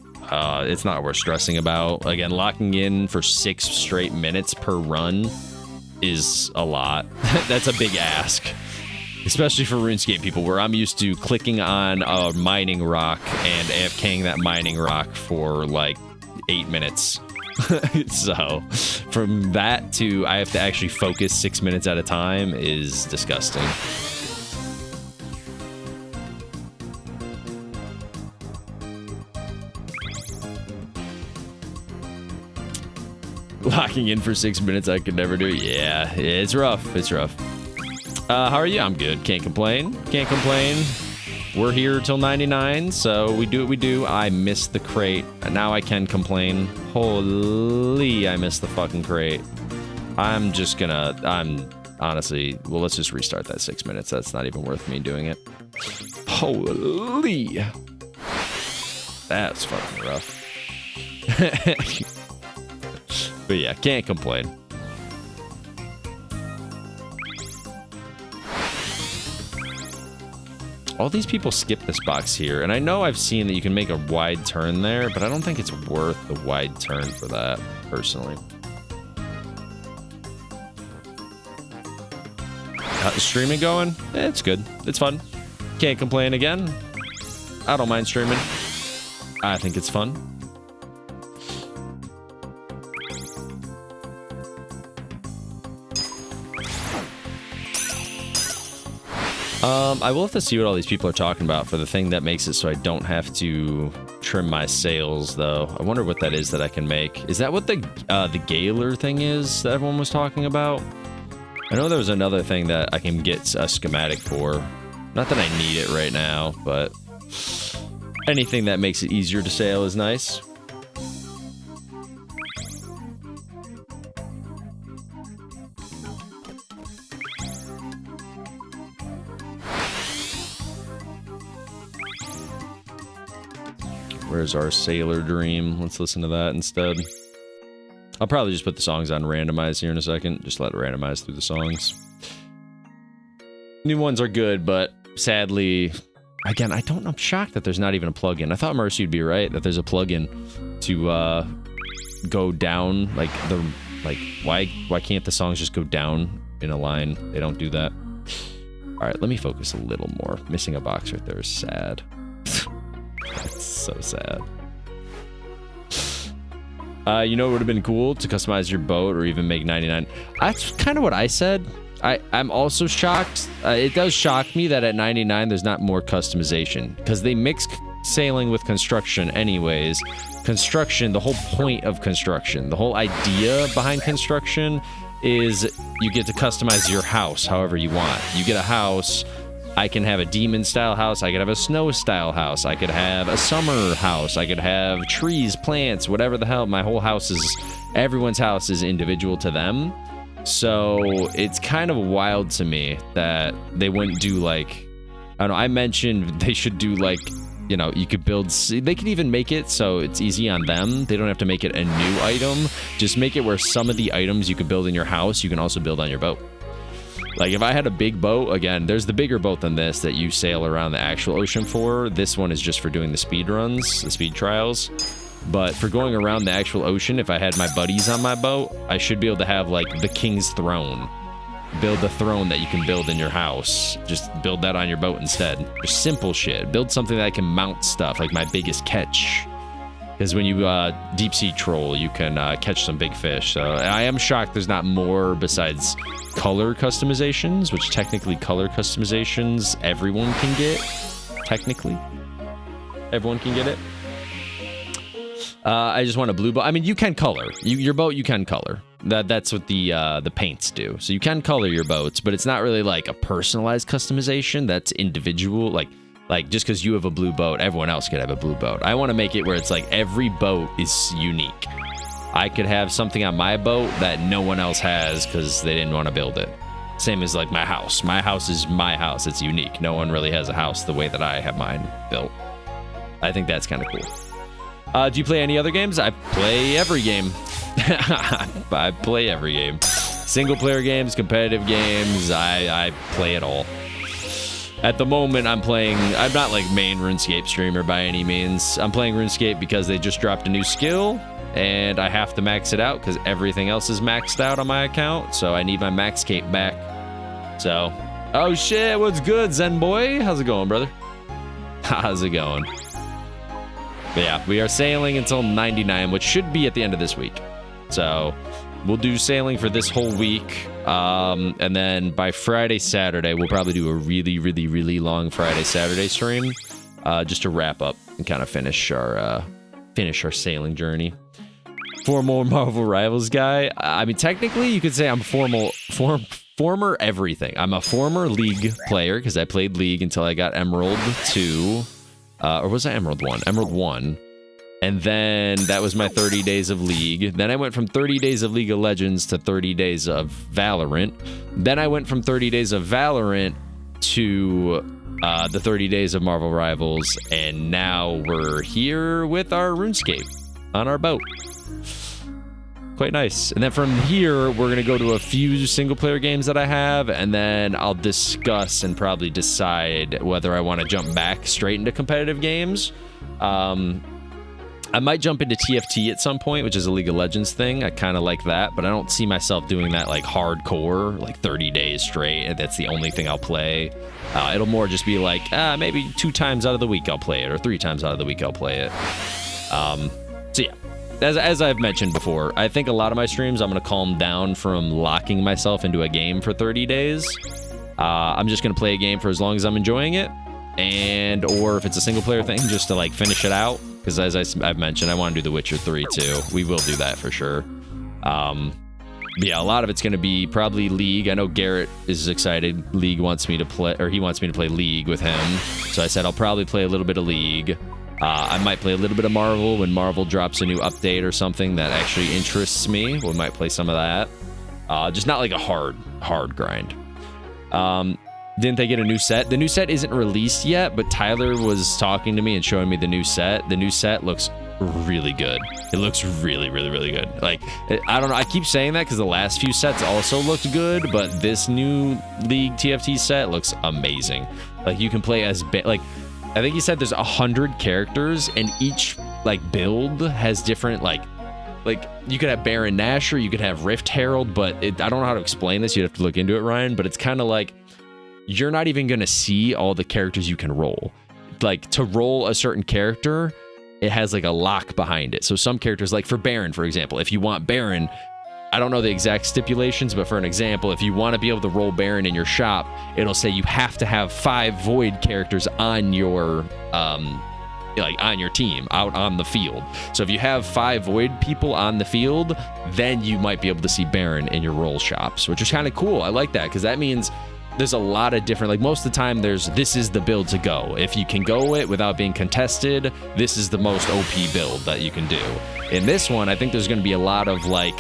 it's not worth stressing about. Again, locking in for 6 straight minutes per run is a lot. That's a big ask, especially for RuneScape people, where I'm used to clicking on a mining rock and AFKing that mining rock for like 8 minutes. So from that to I have to actually focus 6 minutes at a time is disgusting. Locking in for 6 minutes, I could never do. Yeah, it's rough. It's rough. How are you? I'm good. Can't complain. Can't complain. We're here till 99, so we do what we do. I missed the crate. Now I can complain. Holy, I missed the fucking crate. I'm honestly, well, let's just restart that 6 minutes. That's not even worth me doing it. Holy. That's fucking rough. But yeah, can't complain. All these people skip this box here, and I know I've seen that you can make a wide turn there, but I don't think it's worth the wide turn for that, personally. How's the streaming going? It's good. It's fun. Can't complain again. I don't mind streaming. I think it's fun. I will have to see what all these people are talking about for the thing that makes it so I don't have to trim my sails though. I wonder what that is that I can make. Is that what the Galer thing is that everyone was talking about? I know there was another thing that I can get a schematic for. Not that I need it right now, but anything that makes it easier to sail is nice. Where's our Sailor Dream? Let's listen to that instead. I'll probably just put the songs on randomize here in a second. Just let it randomize through the songs. New ones are good, but sadly, again, I'm shocked that there's not even a plugin. I thought Mercy would be right, that there's a plugin to go down, why can't the songs just go down in a line? They don't do that. All right, let me focus a little more. Missing a box right there is sad. That's so sad. You know, it would have been cool to customize your boat or even make 99. That's kind of what I said. I'm also shocked. It does shock me that at 99 there's not more customization, because they mix sailing with construction anyways. Construction, the whole point of construction, the whole idea behind construction is you get to customize your house however you want. You get a house. I can have a demon style house. I could have a snow style house. I could have a summer house. I could have trees, plants, whatever the hell. My whole house is, everyone's house is individual to them. So it's kind of wild to me that they wouldn't do like, I don't know, I mentioned they should do like, you know, you could build, they could even make it so it's easy on them. They don't have to make it a new item. Just make it where some of the items you can build in your house, you can also build on your boat. Like if I had a big boat, again, there's the bigger boat than this that you sail around the actual ocean for. This one is just for doing the speed runs, the speed trials. But for going around the actual ocean, if I had my buddies on my boat, I should be able to have like the king's throne. Build the throne that you can build in your house. Just build that on your boat instead. Just simple shit. Build something that I can mount stuff, like my biggest catch. Because when you deep sea troll, you can catch some big fish. So I am shocked there's not more besides color customizations, which technically color customizations everyone can get. Technically, everyone can get it. I just want a blue boat. I mean, you can color your boat. You can color. That's what the paints do. So you can color your boats, but it's not really like a personalized customization. That's individual. Like just because you have a blue boat, everyone else could have a blue boat. I want to make it where it's like every boat is unique. I could have something on my boat that no one else has because they didn't want to build it. Same as like my house. My house is my house. It's unique. No one really has a house the way that I have mine built. I think that's kind of cool. Do you play any other games? I play every game. I play every game. Single player games, competitive games. I play it all. At the moment, I'm not like main RuneScape streamer by any means. I'm playing RuneScape because they just dropped a new skill, and I have to max it out because everything else is maxed out on my account, so I need my max cape back. So, oh shit, what's good, Zen boy? How's it going, brother? How's it going? But yeah, we are sailing until 99, which should be at the end of this week. So, we'll do sailing for this whole week. And then by Friday, Saturday, we'll probably do a really, really, really long Friday, Saturday stream, just to wrap up and kind of finish our sailing journey. Former Marvel Rivals guy. I mean, technically, you could say I'm former everything. I'm a former League player because I played League until I got Emerald 2, or was I Emerald 1? Emerald 1. And then that was my 30 days of League. Then I went from 30 days of League of Legends to 30 days of Valorant. Then I went from 30 days of Valorant to the 30 days of Marvel Rivals. And now we're here with our RuneScape on our boat. Quite nice. And then from here, we're going to go to a few single player games that I have. And then I'll discuss and probably decide whether I want to jump back straight into competitive games. I might jump into TFT at some point, which is a League of Legends thing. I kind of like that, but I don't see myself doing that like hardcore, like 30 days straight. And that's the only thing I'll play. It'll more just be like, maybe 2 times out of the week I'll play it, or 3 times out of the week I'll play it. So yeah, as I've mentioned before, I think a lot of my streams, I'm going to calm down from locking myself into a game for 30 days. I'm just going to play a game for as long as I'm enjoying it. Or if it's a single player thing, just to like finish it out. because as I've mentioned, I want to do The Witcher 3 too. We will do that for sure. Yeah, a lot of it's going to be probably League. I know Garrett is excited. League wants me to play, or he wants me to play League with him. So I said I'll probably play a little bit of League. I might play a little bit of Marvel when Marvel drops a new update or something that actually interests me. We might play some of that. Just not like a hard grind. Didn't they get a new set? The new set isn't released yet, but Tyler was talking to me and showing me the new set. The new set looks really good. It looks really, really, really good. Like, I don't know. I keep saying that because the last few sets also looked good, but this new League TFT set looks amazing. Like, you can play as, like, I think he said there's 100 characters, and each, like, build has different, like, you could have Baron Nashor, you could have Rift Herald, but I don't know how to explain this. You'd have to look into it, Ryan, but it's kind of like, you're not even going to see all the characters you can roll. Like, to roll a certain character, it has like a lock behind it. So some characters, like for Baron, for example, if you want Baron, I don't know the exact stipulations, but for an example, if you want to be able to roll Baron in your shop, it'll say you have to have 5 Void characters on your, like on your team, out on the field. So if you have 5 Void people on the field, then you might be able to see Baron in your roll shops, which is kind of cool. I like that because that means there's a lot of different, like most of the time this is the build to go. If you can go it without being contested, this is the most OP build that you can do. In this one, I think there's going to be a lot of like,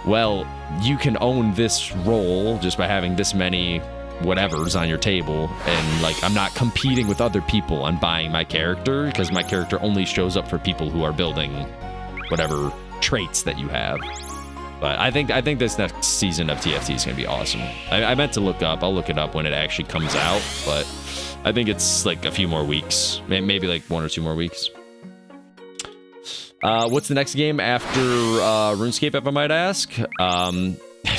well, you can own this role just by having this many whatevers on your table. And like, I'm not competing with other people on buying my character because my character only shows up for people who are building whatever traits that you have. But I think this next season of TFT is going to be awesome. I meant to look up. I'll look it up when it actually comes out. But I think it's like a few more weeks. Maybe like 1 or 2 more weeks. What's the next game after RuneScape, if I might ask?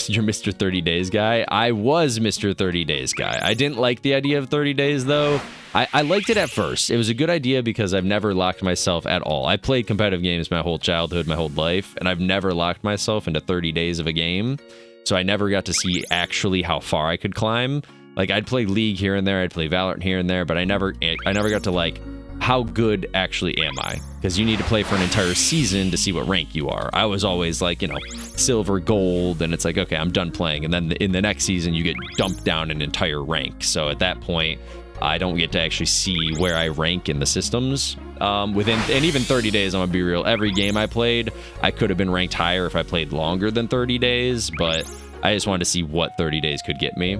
You're Mr. 30 Days guy. I was Mr. 30 Days guy. I didn't like the idea of 30 days, though. I liked it at first. It was a good idea because I've never locked myself at all. I played competitive games my whole childhood, my whole life, and I've never locked myself into 30 days of a game. So I never got to see actually how far I could climb. Like, I'd play League here and there, I'd play Valorant here and there, but I never got to, like, how good actually am I? Because you need to play for an entire season to see what rank you are. I was always like, you know, silver, gold, and it's like, okay, I'm done playing. And then in the next season, you get dumped down an entire rank. So at that point, I don't get to actually see where I rank in the systems. And even 30 days, I'm gonna be real, every game I played, I could have been ranked higher if I played longer than 30 days, but I just wanted to see what 30 days could get me.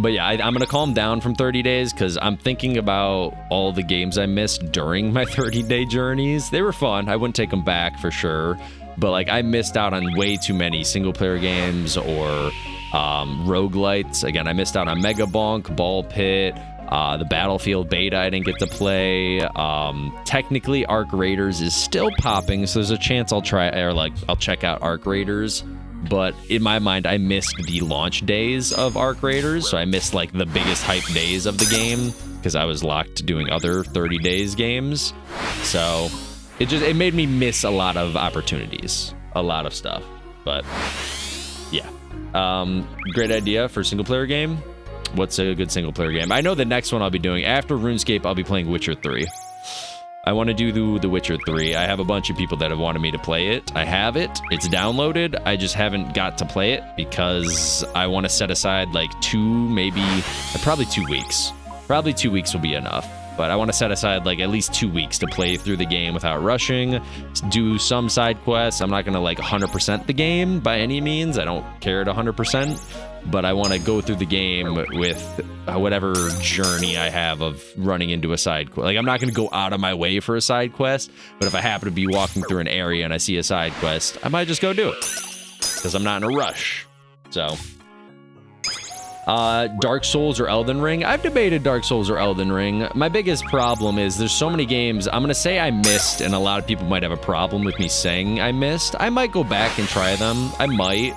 But yeah, I'm going to calm down from 30 days because I'm thinking about all the games I missed during my 30-day journeys. They were fun. I wouldn't take them back for sure. But like, I missed out on way too many single-player games or roguelites. Again, I missed out on Mega Bonk, Ball Pit, the Battlefield beta I didn't get to play. Technically, Arc Raiders is still popping, so there's a chance I'll check out Arc Raiders. But in my mind, I missed the launch days of Arc Raiders, so I missed like the biggest hype days of the game because I was locked doing other 30 days games. So it made me miss a lot of opportunities, a lot of stuff. But yeah, great idea for a single player game. What's a good single player game? I know the next one I'll be doing after RuneScape, I'll be playing Witcher 3. I want to do The Witcher 3. I have a bunch of people that have wanted me to play it. I have it. It's downloaded. I just haven't got to play it because I want to set aside like probably 2 weeks. Probably 2 weeks will be enough. But I want to set aside like at least 2 weeks to play through the game without rushing, do some side quests. I'm not going to like 100% the game by any means. I don't care at 100%. But I want to go through the game with whatever journey I have of running into a side quest. Like, I'm not going to go out of my way for a side quest, but if I happen to be walking through an area and I see a side quest, I might just go do it because I'm not in a rush. So, Dark Souls or Elden Ring? I've debated Dark Souls or Elden Ring. My biggest problem is there's so many games I'm going to say I missed, and a lot of people might have a problem with me saying I missed. I might go back and try them. I might.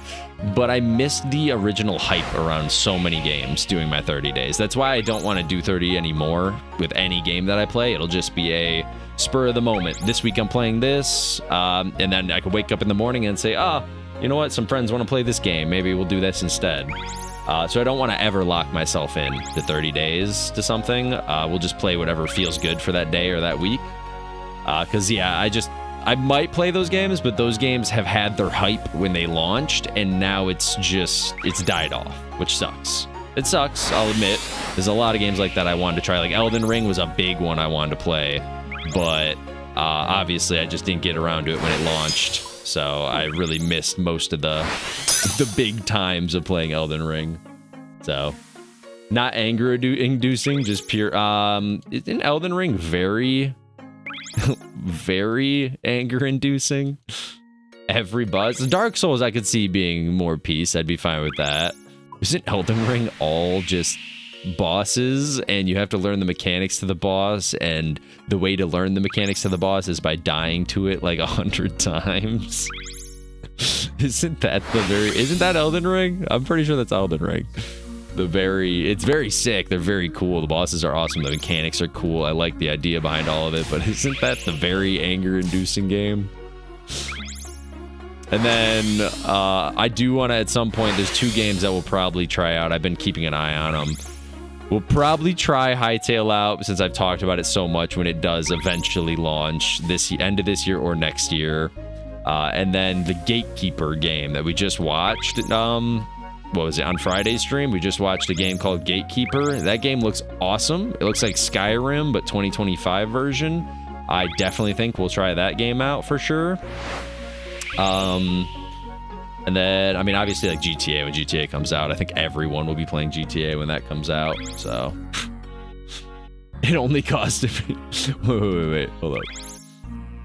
But I missed the original hype around so many games doing my 30 days. That's why I don't want to do 30 anymore with any game that I play. It'll just be a spur of the moment. This week I'm playing this, and then I could wake up in the morning and say, you know what? Some friends want to play this game. Maybe we'll do this instead. So I don't want to ever lock myself in to 30 days to something. We'll just play whatever feels good for that day or that week. Because, yeah, I might play those games, but those games have had their hype when they launched, and now it's died off, which sucks. It sucks, I'll admit. There's a lot of games like that I wanted to try. Like Elden Ring was a big one I wanted to play, but obviously I just didn't get around to it when it launched. So I really missed most of the big times of playing Elden Ring. So not anger inducing, just pure. Isn't Elden Ring very, very anger inducing? Every boss. Dark Souls I could see being more peace. I'd be fine with that. Isn't Elden Ring all just bosses, and you have to learn the mechanics to the boss, and the way to learn the mechanics to the boss is by dying to it like 100 times? Isn't that Elden Ring? I'm pretty sure that's Elden Ring. It's very sick. They're very cool. The bosses are awesome. The mechanics are cool. I like the idea behind all of it, but isn't that the very anger-inducing game? And then I do want to, at some point, there's 2 games that we'll probably try out. I've been keeping an eye on them. We'll probably try Hytale out, since I've talked about it so much, when it does eventually launch this end of this year or next year. And then the Gatekeeper game that we just watched. What was it, on Friday's stream? We just watched a game called Gatekeeper. That game looks awesome. It looks like Skyrim, but 2025 version. I definitely think we'll try that game out for sure. And then, I mean, obviously, like GTA, when GTA comes out, I think everyone will be playing GTA when that comes out, so. It only cost me. Wait, hold up.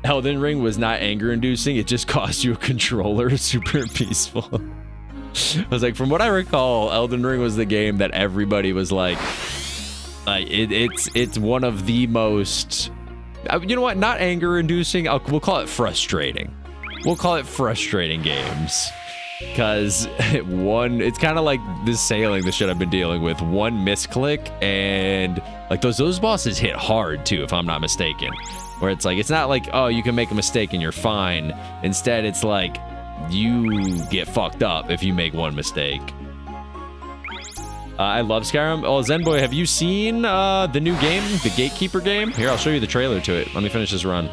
Elden Ring was not anger-inducing, it just cost you a controller, super peaceful. I was like, from what I recall, Elden Ring was the game that everybody was like it's one of the most, you know what, not anger-inducing, we'll call it frustrating. We'll call it frustrating games. Because it's kind of like this sailing, the shit I've been dealing with. One misclick, and like those bosses hit hard too, if I'm not mistaken. Where it's like, it's not like, oh, you can make a mistake and you're fine. Instead, it's like, you get fucked up if you make one mistake. I love Skyrim. Oh, Zenboy, have you seen the new game, the Gatekeeper game? Here, I'll show you the trailer to it. Let me finish this run.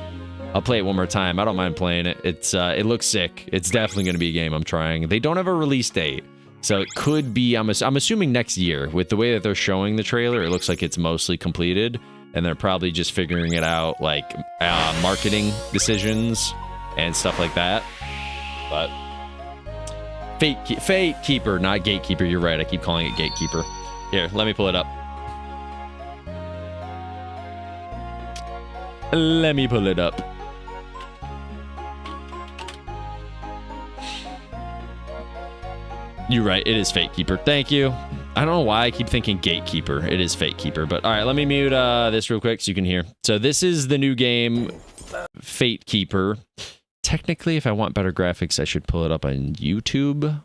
I'll play it one more time. I don't mind playing it. It looks sick. It's definitely going to be a game I'm trying. They don't have a release date, so it could be, I'm assuming next year. With the way that they're showing the trailer, it looks like it's mostly completed, and they're probably just figuring it out, like marketing decisions and stuff like that. But Fate Keeper, not Gatekeeper. You're right. I keep calling it Gatekeeper. Here, let me pull it up. Let me pull it up. You're right, it is Fate Keeper. Thank you. I don't know why I keep thinking Gatekeeper. It is Fate Keeper, but all right, let me mute this real quick so you can hear. So this is the new game, Fate Keeper. Technically, if I want better graphics, I should pull it up on YouTube,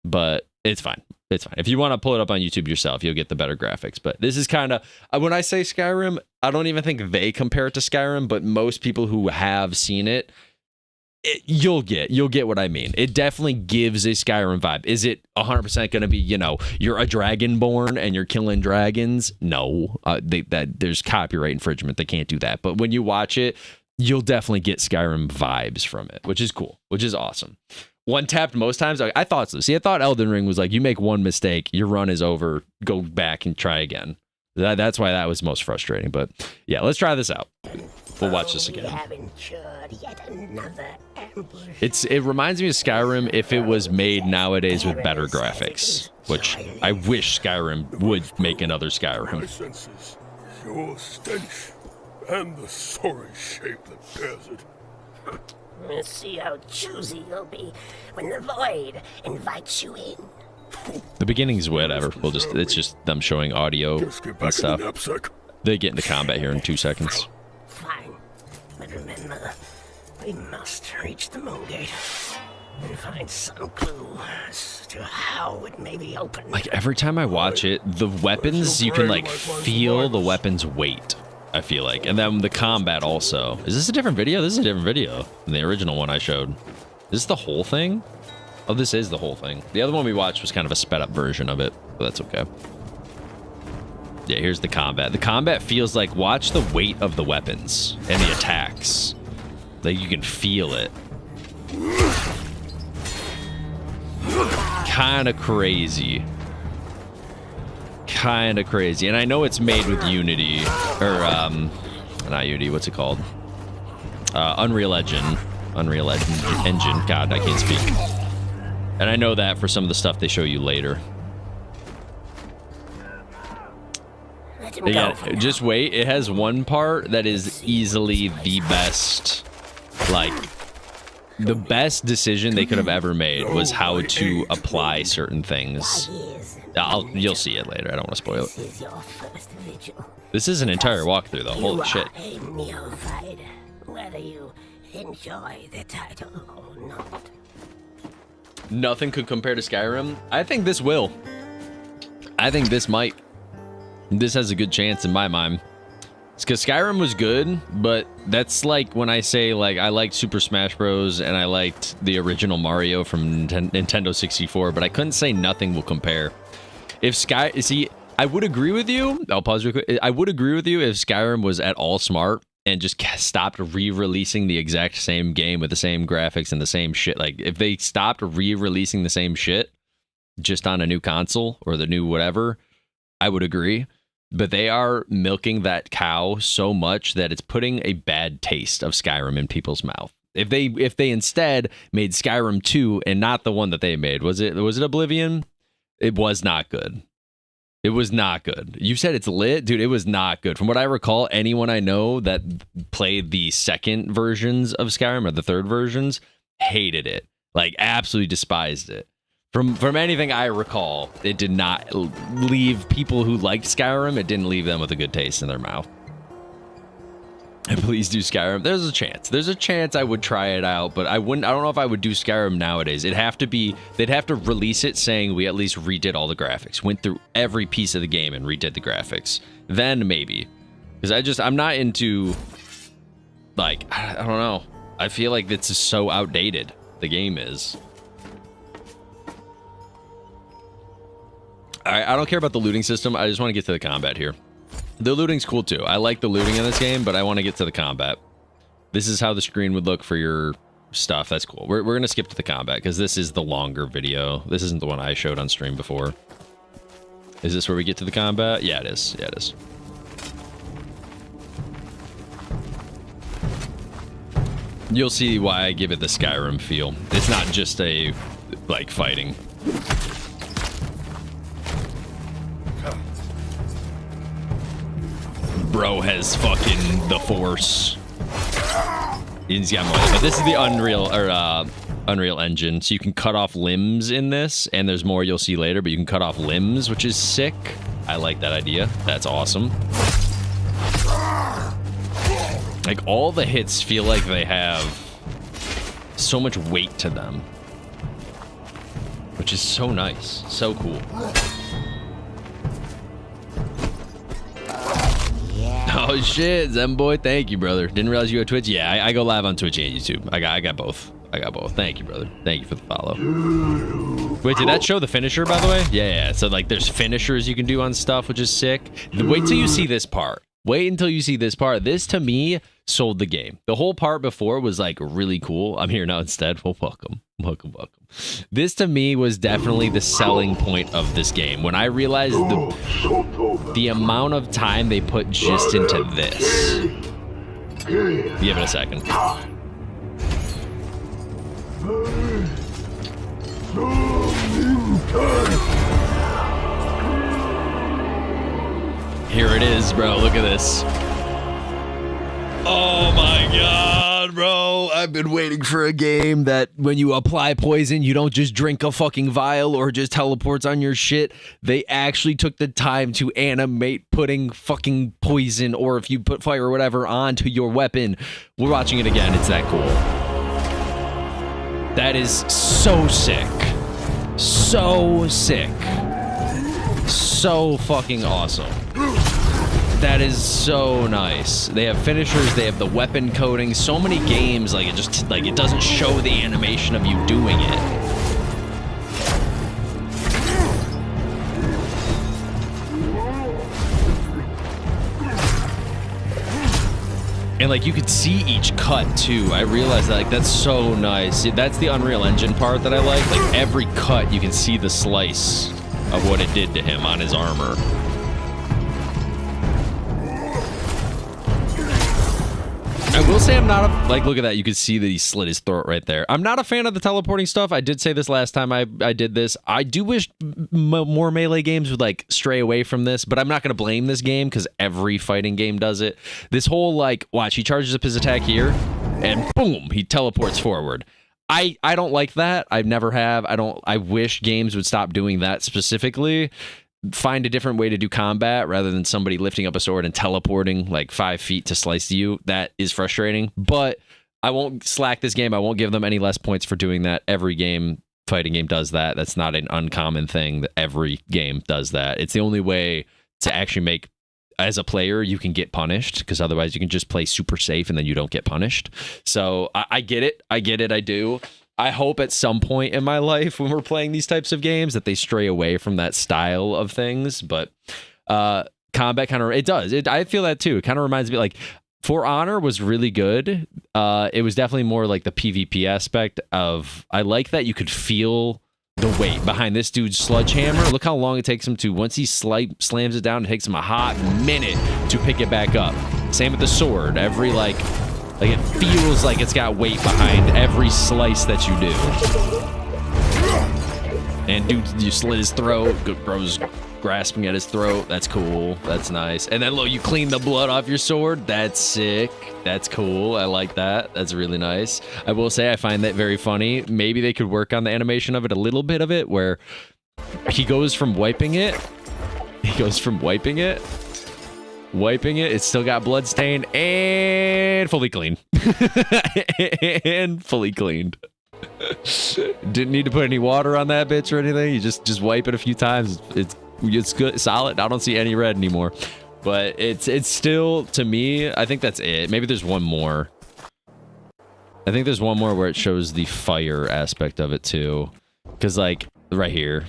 but it's fine. It's fine. If you want to pull it up on YouTube yourself, you'll get the better graphics. But this is kind of, when I say Skyrim, I don't even think they compare it to Skyrim, but most people who have seen it, you'll get what I mean. It definitely gives a Skyrim vibe. Is it 100% going to be, you know, you're a dragonborn and you're killing dragons? No, there's copyright infringement. They can't do that. But when you watch it, you'll definitely get Skyrim vibes from it, which is cool, which is awesome. One tapped most times. I thought so. See, I thought Elden Ring was like, you make one mistake, your run is over, go back and try again. That's why that was most frustrating. But yeah, let's try this out. We'll watch this again. It reminds me of Skyrim if it was made nowadays with better graphics, which I wish Skyrim would make another Skyrim. Senses, your stench, and the sorry shape that bears it. Let's see how choosy you'll be when the void invites you in. The beginning's whatever. It's just them showing audio and stuff. They get into combat here in 2 seconds. Fine, but remember, we must reach the moon gate and find some clue as to how it may be opened. Like every time I watch it, the weapons, you can like feel the weapon's weight, I feel like. And then the combat also. Is this a different video? This is a different video than the original one I showed. Is this the whole thing? Oh, this is the whole thing. The other one we watched was kind of a sped up version of it, but that's okay. Yeah, here's the combat. The combat feels like, watch the weight of the weapons and the attacks. Like, you can feel it. Kind of crazy. Kind of crazy. And I know it's made with Unity, or, not Unity, what's it called? Unreal Engine. Unreal Engine. God, I can't speak. And I know that for some of the stuff they show you later. Yeah, just wait. It has one part that is easily the best, like, the best decision they could have ever made was how to apply certain things. You'll see it later. I don't want to spoil it. This is an entire walkthrough, though. Holy shit. Whether you enjoy the title or not. Nothing could compare to Skyrim. I think this will. I think this might. This has a good chance in my mind. It's because Skyrim was good, but that's like when I say, like, I liked Super Smash Bros. And I liked the original Mario from Nintendo 64, but I couldn't say nothing will compare. See, I would agree with you. I'll pause real quick. I would agree with you if Skyrim was at all smart and just stopped re-releasing the exact same game with the same graphics and the same shit. Like, if they stopped re-releasing the same shit just on a new console or the new whatever, I would agree. But they are milking that cow so much that it's putting a bad taste of Skyrim in people's mouth. If they instead made Skyrim 2 and not the one that they made, was it Oblivion? It was not good. It was not good. You said it's lit? Dude, it was not good. From what I recall, anyone I know that played the second versions of Skyrim or the third versions hated it. Like, absolutely despised it. From anything I recall, it did not leave people who liked Skyrim, it didn't leave them with a good taste in their mouth. And please do Skyrim. There's a chance. There's a chance I would try it out, but I don't know if I would do Skyrim nowadays. They'd have to release it saying we at least redid all the graphics, went through every piece of the game and redid the graphics. Then maybe. Because I'm not into, like, I don't know. I feel like it's just so outdated. The game is. I don't care about the looting system. I just want to get to the combat here. The looting's cool too. I like the looting in this game, but I want to get to the combat. This is how the screen would look for your stuff. That's cool. We're going to skip to the combat because this is the longer video. This isn't the one I showed on stream before. Is this where we get to the combat? Yeah, it is. Yeah, it is. You'll see why I give it the Skyrim feel. It's not just a, like, fighting. Bro has fucking the Force. He's got money. But this is the Unreal Engine, so you can cut off limbs in this, and there's more you'll see later, but you can cut off limbs, which is sick. I like that idea. That's awesome. Like, all the hits feel like they have so much weight to them, which is so nice. So cool. Oh shit, Zemboy, thank you, brother. Didn't realize you had Twitch. Yeah, I go live on Twitch and YouTube. I got both. I got both. Thank you, brother. Thank you for the follow. Wait, did that show the finisher, by the way? Yeah. So, like, there's finishers you can do on stuff, which is sick. Wait till you see this part. Wait until you see this part. This, to me, sold the game. The whole part before was, like, really cool. I'm here now instead. Well, welcome. Welcome. This, to me, was definitely the selling point of this game. When I realized the amount of time they put just into this. Give it a second. Here it is, bro. Look at this. Oh my god, bro. I've been waiting for a game that when you apply poison, you don't just drink a fucking vial or just teleports on your shit. They actually took the time to animate putting fucking poison, or if you put fire or whatever, onto your weapon. We're watching it again. It's that cool. That is so sick. So sick. So fucking awesome. That is so nice. They have finishers, they have the weapon coding. So many games, like, it doesn't show the animation of you doing it. And like you could see each cut too. I realized that, like, that's so nice. That's the Unreal Engine part that I like. Like every cut you can see the slice of what it did to him on his armor. I will say I'm not a, like, look at that. You can see that he slit his throat right there. I'm not a fan of the teleporting stuff. I did say this last time I did this. I do wish more Melee games would, like, stray away from this, but I'm not going to blame this game because every fighting game does it. This whole, like, watch, he charges up his attack here, and boom, he teleports forward. I don't like that. I never have. I wish games would stop doing that specifically. Find a different way to do combat rather than somebody lifting up a sword and teleporting like 5 feet to slice you. That is frustrating, but I won't slack this game. I won't give them any less points for doing that. Every fighting game does that. That's not an uncommon thing that every game does that. It's the only way to actually make, as a player, you can get punished, because otherwise you can just play super safe and then you don't get punished. So I get it. I do. I hope at some point in my life when we're playing these types of games that they stray away from that style of things. But combat kind of, it does. I feel that too. It kind of reminds me, like, For Honor was really good. It was definitely more like the PvP aspect of, I like that you could feel the weight behind this dude's sledgehammer. Look how long it takes him to, once he slams it down, it takes him a hot minute to pick it back up. Same with the sword. Every, like it feels like it's got weight behind every slice that you do. And dude, you slit his throat. Bro's grasping at his throat. That's cool. That's nice. And then look, you clean the blood off your sword. That's sick. That's cool. I like that. That's really nice. I will say I find that very funny. Maybe they could work on the animation of it, a little bit of it, where he goes from wiping it. It's still got blood stain and fully clean. And fully cleaned. Didn't need to put any water on that bitch or anything. You just wipe it a few times. It's good, solid. I don't see any red anymore. But it's still, to me, I think that's it. Maybe there's one more. I think there's one more where it shows the fire aspect of it too. Because, like, right here,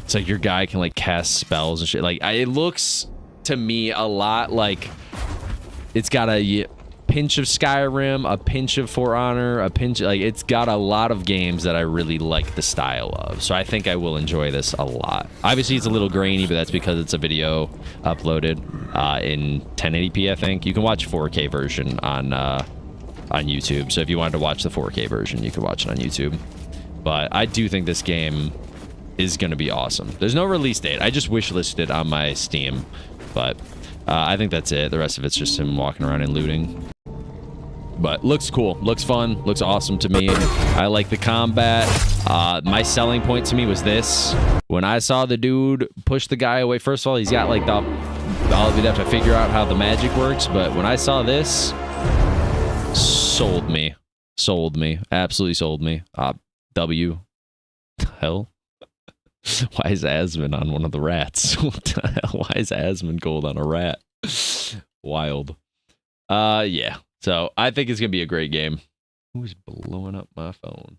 it's like your guy can, like, cast spells and shit. Like, it looks to me a lot like it's got a pinch of Skyrim, a pinch of For Honor, a pinch, like, it's got a lot of games that I really like the style of. So I think I will enjoy this a lot. Obviously, it's a little grainy, but that's because it's a video uploaded in 1080p, I think. You can watch 4K version on YouTube. So if you wanted to watch the 4K version, you could watch it on YouTube. But I do think this game is going to be awesome. There's no release date. I just wishlisted it on my Steam, but I think that's it. The rest of it's just him walking around and looting. But looks cool, looks fun, looks awesome to me. I like the combat. My selling point to me was this. When I saw the dude push the guy away, first of all, he's got, like, you'd have to figure out how the magic works, but when I saw this, sold me, absolutely sold me. W, hell. Why is Asmon on one of the rats? What the hell? Why is Asmon gold on a rat? Wild. Yeah. So I think it's gonna be a great game. Who's blowing up my phone?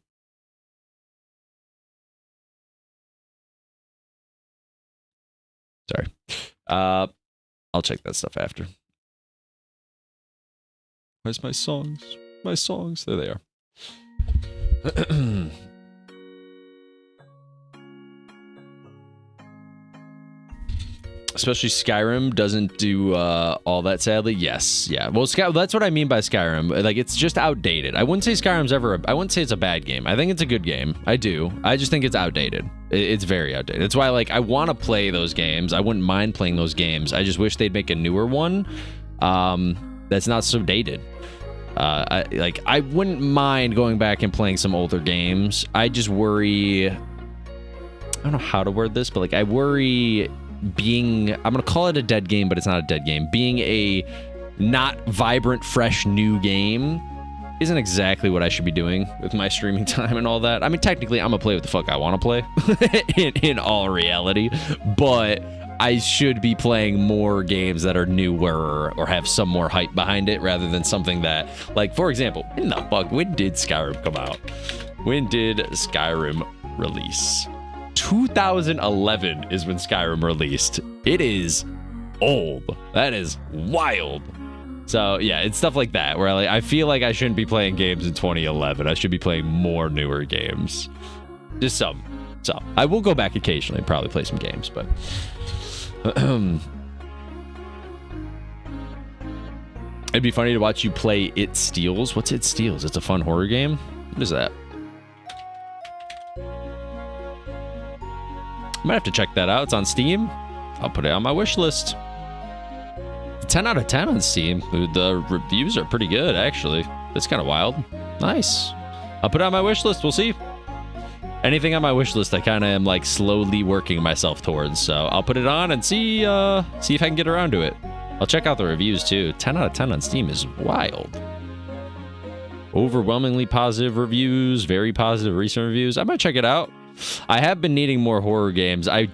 Sorry. I'll check that stuff after. Where's my songs? My songs. There they are. Especially Skyrim doesn't do all that, sadly. Yes, yeah. Well, that's what I mean by Skyrim. Like, it's just outdated. I wouldn't say Skyrim's I wouldn't say it's a bad game. I think it's a good game. I do. I just think it's outdated. It's very outdated. It's why, like, I want to play those games. I wouldn't mind playing those games. I just wish they'd make a newer one that's not so dated. I wouldn't mind going back and playing some older games. I just worry... I don't know how to word this, but, like, I worry... being, I'm gonna call it a dead game, but it's not a dead game. Being a not vibrant, fresh, new game isn't exactly what I should be doing with my streaming time and all that. I mean, technically, I'm gonna play what the fuck I want to play in all reality, but I should be playing more games that are newer or have some more hype behind it rather than something that, like, for example, when did Skyrim come out? When did Skyrim release? 2011 is when Skyrim released. It is old. That is wild. So yeah, it's stuff like that where I feel like I shouldn't be playing games in 2011. I should be playing more newer games. Just some. So I will go back occasionally and probably play some games, but it'd be funny to watch you play It Steals. What's It Steals? It's a fun horror game. What is that? Might have to check that out. It's on Steam. I'll put it on my wish list. 10 out of 10 on Steam. The reviews are pretty good, actually. That's kind of wild. Nice. I'll put it on my wish list. We'll see. Anything on my wish list, I kind of am like slowly working myself towards. So I'll put it on and see if I can get around to it. I'll check out the reviews too. 10 out of 10 on Steam is wild. Overwhelmingly positive reviews, very positive recent reviews. I might check it out. I have been needing more horror games. I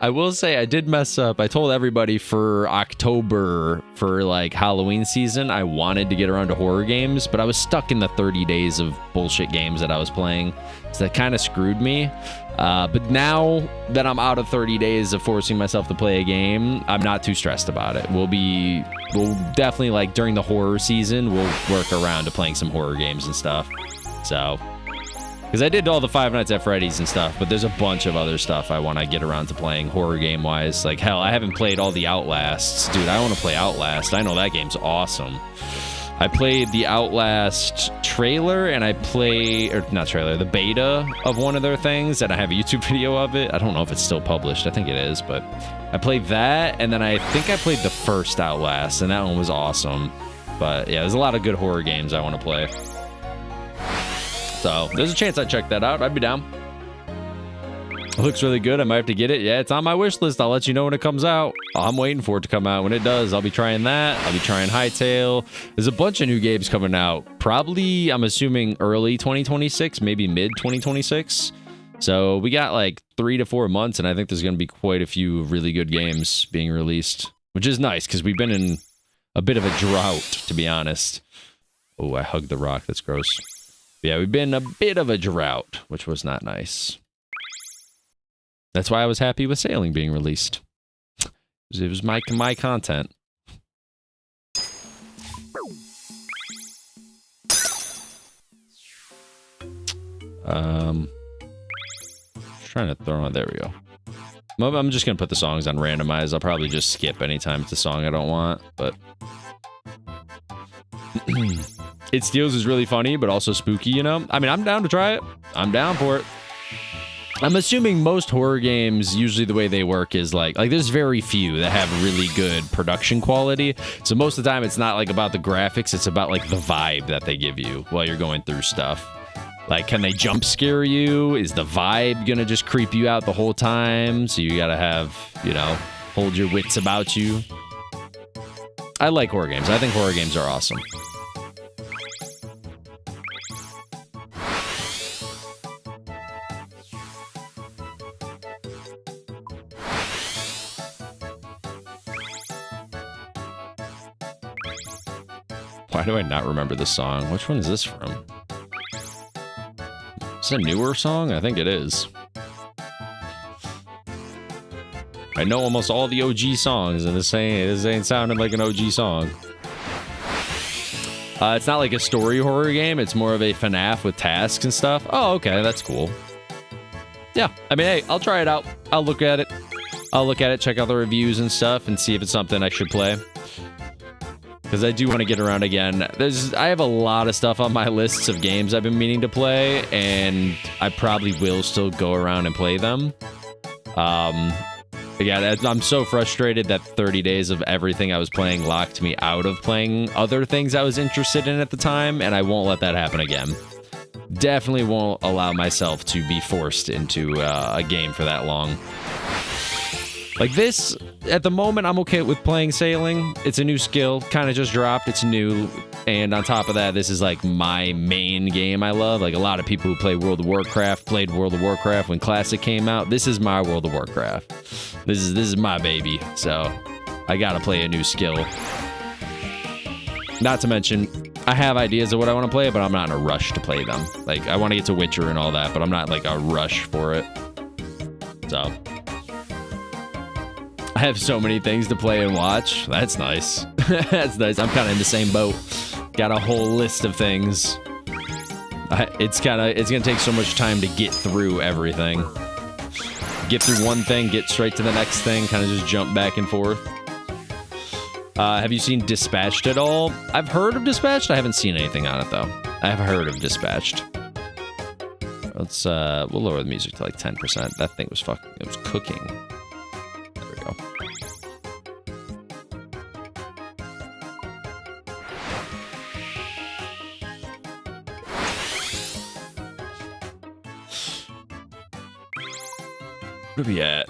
will say I did mess up. I told everybody for October, for like Halloween season, I wanted to get around to horror games, but I was stuck in the 30 days of bullshit games that I was playing. So that kind of screwed me. But now that I'm out of 30 days of forcing myself to play a game, I'm not too stressed about it. We'll definitely, like, during the horror season, we'll work around to playing some horror games and stuff. So, because I did all the Five Nights at Freddy's and stuff, but there's a bunch of other stuff I want to get around to playing horror game-wise. Like, hell, I haven't played all the Outlasts. Dude, I want to play Outlast. I know that game's awesome. I played the Outlast trailer, and the beta of one of their things, and I have a YouTube video of it. I don't know if it's still published. I think it is, but I played that, and then I think I played the first Outlast, and that one was awesome. But yeah, there's a lot of good horror games I want to play. So there's a chance I'd check that out. I'd be down. It looks really good. I might have to get it. Yeah, it's on my wish list. I'll let you know when it comes out. I'm waiting for it to come out. When it does, I'll be trying that. I'll be trying Hytale. There's a bunch of new games coming out. Probably, I'm assuming, early 2026, maybe mid 2026. So we got like 3 to 4 months, and I think there's going to be quite a few really good games being released, which is nice because we've been in a bit of a drought, to be honest. Oh, I hugged the rock. That's gross. Yeah, we've been a bit of a drought, which was not nice. That's why I was happy with Sailing being released. It was my content. Trying to throw on. There we go. I'm just gonna put the songs on randomize. I'll probably just skip anytime it's a song I don't want, but It Steals is really funny, but also spooky, you know? I mean, I'm down to try it. I'm down for it. I'm assuming most horror games, usually the way they work is like there's very few that have really good production quality. So most of the time, it's not like about the graphics. It's about like the vibe that they give you while you're going through stuff. Like, can they jump scare you? Is the vibe gonna just creep you out the whole time? So you gotta have, you know, hold your wits about you. I like horror games. I think horror games are awesome. Why do I not remember this song? Which one is this from? Is it a newer song? I think it is. I know almost all the OG songs, and this ain't sounding like an OG song. It's not like a story horror game. It's more of a FNAF with tasks and stuff. Oh, okay, that's cool. Yeah, I mean, hey, I'll try it out. I'll look at it, check out the reviews and stuff, and see if it's something I should play. Because I do want to get around again. I have a lot of stuff on my lists of games I've been meaning to play, and I probably will still go around and play them. Yeah, I'm so frustrated that 30 days of everything I was playing locked me out of playing other things I was interested in at the time, and I won't let that happen again. Definitely won't allow myself to be forced into a game for that long. Like this, at the moment, I'm okay with playing Sailing. It's a new skill, kind of just dropped. It's new, and on top of that, this is like my main game I love. Like a lot of people who play World of Warcraft played World of Warcraft when Classic came out. This is my World of Warcraft. This is my baby, so I gotta play a new skill. Not to mention, I have ideas of what I want to play, but I'm not in a rush to play them. Like, I want to get to Witcher and all that, but I'm not like a rush for it. So I have so many things to play and watch. That's nice. That's nice. I'm kind of in the same boat. Got a whole list of things. It's gonna take so much time to get through everything. Get through one thing, get straight to the next thing, kind of just jump back and forth. Have you seen Dispatched at all? I've heard of Dispatched. I haven't seen anything on it though. I have heard of Dispatched. Let's we'll lower the music to like 10%. That thing was it was cooking. There we go. What are we at?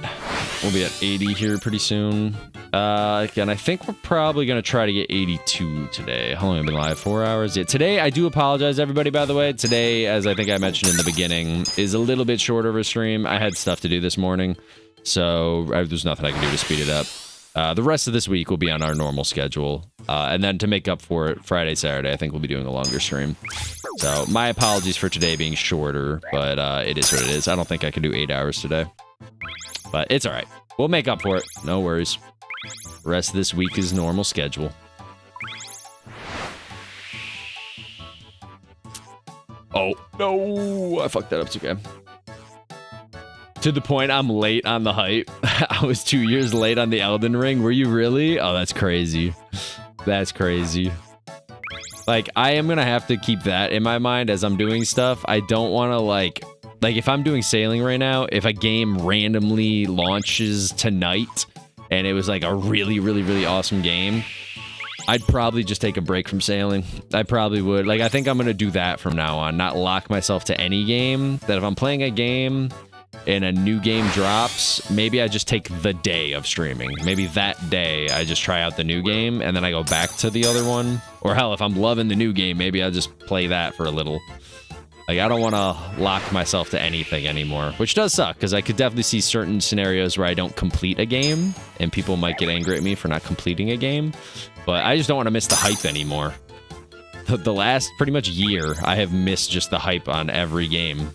We'll be at 80 here pretty soon. Again, I think we're probably going to try to get 82 today. How long have I been live? 4 hours? Yeah, today, I do apologize, everybody, by the way. Today, as I think I mentioned in the beginning, is a little bit shorter of a stream. I had stuff to do this morning, so there's nothing I can do to speed it up. The rest of this week will be on our normal schedule. And then to make up for it, Friday, Saturday, I think we'll be doing a longer stream. So my apologies for today being shorter, but it is what it is. I don't think I can do 8 hours today. But it's all right. We'll make up for it. No worries. Rest of this week is normal schedule. Oh, no. I fucked that up. It's okay. To the point I'm late on the hype. I was 2 years late on the Elden Ring. Were you really? Oh, that's crazy. That's crazy. Like, I am going to have to keep that in my mind as I'm doing stuff. I don't want to, like, if I'm doing sailing right now, if a game randomly launches tonight and it was like a really, really, really awesome game, I'd probably just take a break from sailing. I probably would. Like, I think I'm going to do that from now on, not lock myself to any game. That if I'm playing a game and a new game drops, maybe I just take the day of streaming. Maybe that day I just try out the new game and then I go back to the other one. Or hell, if I'm loving the new game, maybe I'll just play that for a little. Like, I don't want to lock myself to anything anymore, which does suck, because I could definitely see certain scenarios where I don't complete a game, and people might get angry at me for not completing a game, but I just don't want to miss the hype anymore. The last, pretty much year, I have missed just the hype on every game,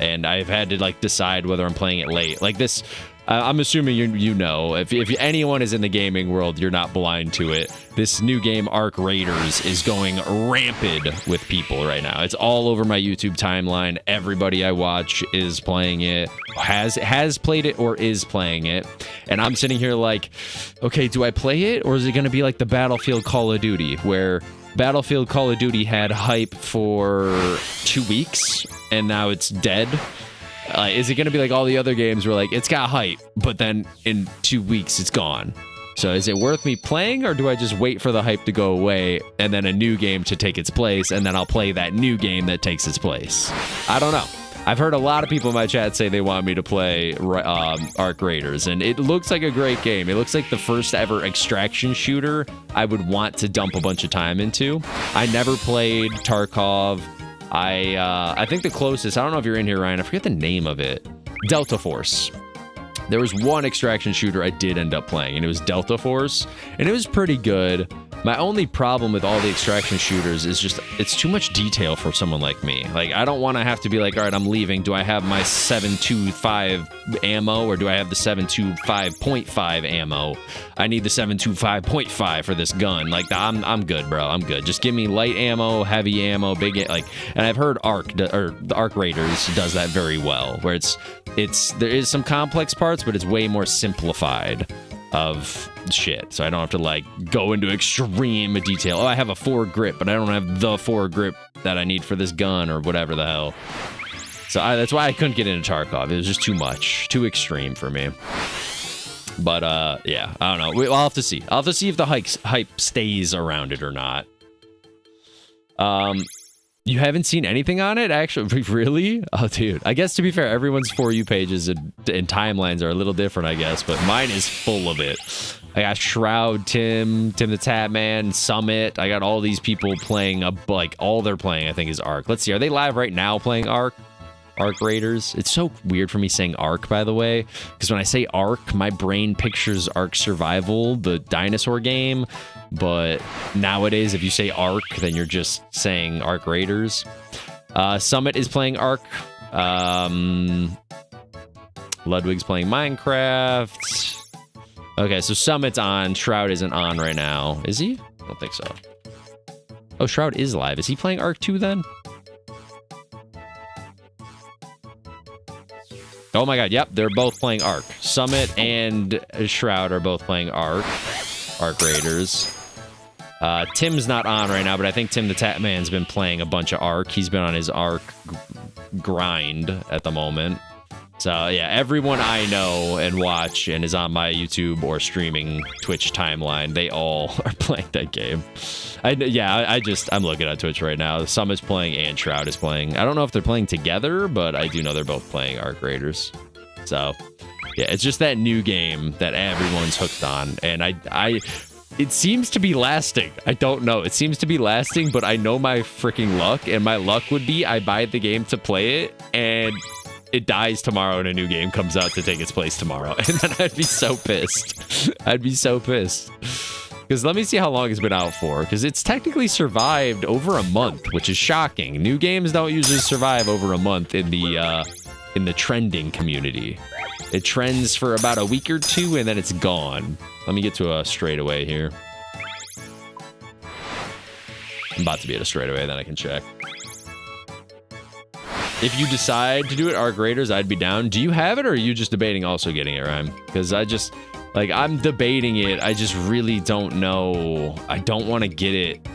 and I've had to, like, decide whether I'm playing it late. Like, this... I'm assuming you know, if anyone is in the gaming world, you're not blind to it. This new game, Arc Raiders, is going rampant with people right now. It's all over my YouTube timeline. Everybody I watch is playing it, has played it, or is playing it. And I'm sitting here like, okay, do I play it? Or is it going to be like the Battlefield Call of Duty, where Battlefield Call of Duty had hype for 2 weeks, and now it's dead? Is it going to be like all the other games where, like, it's got hype, but then in 2 weeks it's gone? So is it worth me playing, or do I just wait for the hype to go away and then a new game to take its place, and then I'll play that new game that takes its place? I don't know. I've heard a lot of people in my chat say they want me to play Arc Raiders, and it looks like a great game. It looks like the first ever extraction shooter I would want to dump a bunch of time into. I never played Tarkov. I think the closest, I don't know if you're in here, Ryan, I forget the name of it. Delta Force. There was one extraction shooter I did end up playing, and it was Delta Force, and it was pretty good. My only problem with all the extraction shooters is just, it's too much detail for someone like me. Like, I don't want to have to be like, all right, I'm leaving. Do I have my 7.25 ammo, or do I have the 7.25.5 ammo? I need the 7.25.5 for this gun. Like, I'm good, bro. I'm good. Just give me light ammo, heavy ammo, big, like, and I've heard the Arc Raiders does that very well, where there is some complex parts, but it's way more simplified of shit, so I don't have to, like, go into extreme detail. Oh, I have a 4 grip, but I don't have the 4 grip that I need for this gun, or whatever the hell. So that's why I couldn't get into Tarkov. It was just too much, too extreme for me. But yeah, I don't know. I'll have to see. I'll have to see if the hype stays around it or not. You haven't seen anything on it, actually? Really? Oh, dude. I guess, to be fair, everyone's For You pages and timelines are a little different, I guess, but mine is full of it. I got Shroud, Tim the Tatman, Summit. I got all these people playing, like, all they're playing, I think, is Ark. Let's see. Are they live right now playing Ark? Arc Raiders. It's so weird for me saying Ark, by the way, because when I say Ark, my brain pictures Ark Survival, the dinosaur game. But nowadays, if you say Ark, then you're just saying Arc Raiders. Summit is playing Ark. Ludwig's playing Minecraft. Okay, so Summit's on. Shroud isn't on right now. Is he? I don't think so. Oh, Shroud is live. Is he playing Arc 2 then? Oh my god, yep, they're both playing Arc. Summit and Shroud are both playing Arc. Arc Raiders. Tim's not on right now, but I think Tim the Tatman's been playing a bunch of Arc. He's been on his Arc grind at the moment. So yeah, everyone I know and watch and is on my YouTube or streaming Twitch timeline, they all are playing that game. I'm looking at Twitch right now. Summit's playing and Shroud is playing. I don't know if they're playing together, but I do know they're both playing Arc Raiders. So yeah, it's just that new game that everyone's hooked on, and it seems to be lasting. I don't know. It seems to be lasting, but I know my freaking luck, and my luck would be I buy the game to play it, and it dies tomorrow and a new game comes out to take its place tomorrow. And then I'd be so pissed. I'd be so pissed. Because let me see how long it's been out for. Because it's technically survived over a month, which is shocking. New games don't usually survive over a month in the trending community. It trends for about a week or two and then it's gone. Let me get to a straightaway here. I'm about to be at a straightaway, then I can check. If you decide to do it, Arc Raiders, I'd be down. Do you have it, or are you just debating also getting it, Rhyme? Because I'm debating it. I just really don't know. I don't want to get it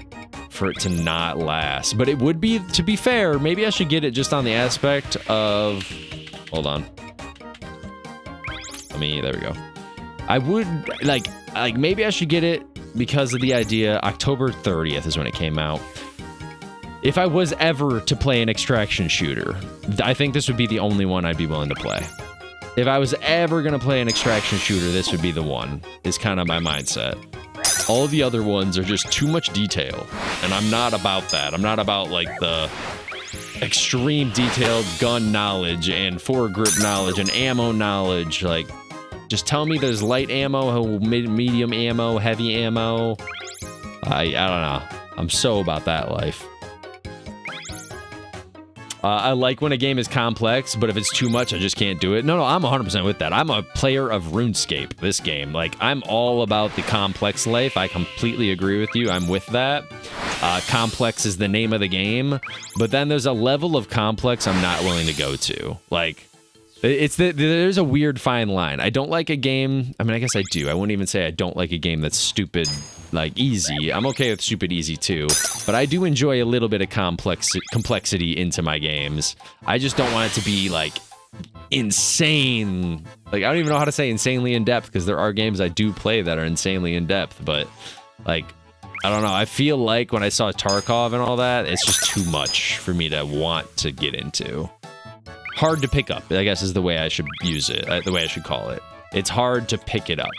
for it to not last. But it would be, to be fair, maybe I should get it just on the aspect of... Hold on. There we go. I would, maybe I should get it because of the idea. October 30th is when it came out. If I was ever to play an extraction shooter, I think this would be the only one I'd be willing to play. If I was ever going to play an extraction shooter, this would be the one, is kind of my mindset. All the other ones are just too much detail, and I'm not about that. I'm not about, the extreme detailed gun knowledge and foregrip knowledge and ammo knowledge. Just tell me there's light ammo, medium ammo, heavy ammo. I don't know. I'm so about that life. I like when a game is complex, but if it's too much, I just can't do it. No, I'm 100% with that. I'm a player of RuneScape, this game. I'm all about the complex life. I completely agree with you. I'm with that. Complex is the name of the game, but then there's a level of complex I'm not willing to go to. There's a weird fine line. I don't like a game. I guess I do. I wouldn't even say I don't like a game that's stupid, easy. I'm okay with stupid easy too, but I do enjoy a little bit of complexity into my games. I just don't want it to be insane. I don't even know how to say insanely in depth, because there are games I do play that are insanely in depth, but I don't know. I feel like when I saw Tarkov and all that, it's just too much for me to want to get into. Hard to pick up, I guess, is the way I should use it, the way I should call it. It's hard to pick it up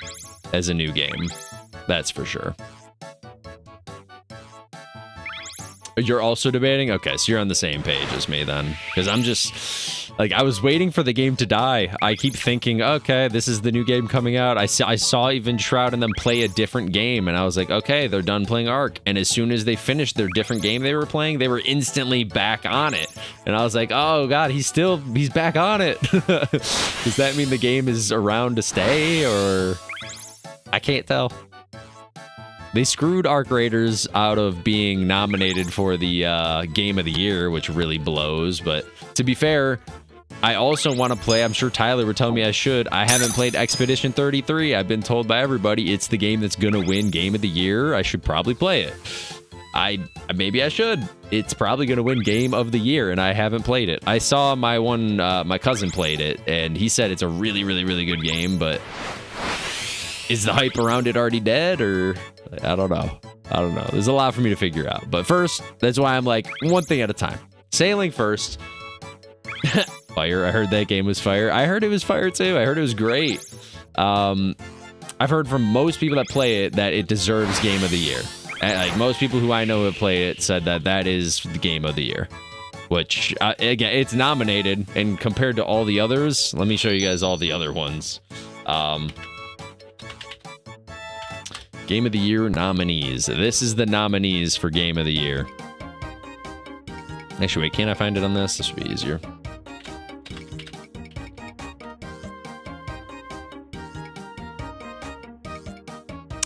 as a new game. That's for sure. You're also debating? Okay, so you're on the same page as me then. Because I'm just, I was waiting for the game to die. I keep thinking, okay, this is the new game coming out. I saw even Shroud and them play a different game, and I was like, okay, they're done playing Arc. And as soon as they finished their different game they were playing, they were instantly back on it. And I was like, oh god, he's back on it. Does that mean the game is around to stay, or... I can't tell. They screwed Arc Raiders out of being nominated for the Game of the Year, which really blows. But to be fair, I also want to play, I'm sure Tyler would tell me I should, I haven't played Expedition 33. I've been told by everybody it's the game that's going to win Game of the Year. I should probably play it. Maybe I should. It's probably going to win Game of the Year, and I haven't played it. I saw my cousin played it, and he said it's a really, really, really good game, but... Is the hype around it already dead, or I don't know. There's a lot for me to figure out. But first, that's why I'm one thing at a time. Sailing first. Fire. I heard that game was fire. I heard it was fire too. I heard it was great. I've heard from most people that play it that it deserves Game of the Year. And, most people who I know have played it said that is the Game of the Year. Which, again, it's nominated. And compared to all the others, let me show you guys all the other ones. Game of the Year nominees. This is the nominees for Game of the Year. Actually, wait, can't I find it on this? This would be easier.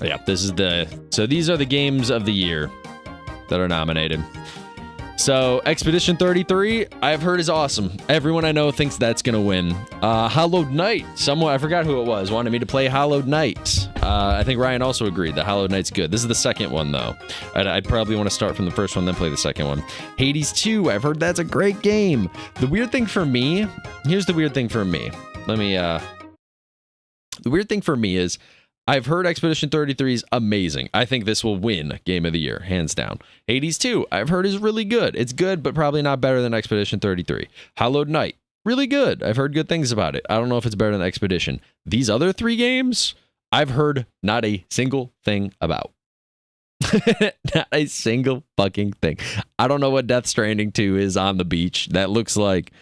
Yeah, this is so these are the games of the year that are nominated. So Expedition 33, I've heard is awesome. Everyone I know thinks that's gonna win. Hallowed Knight, someone, I forgot who it was, wanted me to play Hallowed Knight. I think Ryan also agreed that Hallowed Knight's good. This is the second one though. I'd probably want to start from the first one, then play the second one. Hades 2, I've heard that's a great game. The weird thing for me, here's the weird thing for me. The weird thing for me is, I've heard Expedition 33 is amazing. I think this will win Game of the Year, hands down. Hades 2, I've heard is really good. It's good, but probably not better than Expedition 33. Hallowed Knight, really good. I've heard good things about it. I don't know if it's better than Expedition. These other 3 games, I've heard not a single thing about. Not a single fucking thing. I don't know what Death Stranding 2 is on the beach. That looks like...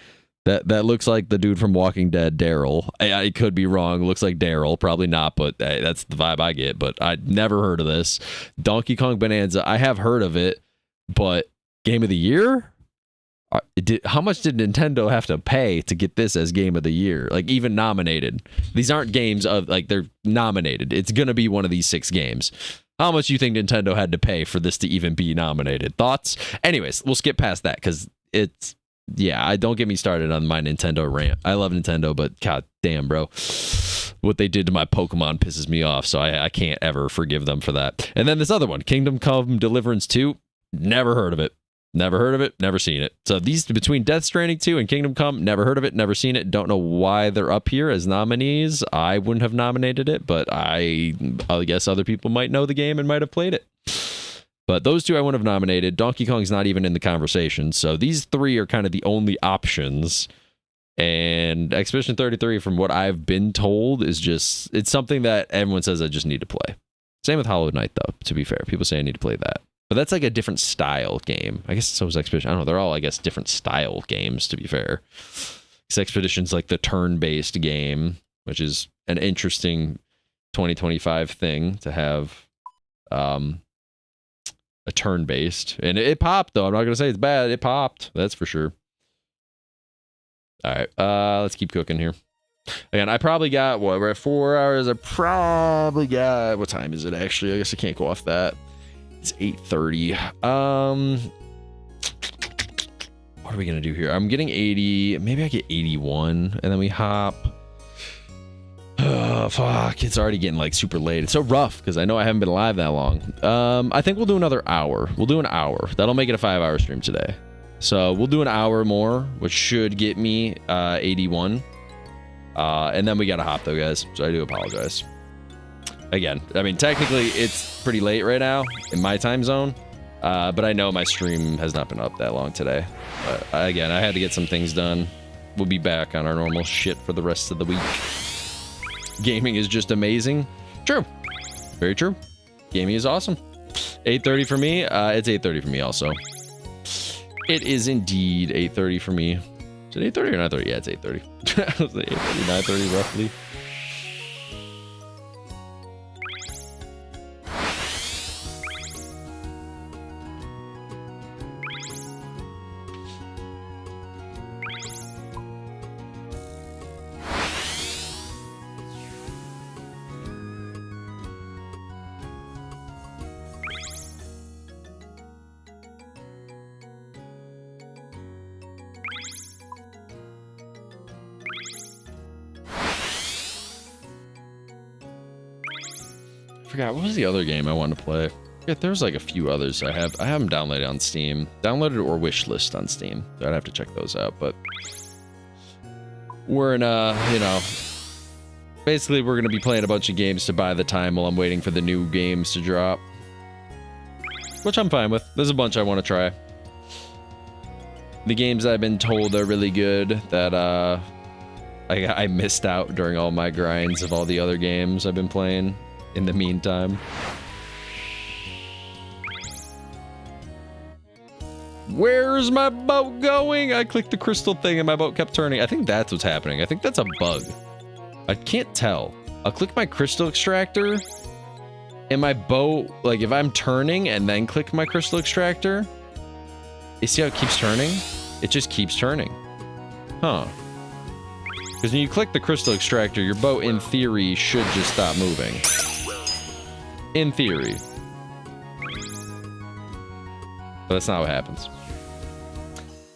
That looks like the dude from Walking Dead, Daryl. I could be wrong. Looks like Daryl. Probably not, but hey, that's the vibe I get. But I'd never heard of this. Donkey Kong Bonanza, I have heard of it, but Game of the Year? How much did Nintendo have to pay to get this as Game of the Year? Like, even nominated. These aren't games of, like, they're nominated. It's going to be one of these 6 games. How much do you think Nintendo had to pay for this to even be nominated? Thoughts? Anyways, we'll skip past that because it's... Yeah, don't get me started on my Nintendo rant. I love Nintendo, but god damn, bro. What they did to my Pokemon pisses me off, so I can't ever forgive them for that. And then this other one, Kingdom Come Deliverance 2, never heard of it. Never heard of it, never seen it. So these, between Death Stranding 2 and Kingdom Come, never heard of it, never seen it. Don't know why they're up here as nominees. I wouldn't have nominated it, but I guess other people might know the game and might have played it. But those 2 I wouldn't have nominated. Donkey Kong's not even in the conversation. So these 3 are kind of the only options. And Expedition 33, from what I've been told, is just... It's something that everyone says I just need to play. Same with Hollow Knight, though, to be fair. People say I need to play that. But that's like a different style game. I guess so is Expedition. I don't know. They're all, I guess, different style games, to be fair. Because Expedition's like the turn-based game, which is an interesting 2025 thing to have... a turn-based, and it popped though. I'm not gonna say it's bad. It popped, that's for sure. All right, let's keep cooking here. Again, I probably got what, we're at 4 hours. I probably got, what time is it actually? I guess I can't go off that. It's 8:30. What are we gonna do here? I'm getting 80. Maybe I get 81, and then we hop. Oh, fuck. It's already getting like super late. It's so rough because I know I haven't been live that long. I think we'll do another hour. We'll do an hour. That'll make it a 5-hour stream today. So we'll do an hour more, which should get me 81. And then we got to hop though, guys. So I do apologize. Again, I mean, technically it's pretty late right now in my time zone. But I know my stream has not been up that long today. But again, I had to get some things done. We'll be back on our normal shit for the rest of the week. Gaming is just amazing. True. Very true. Gaming is awesome. 8:30 for me. It's 8:30 for me also. It is indeed 8:30 for me. Is it 8:30 or 9:30? Yeah, it's 8:30. I was like 8:30, 9:30 roughly. Forgot, what was the other game I wanted to play? Yeah, there's like a few others I have them downloaded on Steam. Downloaded or wish list on Steam. So I'd have to check those out, but we're in you know, basically we're gonna be playing a bunch of games to buy the time while I'm waiting for the new games to drop. Which I'm fine with. There's a bunch I want to try. The games I've been told are really good that I missed out during all my grinds of all the other games I've been playing in the meantime. Where's my boat going? I clicked the crystal thing and my boat kept turning. I think that's what's happening. I think that's a bug. I can't tell. I'll click my crystal extractor and my boat, like if I'm turning and then click my crystal extractor, you see how it keeps turning? It just keeps turning. Huh. Because when you click the crystal extractor, your boat in theory should just stop moving. In theory. But that's not what happens.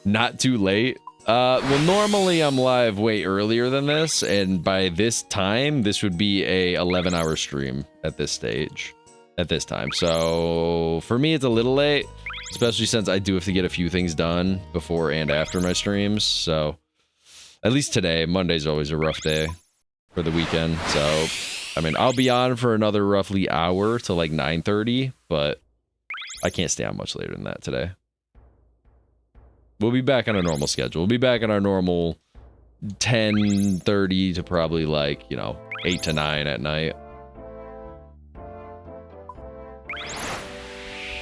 Not too late. Well, normally I'm live way earlier than this, and by this time, this would be a 11-hour stream at this stage. At this time. So, for me, it's a little late, especially since I do have to get a few things done before and after my streams, so... At least today. Monday's always a rough day for the weekend, so... I mean, I'll be on for another roughly hour to like 9:30, but I can't stay on much later than that today. We'll be back on a normal schedule. We'll be back on our normal 10:30 to probably like, you know, 8 to 9 at night.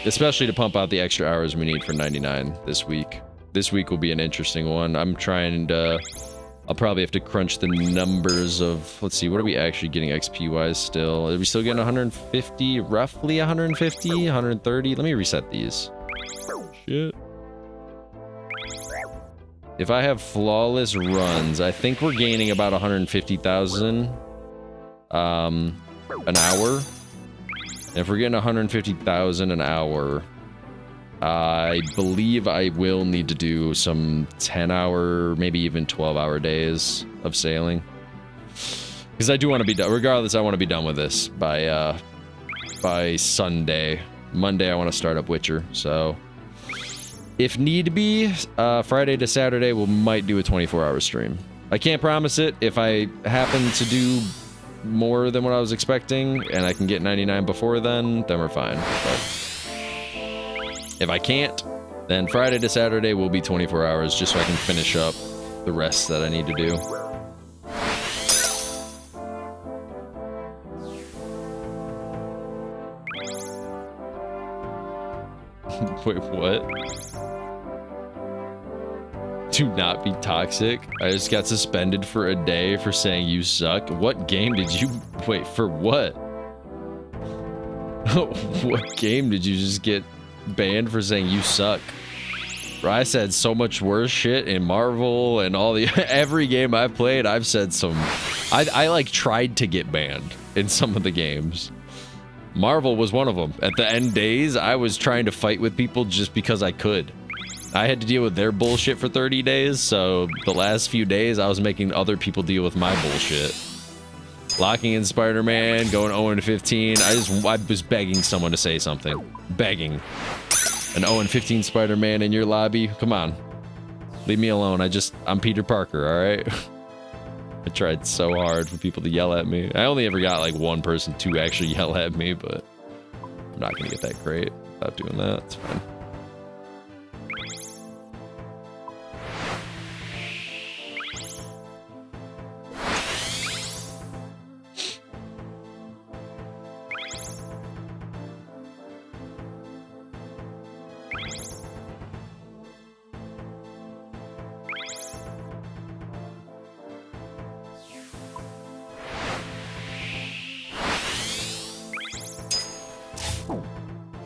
Especially to pump out the extra hours we need for 99 this week. This week will be an interesting one. I'm trying to... I'll probably have to crunch the numbers of... Let's see, what are we actually getting XP-wise still? Are we still getting 150? Roughly 150? 130? Let me reset these. Shit. If I have flawless runs, I think we're gaining about 150,000 an hour. And if we're getting 150,000 an hour, I believe I will need to do some 10-hour, maybe even 12-hour days of sailing. Because I do want to be done. Regardless, I want to be done with this by Sunday. Monday, I want to start up Witcher. So, if need be, Friday to Saturday, we might do a 24-hour stream. I can't promise it. If I happen to do more than what I was expecting, and I can get 99 before then we're fine. But if I can't, then Friday to Saturday will be 24 hours just so I can finish up the rest that I need to do. Wait, what? Do not be toxic. I just got suspended for a day for saying you suck. What game did you... Wait, for what? What game did you just get banned for saying you suck? I said so much worse shit in Marvel and all the... Every game I've played, I've said some... I like tried to get banned in some of the games. Marvel was one of them. At the end days, I was trying to fight with people just because I could. I had to deal with their bullshit for 30 days, so the last few days I was making other people deal with my bullshit. Locking in Spider-Man, going 0-15. I was begging someone to say something. Begging. An 0-15 Spider-Man in your lobby? Come on. Leave me alone. I'm Peter Parker, alright? I tried so hard for people to yell at me. I only ever got like one person to actually yell at me, but I'm not gonna get that great without doing that. It's fine.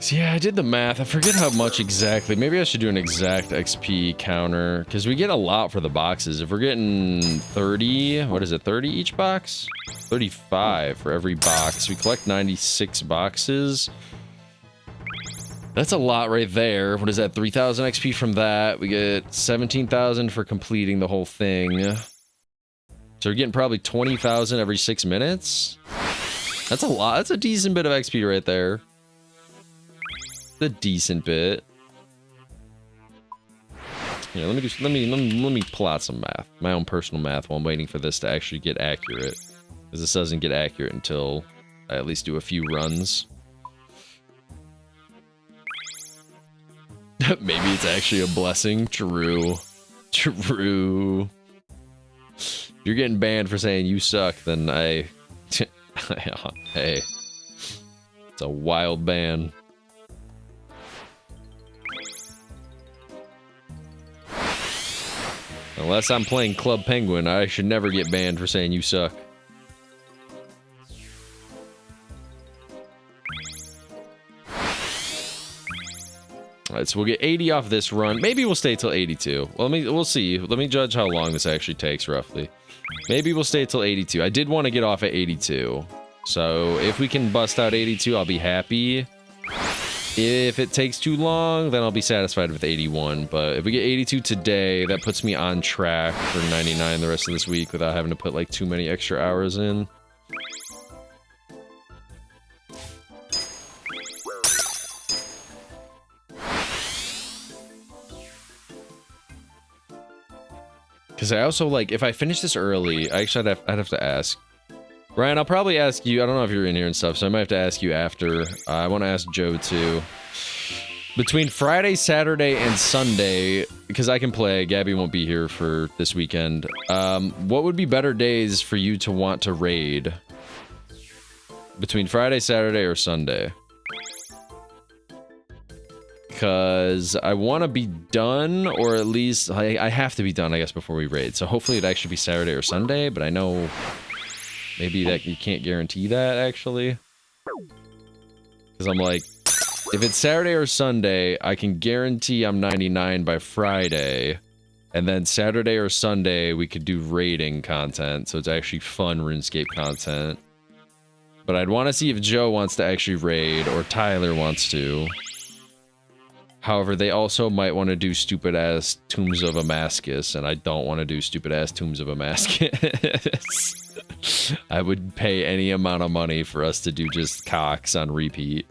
Yeah, I did the math. I forget how much exactly. Maybe I should do an exact XP counter, because we get a lot for the boxes. If we're getting 30, what is it, 30 each box? 35 for every box. We collect 96 boxes. That's a lot right there. What is that, 3,000 XP from that? We get 17,000 for completing the whole thing. So we're getting probably 20,000 every 6 minutes. That's a lot. That's a decent bit of XP right there. A decent bit. Here, let me pull out some math, my own personal math, while I'm waiting for this to actually get accurate, because this doesn't get accurate until I at least do a few runs. Maybe it's actually a blessing. True. If you're getting banned for saying you suck, then hey, it's a wild ban. Unless I'm playing Club Penguin, I should never get banned for saying you suck. Alright, so we'll get 80 off this run. Maybe we'll stay till 82. Well, we'll see. Let me judge how long this actually takes, roughly. Maybe we'll stay till 82. I did want to get off at 82. So if we can bust out 82, I'll be happy. If it takes too long, then I'll be satisfied with 81. But if we get 82 today, that puts me on track for 99 the rest of this week without having to put like too many extra hours in. Because I also, like, if I finish this early, I'd have to ask. Ryan, I'll probably ask you, I don't know if you're in here and stuff, so I might have to ask you after. I want to ask Joe, too. Between Friday, Saturday, and Sunday, because I can play, Gabby won't be here for this weekend, what would be better days for you to want to raid? Between Friday, Saturday, or Sunday? Because I want to be done, or at least I have to be done, I guess, before we raid. So hopefully it'd actually be Saturday or Sunday, but I know maybe that you can't guarantee that, actually. Because I'm like, if it's Saturday or Sunday, I can guarantee I'm 99 by Friday. And then Saturday or Sunday, we could do raiding content, so it's actually fun RuneScape content. But I'd want to see if Joe wants to actually raid, or Tyler wants to. However, they also might want to do stupid-ass Tombs of Damascus, and I don't want to do stupid-ass Tombs of Damascus. I would pay any amount of money for us to do just Cox on repeat.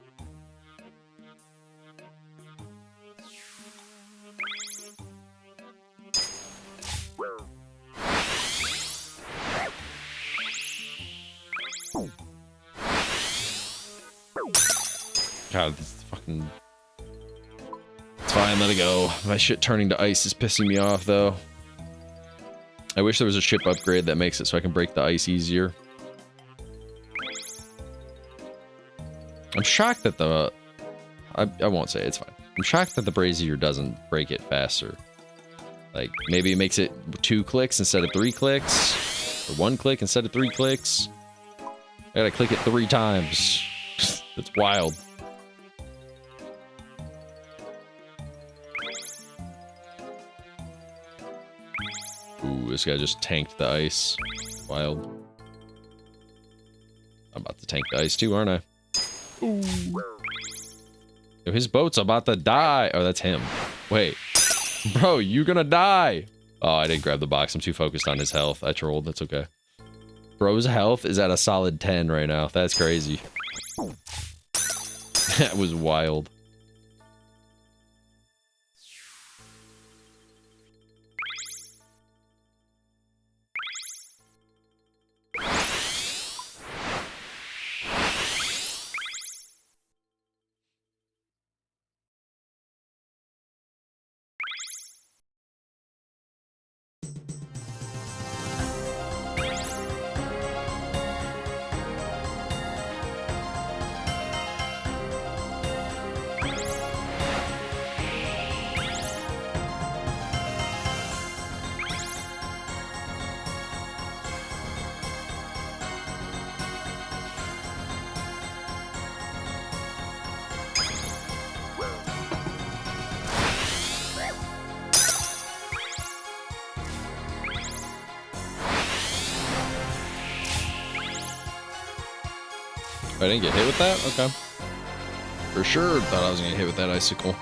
God, this fucking... It's fine, let it go. My shit turning to ice is pissing me off, though. I wish there was a ship upgrade that makes it so I can break the ice easier. I'm shocked that the... I won't say it, it's fine. I'm shocked that the Brazier doesn't break it faster. Like, maybe it makes it 2 clicks instead of 3 clicks. Or 1 click instead of 3 clicks. I gotta click it 3 times. It's wild. Ooh, this guy just tanked the ice. Wild. I'm about to tank the ice too, aren't I? Ooh. Yo, his boat's about to die. Oh, that's him. Wait. Bro, you're gonna die. Oh, I didn't grab the box. I'm too focused on his health. I trolled. That's okay. Bro's health is at a solid 10 right now. That's crazy. That was wild. I didn't get hit with that? Okay. For sure thought I was gonna get hit with that icicle.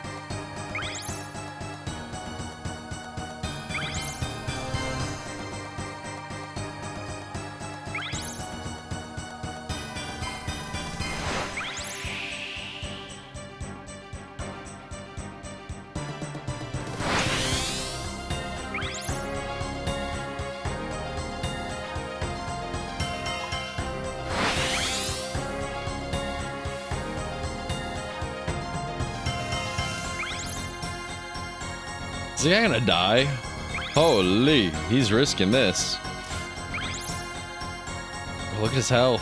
Is the guy gonna die? Holy, he's risking this. Look at his health.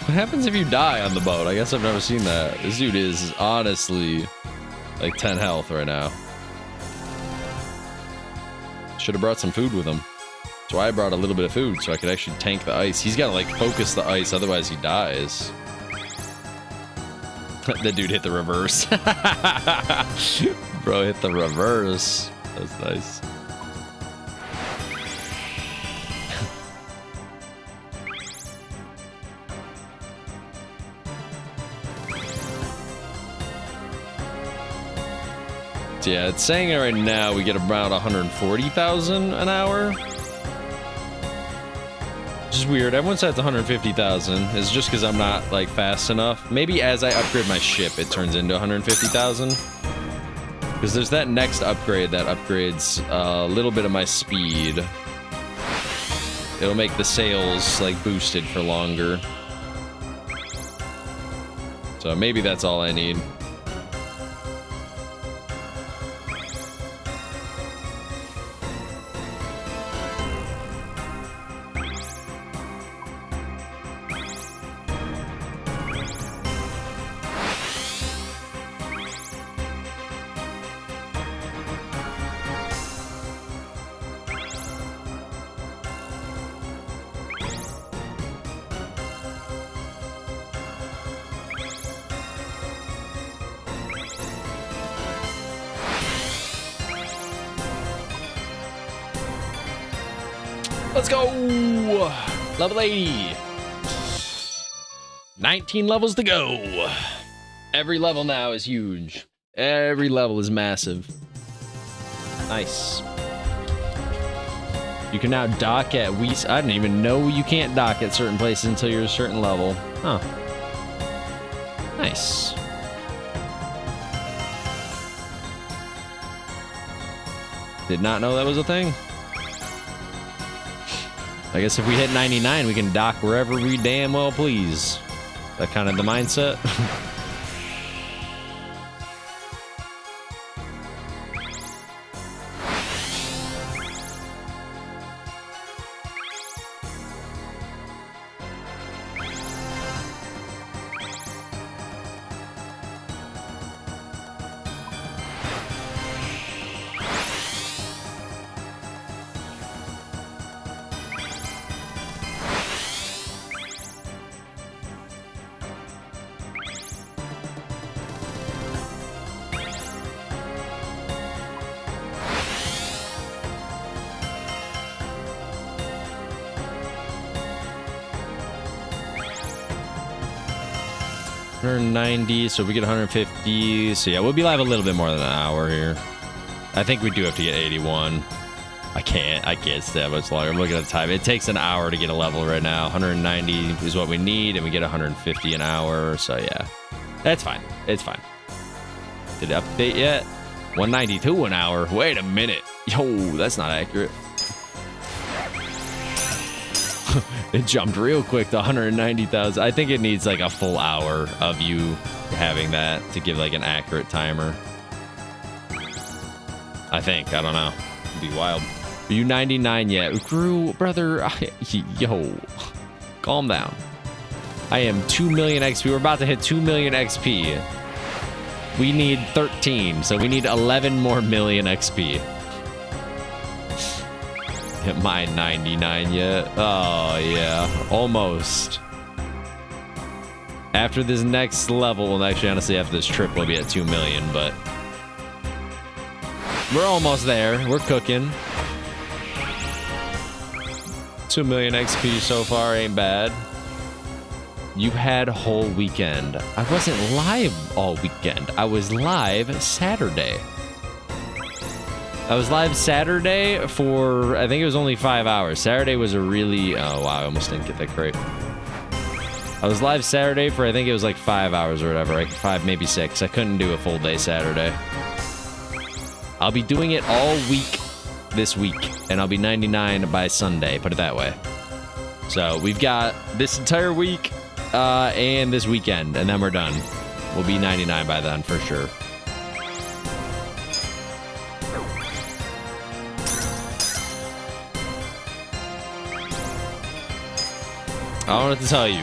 What happens if you die on the boat? I guess I've never seen that. This dude is honestly like 10 health right now. Should have brought some food with him. That's why I brought a little bit of food, so I could actually tank the ice. He's gotta like focus the ice, otherwise he dies. That dude hit the reverse. Bro hit the reverse. That's nice. Yeah, it's saying right now we get about 140,000 an hour. Which is weird. Everyone says 150,000. It's just because I'm not like fast enough. Maybe as I upgrade my ship, it turns into 150,000. Because there's that next upgrade that upgrades a little bit of my speed. It'll make the sails like boosted for longer. So maybe that's all I need. Let's go! Level 80. 19 levels to go. Every level now is huge. Every level is massive. Nice. You can now dock at I didn't even know you can't dock at certain places until you're a certain level. Huh. Nice. Did not know that was a thing. I guess if we hit 99, we can dock wherever we damn well please. That kind of the mindset. 190, so we get 150. So yeah, we'll be live a little bit more than an hour here. I think we do have to get 81. I can't stay that much longer. I'm looking at the time. It takes an hour to get a level right now. 190 is what we need, and we get 150 an hour. So yeah, that's fine. It's fine. Did it update yet? 192 an hour. Wait a minute. Yo, that's not accurate. It jumped real quick to 190,000. I think it needs like a full hour of you having that to give like an accurate timer. I think. I don't know. It'd be wild. Are you 99 yet? Grew, brother. Yo, calm down. I am 2 million XP. We're about to hit 2 million XP. We need 13, so we need 11 more million XP. Am I 99 yet? Oh, yeah. Almost. After this next level, well, actually, honestly, after this trip, we'll be at 2 million, but we're almost there. We're cooking. 2 million XP so far ain't bad. You had a whole weekend. I wasn't live all weekend. I was live Saturday. I was live Saturday for, I think it was only 5 hours. Saturday was a really, oh wow, I almost didn't get that crate. I was live Saturday for, I think it was like 5 hours or whatever, like 5, maybe 6. I couldn't do a full day Saturday. I'll be doing it all week this week, and I'll be 99 by Sunday, put it that way. So we've got this entire week and this weekend, and then we're done. We'll be 99 by then for sure. I don't know what to tell you.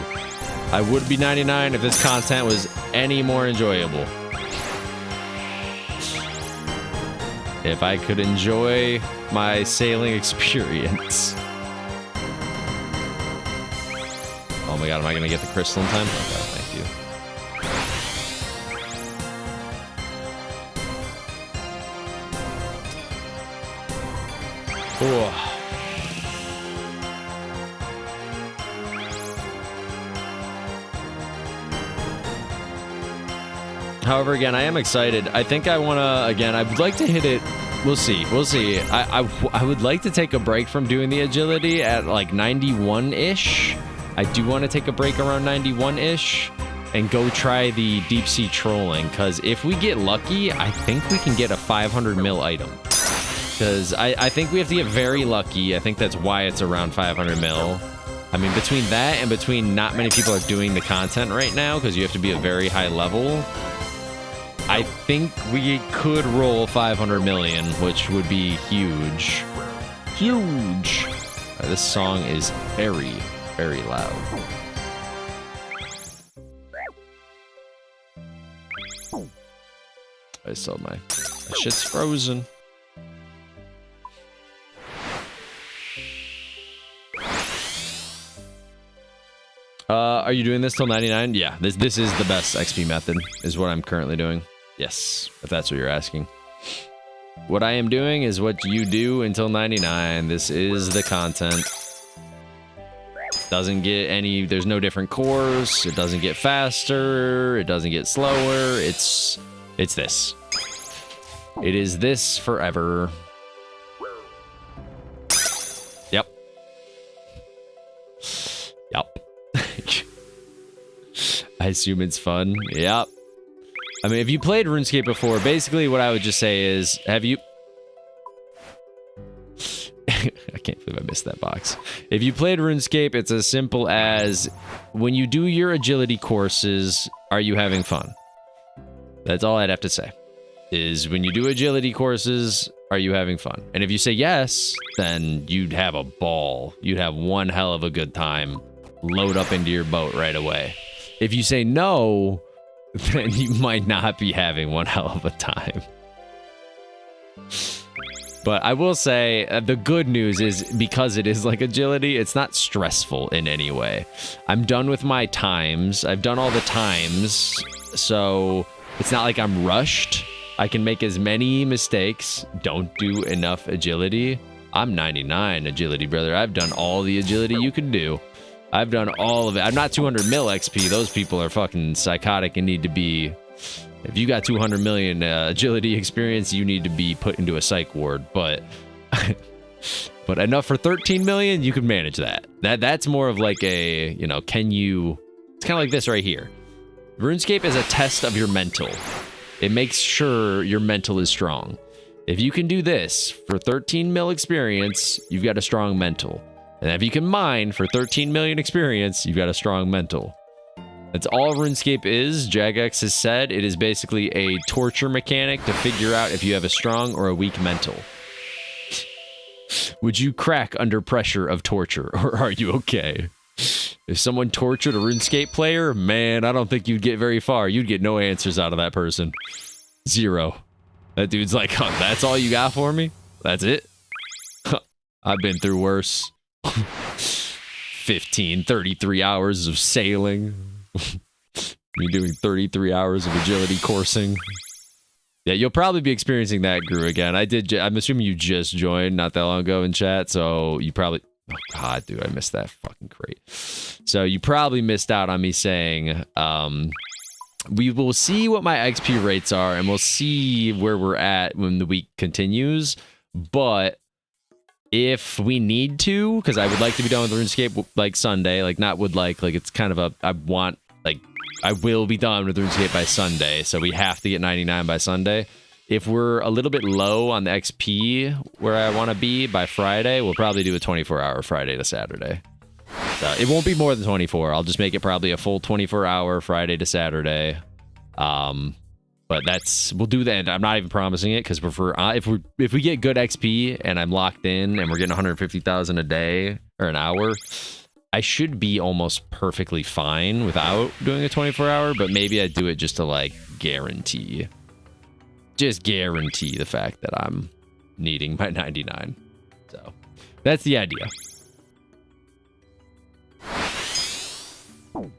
I would be 99 if this content was any more enjoyable. If I could enjoy my sailing experience. Oh my god, am I gonna get the crystal in time? Oh god, thank you. Oh. However, again, I am excited. I think I want to, again, I would like to hit it. We'll see. We'll see. I would like to take a break from doing the agility at like 91-ish. I do want to take a break around 91-ish and go try the deep sea trolling, because if we get lucky, I think we can get a 500 mil item. Because I think we have to get very lucky. I think that's why it's around 500 mil. I mean, between that and between not many people are doing the content right now, because you have to be a very high level, I think we could roll 500 million, which would be huge. Huge! This song is very, very loud. I saw my shit's frozen. Are you doing this till 99? Yeah, this is the best XP method, is what I'm currently doing. Yes, if that's what you're asking. What I am doing is what you do until 99. This is the content. Doesn't get any, there's no different course. It doesn't get faster. It doesn't get slower. It's this. It is this forever. Yep. Yep. I assume it's fun. Yep. I mean, if you played RuneScape before, basically what I would just say is, have you... I can't believe I missed that box. If you played RuneScape, it's as simple as, when you do your agility courses, are you having fun? That's all I'd have to say. Is when you do agility courses, are you having fun? And if you say yes, then you'd have a ball. You'd have one hell of a good time. Load up into your boat right away. If you say no, then you might not be having one hell of a time. But I will say, the good news is, because it is like agility, it's not stressful in any way. I'm done with my times. I've done all the times, so it's not like I'm rushed. I can make as many mistakes. Don't do enough agility. I'm 99 agility, brother. I've done all the agility you can do. I've done all of it. I'm not 200 mil XP. Those people are fucking psychotic and need to be... If you got 200 million agility experience, you need to be put into a psych ward. But but enough for 13 million, you can manage that. That's more of like a, you know, can you... It's kind of like this right here. RuneScape is a test of your mental. It makes sure your mental is strong. If you can do this for 13 mil experience, you've got a strong mental. And if you can mine for 13 million experience, you've got a strong mental. That's all RuneScape is. Jagex has said it is basically a torture mechanic to figure out if you have a strong or a weak mental. Would you crack under pressure of torture, or are you okay? If someone tortured a RuneScape player, man, I don't think you'd get very far. You'd get no answers out of that person. Zero. That dude's like, huh, that's all you got for me? That's it? I've been through worse. 33 hours of sailing. Me doing 33 hours of agility coursing. Yeah, you'll probably be experiencing that, Gru, again. I'm assuming you just joined not that long ago in chat, so you probably... Oh, God, dude, I missed that fucking crate. So you probably missed out on me saying, we will see what my XP rates are, and we'll see where we're at when the week continues, but... If we need to, because I would like to be done with RuneScape like Sunday, like not would like it's kind of a, I will be done with RuneScape by Sunday, so we have to get 99 by Sunday. If we're a little bit low on the XP where I want to be by Friday, we'll probably do a 24-hour Friday to Saturday. So it won't be more than 24. I'll just make it probably a full 24-hour Friday to Saturday. But we'll do that. I'm not even promising it, because if we get good XP and I'm locked in and we're getting 150,000 a day or an hour, I should be almost perfectly fine without doing a 24-hour, but maybe I do it just to like guarantee the fact that I'm needing my 99. So that's the idea.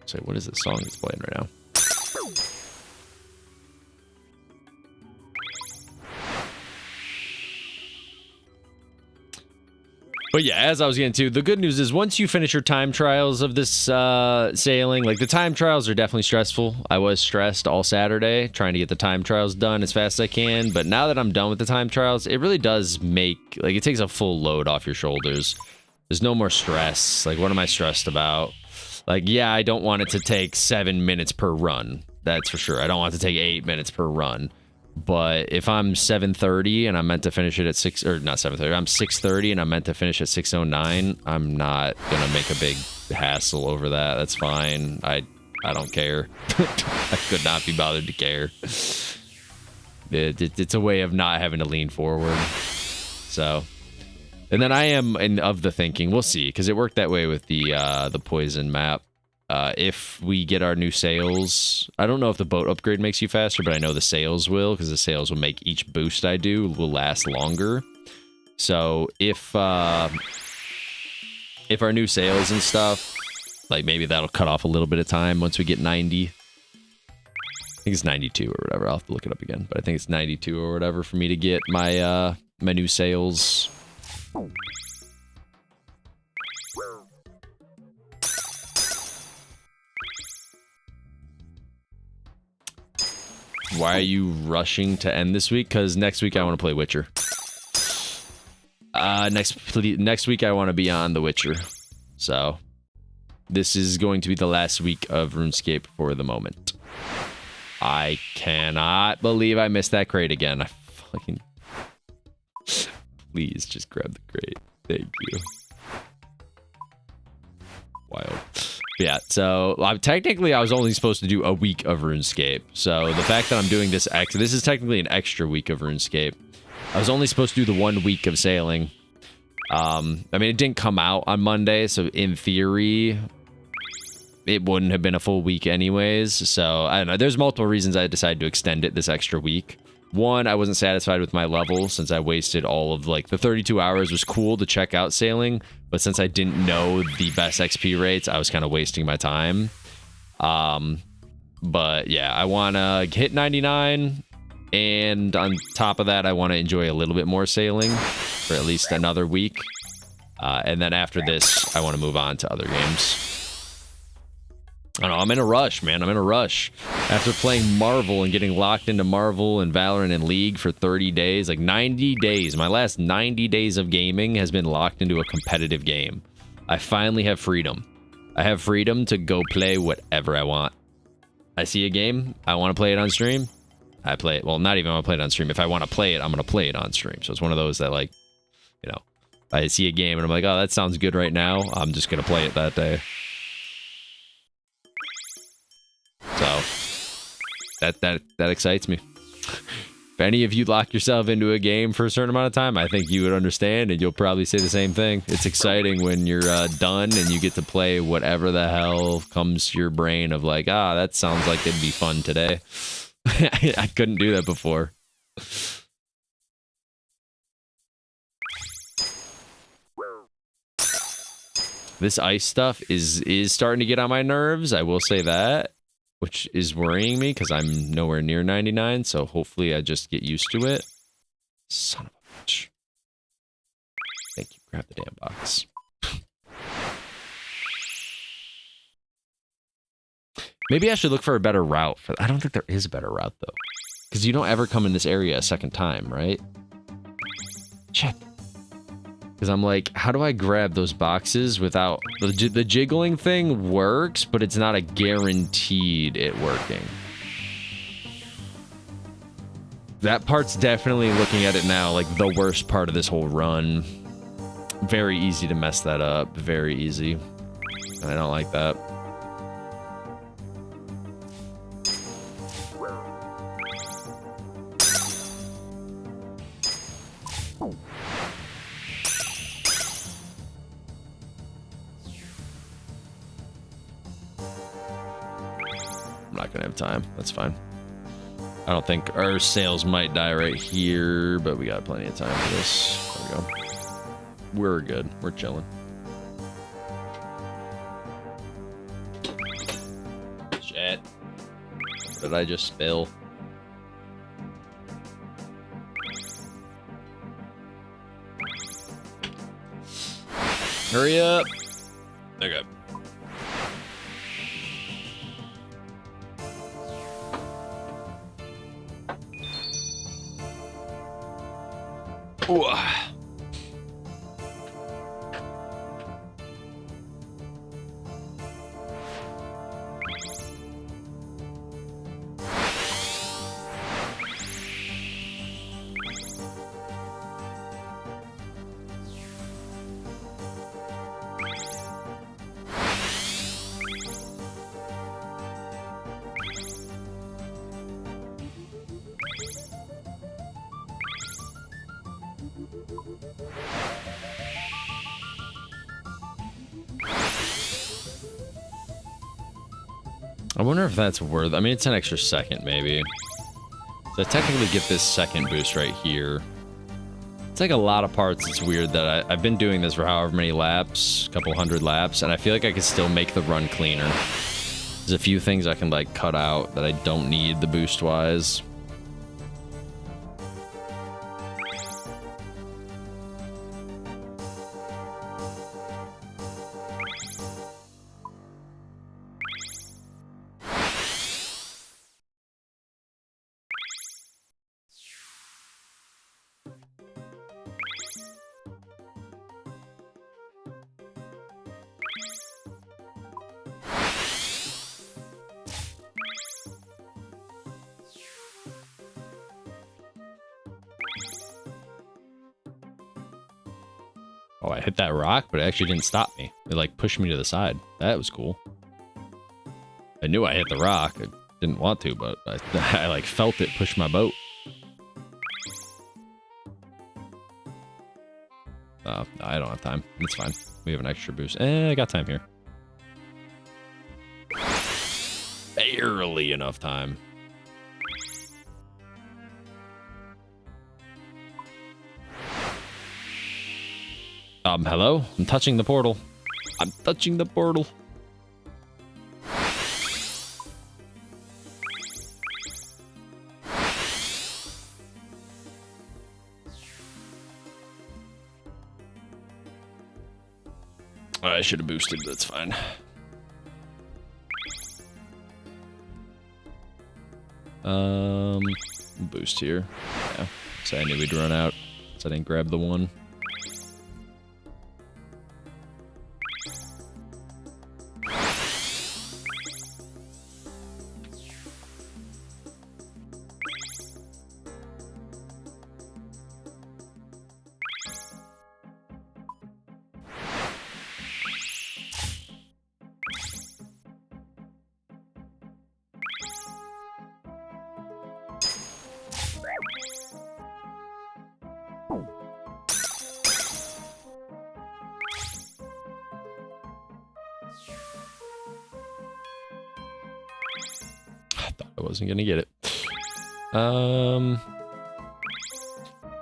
So what is this song that's playing right now? But yeah, as I was getting to, the good news is once you finish your time trials of this sailing, like the time trials are definitely stressful. I was stressed all Saturday trying to get the time trials done as fast as I can. But now that I'm done with the time trials, it really does make, like, it takes a full load off your shoulders. There's no more stress. Like, what am I stressed about? Like, yeah, I don't want it to take 7 minutes per run. That's for sure. I don't want it to take 8 minutes per run. But if I'm 7:30 and I'm meant to finish it at 6, or not 7:30, I'm 6:30 and I'm meant to finish at 6:09, I'm not gonna make a big hassle over that. That's fine. I don't care. I could not be bothered to care. It's a way of not having to lean forward. So, and then I am of the thinking, we'll see, because it worked that way with the poison map. If we get our new sails, I don't know if the boat upgrade makes you faster, but I know the sails will, because the sails will make each boost I do will last longer. So if our new sails and stuff, like maybe that'll cut off a little bit of time once we get 90. I think it's 92 or whatever. I'll have to look it up again, but I think it's 92 or whatever for me to get my my new sails. Why are you rushing to end this week? Because next week I want to play Witcher. Next week I want to be on The Witcher. So this is going to be the last week of RuneScape for the moment. I cannot believe I missed that crate again. I fucking... Please just grab the crate. Thank you. Wild. Yeah, so technically I was only supposed to do a week of RuneScape. So the fact that I'm doing this is technically an extra week of RuneScape. I was only supposed to do the 1 week of sailing. I mean, it didn't come out on Monday, so in theory, it wouldn't have been a full week anyways. So I don't know. There's multiple reasons I decided to extend it this extra week. One, I wasn't satisfied with my level since I wasted all of, like, the 32 hours was cool to check out sailing, but since I didn't know the best XP rates, I was kind of wasting my time. But yeah, I want to hit 99, and on top of that, I want to enjoy a little bit more sailing for at least another week. And then after this, I want to move on to other games. I don't know, I'm in a rush, man. I'm in a rush. After playing Marvel and getting locked into Marvel and Valorant and League for 30 days, like 90 days, my last 90 days of gaming has been locked into a competitive game. I finally have freedom. I have freedom to go play whatever I want. I see a game, I want to play it on stream, I play it. Well, not even want to play it on stream. If I want to play it, I'm going to play it on stream. So it's one of those that, like, you know, I see a game and I'm like, oh, that sounds good right now. I'm just going to play it that day. So that excites me. If any of you lock yourself into a game for a certain amount of time, I think you would understand, and you'll probably say the same thing. It's exciting when you're done and you get to play whatever the hell comes to your brain of like, that sounds like it'd be fun today. I couldn't do that before. This ice stuff is starting to get on my nerves, I will say that. Which is worrying me because I'm nowhere near 99, so hopefully I just get used to it. Son of a bitch. Thank you. Grab the damn box. Maybe I should look for a better route. I don't think there is a better route, though. Because you don't ever come in this area a second time, right? Check. Because I'm like, how do I grab those boxes without... The jiggling thing works, but it's not a guaranteed it working. That part's definitely, looking at it now, like the worst part of this whole run. Very easy to mess that up. Very easy. And I don't like that. I'm not gonna have time. That's fine. I don't think our sails might die right here, but we got plenty of time for this. There we go. We're good. We're chilling. Shit. What did I just spill? Hurry up. Okay. Ooh. I wonder if that's worth... I mean, it's an extra second, maybe. So I technically get this second boost right here. It's like a lot of parts. It's weird that I've been doing this for however many laps, a couple hundred laps, and I feel like I could still make the run cleaner. There's a few things I can, like, cut out that I don't need the boost-wise. Oh, I hit that rock, but it actually didn't stop me. It, like, pushed me to the side. That was cool. I knew I hit the rock. I didn't want to, but I like, felt it push my boat. I don't have time. It's fine. We have an extra boost. I got time here. Barely enough time. Hello? I'm touching the portal. I'm touching the portal. I should have boosted, but that's fine. Boost here. Yeah. So I knew we'd run out, so I didn't grab the one. I wasn't gonna get it. Man,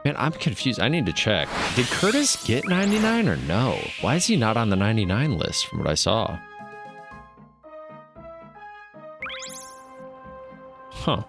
I'm confused. I need to check. Did Curtis get 99 or no? Why is he not on the 99 list from what I saw? Huh.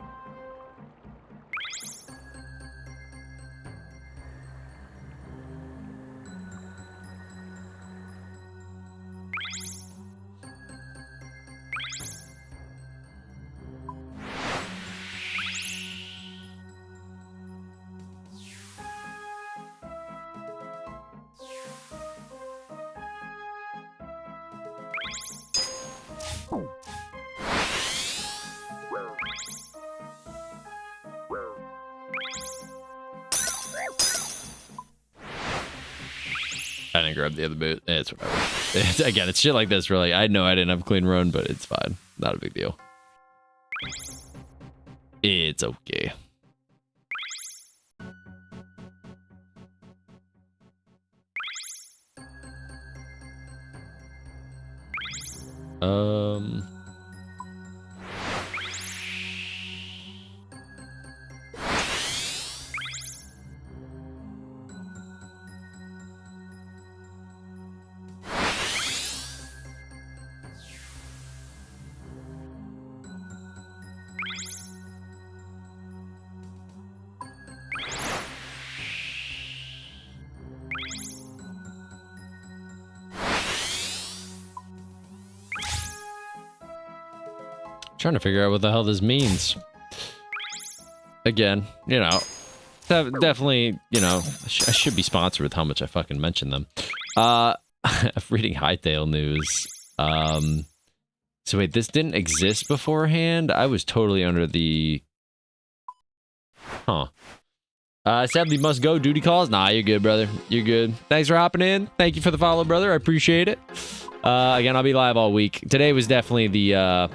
I didn't grab the other boot. It's whatever. Again, it's shit like this where, like, I know I didn't have a clean run, but it's fine. Not a big deal. It's okay. trying to figure out what the hell this means. Again, you know, definitely, you know, I should be sponsored with how much I fucking mention them. Reading Hightail news. So wait, this didn't exist beforehand? I was totally under the... Huh. Sadly must go, duty calls. Nah, you're good, brother. You're good. Thanks for hopping in. Thank you for the follow, brother. I appreciate it. Again, I'll be live all week. Today was definitely the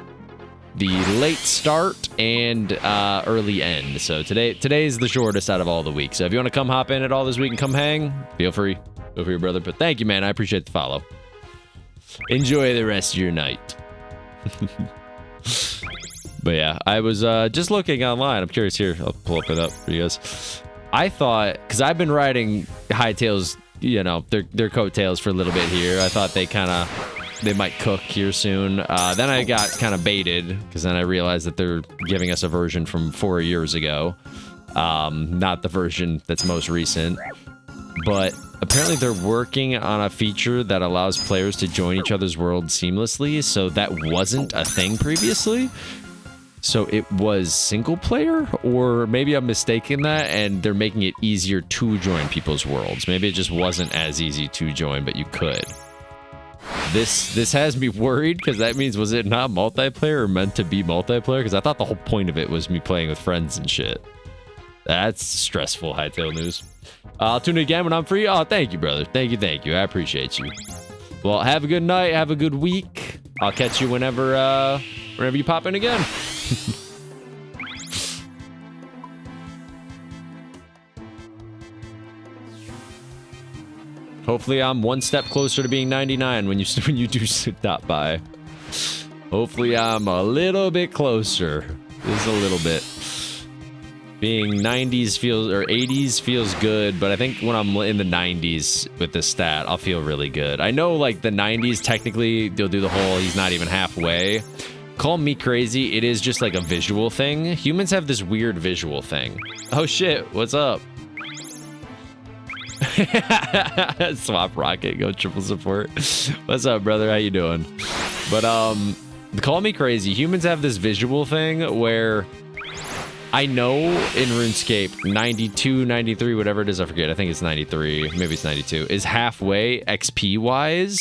late start and early end. So today's the shortest out of all the weeks. So if you want to come hop in at all this week and come hang, feel free. Feel free, brother. But thank you, man. I appreciate the follow. Enjoy the rest of your night. But yeah, I was just looking online. I'm curious here. I'll pull it up for you guys. I thought, because I've been riding Hightails, you know, their coattails for a little bit here. I thought they might cook here soon. Then I got kind of baited, because then I realized that they're giving us a version from 4 years ago. Not the version that's most recent. But apparently they're working on a feature that allows players to join each other's world seamlessly. So that wasn't a thing previously. So it was single player, or maybe I'm mistaken that, and they're making it easier to join people's worlds. Maybe it just wasn't as easy to join, but you could. This has me worried, because that means, was it not multiplayer or meant to be multiplayer? Because I thought the whole point of it was me playing with friends and shit. That's stressful, Hightail news. I'll tune in again when I'm free. Oh, thank you, brother. Thank you. I appreciate you. Well, have a good night. Have a good week. I'll catch you whenever you pop in again. Hopefully I'm one step closer to being 99 when you do stop by. Hopefully I'm a little bit closer. Just a little bit. Being 90s feels, or 80s feels good, but I think when I'm in the 90s with this stat, I'll feel really good. I know, like, the 90s, technically, they'll do the whole, he's not even halfway. Call me crazy, it is just like a visual thing. Humans have this weird visual thing. Oh shit, what's up? Swap Rocket, go triple support. What's up, brother? How you doing? But, call me crazy. Humans have this visual thing where I know in RuneScape, 92, 93, whatever it is, I forget. I think it's 93, maybe it's 92, is halfway XP-wise.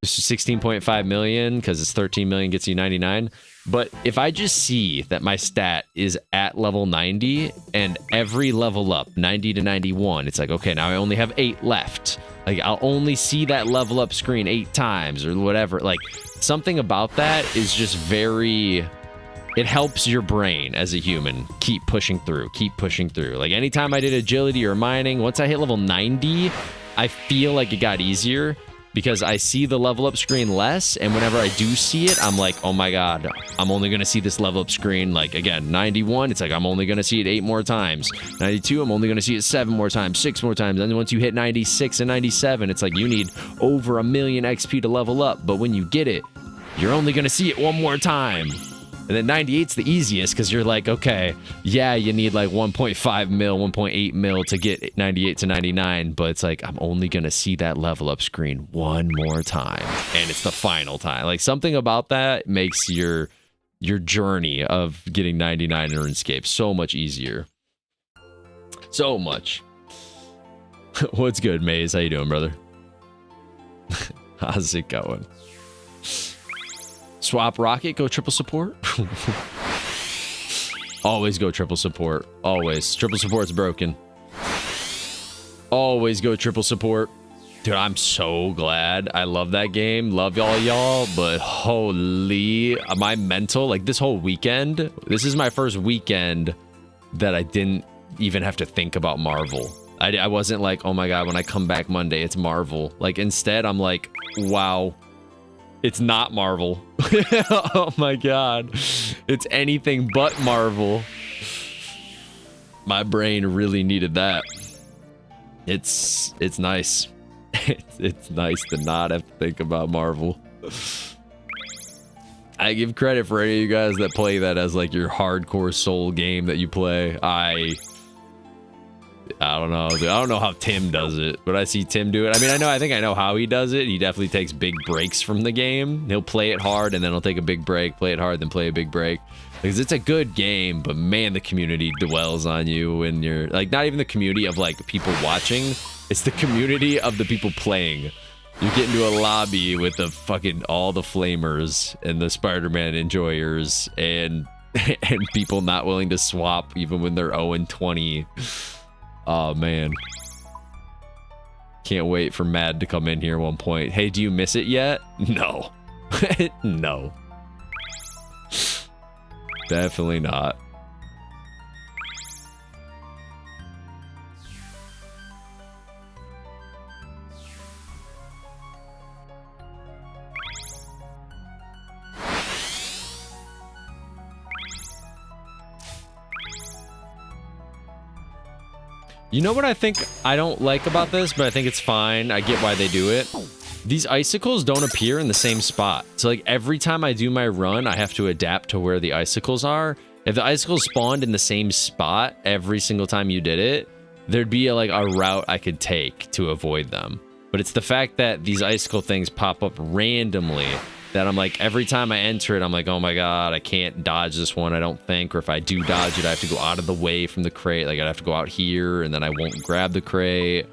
This is 16.5 million, because it's 13 million gets you 99. But if I just see that my stat is at level 90, and every level up, 90 to 91, it's like, okay, now I only have 8 left. Like, I'll only see that level up screen 8 times, or whatever. Like, something about that is just very... It helps your brain as a human keep pushing through. Like, anytime I did agility or mining, once I hit level 90, I feel like it got easier because I see the level up screen less, and whenever I do see it, I'm like, oh my god, I'm only going to see this level up screen, like, again, 91, it's like, I'm only going to see it 8 more times. 92, I'm only going to see it 7 more times, 6 more times, and then once you hit 96 and 97, it's like, you need over 1 million XP to level up, but when you get it, you're only going to see it 1 more time. And then 98's the easiest, because you're like, okay, yeah, you need like 1.5 mil, 1.8 mil to get 98 to 99, but it's like, I'm only going to see that level up screen 1 more time, and it's the final time. Like, something about that makes your journey of getting 99 in RuneScape so much easier. So much. What's good, Maze? How you doing, brother? How's it going? Swap Rocket, go triple support. Always go triple support. Always. Triple support's broken. Always go triple support. Dude, I'm so glad. I love that game. Love y'all, but holy, my mental, like, this whole weekend, this is my first weekend that I didn't even have to think about Marvel. I wasn't like, oh my god, when I come back Monday, it's Marvel. Like, instead, I'm like, wow. It's not Marvel. Oh my god. It's anything but Marvel. My brain really needed that. It's nice. It's nice to not have to think about Marvel. I give credit for any of you guys that play that as like your hardcore soul game that you play. I don't know. Dude. I don't know how Tim does it, but I see Tim do it. I mean, I think I know how he does it. He definitely takes big breaks from the game. He'll play it hard and then he'll take a big break, play it hard, then play a big break. Because it's a good game, but man, the community dwells on you when you're like, not even the community of like people watching. It's the community of the people playing. You get into a lobby with the fucking all the flamers and the Spider-Man enjoyers and people not willing to swap even when they're 0-20. Oh man. Can't wait for Mad to come in here at one point. Hey, do you miss it yet? No. No. Definitely not. You know what I think I don't like about this, but I think it's fine. I get why they do it. These icicles don't appear in the same spot. So like every time I do my run, I have to adapt to where the icicles are. If the icicles spawned in the same spot every single time you did it, there'd be like a route I could take to avoid them. But it's the fact that these icicle things pop up randomly that I'm like, every time I enter it, I'm like, oh my god, I can't dodge this one, I don't think. Or if I do dodge it, I have to go out of the way from the crate. Like I'd have to go out here and then I won't grab the crate.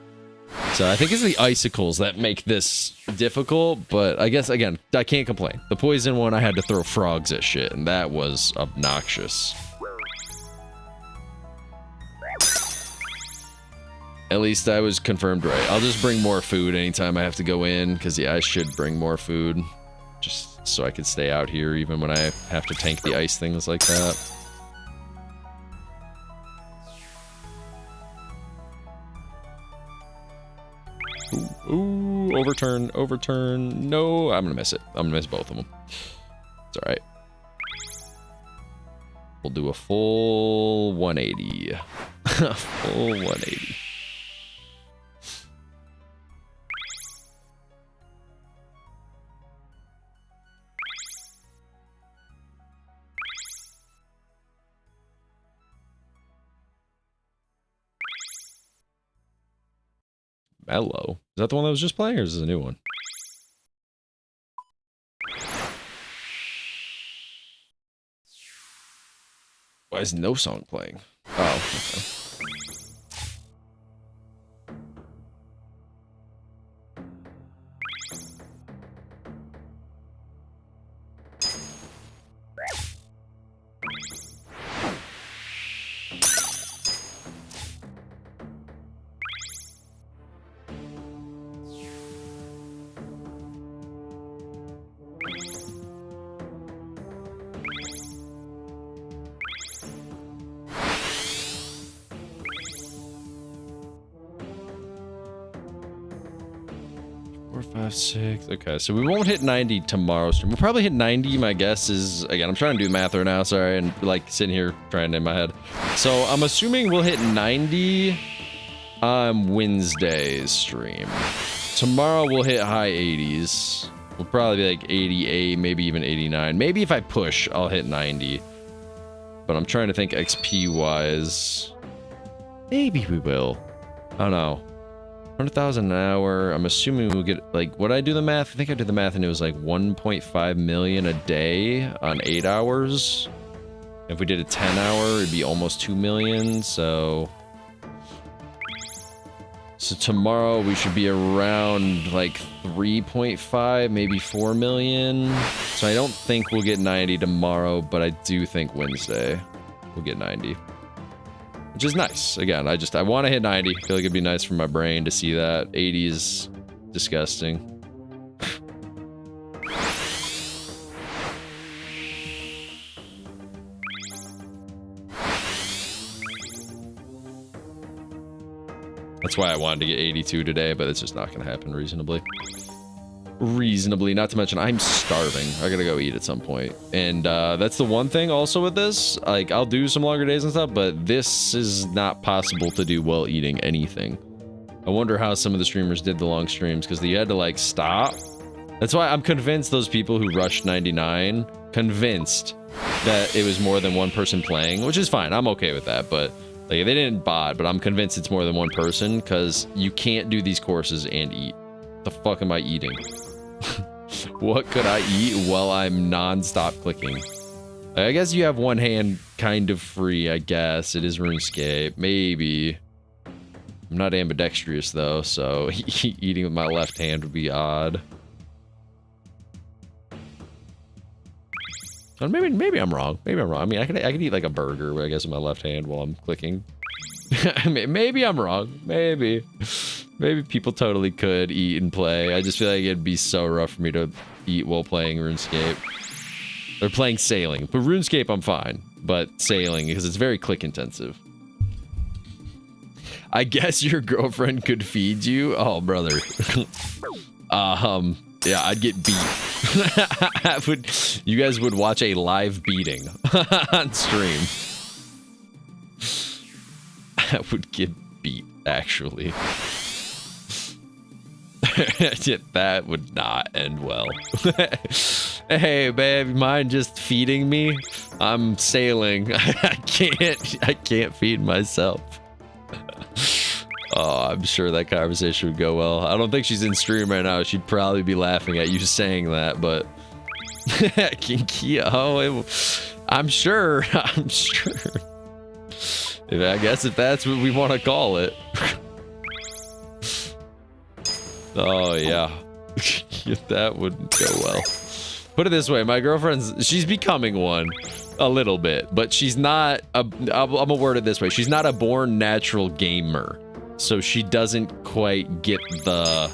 So I think it's the icicles that make this difficult, but I guess, again, I can't complain. The poison one, I had to throw frogs at shit, and that was obnoxious. At least I was confirmed right. I'll just bring more food anytime I have to go in, because yeah, I should bring more food. Just so I could stay out here even when I have to tank the ice things like that. Ooh, overturn, overturn. No, I'm gonna miss it. I'm gonna miss both of them. It's alright. We'll do a full 180. A full 180. Mellow. Is that the one that was just playing, or is this a new one? Why is no song playing? Oh, okay. Okay, so we won't hit 90 tomorrow stream. We'll probably hit 90, my guess is, again, I'm trying to do math right now, sorry, and like sitting here trying in my head. So I'm assuming we'll hit 90 on Wednesday's stream. Tomorrow we'll hit high 80s. We'll probably be like 88, maybe even 89. Maybe if I push, I'll hit 90. But I'm trying to think XP wise. Maybe we will. I don't know. 100,000 an hour. I'm assuming we'll get, like, would I do the math? I think I did the math and it was like 1.5 million a day on 8 hours. If we did a 10 hour, it'd be almost 2 million. So tomorrow we should be around like 3.5, maybe 4 million. So I don't think we'll get 90 tomorrow, but I do think Wednesday we'll get 90. Which is nice. Again, I want to hit 90. I feel like it'd be nice for my brain to see that. 80 is disgusting. That's why I wanted to get 82 today, but it's just not going to happen reasonably. Not to mention I'm starving. I gotta go eat at some point. And that's the one thing also with this, like I'll do some longer days and stuff, but this is not possible to do while eating anything. I wonder how some of the streamers did the long streams, because you had to like stop. That's why I'm convinced those people who rushed 99, convinced that it was more than one person playing, which is fine, I'm okay with that, but Like, they didn't bot, but I'm convinced it's more than one person because you can't do these courses and eat. What the fuck am I eating? What could I eat while I'm non-stop clicking? I guess you have one hand kind of free, I guess. It is RuneScape. Maybe. I'm not ambidextrous, though, so eating with my left hand would be odd. Or maybe I'm wrong. Maybe I'm wrong. I mean, I could eat like a burger, I guess, with my left hand while I'm clicking. Maybe I'm wrong. Maybe people totally could eat and play. I just feel like it'd be so rough for me to eat while playing RuneScape. Or playing sailing. But RuneScape, I'm fine. But sailing, because it's very click intensive. I guess your girlfriend could feed you? Oh, brother. Yeah, I'd get beat. You guys would watch a live beating on stream. I would get beat, actually. That would not end well. Hey, babe, you mind just feeding me? I'm sailing. I can't feed myself. Oh, I'm sure that conversation would go well. I don't think she's in stream right now. She'd probably be laughing at you saying that, but I'm sure. I'm sure. I guess if that's what we want to call it. Oh, yeah. That wouldn't go well. Put it this way, my she's becoming one a little bit, but she's not, I'm gonna word it this way. She's not a born natural gamer. So she doesn't quite get the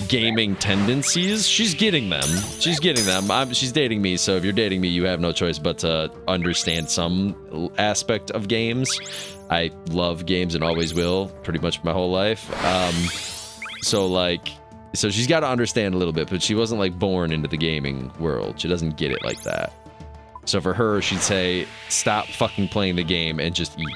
gaming tendencies. She's getting them. She's getting them. She's dating me, so if you're dating me, you have no choice but to understand some aspect of games. I love games and always will, pretty much my whole life. So she's got to understand a little bit, but she wasn't like born into the gaming world. She doesn't get it like that. So for her, she'd say, stop fucking playing the game and just eat.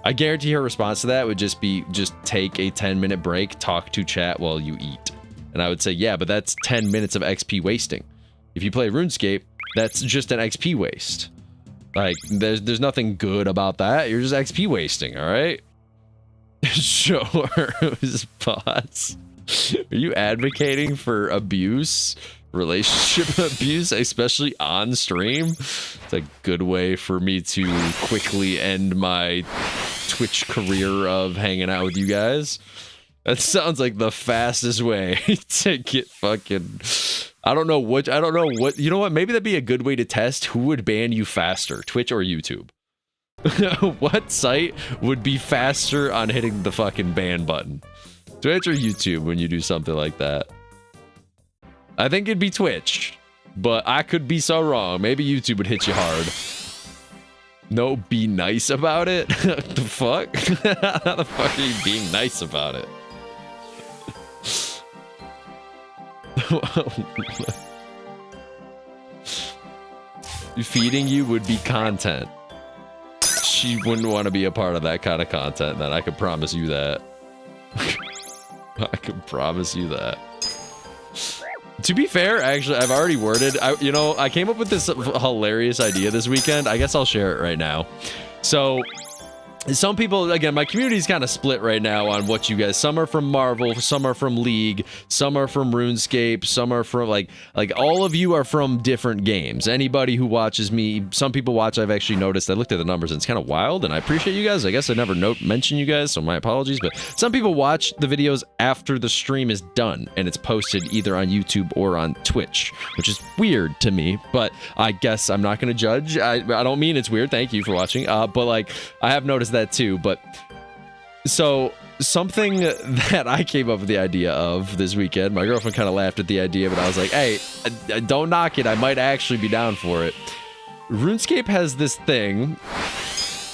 I guarantee her response to that would just be, just take a 10-minute break, talk to chat while you eat. And I would say, yeah, but that's 10 minutes of XP wasting. If you play RuneScape, that's just an XP waste. Like, there's nothing good about that. You're just XP wasting, all right? Sure, boss. Are you advocating for abuse? Relationship abuse, especially on stream? It's a good way for me to quickly end my Twitch career of hanging out with you guys. That sounds like the fastest way to get fucking... I don't know what... You know what? Maybe that'd be a good way to test who would ban you faster, Twitch or YouTube. What site would be faster on hitting the fucking ban button? Twitch or YouTube when you do something like that? I think it'd be Twitch, but I could be so wrong. Maybe YouTube would hit you hard. No, be nice about it? The fuck? How the fuck are you being nice about it? Feeding you would be content. She wouldn't want to be a part of that kind of content, then I could promise you that. I can promise you that. To be fair, actually, I've already worded. I came up with this hilarious idea this weekend. I guess I'll share it right now. So, some people, again, my community is kind of split right now on what you guys. Some are from Marvel, some are from League, some are from RuneScape, some are from like all of you are from different games. Anybody who watches me, some people watch. I've actually noticed. I looked at the numbers and it's kind of wild. And I appreciate you guys. I guess I never mention you guys, so my apologies. But some people watch the videos after the stream is done and it's posted either on YouTube or on Twitch, which is weird to me. But I guess I'm not going to judge. I don't mean it's weird. Thank you for watching. But like I have noticed that too. But so something that I came up with the idea of this weekend, my girlfriend kind of laughed at the idea, but I was like, hey, don't knock it. I might actually be down for it. RuneScape has this thing.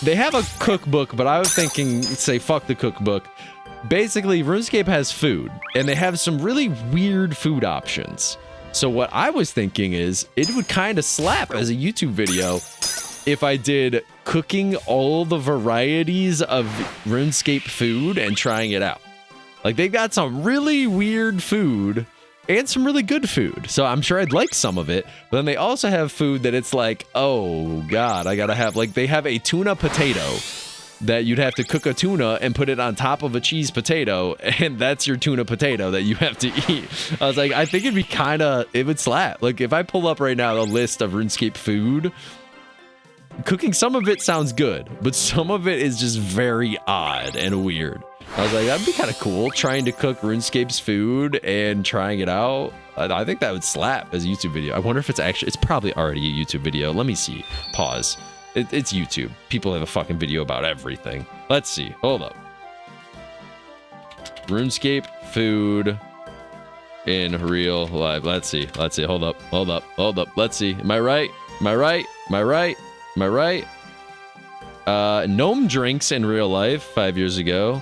They have a cookbook, but I was thinking, say, fuck the cookbook. Basically, RuneScape has food, and they have some really weird food options. So what I was thinking is, it would kind of slap as a YouTube video if I did cooking all the varieties of RuneScape food and trying it out. Like, they've got some really weird food and some really good food. So I'm sure I'd like some of it. But then they also have food that it's like, oh God, I gotta have, like, they have a tuna potato that you'd have to cook a tuna and put it on top of a cheese potato, and that's your tuna potato that you have to eat. I was like, I think it'd be it would slap. Like, if I pull up right now a list of RuneScape food, cooking some of it sounds good, but some of it is just very odd and weird. I was like, that'd be kind of cool, trying to cook RuneScape's food and trying it out. I think that would slap as a YouTube video. I wonder if it's probably already a YouTube video. Let me see. Pause. It's YouTube. People have a fucking video about everything. Let's see. Hold up. RuneScape food in real life. Let's see. Hold up. Let's see. Am I right? Gnome drinks in real life 5 years ago.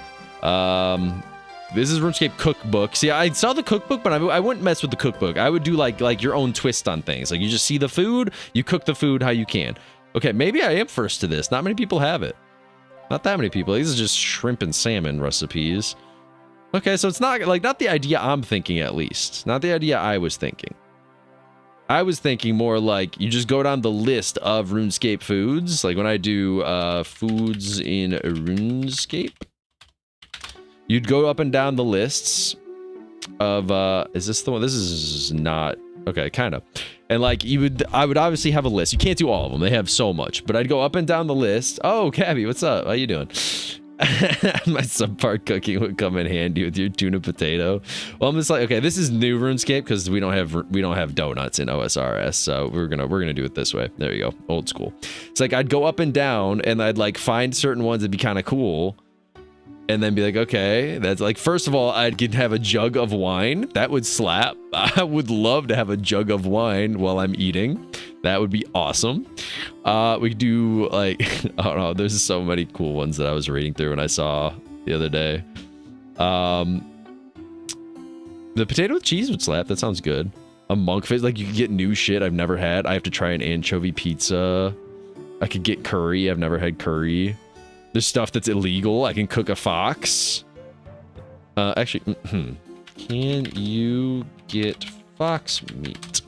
This is RuneScape cookbook. See, I saw the cookbook, but I wouldn't mess with the cookbook. I would do like your own twist on things. Like, you just see the food, you cook the food how you can. Okay, maybe I am first to this. Not many people have it. Not that many people. These are just shrimp and salmon recipes. Okay, so it's not the idea I'm thinking, at least. Not the idea I was thinking. I was thinking more like you just go down the list of RuneScape foods. Like when I do foods in RuneScape, you'd go up and down the lists of, is this the one? This is not, okay, kind of. And like I would obviously have a list. You can't do all of them. They have so much, but I'd go up and down the list. Oh, Cabby, what's up? How you doing? My subpar cooking would come in handy with your tuna potato. Well, I'm just like, okay, this is new RuneScape because we don't have donuts in OSRS, so we're gonna do it this way. There you go, old school. It's like I'd go up and down, and I'd like find certain ones that'd be kind of cool, and then be like, okay, that's like, first of all, I'd get to have a jug of wine. That would slap. I would love to have a jug of wine while I'm eating. That would be awesome. We could do like, I don't know, there's so many cool ones that I was reading through and I saw the other day. The potato with cheese would slap. That sounds good. A monk face, like you could get new shit I've never had. I have to try an anchovy pizza. I could get curry. I've never had curry. There's stuff that's illegal. I can cook a fox. Actually, can you get fox meat?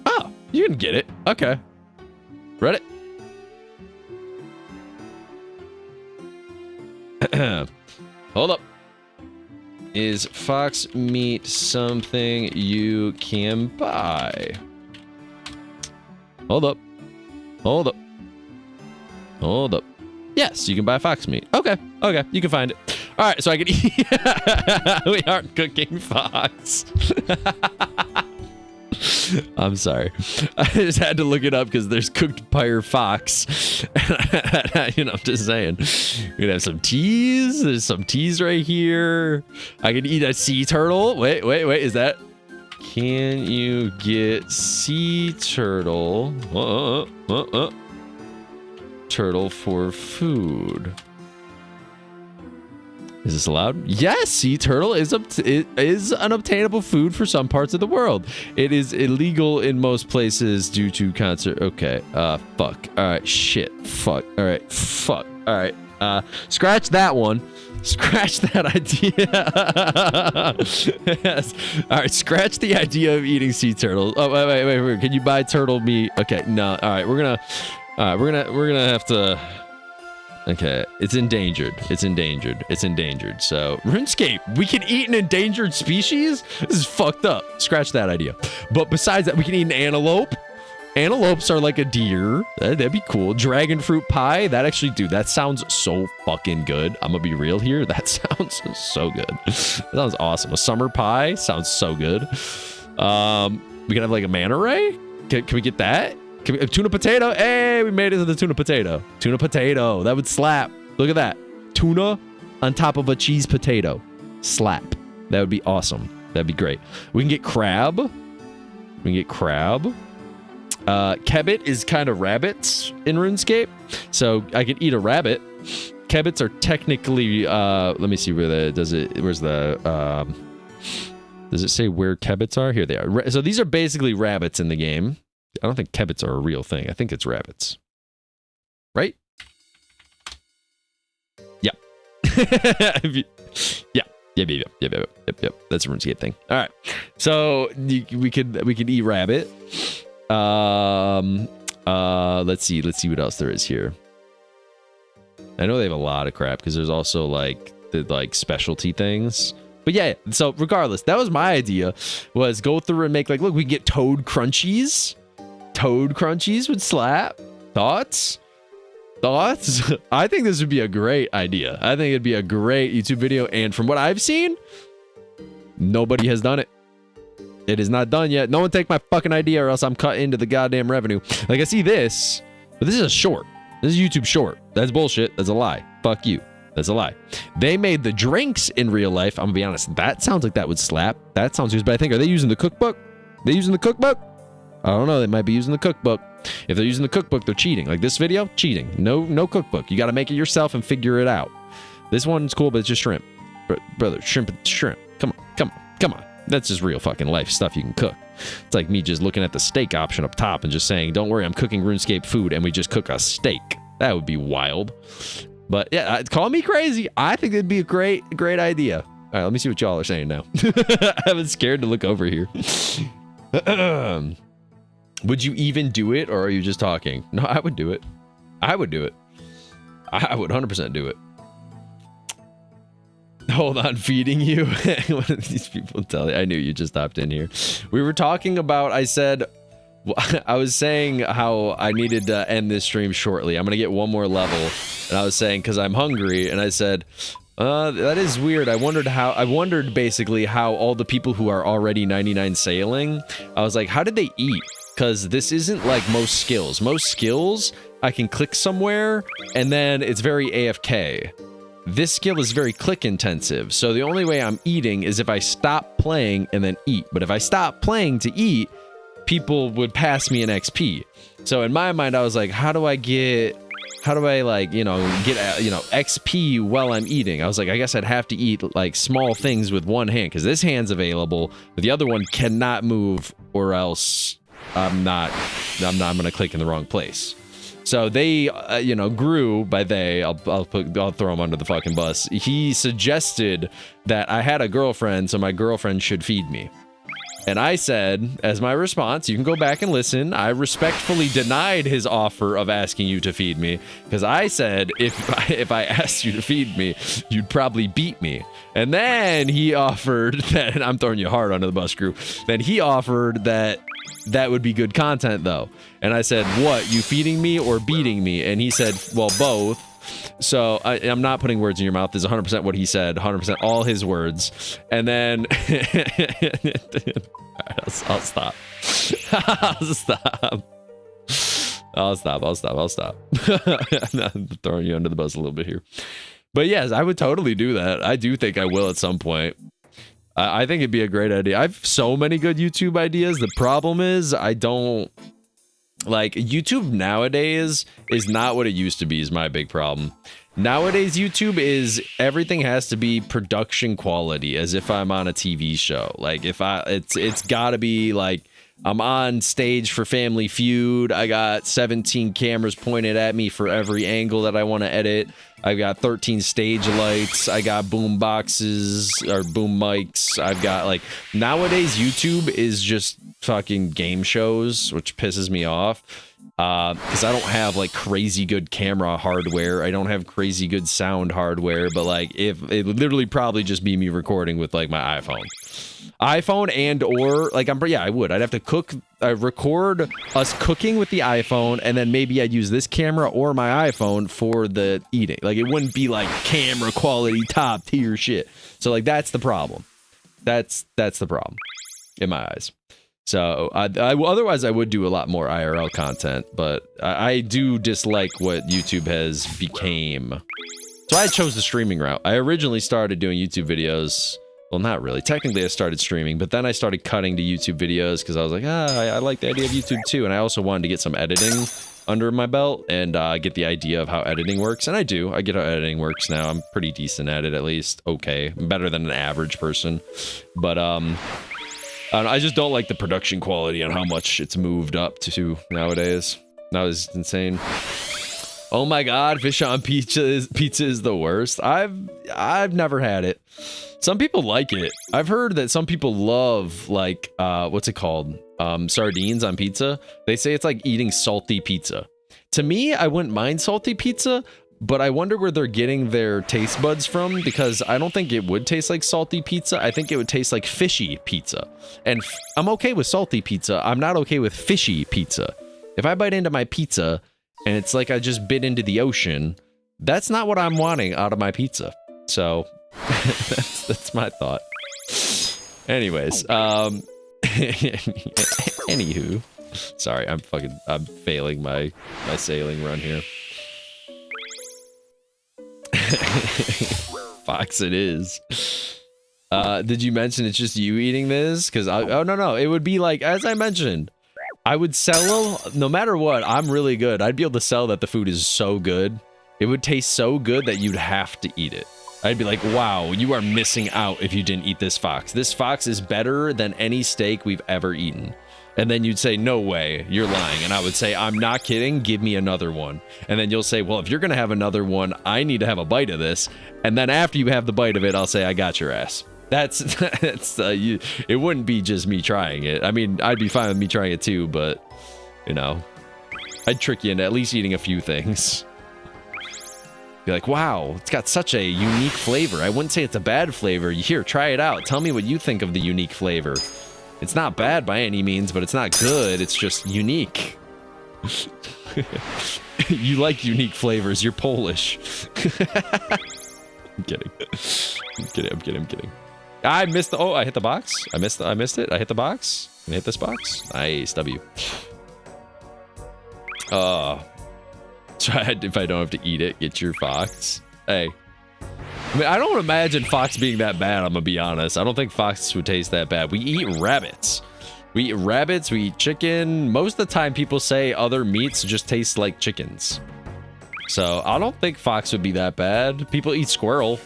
Oh, you can get it. Okay. Read it. Hold up. Is fox meat something you can buy? Hold up. Hold up. Hold up. Yes, you can buy fox meat. Okay. Okay, you can find it. All right, so I can eat. We aren't cooking fox. I'm sorry. I just had to look it up because there's cooked pyre fox. You know, I'm just saying. We're gonna have some teas. There's some teas right here. I can eat a sea turtle. Wait. Is that? Can you get sea turtle? Turtle for food. Is this allowed? Yes, sea turtle is an obtainable food for some parts of the world. It is illegal in most places due to concert. Okay. Fuck. All right. Shit. Fuck. All right. Fuck. All right. Scratch that one. Scratch that idea. Yes. All right. Scratch the idea of eating sea turtles. Oh, wait. Can you buy turtle meat? Okay. No. All right. We're gonna have to. Okay, it's endangered. So, RuneScape, we can eat an endangered species? This is fucked up. Scratch that idea. But besides that, we can eat an antelope. Antelopes are like a deer. That'd be cool. Dragon fruit pie. That actually, dude, that sounds so fucking good. I'm gonna be real here. That sounds so good. That sounds awesome. A summer pie sounds so good. We can have like a manta ray. Can we get that? Tuna potato. Hey, we made it to the tuna potato. Tuna potato. That would slap. Look at that. Tuna on top of a cheese potato. Slap. That would be awesome. That'd be great. We can get crab. Kebbit is kind of rabbits in RuneScape. So I could eat a rabbit. Kebbits are technically, let me see where does it say where kebbits are? Here they are. So these are basically rabbits in the game. I don't think kebbits are a real thing. I think it's rabbits. Right? Yep. Yep. That's a RuneScape thing. All right. So we could eat rabbit. Let's see what else there is here. I know they have a lot of crap because there's also like the like specialty things. But yeah, so regardless, that was my idea, was go through and make like, look, we can get toad crunchies. Toad crunchies would slap. Thoughts? I think this would be a great idea. I think it'd be a great YouTube video. And from what I've seen, nobody has done it. It is not done yet. No one take my fucking idea or else I'm cut into the goddamn revenue. Like, I see this, but this is a short. This is YouTube short. That's bullshit. That's a lie. Fuck you. That's a lie. They made the drinks in real life. I'm gonna be honest. That sounds like that would slap. That sounds good. But I think, are they using the cookbook? They using the cookbook? I don't know. They might be using the cookbook. If they're using the cookbook, they're cheating. Like this video, cheating. No cookbook. You got to make it yourself and figure it out. This one's cool, but it's just shrimp. Brother, shrimp. Come on. That's just real fucking life stuff you can cook. It's like me just looking at the steak option up top and just saying, don't worry, I'm cooking RuneScape food, and we just cook a steak. That would be wild. But yeah, call me crazy. I think it'd be a great idea. All right, let me see what y'all are saying now. I'm scared to look over here. Would you even do it, or are you just talking? No, I would do it. I would 100% do it. Hold on, feeding you. What did these people tell you? I knew you just stopped in here. We were talking about, I was saying how I needed to end this stream shortly. I'm going to get one more level. And I was saying, because I'm hungry, and I said, that is weird. I wondered basically how all the people who are already 99 sailing, I was like, how did they eat? Because this isn't like most skills. Most skills, I can click somewhere, and then it's very AFK. This skill is very click intensive, so the only way I'm eating is if I stop playing and then eat. But if I stop playing to eat, people would pass me an XP. So in my mind, I was like, how do I get XP while I'm eating? I was like, I guess I'd have to eat like small things with one hand, because this hand's available, but the other one cannot move, or else I'm gonna click in the wrong place. So they, grew by they. I'll throw him under the fucking bus. He suggested that I had a girlfriend, so my girlfriend should feed me. And I said, as my response, you can go back and listen, I respectfully denied his offer of asking you to feed me, because I said, if I asked you to feed me, you'd probably beat me. And then he offered that, and I'm throwing you hard under the bus, crew. Then he offered that would be good content, though. And I said, what, you feeding me or beating me? And he said, well, both. So I'm not putting words in your mouth. This is 100% what he said, 100% all his words. And then I'll stop. I'll stop. I'm throwing you under the bus a little bit here. But yes, I would totally do that. I do think I will at some point. I think it'd be a great idea. I have so many good YouTube ideas. The problem is I don't... Like, YouTube nowadays is not what it used to be, is my big problem. Nowadays, YouTube is, everything has to be production quality, as if I'm on a TV show. Like, it's gotta be, like, I'm on stage for Family Feud. I got 17 cameras pointed at me for every angle that I want to edit. I've got 13 stage lights. I got boom boxes, or boom mics. I've got, like, nowadays, YouTube is just fucking game shows, which pisses me off. Because I don't have, like, crazy good camera hardware. I don't have crazy good sound hardware. But, like, if it would literally probably just be me recording with, like, my iPhone and or like I would. I'd have to record us cooking with the iPhone, and then maybe I'd use this camera or my iPhone for the eating. Like, it wouldn't be like camera quality top tier shit. So like that's the problem. That's the problem in my eyes. So otherwise I would do a lot more IRL content, but I do dislike what YouTube has became. So I chose the streaming route. I originally started doing YouTube videos. Well, not really. Technically, I started streaming, but then I started cutting to YouTube videos because I was like, I like the idea of YouTube too. And I also wanted to get some editing under my belt and get the idea of how editing works. And I do. I get how editing works now. I'm pretty decent at it, at least. Okay. I'm better than an average person. But I just don't like the production quality and how much it's moved up to nowadays. That was insane. Oh my god, fish on pizza is the worst. I've never had it. Some people like it. I've heard that some people love like what's it called? Sardines on pizza. They say it's like eating salty pizza. To me, I wouldn't mind salty pizza, but I wonder where they're getting their taste buds from, because I don't think it would taste like salty pizza. I think it would taste like fishy pizza. And I'm okay with salty pizza. I'm not okay with fishy pizza. If I bite into my pizza and it's like I just bit into the ocean, that's not what I'm wanting out of my pizza. So that's my thought. Anyways, anywho, sorry, I'm failing my sailing run here. Fox it is. Did you mention it's just you eating this? Because oh no, it would be like, as I mentioned, I would sell, no matter what, I'm really good. I'd be able to sell that the food is so good. It would taste so good that you'd have to eat it. I'd be like, wow, you are missing out if you didn't eat this fox. This fox is better than any steak we've ever eaten. And then you'd say, no way, you're lying. And I would say, I'm not kidding, give me another one. And then you'll say, well, if you're gonna have another one, I need to have a bite of this. And then after you have the bite of it, I'll say, I got your ass. It wouldn't be just me trying it. I mean, I'd be fine with me trying it too, but, you know, I'd trick you into at least eating a few things. Be like, wow, it's got such a unique flavor. I wouldn't say it's a bad flavor. Here, try it out. Tell me what you think of the unique flavor. It's not bad by any means, but it's not good. It's just unique. You like unique flavors. You're Polish. I'm kidding. I'm kidding. I missed the, oh, I hit the box. I missed it. I hit the box. Can I hit this box? Nice, W. Try if I don't have to eat it, get your fox. Hey. I mean, I don't imagine fox being that bad, I'm gonna be honest. I don't think fox would taste that bad. We eat rabbits. We eat rabbits, we eat chicken. Most of the time people say other meats just taste like chickens. So I don't think fox would be that bad. People eat squirrel.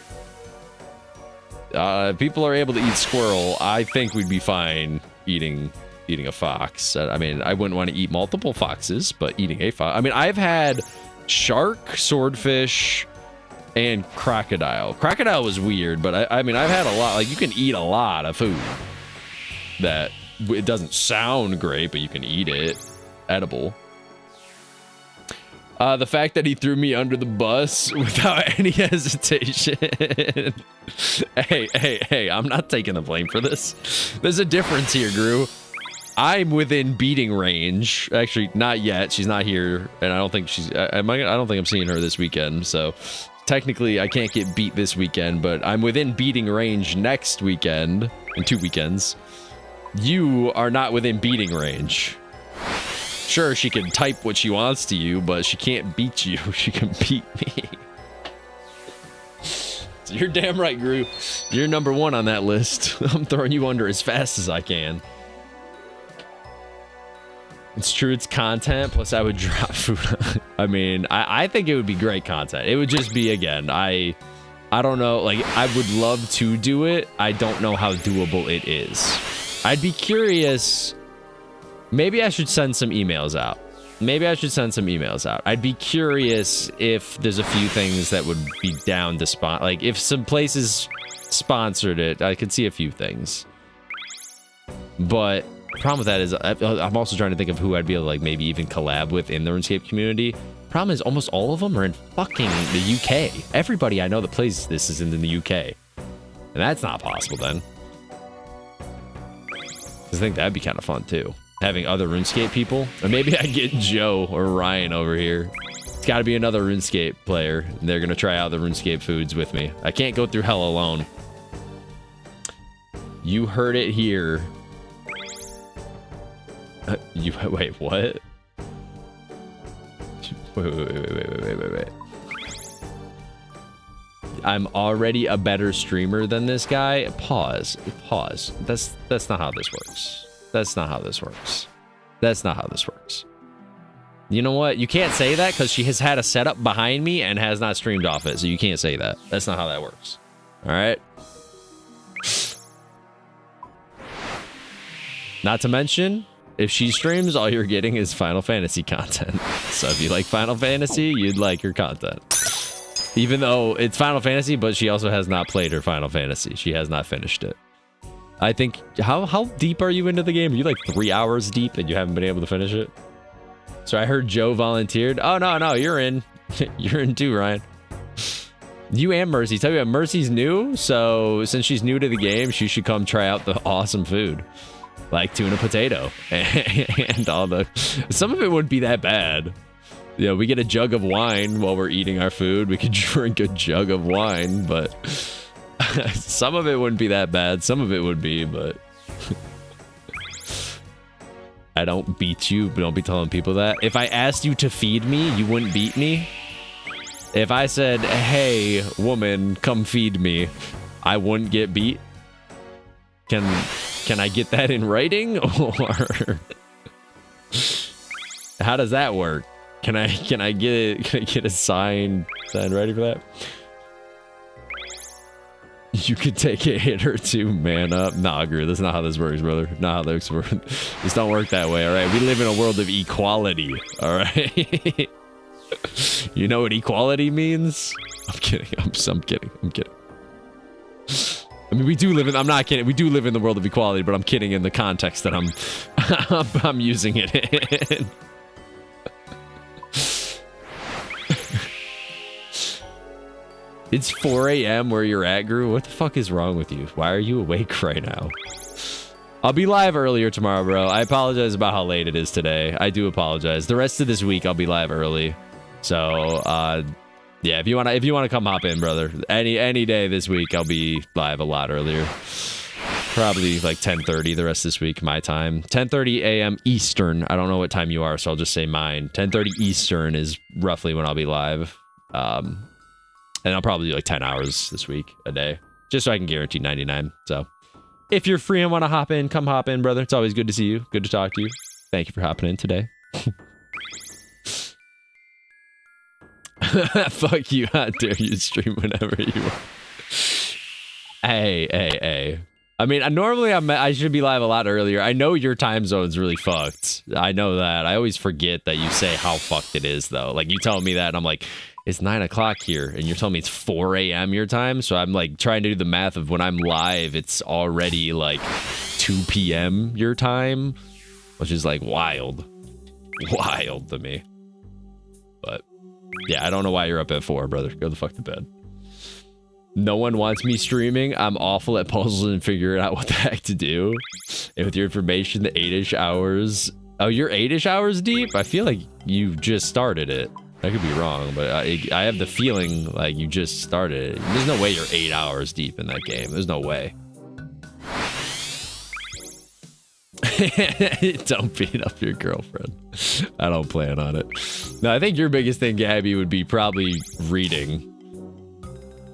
People are able to eat squirrel. I think we'd be fine eating a fox. I mean, I wouldn't want to eat multiple foxes, but eating a fox. I mean, I've had shark, swordfish, and crocodile. Crocodile was weird, but I mean, I've had a lot. Like, you can eat a lot of food that it doesn't sound great, but you can eat it. Edible. The fact that he threw me under the bus without any hesitation. Hey, I'm not taking the blame for this. There's a difference here, Gru. I'm within beating range. Actually, not yet. She's not here, and I don't think she's. I don't think I'm seeing her this weekend. So, technically, I can't get beat this weekend, but I'm within beating range next weekend, in 2 weekends. You are not within beating range. Sure, she can type what she wants to you, but she can't beat you. She can beat me. So you're damn right, Gru. You're number 1 on that list. I'm throwing you under as fast as I can. It's true, it's content, plus I would drop food. I mean, I think it would be great content. It would just be, again, I don't know, like, I would love to do it. I don't know how doable it is. I'd be curious. Maybe I should send some emails out. I'd be curious if there's a few things that would be down to sponsor. Like, if some places sponsored it, I could see a few things. But the problem with that is I'm also trying to think of who I'd be able to, like, maybe even collab with in the RuneScape community. Problem is almost all of them are in fucking the UK. Everybody I know that plays this is in the UK. And that's not possible then. I think that'd be kind of fun too. Having other RuneScape people. Or maybe I get Joe or Ryan over here. It's got to be another RuneScape player. And they're going to try out the RuneScape foods with me. I can't go through hell alone. You heard it here. Wait, what? Wait. I'm already a better streamer than this guy. Pause. That's not how this works. That's not how this works. You know what? You can't say that because she has had a setup behind me and has not streamed off it. So you can't say that. That's not how that works. All right. Not to mention, If she streams, all you're getting is Final Fantasy content. So if you like Final Fantasy, you'd like her content. Even though it's Final Fantasy, but she also has not played her Final Fantasy. She has not finished it. I think, how deep are you into the game? Are you like 3 hours deep and you haven't been able to finish it? So I heard Joe volunteered. Oh, no, you're in. You're in too, Ryan. You and Mercy. Tell you what, Mercy's new, so since she's new to the game, she should come try out the awesome food. Like tuna potato and all the... Some of it wouldn't be that bad. Yeah, we get a jug of wine while we're eating our food. We could drink a jug of wine, but... Some of it wouldn't be that bad. Some of it would be, but... I don't beat you, but don't be telling people that. If I asked you to feed me, you wouldn't beat me. If I said, hey, woman, come feed me, I wouldn't get beat. Can I get that in writing? Or how does that work? Can I get a sign ready for that? You could take a hit or two, man up. Nah, Gru, that's not how this works, brother. Not how this works. This don't work that way, all right? We live in a world of equality, all right? You know what equality means? I'm kidding. I'm kidding. I mean, we do live in... I'm not kidding. We do live in the world of equality, but I'm kidding in the context that I'm using it in. It's 4 a.m. where you're at, Gru. What the fuck is wrong with you? Why are you awake right now? I'll be live earlier tomorrow, bro. I apologize about how late it is today. I do apologize. The rest of this week, I'll be live early. So, yeah, if you wanna come hop in, brother. Any day this week, I'll be live a lot earlier. Probably like 10:30 the rest of this week, my time. 10:30 a.m. Eastern. I don't know what time you are, so I'll just say mine. 10:30 Eastern is roughly when I'll be live. And I'll probably do like 10 hours this week a day, just so I can guarantee 99. So if you're free and want to hop in, come hop in, brother. It's always good to see you. Good to talk to you. Thank you for hopping in today. Fuck you. How dare you stream whenever you want. Hey. I mean, normally I should be live a lot earlier. I know your time zone's really fucked. I know that. I always forget that you say how fucked it is, though. Like, you tell me that, and I'm like, it's 9 o'clock here, and you're telling me it's 4 a.m. your time, so I'm, like, trying to do the math of when I'm live, it's already, like, 2 p.m. your time, which is, like, wild. Wild to me. But, yeah, I don't know why you're up at 4, brother. Go the fuck to bed. No one wants me streaming. I'm awful at puzzles and figuring out what the heck to do. And with your information, the 8-ish hours... Oh, you're 8-ish hours deep? I feel like you just started it. I could be wrong, but I have the feeling like you just started it. There's no way you're 8 hours deep in that game. There's no way. Don't beat up your girlfriend. I don't plan on it. No, I think your biggest thing, Gabby, would be probably reading.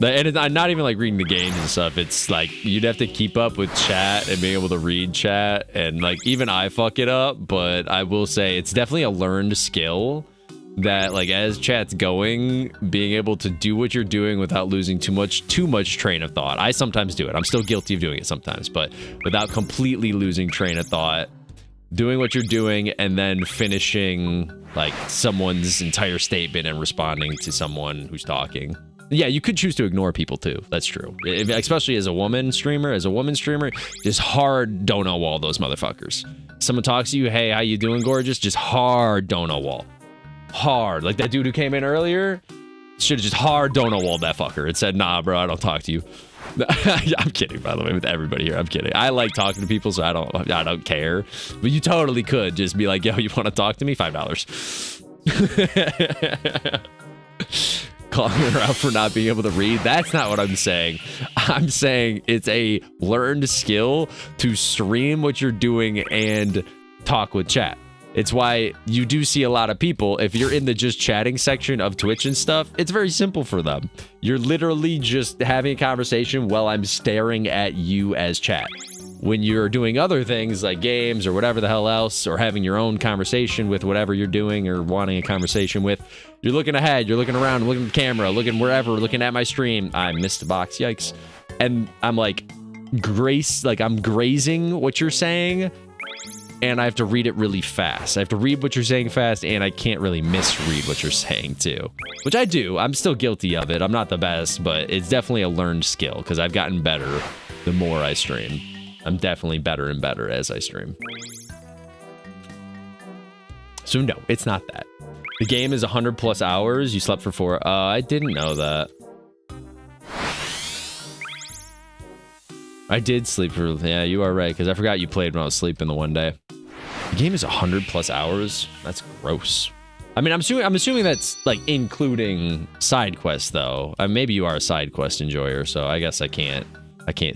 And it's not even like reading the games and stuff. It's like you'd have to keep up with chat and being able to read chat. And like even I fuck it up, but I will say it's definitely a learned skill that like as chat's going, being able to do what you're doing without losing too much train of thought. I sometimes do it. I'm still guilty of doing it sometimes, but without completely losing train of thought, doing what you're doing and then finishing like someone's entire statement and responding to someone who's talking. Yeah, you could choose to ignore people too. That's true. Especially as a woman streamer, just hard dono wall those motherfuckers. Someone talks to you, hey, how you doing, gorgeous? Just hard dono wall. Hard. Like that dude who came in earlier, should have just hard dono walled that fucker. It said, nah, bro, I don't talk to you. I'm kidding, by the way, with everybody here. I'm kidding. I like talking to people, so I don't care. But you totally could just be like, yo, you want to talk to me? $5. Calling her out for not being able to read. That's not what I'm saying. I'm saying it's a learned skill to stream what you're doing and talk with chat. It's why you do see a lot of people, if you're in the just chatting section of Twitch and stuff, it's very simple for them. You're literally just having a conversation while I'm staring at you as chat. When you're doing other things like games or whatever the hell else, or having your own conversation with whatever you're doing or wanting a conversation with, you're looking ahead, you're looking around, looking at the camera, looking wherever, looking at my stream. I missed a box, yikes. And I'm like, I'm grazing what you're saying. and I have to read it really fast. I have to read what you're saying fast, and I can't really misread what you're saying too, which I do. I'm still guilty of it. I'm not the best, but it's definitely a learned skill because I've gotten better the more I stream. I'm definitely better and better as I stream. So no, it's not that. The game is 100+ hours. You slept for 4. I didn't know that. I did sleep for, yeah, you are right, because I forgot you played when I was sleeping the one day. The game is 100+ hours. That's gross. I mean, I'm assuming that's like including side quests though. Maybe you are a side quest enjoyer, so I guess I can't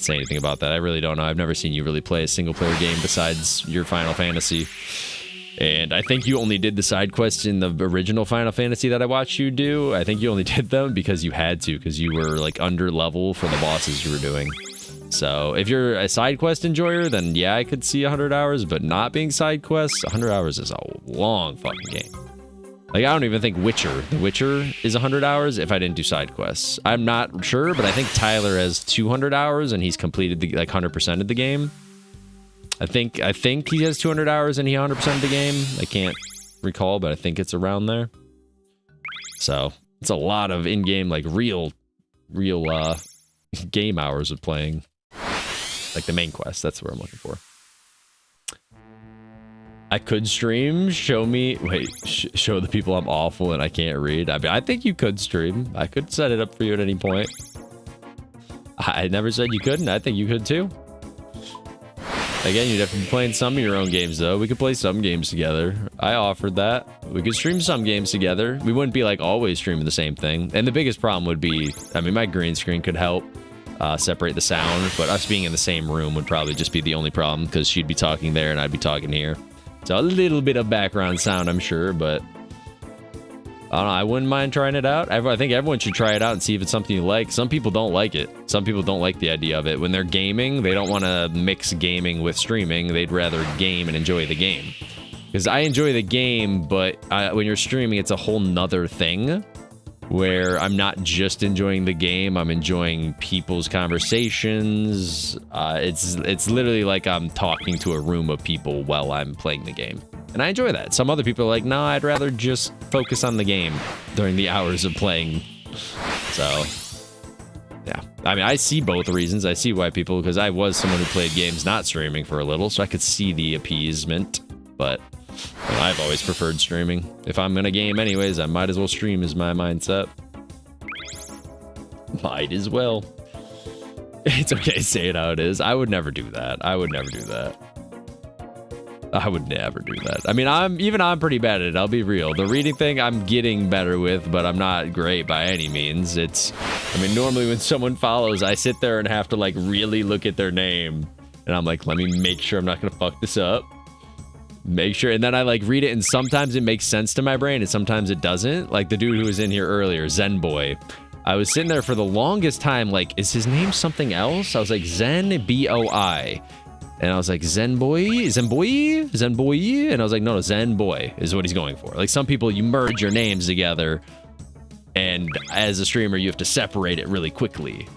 say anything about that. I really don't know. I've never seen you really play a single player game besides your Final Fantasy. And I think you only did the side quests in the original Final Fantasy that I watched you do. I think you only did them because you had to, because you were like under level for the bosses you were doing. So if you're a side quest enjoyer, then yeah, I could see 100 hours, but not being side quests, 100 hours is a long fucking game. Like, I don't even think The Witcher is 100 hours if I didn't do side quests. I'm not sure, but I think Tyler has 200 hours and he's completed the, like 100% of the game. I think he has 200 hours and he 100% the game. I can't recall, but I think it's around there. So it's a lot of in-game, like real game hours of playing. Like the main quest, that's what I'm looking for. I could stream, show the people I'm awful and I can't read. I mean, I think you could stream. I could set it up for you at any point. I never said you couldn't. I think you could too. Again, you'd have to be playing some of your own games, though. We could play some games together. I offered that. We could stream some games together. We wouldn't be, like, always streaming the same thing. And the biggest problem would be, I mean, my green screen could help separate the sound, but us being in the same room would probably just be the only problem, because she'd be talking there and I'd be talking here. So a little bit of background sound, I'm sure, but I don't know. I wouldn't mind trying it out. I think everyone should try it out and see if it's something you like. Some people don't like it. Some people don't like the idea of it. When they're gaming, they don't want to mix gaming with streaming. They'd rather game and enjoy the game. Because I enjoy the game, but when you're streaming, it's a whole nother thing where I'm not just enjoying the game. I'm enjoying people's conversations. It's literally like I'm talking to a room of people while I'm playing the game. And I enjoy that. Some other people are like, no, I'd rather just focus on the game during the hours of playing. So, yeah. I mean, I see both reasons. I see why people, because I was someone who played games not streaming for a little, so I could see the appeasement. But I've always preferred streaming. If I'm going to game anyways, I might as well stream is my mindset. Might as well. It's okay to say it how it is. I would never do that. I would never do that. I would never do that. I mean, I'm pretty bad at it. I'll be real. The reading thing I'm getting better with, but I'm not great by any means. I mean, normally when someone follows, I sit there and have to like really look at their name. And I'm like, let me make sure I'm not going to fuck this up. Make sure. And then I like read it and sometimes it makes sense to my brain and sometimes it doesn't. Like the dude who was in here earlier, Zen Boy. I was sitting there for the longest time like, is his name something else? I was like, Zen B-O-I. And I was like, Zen Boy? And I was like, no, Zen Boy is what he's going for. Like some people, you merge your names together and as a streamer, you have to separate it really quickly.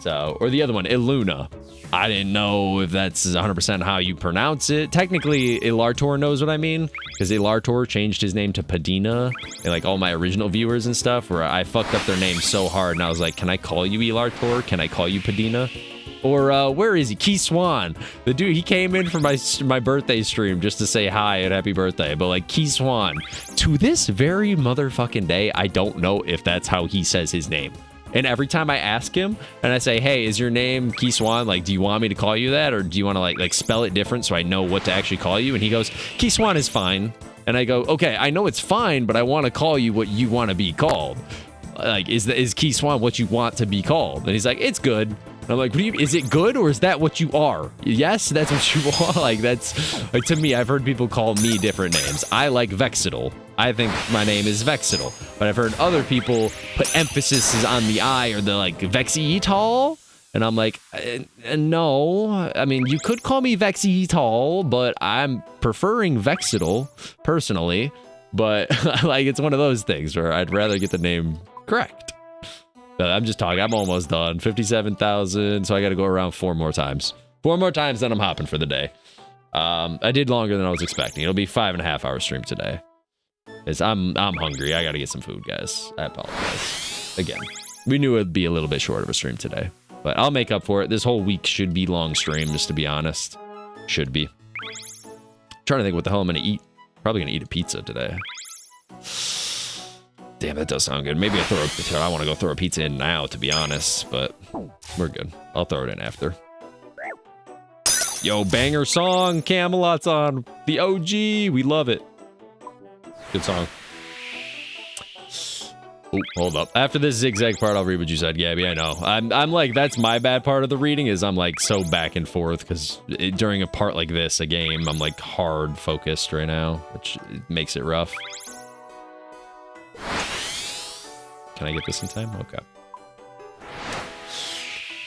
So, or the other one, Iluna. I didn't know if that's 100% how you pronounce it. Technically, Ilartor knows what I mean, because Ilartor changed his name to Padina, and like all my original viewers and stuff, where I fucked up their name so hard, and I was like, can I call you Ilartor? Can I call you Padina? Or where is he? Key Swan. The dude, he came in for my birthday stream just to say hi and happy birthday. But like Key Swan, to this very motherfucking day, I don't know if that's how he says his name. And every time I ask him and I say, hey, is your name Key Swan? Like, do you want me to call you that? Or do you want to like spell it different so I know what to actually call you? And he goes, Key Swan is fine. And I go, okay, I know it's fine, but I want to call you what you want to be called. Like, is Key Swan what you want to be called? And he's like, it's good. And I'm like, is it good or is that what you are? Yes, that's what you want. Like, that's like, to me, I've heard people call me different names. I like Vexidal. I think my name is Vexidal. But I've heard other people put emphasis on the I or the like Vexital. And I'm like, no. I mean, you could call me Vexital, but I'm preferring Vexidal personally. But like, it's one of those things where I'd rather get the name correct. But I'm just talking. I'm almost done. 57,000. So I got to go around 4 more times. 4 more times, then I'm hopping for the day. I did longer than I was expecting. It'll be 5.5 hour stream today. I'm hungry. I gotta get some food, guys. I apologize. Again, we knew it'd be a little bit short of a stream today, but I'll make up for it. This whole week should be long streams, to be honest. Should be. Trying to think what the hell I'm gonna eat. Probably gonna eat a pizza today. Damn, that does sound good. Maybe I want to go throw a pizza in now, to be honest, but we're good. I'll throw it in after. Yo, banger song. Camelot's on. The OG. We love it. Good song. Oh, hold up. After this zigzag part, I'll read what you said, Gabby. I know. I'm like, that's my bad part of the reading, is I'm like so back and forth, because during a part like this, a game, I'm like hard focused right now, which makes it rough. Can I get this in time?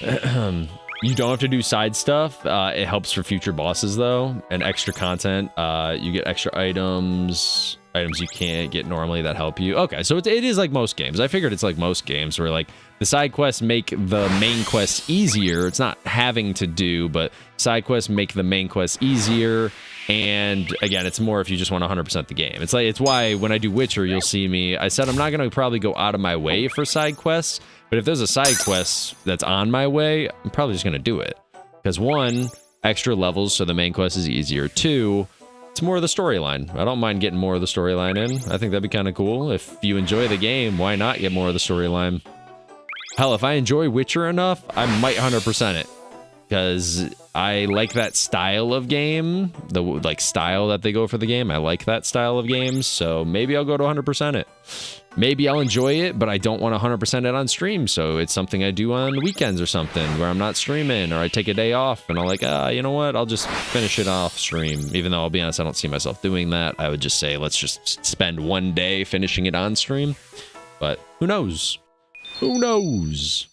Okay. You don't have to do side stuff. It helps for future bosses, though, and extra content. You get extra items you can't get normally that help you. Okay, so it is like most games. I figured it's like most games where like the side quests make the main quests easier. It's not having to do, but side quests make the main quests easier. And again, it's more if you just want 100% the game. It's why when I do Witcher, you'll see me. I said I'm not gonna probably go out of my way for side quests, but if there's a side quest that's on my way, I'm probably just gonna do it. Because one, extra levels, so the main quest is easier. Two, it's more of the storyline. I don't mind getting more of the storyline in. I think that'd be kind of cool. If you enjoy the game, why not get more of the storyline? Hell, if I enjoy Witcher enough, I might 100% it. Because I like that style of game, the like style that they go for the game. I like that style of games, so maybe I'll go to 100% it. Maybe I'll enjoy it, but I don't want to 100% it on stream, so it's something I do on weekends or something where I'm not streaming, or I take a day off and I'm like, you know what, I'll just finish it off stream. Even though I'll be honest, I don't see myself doing that. I would just say, let's just spend one day finishing it on stream. But who knows? Who knows?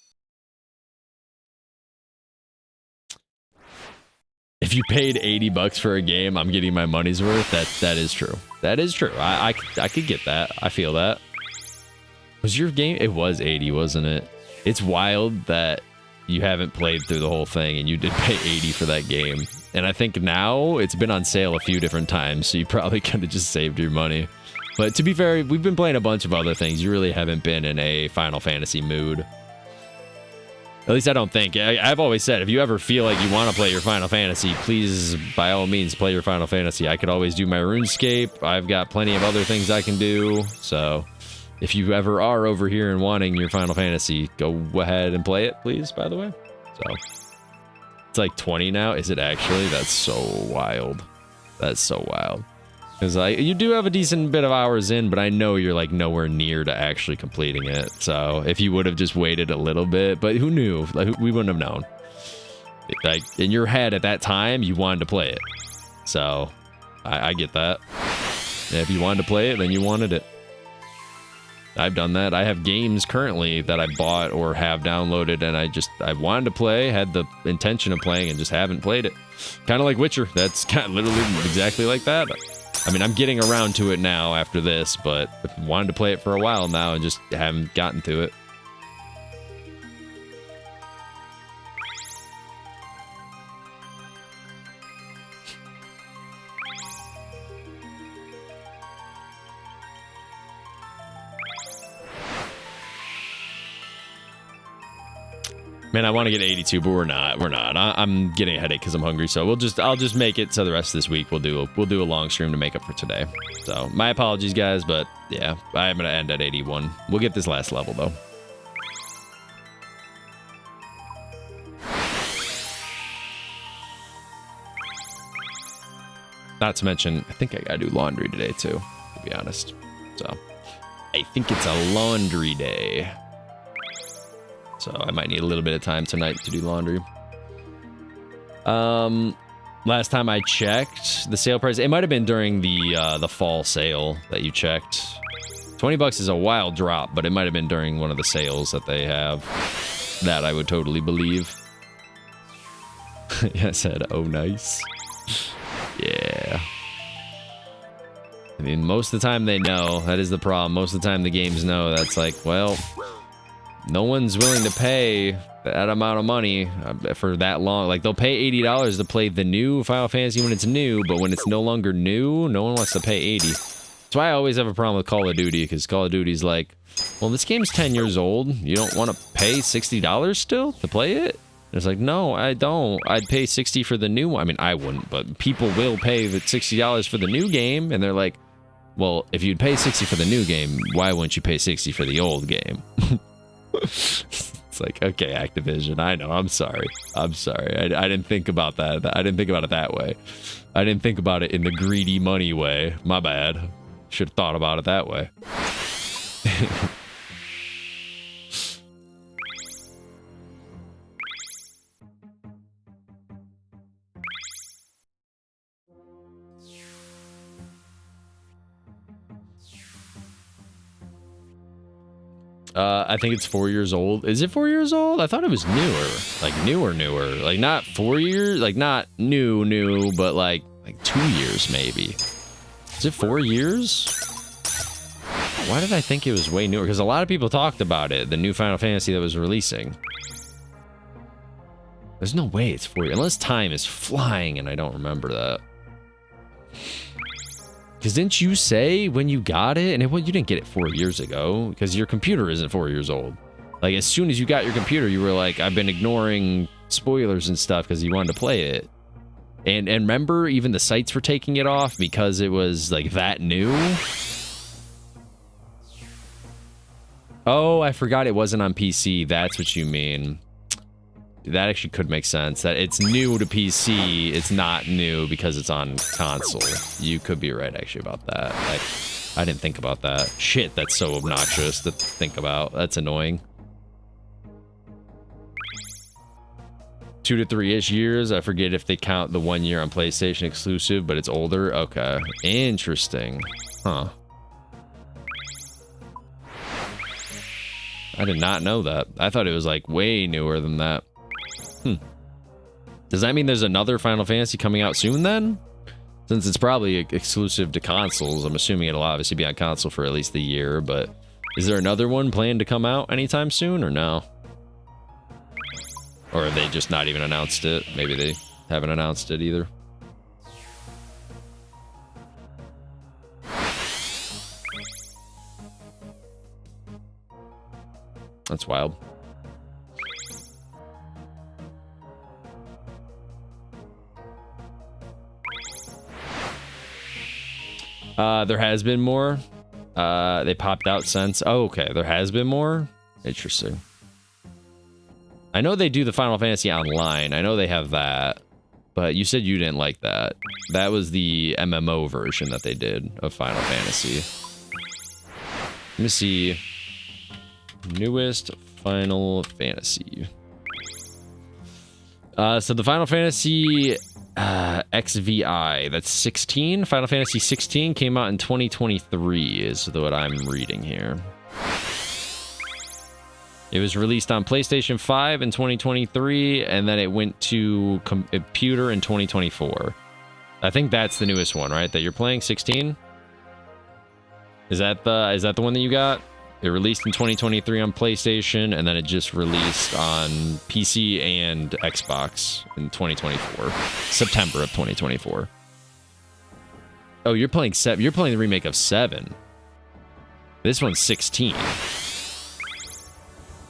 If you paid $80 for a game, I'm getting my money's worth. That is true. That is true. I could get that. I feel that. Was your game? It was 80, wasn't it? It's wild that you haven't played through the whole thing and you did pay 80 for that game. And I think now it's been on sale a few different times, so you probably could have just saved your money. But to be fair, we've been playing a bunch of other things. You really haven't been in a Final Fantasy mood. At least I don't think. I've always said, if you ever feel like you want to play your Final Fantasy, please, by all means, play your Final Fantasy. I could always do my RuneScape. I've got plenty of other things I can do. So if you ever are over here and wanting your Final Fantasy, go ahead and play it, please, by the way. So it's like 20 now. Is it actually? That's so wild. That's so wild. Because you do have a decent bit of hours in, but I know you're like nowhere near to actually completing it. So if you would have just waited a little bit, but who knew? Like, we wouldn't have known. Like in your head at that time, you wanted to play it. So I get that. And if you wanted to play it, then you wanted it. I've done that. I have games currently that I bought or have downloaded, and I wanted to play, had the intention of playing, and just haven't played it. Kind of like Witcher. That's kind of literally exactly like that. I mean, I'm getting around to it now after this, but I wanted to play it for a while now and just haven't gotten to it. Man, I want to get 82, but we're not. I'm getting a headache because I'm hungry, so I'll just make it so the rest of this week we'll do a long stream to make up for today. So my apologies, guys, but yeah, I'm gonna end at 81. We'll get this last level though. Not to mention, I think I gotta do laundry today too, to be honest. So I think it's a laundry day. So I might need a little bit of time tonight to do laundry. Last time I checked the sale price, it might have been during the fall sale that you checked. $20 is a wild drop, but it might have been during one of the sales that they have. That I would totally believe. Yeah, I said, oh, nice. Yeah. I mean, most of the time they know. That is the problem. Most of the time the games know. That's like, well, no one's willing to pay that amount of money for that long. Like, they'll pay $80 to play the new Final Fantasy when it's new, but when it's no longer new, no one wants to pay $80. That's why I always have a problem with Call of Duty, because Call of Duty's like, well, this game's 10 years old. You don't want to pay $60 still to play it? And it's like, no, I don't. I'd pay $60 for the new one. I mean, I wouldn't, but people will pay the $60 for the new game, and they're like, well, if you'd pay $60 for the new game, why wouldn't you pay $60 for the old game? It's like, okay, Activision, I know, I'm sorry. I'm sorry. I didn't think about that. I didn't think about it that way. I didn't think about it in the greedy money way. My bad. Should have thought about it that way. I think it's 4 years old. Is it 4 years old? I thought it was newer. Like newer. Like not 4 years, like not new, but like 2 years maybe. Is it 4 years? Why did I think it was way newer? Because a lot of people talked about it, the new Final Fantasy that was releasing. There's no way it's 4 years, unless time is flying and I don't remember that. Because didn't you say when you got it, and you didn't get it 4 years ago, because your computer isn't 4 years old. Like, as soon as you got your computer, you were like, I've been ignoring spoilers and stuff because you wanted to play it. And remember, even the sites were taking it off because it was, like, that new? Oh, I forgot it wasn't on PC. That's what you mean. That actually could make sense. That it's new to PC, it's not new because it's on console. You could be right, actually, about that. I didn't think about that. Shit, that's so obnoxious to think about. That's annoying. 2 to 3-ish years. I forget if they count the 1 year on PlayStation exclusive, but it's older. Okay. Interesting. Huh. I did not know that. I thought it was, like, way newer than that. Does that mean there's another Final Fantasy coming out soon then? Since it's probably exclusive to consoles, I'm assuming it'll obviously be on console for at least a year, but is there another one planned to come out anytime soon or no? Or have they just not even announced it? Maybe they haven't announced it either. That's wild. There has been more. They popped out since. Oh, okay. There has been more. Interesting. I know they do the Final Fantasy Online. I know they have that. But you said you didn't like that. That was the MMO version that they did of Final Fantasy. Let me see. Newest Final Fantasy. So the Final Fantasy XVI, that's 16. Final Fantasy 16 came out in 2023 is what I'm reading here. It was released on PlayStation 5 in 2023, and then it went to computer in 2024. I think that's the newest one, right? That you're playing, 16? Is that the one that you got? It released in 2023 on PlayStation, and then it just released on PC and Xbox in 2024. September of 2024. Oh, you're playing 7. You're playing the remake of 7. This one's 16.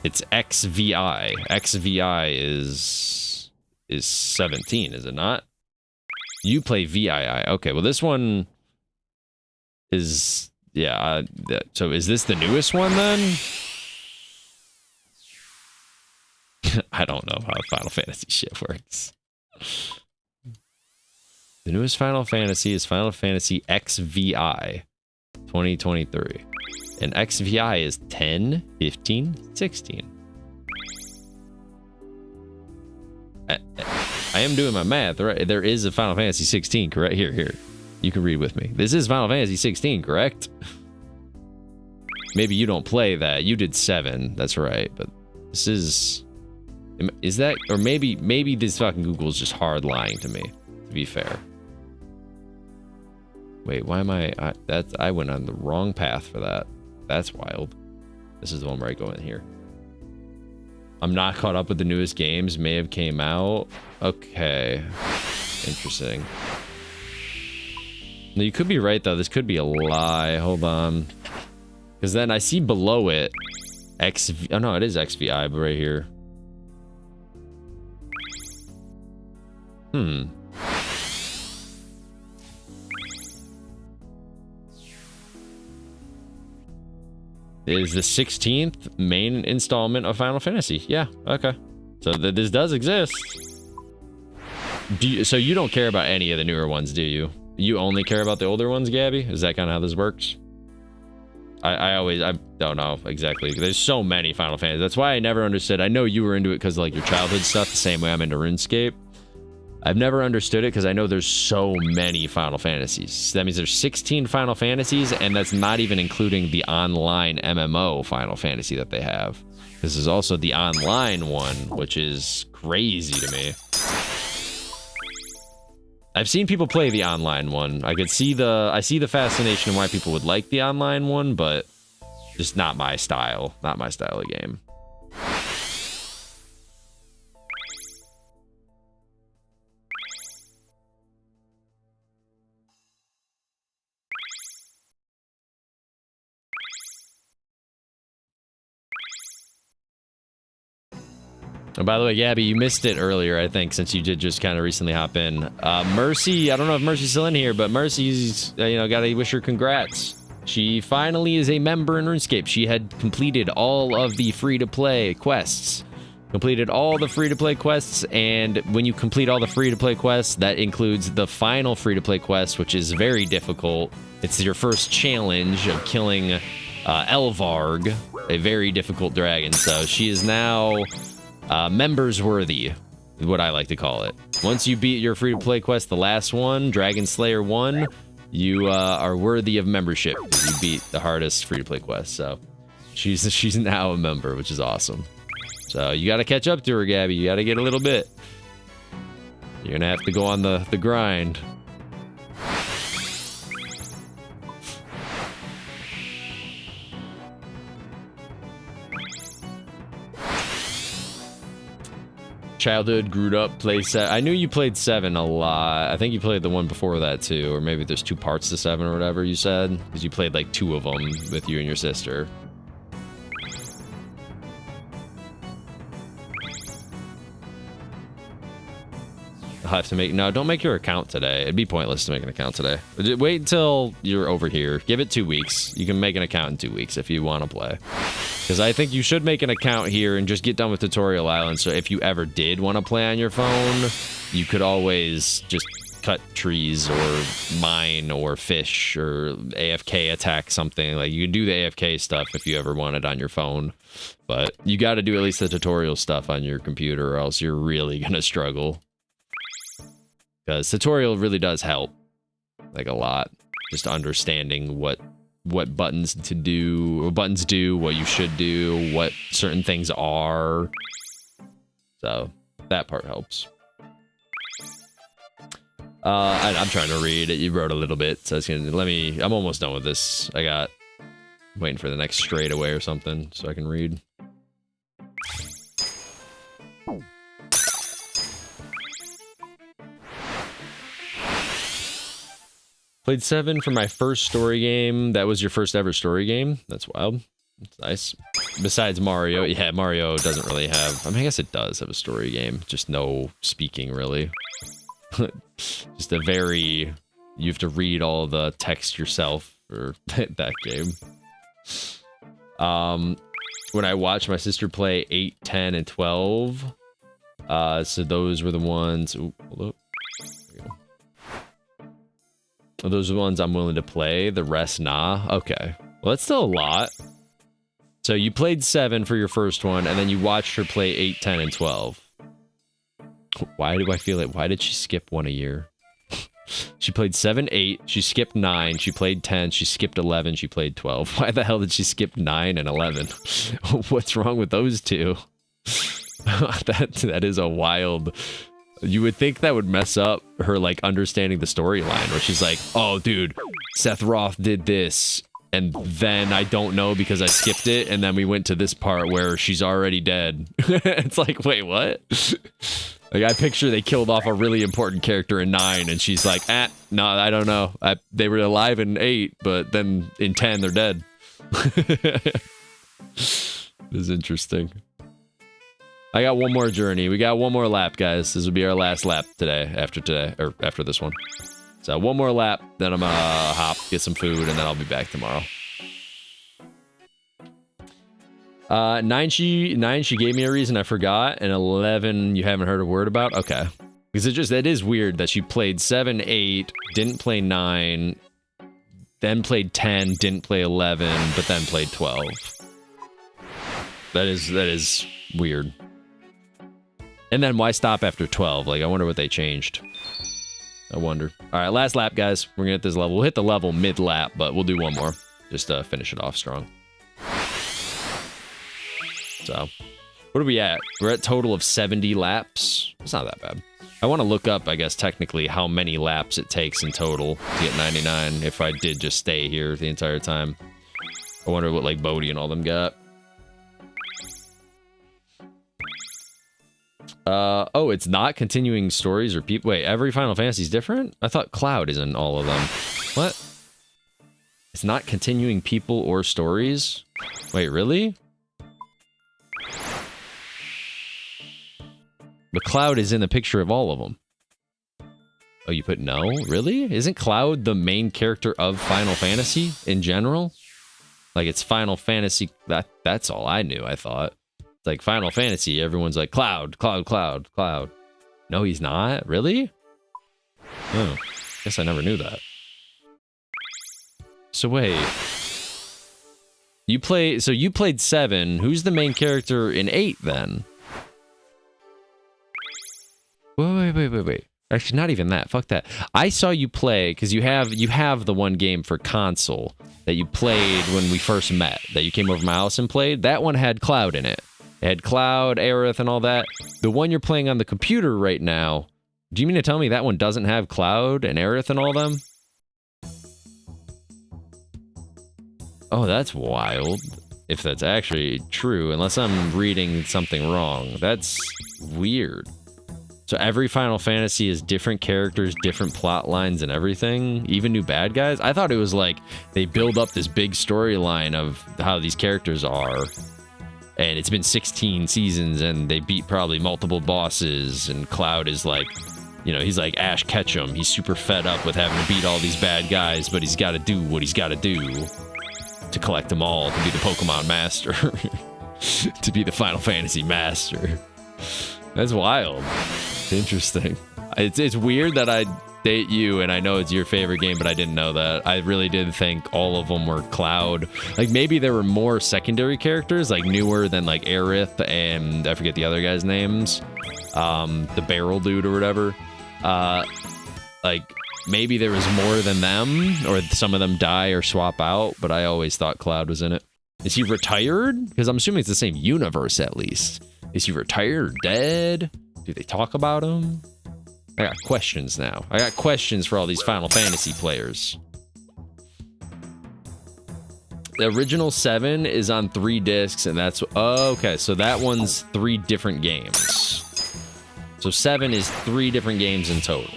It's XVI. XVI is 17, is it not? You play VII. Okay, well this one is... Yeah, so is this the newest one then? I don't know how Final Fantasy shit works. The newest Final Fantasy is Final Fantasy XVI 2023. And XVI is 10, 15, 16. I am doing my math, right? There is a Final Fantasy 16, correct? Here. You can read with me. This is Final Fantasy 16, correct? Maybe you don't play that. You did 7. That's right. But this is that, or maybe this fucking Google's just hard lying to me, to be fair. Wait, why am I went on the wrong path for that. That's wild. This is the one where I go in here. I'm not caught up with the newest games. May have came out. Okay. Interesting. No, you could be right, though. This could be a lie. Hold on. Because then I see below it XV... Oh, no, it is XVI, but right here. Hmm. It is the 16th main installment of Final Fantasy. Yeah, okay. So this does exist. So you don't care about any of the newer ones, do you? You only care about the older ones, Gabby? Is that kind of how this works? I don't know exactly. There's so many Final Fantasy. That's why I never understood. I know you were into it because like your childhood stuff, the same way I'm into RuneScape. I've never understood it because I know there's so many Final Fantasies. That means there's 16 Final Fantasies, and that's not even including the online MMO Final Fantasy that they have. This is also the online one, which is crazy to me. I've seen people play the online one. I see the fascination and why people would like the online one, but just not my style. Not my style of game. Oh, by the way, Gabby, you missed it earlier, I think, since you did just kind of recently hop in. Mercy, I don't know if Mercy's still in here, but Mercy's, gotta wish her congrats. She finally is a member in RuneScape. She had completed all of the free-to-play quests. Completed all the free-to-play quests, and when you complete all the free-to-play quests, that includes the final free-to-play quest, which is very difficult. It's your first challenge of killing Elvarg, a very difficult dragon. So she is now... members worthy, what I like to call it. Once you beat your free-to-play quest, the last one, Dragon Slayer 1, you are worthy of membership because you beat the hardest free-to-play quest. So she's now a member, which is awesome. So you got to catch up to her, Gabby. You got to get a little bit. You're gonna have to go on the grind. Childhood, grew up, played 7. I knew you played 7 a lot. I think you played the one before that too, or maybe there's 2 parts to 7 or whatever you said, because you played like 2 of them with you and your sister. I'll have to make... No, don't make your account today. It'd be pointless to make an account today. Wait until you're over here. Give it 2 weeks. You can make an account in 2 weeks if you want to play. Because I think you should make an account here and just get done with Tutorial Island, so if you ever did want to play on your phone, you could always just cut trees or mine or fish or AFK attack something. Like, you can do the AFK stuff if you ever wanted on your phone. But you got to do at least the tutorial stuff on your computer or else you're really going to struggle. Because tutorial really does help, like, a lot. Just understanding what buttons to do, buttons do, what you should do, what certain things are. So that part helps. I'm trying to read it. You wrote a little bit, so it's gonna I'm almost done with this. Waiting for the next straightaway or something so I can read. Played 7 for my first story game. That was your first ever story game? That's wild. That's nice. Besides Mario. Yeah, Mario doesn't really have... I mean, I guess it does have a story game. Just no speaking, really. Just a very... You have to read all the text yourself for that game. When I watched my sister play 8, 10, and 12... so those were the ones... Ooh, hold up. Those are the ones I'm willing to play. The rest, nah. Okay. Well, that's still a lot. So you played 7 for your first one, and then you watched her play 8, 10, and 12. Why do I feel it? Why did she skip 1 a year? She played 7, 8. She skipped 9. She played 10. She skipped 11. She played 12. Why the hell did she skip 9 and 11? What's wrong with those two? That is a wild... You would think that would mess up her, like, understanding the storyline, where she's like, oh, dude, Seth Roth did this, and then I don't know because I skipped it, and then we went to this part where she's already dead. It's like, wait, what? Like, I picture they killed off a really important character in 9, and she's like, no, I don't know. They were alive in 8, but then in 10, they're dead. This is interesting. I got one more journey. We got one more lap, guys. This will be our last lap today, after this one. So one more lap, then I'm gonna hop, get some food, and then I'll be back tomorrow. 9, she gave me a reason I forgot, and 11 you haven't heard a word about? Okay. Because it is weird that she played 7, 8, didn't play 9, then played 10, didn't play 11, but then played 12. That is weird. And then why stop after 12? Like, I wonder what they changed. I wonder. All right, last lap, guys. We're gonna hit this level. We'll hit the level mid-lap, but we'll do one more. Just to finish it off strong. So, what are we at? We're at total of 70 laps. It's not that bad. I want to look up, I guess, technically, how many laps it takes in total to get 99 if I did just stay here the entire time. I wonder what, like, Bodhi and all them got. Oh, it's not continuing stories or people. Wait, every Final Fantasy is different? I thought Cloud is in all of them. What? It's not continuing people or stories? Wait, really? But Cloud is in the picture of all of them. Oh, you put no? Really? Isn't Cloud the main character of Final Fantasy in general? Like, it's Final Fantasy. That's all I knew, I thought. It's like Final Fantasy, everyone's like, Cloud, Cloud, Cloud, Cloud. No, he's not? Really? Oh, guess I never knew that. So wait. You played 7. Who's the main character in 8 then? Wait. Actually, not even that. Fuck that. I saw you play, because you have the one game for console that you played when we first met, that you came over to my house and played. That one had Cloud in it. It had Cloud, Aerith, and all that. The one you're playing on the computer right now, do you mean to tell me that one doesn't have Cloud and Aerith and all them? Oh, that's wild. If that's actually true, unless I'm reading something wrong. That's weird. So every Final Fantasy is different characters, different plot lines and everything, even new bad guys? I thought it was like they build up this big storyline of how these characters are. And it's been 16 seasons, and they beat probably multiple bosses, and Cloud is like, you know, he's like Ash Ketchum. He's super fed up with having to beat all these bad guys, but he's got to do what he's got to do to collect them all, to be the Pokemon master, to be the Final Fantasy master. That's wild. Interesting. It's weird that I date you, and I know it's your favorite game, but I didn't know that. I really did think all of them were Cloud. Like, maybe there were more secondary characters, like newer than like Aerith and I forget the other guy's names. The barrel dude or whatever. Like, maybe there was more than them, or some of them die or swap out, but I always thought Cloud was in it. Is he retired? Because I'm assuming it's the same universe at least. Is he retired or dead? Do they talk about him? I got questions now. I got questions for all these Final Fantasy players. The original 7 is on 3 discs, and that's... Oh, okay, so that one's 3 different games. So 7 is 3 different games in total.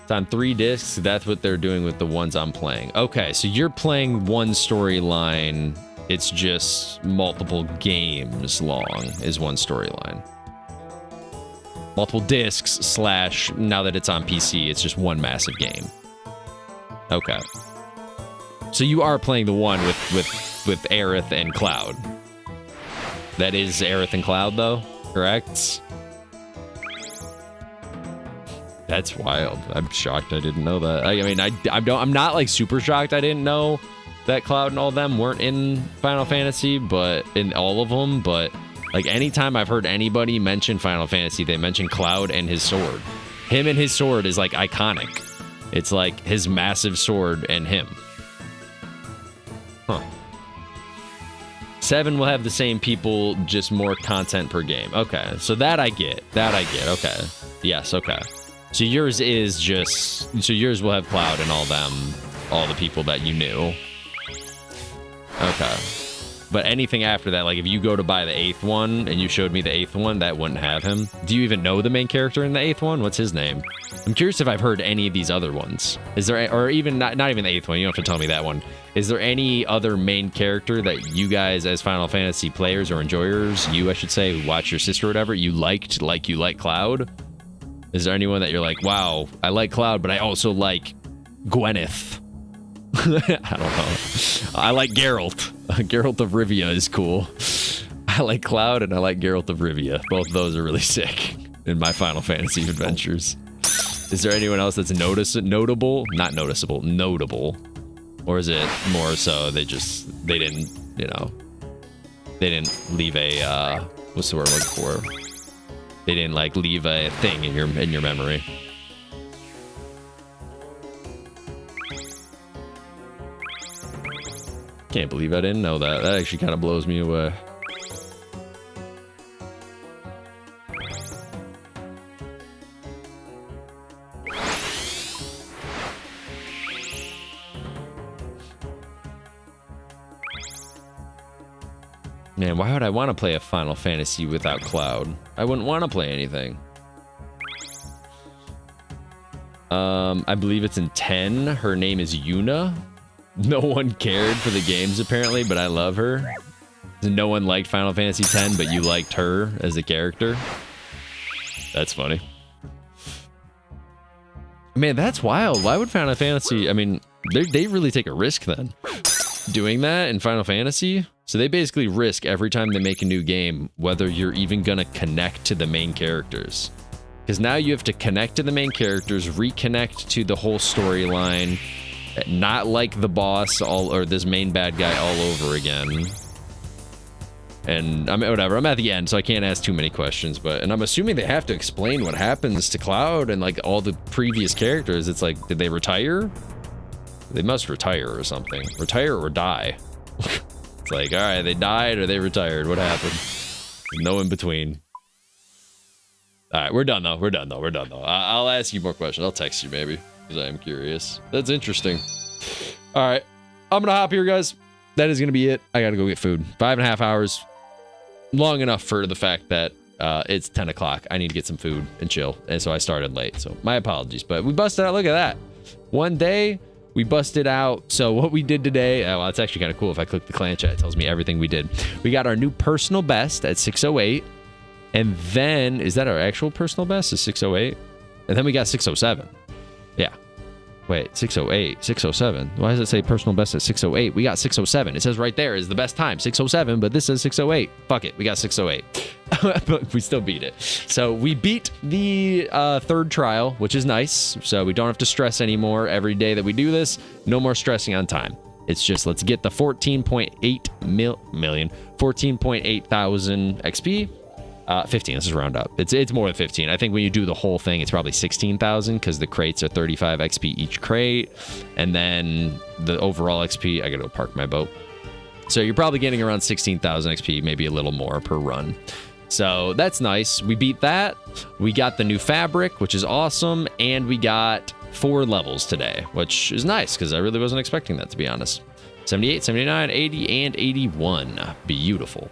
It's on 3 discs. That's what they're doing with the ones I'm playing. Okay, so you're playing one storyline. It's just multiple games long is one storyline. Multiple discs / now that it's on PC, it's just one massive game. Okay. So you are playing the one with Aerith and Cloud. That is Aerith and Cloud, though, correct? That's wild. I'm shocked I didn't know that. I mean, I'm not like super shocked I didn't know that Cloud and all them weren't in Final Fantasy, but in all of them, but like anytime I've heard anybody mention Final Fantasy, they mention Cloud and his sword. Him and his sword is like iconic. It's like his massive sword and him. Huh. 7 will have the same people, just more content per game. Okay, so that I get. Okay. Yes, okay. So yours is just... So yours will have Cloud and all them. all the people that you knew. Okay. But anything after that, like if you go to buy the 8th one and you showed me the 8th one, that wouldn't have him. Do you even know the main character in the 8th one? What's his name? I'm curious if I've heard any of these other ones. Is there, or even not even the 8th one, you don't have to tell me that one. Is there any other main character that you guys as Final Fantasy players or enjoyers, I should say, who watch your sister or whatever, you liked like you like Cloud? Is there anyone that you're like, wow, I like Cloud, but I also like Gwyneth? I don't know. I like Geralt. Geralt of Rivia is cool. I like Cloud and I like Geralt of Rivia. Both of those are really sick in my Final Fantasy adventures. Is there anyone else that's notable? Not noticeable, notable. Or is it more so they didn't, you know, they didn't leave a, what's the word I'm looking for? They didn't like leave a thing in your memory. Can't believe I didn't know that. That actually kind of blows me away. Man, why would I want to play a Final Fantasy without Cloud? I wouldn't want to play anything. I believe it's in 10. Her name is Yuna. No one cared for the games apparently, but I love her. No one liked Final Fantasy X, but you liked her as a character. That's funny. Man, that's wild. Why would Final Fantasy... I mean, they really take a risk then. Doing that in Final Fantasy? So they basically risk every time they make a new game, whether you're even gonna connect to the main characters. Because now you have to connect to the main characters, reconnect to the whole storyline, not like the boss or this main bad guy all over again. And whatever, I'm at the end, so I can't ask too many questions, and I'm assuming they have to explain what happens to Cloud and like all the previous characters. It's like, did they retire? They must retire or something. Retire or die. It's like, all right, they died or they retired. What happened? No in between. All right, we're done though. I'll ask you more questions. I'll text you maybe, because I am curious. That's interesting. All right, I'm gonna hop here, guys. That is gonna be it. I gotta go get food. 5.5 hours. Long enough for the fact that it's 10 o'clock. I need to get some food and chill. And so I started late. So my apologies. But we busted out. Look at that. One day we busted out. So what we did today. Oh, well, it's actually kind of cool. If I click the clan chat, it tells me everything we did. We got our new personal best at 608. And then, is that our actual personal best? Is 608? And then we got 607. Yeah. Wait, 608, 607. Why does it say personal best at 608? We got 607. It says right there is the best time, 607, but this says 608. Fuck it, we got 608. But we still beat it. So we beat the third trial, which is nice. So we don't have to stress anymore every day that we do this. No more stressing on time. It's just, let's get the 14.8 million, 14.8 thousand XP. 15, let's just round up. It's more than 15. I think when you do the whole thing, it's probably 16,000 because the crates are 35 XP each crate. And then the overall XP, I gotta go park my boat. So you're probably getting around 16,000 XP, maybe a little more per run. So that's nice. We beat that. We got the new fabric, which is awesome. And we got 4 levels today, which is nice because I really wasn't expecting that, to be honest. 78, 79, 80, and 81. Beautiful.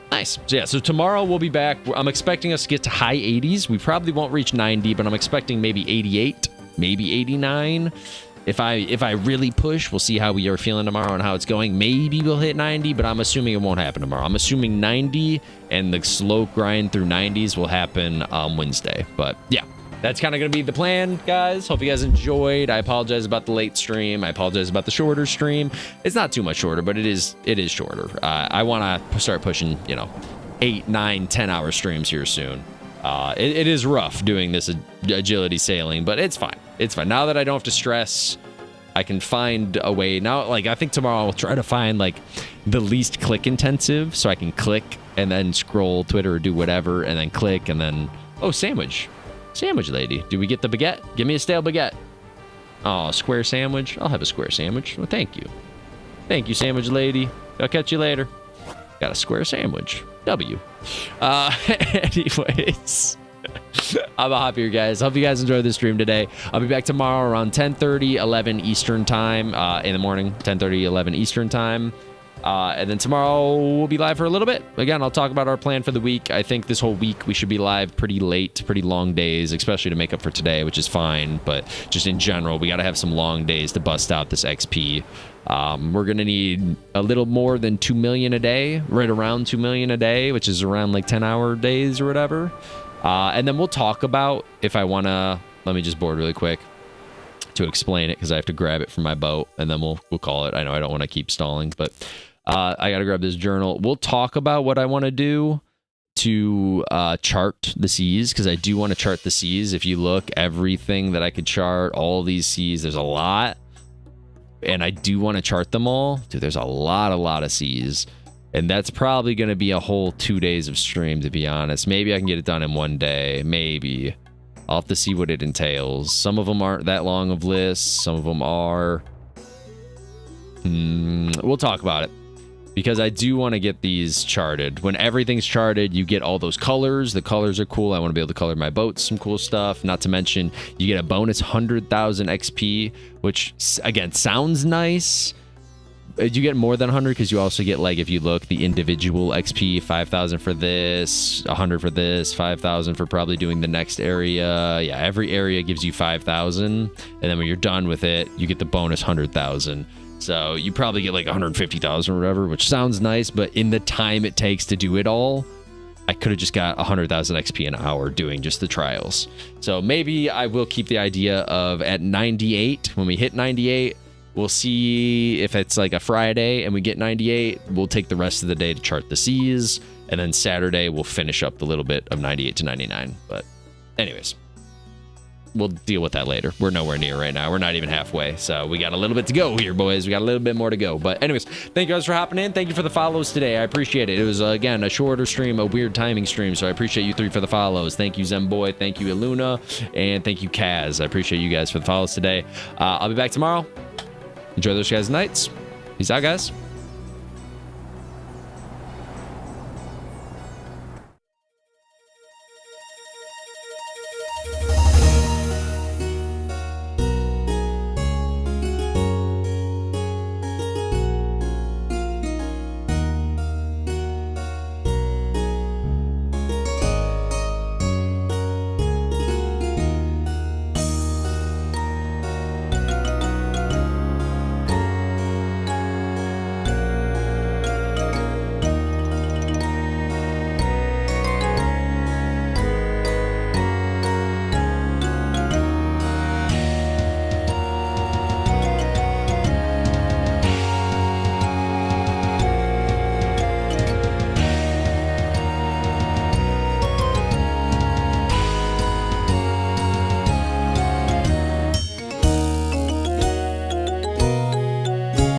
Nice. So yeah, so tomorrow we'll be back. I'm expecting us to get to high 80s. We probably won't reach 90, but I'm expecting maybe 88, maybe 89. If I really push, we'll see how we are feeling tomorrow and how it's going. Maybe we'll hit 90, but I'm assuming it won't happen tomorrow. I'm assuming 90 and the slow grind through 90s will happen Wednesday. But yeah, that's kind of going to be the plan, guys. Hope you guys enjoyed. I apologize about the late stream. I apologize about the shorter stream. It's not too much shorter, but it is shorter. I want to start pushing, 8, 9, 10-hour streams here soon. It is rough doing this agility sailing, but it's fine. It's fine. Now that I don't have to stress, I can find a way. Now, like, I think tomorrow I'll try to find, like, the least click intensive, so I can click and then scroll Twitter or do whatever, and then click, and then, oh, sandwich. Sandwich lady. Do we get the baguette? Give me a stale baguette. Oh, square sandwich. I'll have a square sandwich. Well, thank you. Thank you, sandwich lady. I'll catch you later. Got a square sandwich. W. Anyways. I'm out here, guys. Hope you guys enjoyed this stream today. I'll be back tomorrow around 10:30, 11 Eastern time in the morning, 10:30, 11 Eastern time. And then tomorrow we'll be live for a little bit. Again, I'll talk about our plan for the week. I think this whole week we should be live pretty late, pretty long days, especially to make up for today, which is fine. But just in general, we got to have some long days to bust out this XP. We're going to need a little more than 2 million a day, right around 2 million a day, which is around like 10-hour days or whatever. And then we'll talk about if I want to, let me just board really quick to explain it because I have to grab it from my boat and then we'll call it. I know I don't want to keep stalling, but I got to grab this journal. We'll talk about what I want to do to chart the seas because I do want to chart the seas. If you look, everything that I could chart, all these seas, there's a lot. And I do want to chart them all. Dude, there's a lot of seas. And that's probably going to be a whole 2 days of stream, to be honest. Maybe I can get it done in 1 day. Maybe. I'll have to see what it entails. Some of them aren't that long of lists. Some of them are. We'll talk about it. Because I do want to get these charted. When everything's charted, you get all those colors. The colors are cool. I want to be able to color my boats, some cool stuff. Not to mention, you get a bonus 100,000 XP, which, again, sounds nice. You get more than 100 because you also get, like, if you look, the individual XP, 5,000 for this, 100 for this, 5,000 for probably doing the next area. Yeah, every area gives you 5,000. And then when you're done with it, you get the bonus 100,000. So you probably get like 150,000 or whatever, which sounds nice, but in the time it takes to do it all, I could have just got 100,000 XP an hour doing just the trials. So maybe I will keep the idea of at 98, when we hit 98, we'll see if it's like a Friday and we get 98, we'll take the rest of the day to chart the seas. And then Saturday, we'll finish up the little bit of 98 to 99. But anyways, we'll deal with that later. We're nowhere near right now. We're not even halfway. So we got a little bit to go here, boys. We got a little bit more to go. But anyways, thank you guys for hopping in. Thank you for the follows today. I appreciate it. It was, again, a shorter stream, a weird timing stream. So I appreciate you three for the follows. Thank you, Zemboy. Thank you, Iluna. And thank you, Kaz. I appreciate you guys for the follows today. I'll be back tomorrow. Enjoy those guys' nights. Peace out, guys.